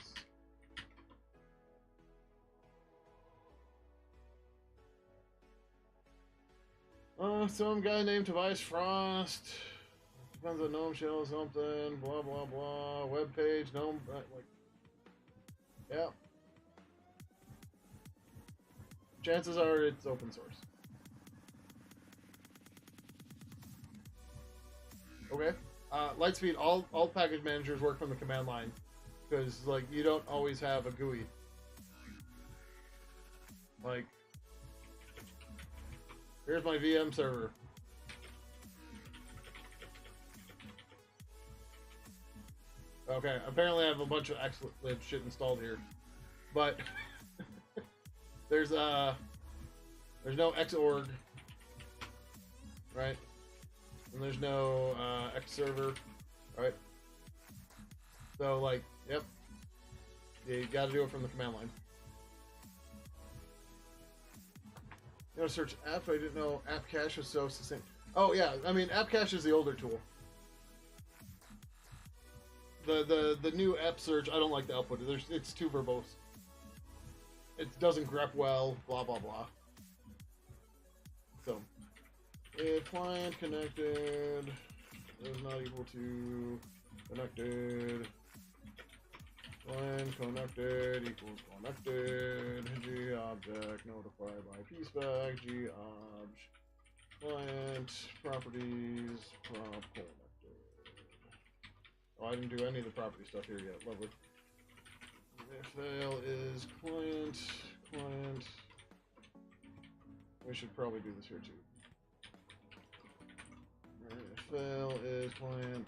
Some guy named Tobias Frost. Depends on GNOME shell or something. Blah blah blah. Web page. GNOME. Like, yeah. Chances are it's open source. Okay. Lightspeed. All package managers work from the command line because like you don't always have a GUI. Like, here's my VM server. Okay, apparently I have a bunch of Xlib shit installed here, but there's no Xorg, right? And there's no Xserver, right? So like, yep, you got to do it from the command line. You know, search app. I didn't know app cache was so succinct. Oh yeah, I mean app cache is the older tool. The new app search, I don't like the output. It's too verbose. It doesn't grep well, blah blah blah. So, if client connected is not equal to connected, client connected equals connected, g object notified by pspec, g obj, client properties prop connected. Oh, I didn't do any of the property stuff here yet. Lovely. If fail is client. We should probably do this here too. fail is client.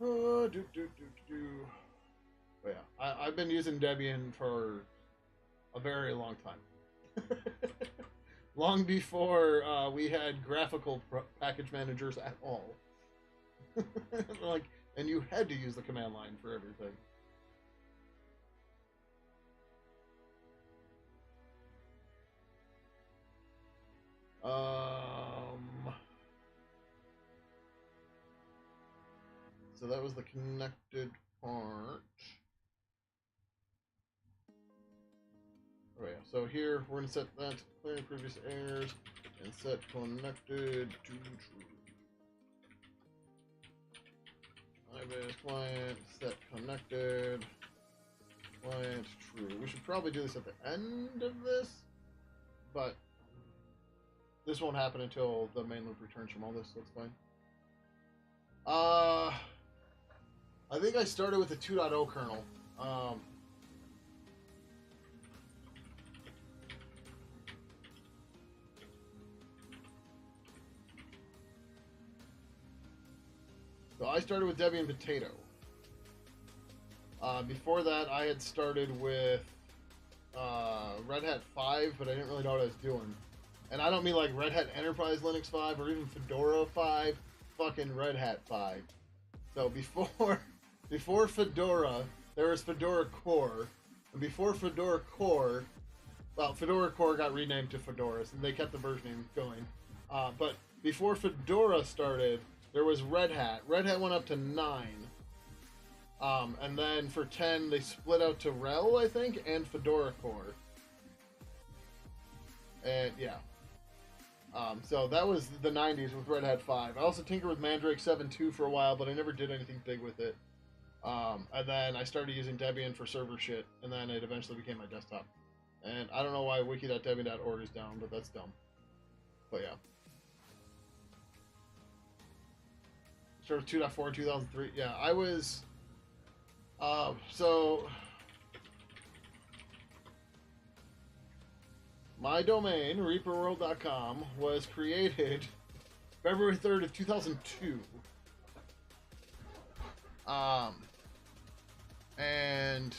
Oh, But yeah, I've been using Debian for a very long time. Long before we had graphical package managers at all. Like, and you had to use the command line for everything. So that was the connected part. Oh yeah, so here we're going to set that to clear previous errors and set connected to true. IBIS client, set connected, client true. We should probably do this at the end of this, but this won't happen until the main loop returns from all this, so it's fine. I think I started with the 2.0 kernel. So I started with Debian Potato. Before that, I had started with Red Hat 5, but I didn't really know what I was doing. And I don't mean like Red Hat Enterprise Linux 5 or even Fedora 5, fucking Red Hat 5. So before Fedora, there was Fedora Core. And before Fedora Core, well, Fedora Core got renamed to Fedoras, and they kept the versioning going. But before Fedora started, there was Red Hat. Red Hat went up to 9. And then for 10, they split out to RHEL, I think, and Fedora Core. And yeah. So that was the 90s with Red Hat 5. I also tinkered with Mandrake 7.2 for a while, but I never did anything big with it. And then I started using Debian for server shit, and then it eventually became my desktop. And I don't know why wiki.debian.org is down, but that's dumb. But yeah. Started 2.4 in 2003. Yeah, I was... so... My domain, reaperworld.com, was created February 3rd of 2002. And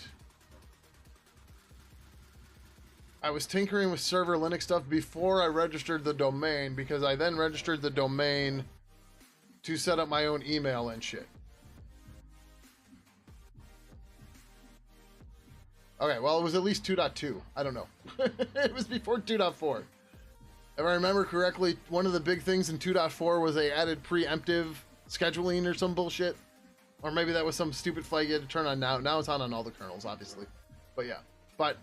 I was tinkering with server Linux stuff before I registered the domain, because I then registered the domain to set up my own email and shit. Okay, well, it was at least 2.2. I don't know. It was before 2.4. If I remember correctly, one of the big things in 2.4 was they added preemptive scheduling or some bullshit. Or maybe that was some stupid flag you had to turn on now. Now it's on all the kernels, obviously. But yeah. But,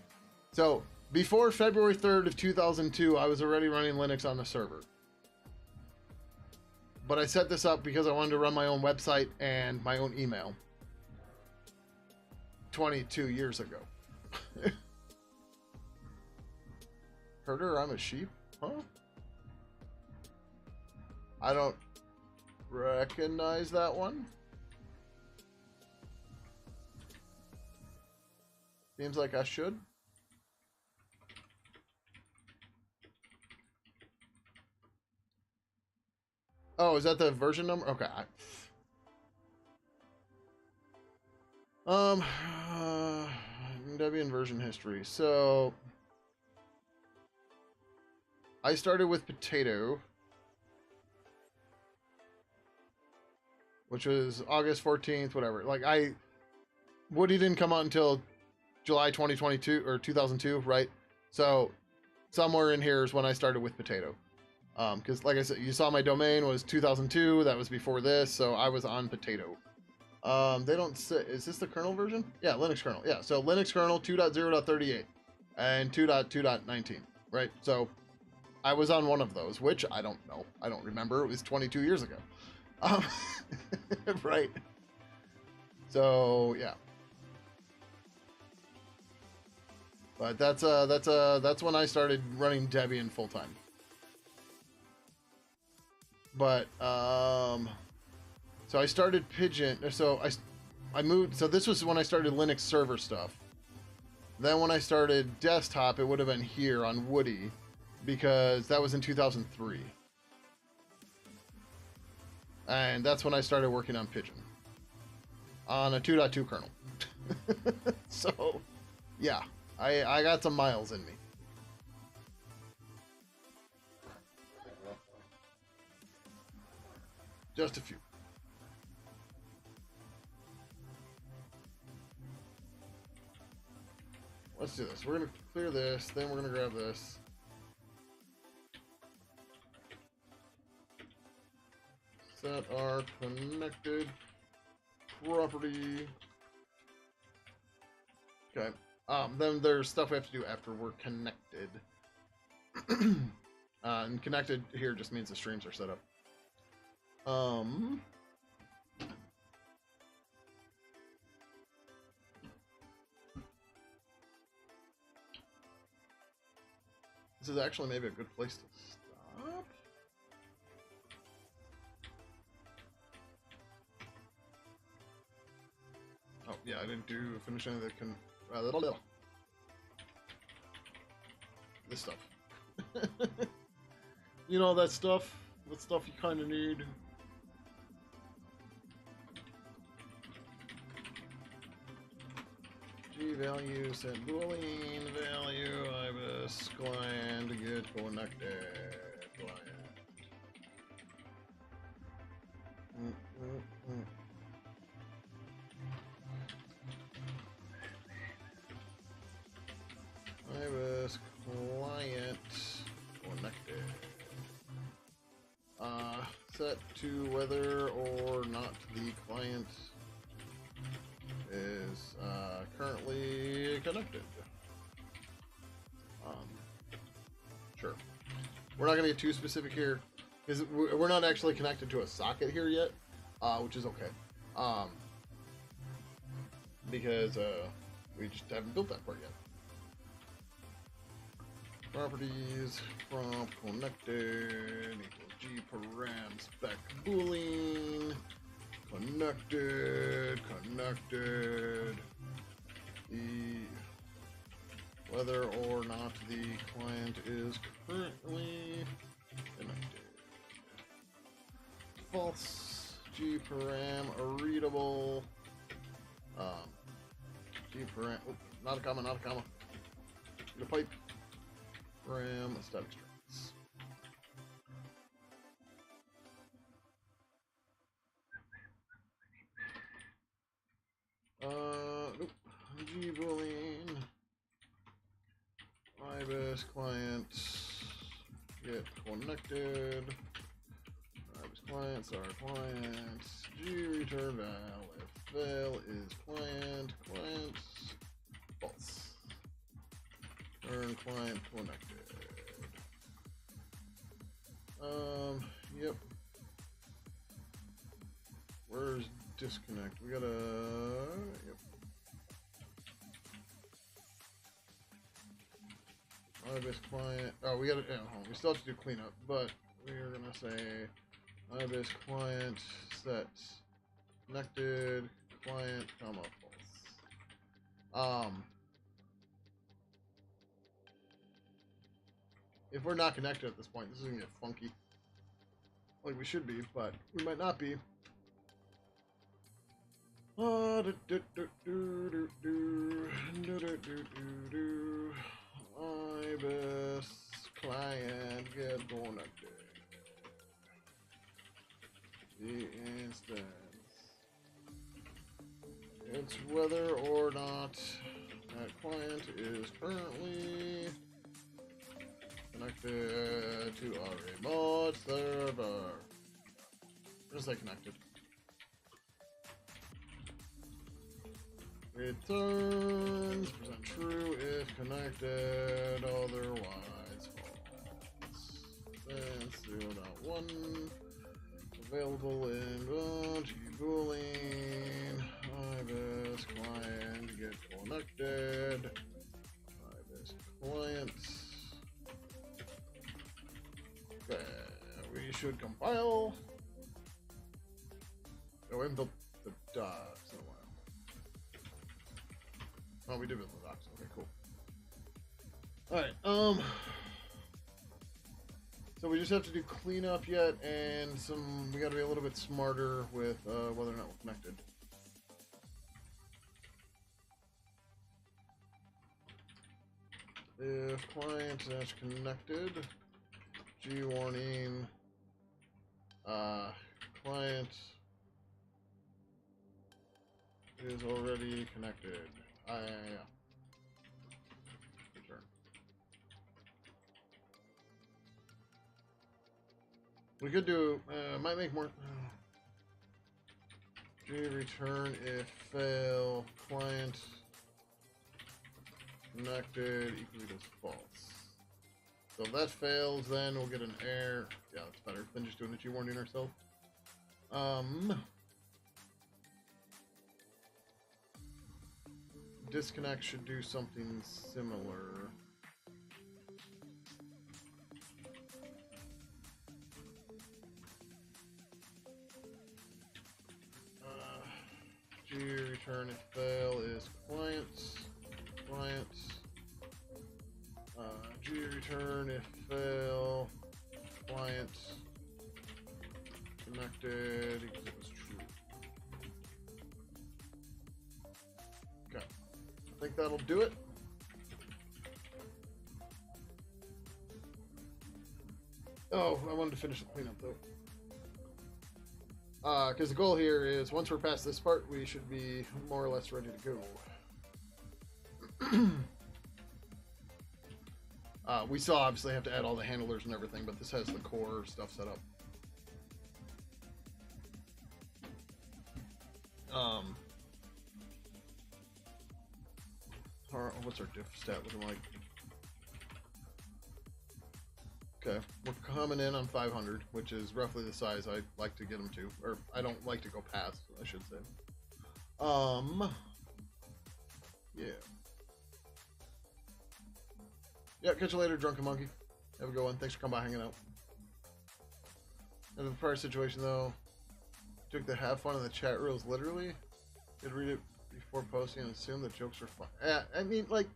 so, before February 3rd of 2002, I was already running Linux on the server. But I set this up because I wanted to run my own website and my own email. 22 years ago. Herder, I'm a sheep? Huh? I don't recognize that one. Seems like I should. Oh, is that the version number? Okay. Debian version history. So I started with Potato, which was August 14th, whatever. Like Woody didn't come out until July 2022 or 2002, right? So somewhere in here is when I started with Potato. Because like I said, you saw my domain was 2002. That was before this, so I was on Potato. They don't say, is this the kernel version? Yeah, Linux kernel. Yeah, so Linux kernel 2.0.38 and 2.2.19, right? So I was on one of those, which I don't know. I don't remember. It was 22 years ago. Right. So, yeah. But that's when I started running Debian full time. But, so I started Pidgin, so I moved, so this was when I started Linux server stuff. Then when I started desktop, it would have been here on Woody. because that was in 2003. And that's when I started working on Pidgin. On a 2.2 kernel. So, yeah. I got some miles in me. Just a few. Let's do this. We're going to clear this, then we're going to grab this. Set our connected property. Okay. Then there's stuff we have to do after we're connected. And connected here just means the streams are set up. This is actually maybe a good place to stop. Oh, yeah, I didn't finish any of the this stuff. You know, that stuff you kind of need. G value, set boolean value, ibis, client, get connected, client. Ibis, client, connected. Set to whether or not the client is currently connected. Sure. We're not going to get too specific here because we're not actually connected to a socket here yet, which is okay. Because we just haven't built that part yet. Properties from connected equals G param spec boolean connected the whether or not the client is currently connected. False G param readable G param not a comma the pipe param static strings. Nope. G boolean ibis client get connected ibis client sorry client G return val if val is client false turn client connected. Yep. Where's disconnect? We gotta. Yep. Ibis client. Oh, we gotta. Yeah, we still have to do cleanup, but we are gonna say Ibis client set connected client comma false. If we're not connected at this point, this is gonna get funky. Like we should be, but we might not be. Ibis client get connected. The instance. It's whether or not that client is currently connected to a remote server. Just like connected. Returns percent true if connected, otherwise false. Then $0.1 available in G boolean ibis client get connected ibis client. Okay, we should compile. Oh, we haven't built the docs in a while. Oh, we did build the docs. Okay, cool. Alright, So we just have to do cleanup yet, and we got to be a little bit smarter with whether or not we're connected. If client is connected, G warning, client is already connected. Return. We could do, might make more. G return if fail, client connected equally to false. So if that fails, then we'll get an error. Yeah, that's better than just doing a G warning ourselves. Disconnect should do something similar. G return if fail is clients. G return if fail, client connected because it was true. Okay, I think that'll do it. Oh, I wanted to finish the cleanup though. Because the goal here is once we're past this part, we should be more or less ready to go. We still obviously have to add all the handlers and everything, but this has the core stuff set up. What's our diff stat looking like? Okay, we're coming in on 500, which is roughly the size I like to get them to, or I don't like to go past, I should say. Yeah. Yeah, catch you later, drunken monkey. Have a good one. Thanks for coming by hanging out. In the prior situation, though, took the have fun in the chat rules literally. Did read it before posting and assume that jokes are fun. Yeah, I mean, like,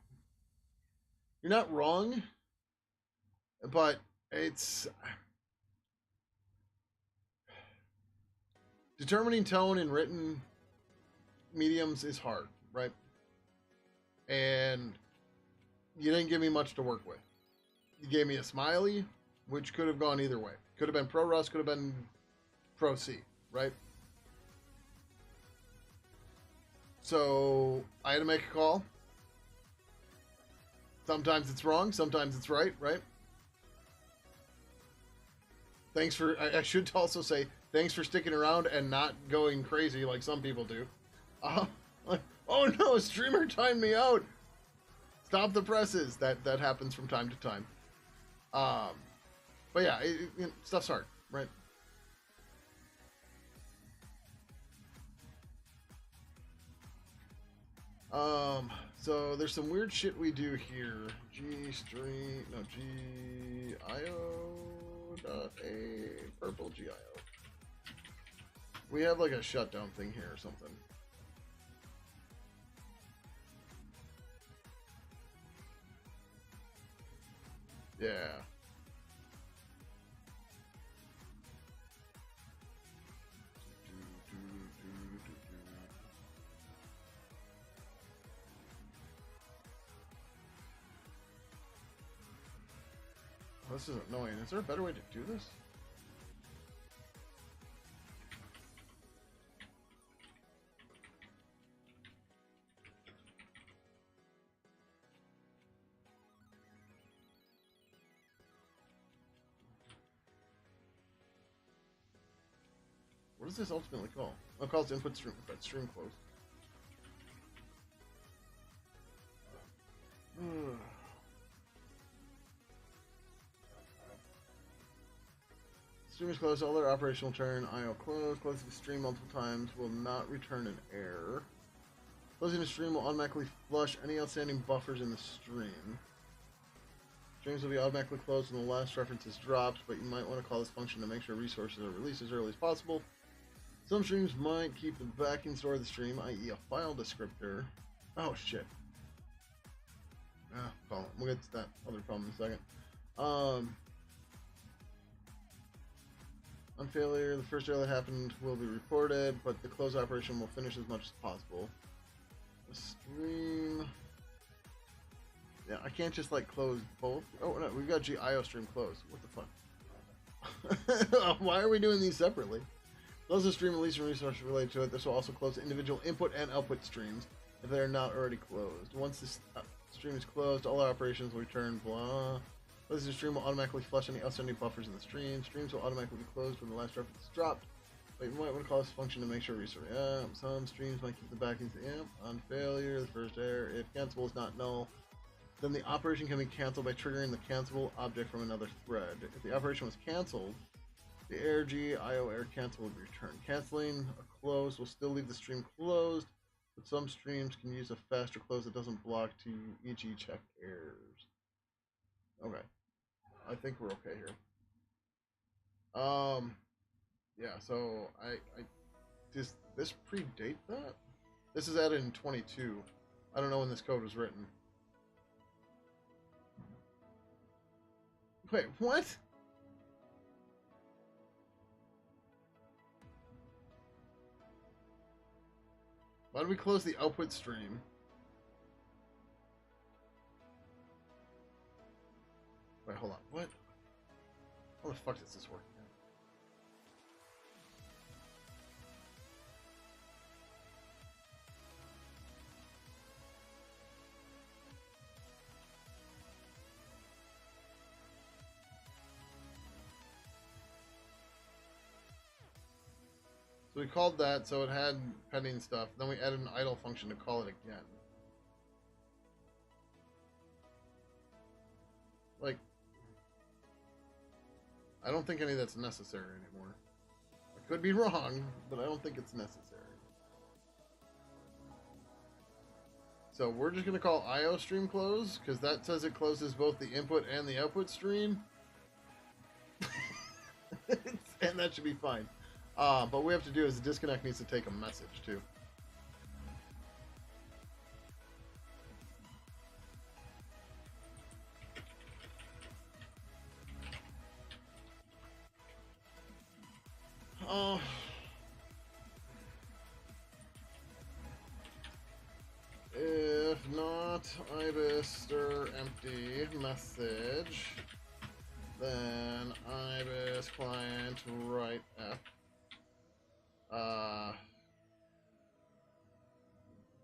you're not wrong, but it's determining tone in written mediums is hard, right? And you didn't give me much to work with. You gave me a smiley, which could have gone either way. Could have been pro Russ, could have been pro C, right? So I had to make a call. Sometimes it's wrong, sometimes it's right, right? Thanks for, I should also say, thanks for sticking around and not going crazy like some people do. Like, oh no, a streamer timed me out. Stop the presses. That happens from time to time. But yeah, stuff's hard, right? So there's some weird shit we do here. Gio.a purple GIO. We have like a shutdown thing here or something. Yeah. Oh, this is annoying. Is there a better way to do this? What does this ultimately call? Oh, it calls input stream, but stream closed. Stream is closed, all their operational turn, IO closed, closing the stream multiple times will not return an error. Closing the stream will automatically flush any outstanding buffers in the stream. Streams will be automatically closed when the last reference is dropped, but you might want to call this function to make sure resources are released as early as possible. Some streams might keep the backing store of the stream, i.e. a file descriptor. Oh shit. We'll get to that other problem in a second. On failure, the first error that happened will be reported, but the close operation will finish as much as possible. The stream... Yeah, I can't just like close both. Oh no, we've got IO stream closed. What the fuck? Why are we doing these separately? Close the stream, release resources related to it. This will also close individual input and output streams if they are not already closed. Once this stream is closed, all operations will return. Blah. The stream will automatically flush any outstanding buffers in the stream. Streams will automatically be closed when the last reference is dropped. But you might want to call this function to make sure restore. Yeah, some streams might keep the backings. Yeah, on failure, the first error. If cancelable is not null, then the operation can be canceled by triggering the cancelable object from another thread. If the operation was canceled, the error IO error cancel will be returned. Canceling a close will still leave the stream closed, but some streams can use a faster close that doesn't block to e.g. check errors. Okay. I think we're okay here. Yeah, so I does this predate that? This is added in 22. I don't know when this code was written. Wait, what? Why did we close the output stream? Wait, hold on. What? How the fuck does this work? So we called that, so it had pending stuff. Then we added an idle function to call it again. Like, I don't think any of that's necessary anymore. I could be wrong, but I don't think it's necessary. So we're just going to call IO stream close, because that says it closes both the input and the output stream. And that should be fine. But what we have to do is the disconnect needs to take a message too. If not ibis stir empty message, then ibis client write f.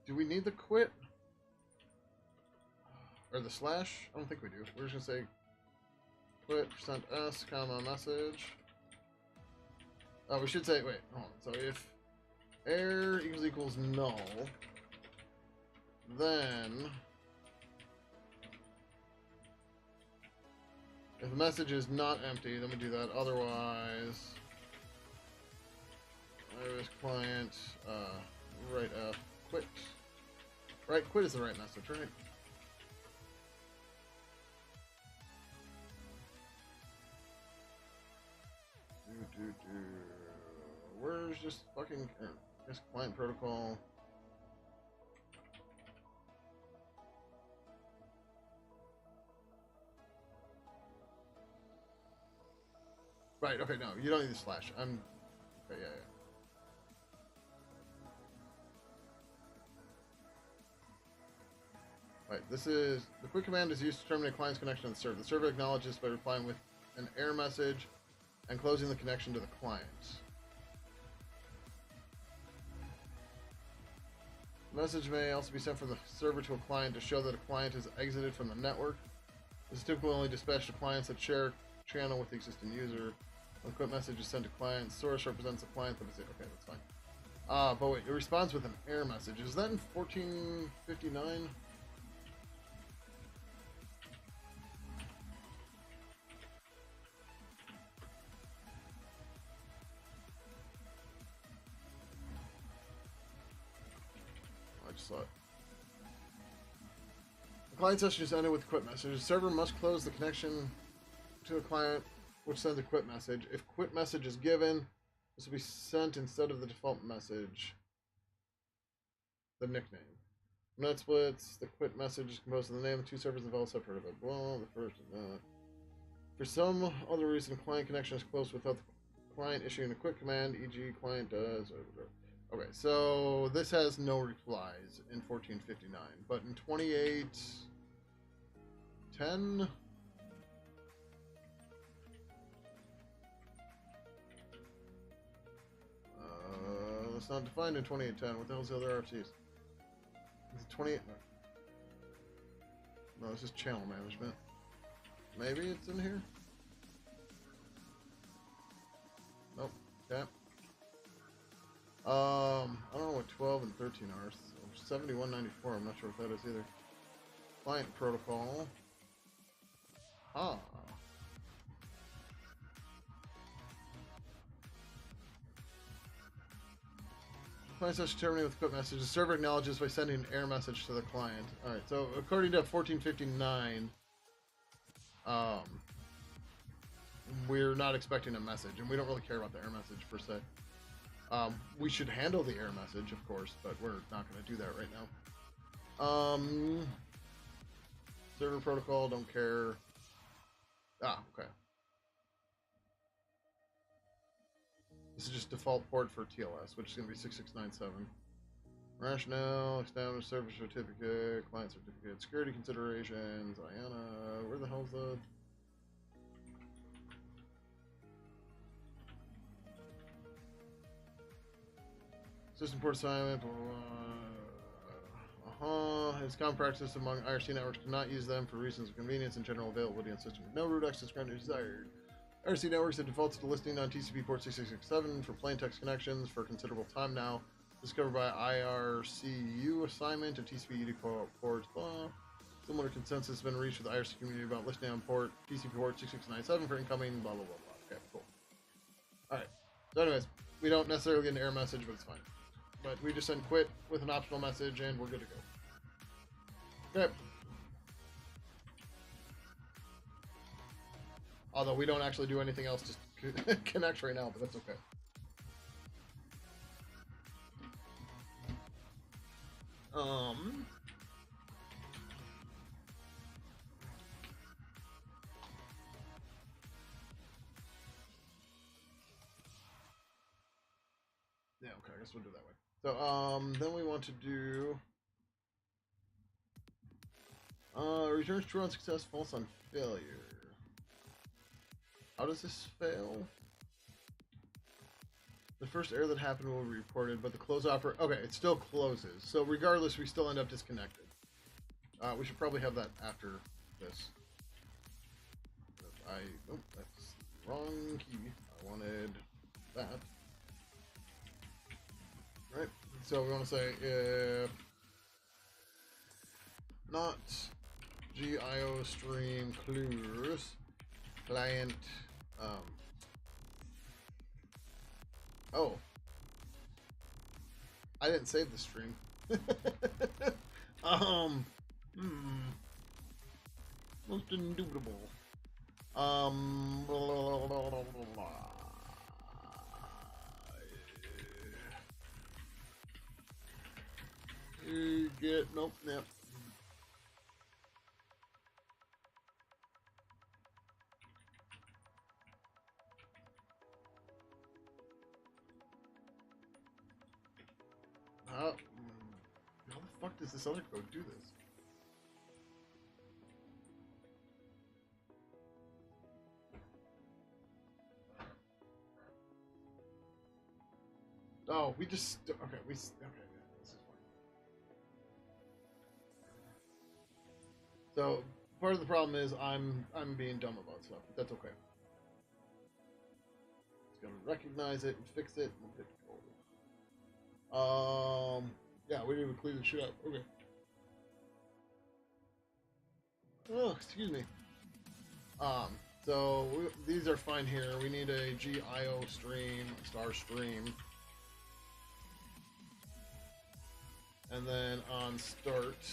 Do we need the quit? Or the slash? I don't think we do. We're just gonna say quit %s, comma, message. Oh, we should say, wait, hold on. So if error equals null, then if the message is not empty, then we do that. Otherwise, iris client, write f, quit. Right, quit is the right message, right? Where's just fucking this client protocol? Right, okay, no, you don't need the slash. Okay, yeah. Right, this is the quit command is used to terminate a client's connection to the server. The server acknowledges by replying with an error message and closing the connection to the client. The message may also be sent from the server to a client to show that a client has exited from the network. This is typically only dispatched to clients that share channel with the existing user. When the quit message is sent to client, source represents the client that was it. Okay, that's fine. But wait, it responds with an error message. Is that in 1459? The client session is ended with a quit message. The server must close the connection to a client, which sends a quit message. If quit message is given, this will be sent instead of the default message. The nickname. Net splits. The quit message is composed of the name of two servers involved separate of well, the first. For some other reason, client connection is closed without Client issuing a quick command, e.g. client does... Okay, so this has no replies in 1459, but in 2810... It's not defined in 2810. What the hell's the other RFCs? Is it 28? No, this is channel management. Maybe it's in here? Nope. Okay. I don't know what 12 and 13 are. So 7194, I'm not sure what that is either. Client protocol. Ah. Client session terminated with quit message. The server acknowledges by sending an error message to the client. Alright, so according to 1459, we're not expecting a message, and we don't really care about the error message per se. We should handle the error message, of course, but we're not going to do that right now. Server protocol, don't care. Ah, okay. This is just default port for TLS, which is going to be 6697. Rationale, established server certificate, client certificate, security considerations, IANA, where the hell's the... System port assignment, It's common practice among IRC networks to not use them for reasons of convenience and general availability on systems. No root access granted desired. IRC networks have defaulted to listing on TCP port 6667 for plain text connections for a considerable time now. Discovered by IRCU assignment of TCP UDP ports. Blah. Similar consensus has been reached with the IRC community about listing on port TCP port 6697 for incoming. Blah blah blah blah. Okay, cool. All right. So, anyways, we don't necessarily get an error message, but it's fine. But we just send quit with an optional message, and we're good to go. Okay. Although we don't actually do anything else to connect right now, but that's okay. Yeah, okay, I guess we'll do it that way. So, then we want to do... returns true on success, false on failure. How does this fail? The first error that happened will be reported, but the close offer... Okay, it still closes. So regardless, we still end up disconnected. We should probably have that after this. Oh, that's the wrong key. I wanted that. Right. So we want to say if not GIO stream clears client oh, I didn't save the stream. Most indubitable. Blah, blah, blah, blah, blah. You get nope, yep. How the fuck does this other code do this? Oh, we just okay. Okay, yeah, this is fine. So part of the problem is I'm being dumb about stuff, but that's okay. It's gonna recognize it and fix it. We'll get forward. Yeah, we didn't even clean the shit up. Okay. Oh, excuse me. So these are fine here. We need a GIO stream, star stream. And then on start,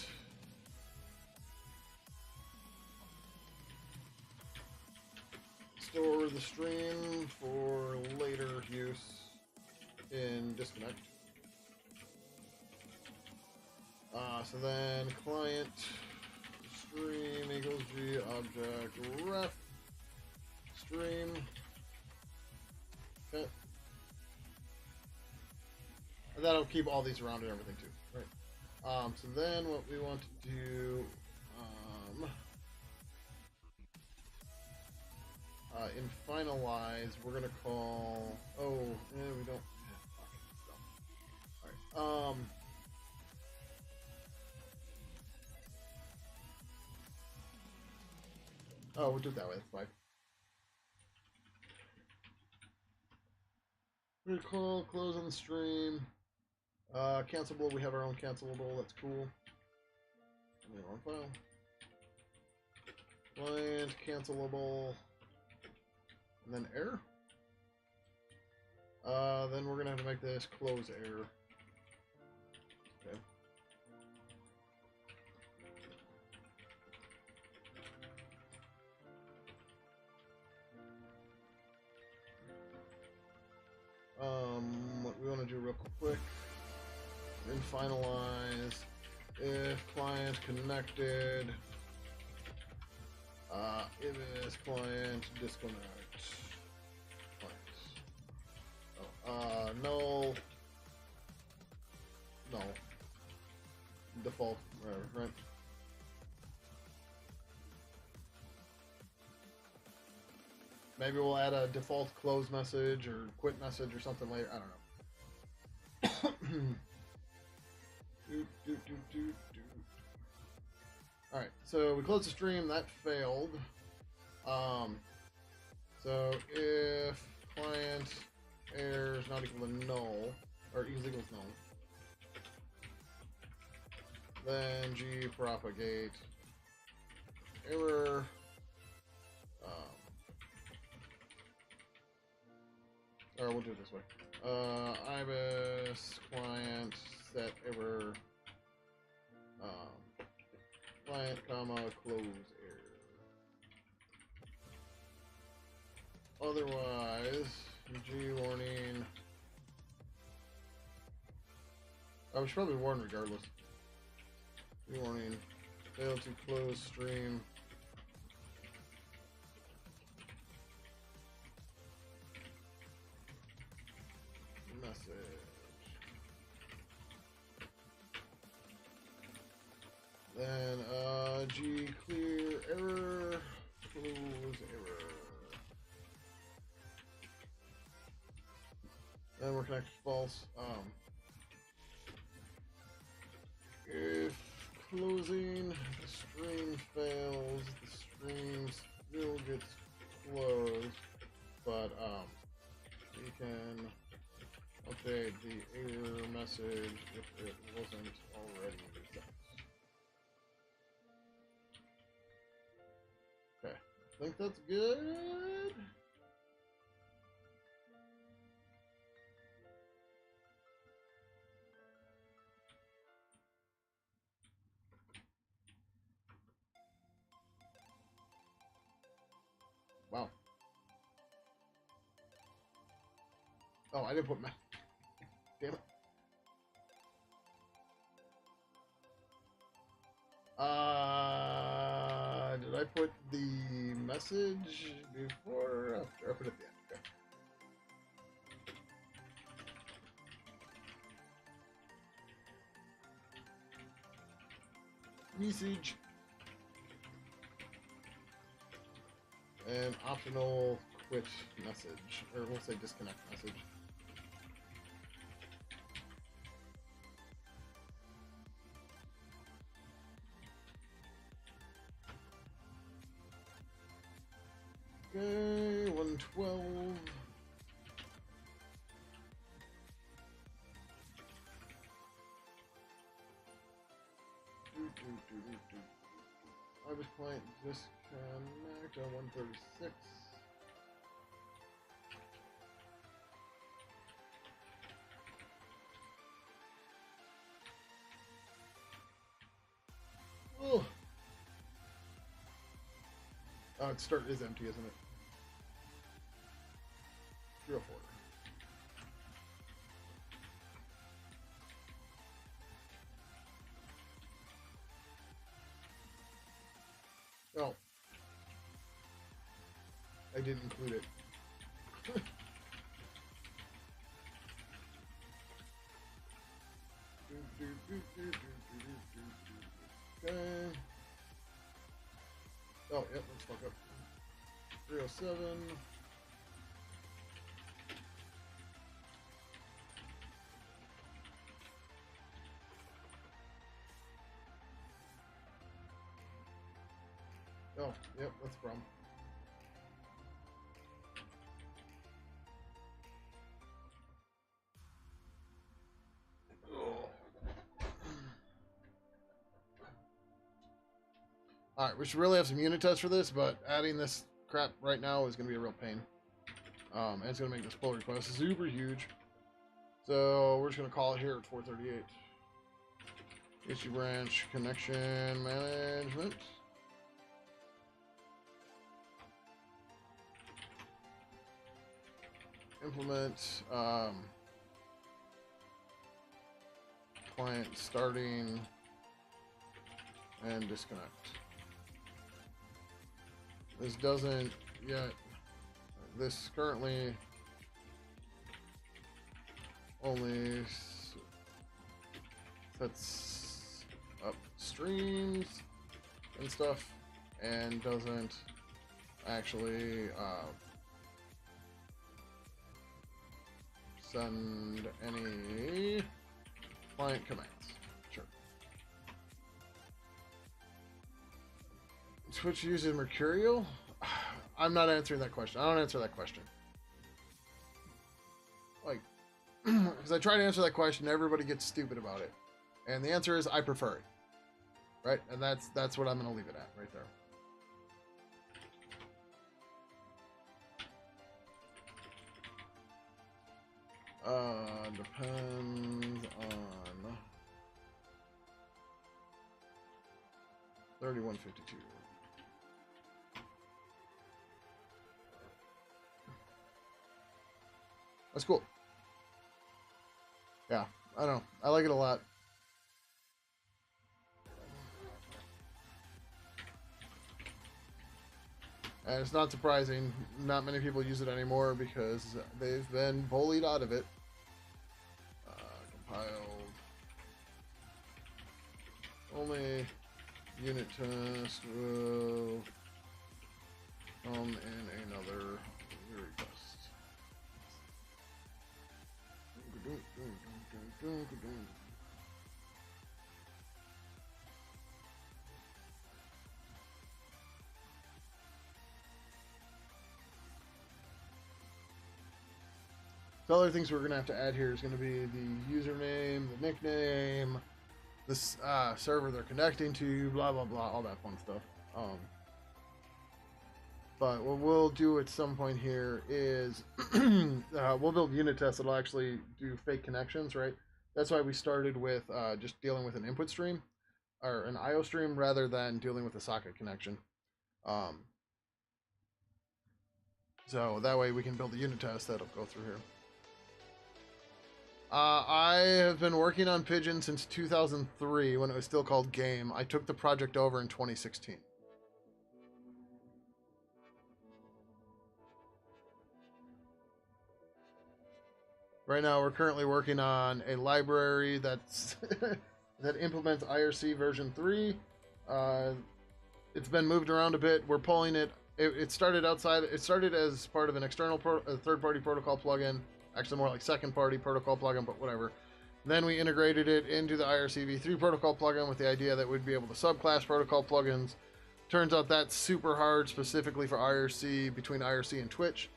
store the stream for later use in disconnect. So then client stream equals G object ref stream. Okay. And that'll keep all these around and everything too, right? So then what we want to do, in finalize, we're gonna call. Oh, we don't. All right. Oh, we'll do it that way. That's fine. We're gonna call close on the stream. Cancelable. We have our own cancelable. That's cool. Wrong file. Client cancelable. And then error. Then we're gonna have to make this close error. Okay. What we want to do real quick. Then finalize. If client connected. If is client disconnect. Null. No. Default, right? Maybe we'll add a default close message or quit message or something later. I don't know. Alright, so we closed the stream. That failed. So if client error is not equal to null, or equals null, then G propagate error. Or we'll do it this way. Ibis client set error. Client comma close error. Otherwise, G warning. I should probably warn regardless. G warning. Failed to close stream. Message. Then G clear error, close error. Then we're connected false. If closing the stream fails, the stream still gets closed, but we can update the error message if it wasn't already set. Okay, I think that's good. Wow. Oh, I didn't put my... Damn it. Did I put the message before or after? I put it at the end. Okay. Message. And optional quit message, or we'll say disconnect message. Okay, 112. I was playing disconnect on 136. Oh, it start is empty, isn't it? 304. Oh, I didn't include it. Oh, yep, let's fuck up. 307. Oh, yep, that's the problem. Alright, we should really have some unit tests for this, but adding this crap right now is going to be a real pain. And it's going to make this pull request super huge. So we're just going to call it here at 438. Issue branch connection management. Implement client starting and disconnect. This doesn't yet. This currently only sets up streams and stuff and doesn't actually send any client commands. Sure. Switch uses Mercurial? I'm not answering that question. I don't answer that question. Like, because I try to answer that question, everybody gets stupid about it. And the answer is I prefer it. Right? And that's what I'm going to leave it at right there. Depends on 3152. That's cool. Yeah, I don't know. I like it a lot. And it's not surprising, not many people use it anymore because they've been bullied out of it. Compiled. Only unit test will come in another request. The other things we're going to have to add here is going to be the username, the nickname, this server they're connecting to, blah, blah, blah, all that fun stuff. But what we'll do at some point here is we'll build unit tests that'll actually do fake connections, right? That's why we started with just dealing with an input stream or an IO stream rather than dealing with a socket connection. So that way we can build a unit test that'll go through here. I have been working on Pidgin since 2003 when it was still called Game. I took the project over in 2016. Right now we're currently working on a library that's that implements IRC version 3. It's been moved around a bit. We're pulling it. It started outside. It started as part of an external third-party protocol plugin. Actually, more like second-party protocol plugin, but whatever. Then we integrated it into the IRC v3 protocol plugin with the idea that we'd be able to subclass protocol plugins. Turns out that's super hard, specifically for IRC, between IRC and Twitch.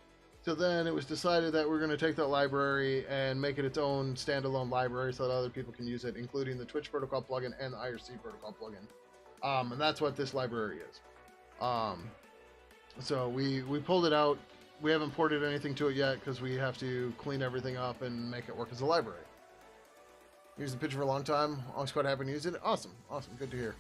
So then it was decided that we're going to take that library and make it its own standalone library so that other people can use it, including the Twitch protocol plugin and the IRC protocol plugin. And that's what this library is. So we pulled it out. We haven't ported anything to it yet because we have to clean everything up and make it work as a library. Used the Pidgin for a long time. Always quite happy to use it. Awesome. Awesome. Good to hear.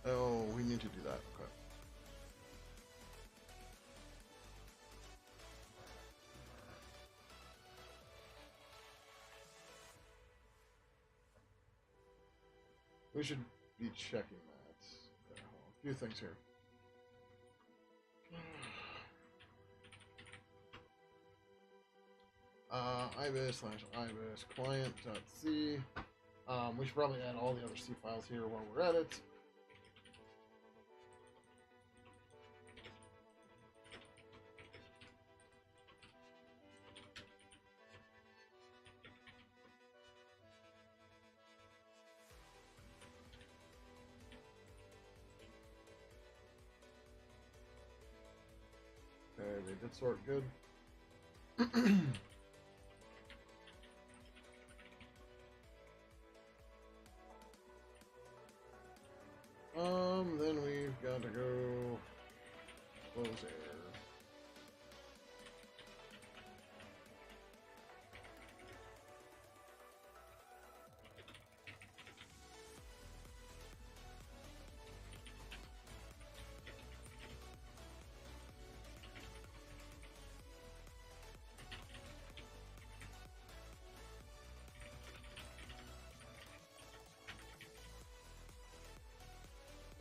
Oh, we need to do that. Okay. We should be checking that. A few things here. ibis/ibis client.c. We should probably add all the other C files here while we're at it. Okay, they did sort good. Then we've got to go close air.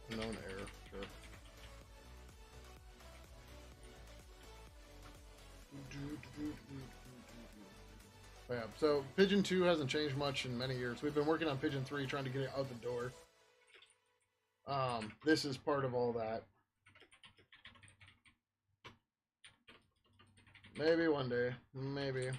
Known error, sure. Yeah, so Pidgin 2 hasn't changed much in many years. We've been working on Pidgin 3, trying to get it out the door. This is part of all that. Maybe one day. Maybe.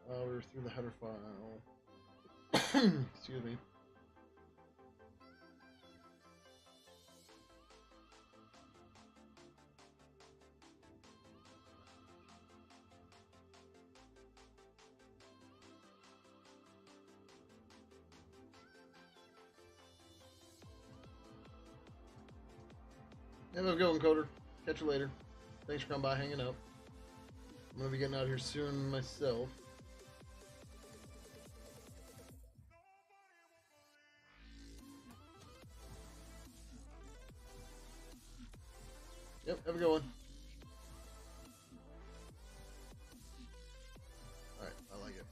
We're through the header file. Excuse me. Have a good one, Coder. Catch you later. Thanks for coming by, hanging out. I'm gonna be getting out of here soon myself. Yep, have a good one. Alright, I like it.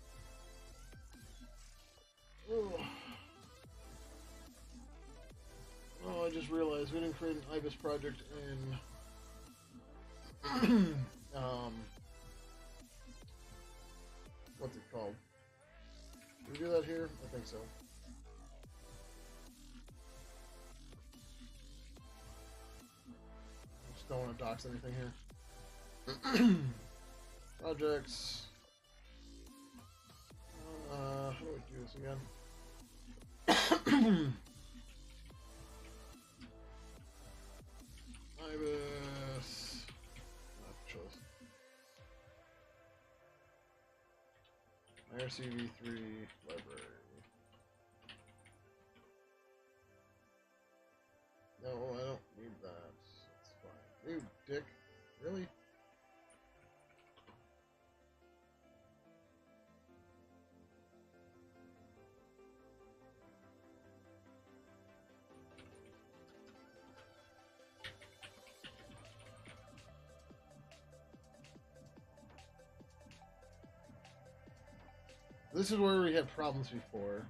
Oh, I just realized we didn't create an IBIS project in what's it called? Did we do that here? I think so. Just don't want to dox anything here. Projects. How do we do this again? IBIS. Choice. IRCv3 library. No, I don't need that. It's fine. You dick. Really? This is where we had problems before.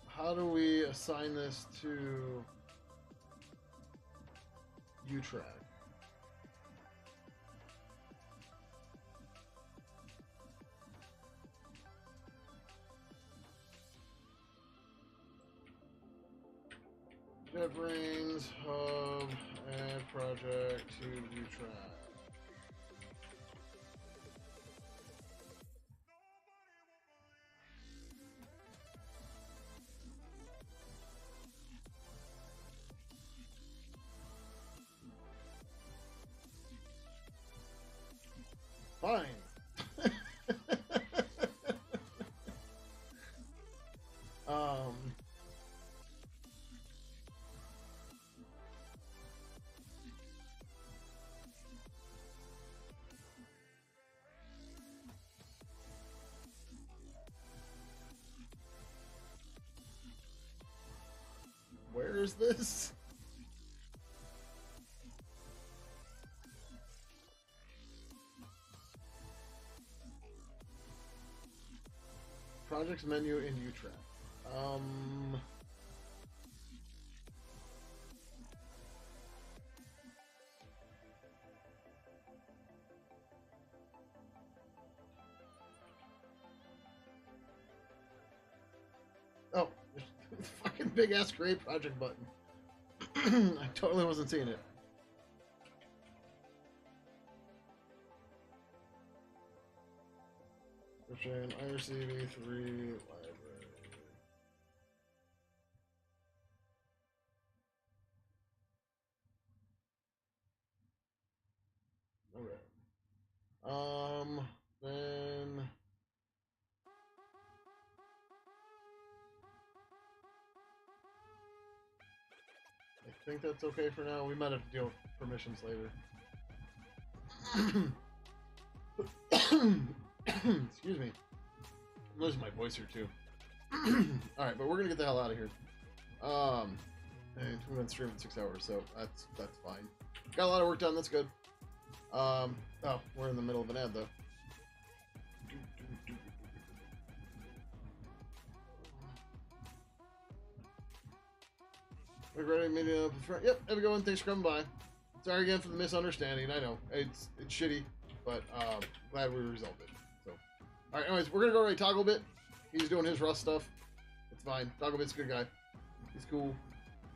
How do we assign this to U-Track? JetBrains, hub, add project to U-Track. Fine. is this? Projects menu in U-Track. Oh, fucking big ass create project button. I totally wasn't seeing it. Version IRCV3 library. Okay. Then I think that's okay for now. We might have to deal with permissions later. Excuse me. I'm losing my voice here too. Alright, but we're gonna get the hell out of here. And we've been streaming 6 hours, so that's fine. Got a lot of work done, that's good. Oh, we're in the middle of an ad though. We're ready to meet up in front. Yep, have a good one. Thanks for coming by. Sorry again for the misunderstanding. I know it's shitty, but glad we resolved it. So, all right. Anyways, we're gonna go to Toggle Bit. He's doing his Rust stuff. It's fine. Toggle Bit's a good guy. He's cool.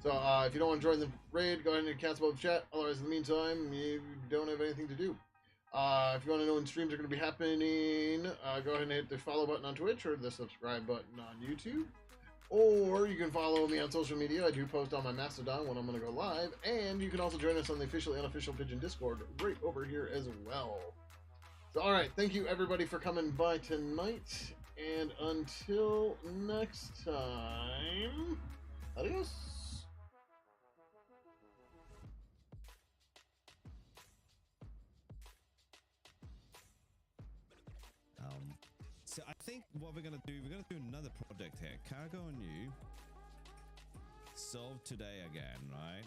So if you don't want to join the raid, go ahead and cancel out the chat. Otherwise, in the meantime, you don't have anything to do. If you want to know when streams are going to be happening, go ahead and hit the follow button on Twitch or the subscribe button on YouTube. Or you can follow me on social media. I do post on my Mastodon when I'm going to go live. And you can also join us on the officially unofficial Pidgin Discord right over here as well. So, all right. Thank you, everybody, for coming by tonight. And until next time, adios. So I think what we're gonna do another project here. Cargo and you solve today again, right?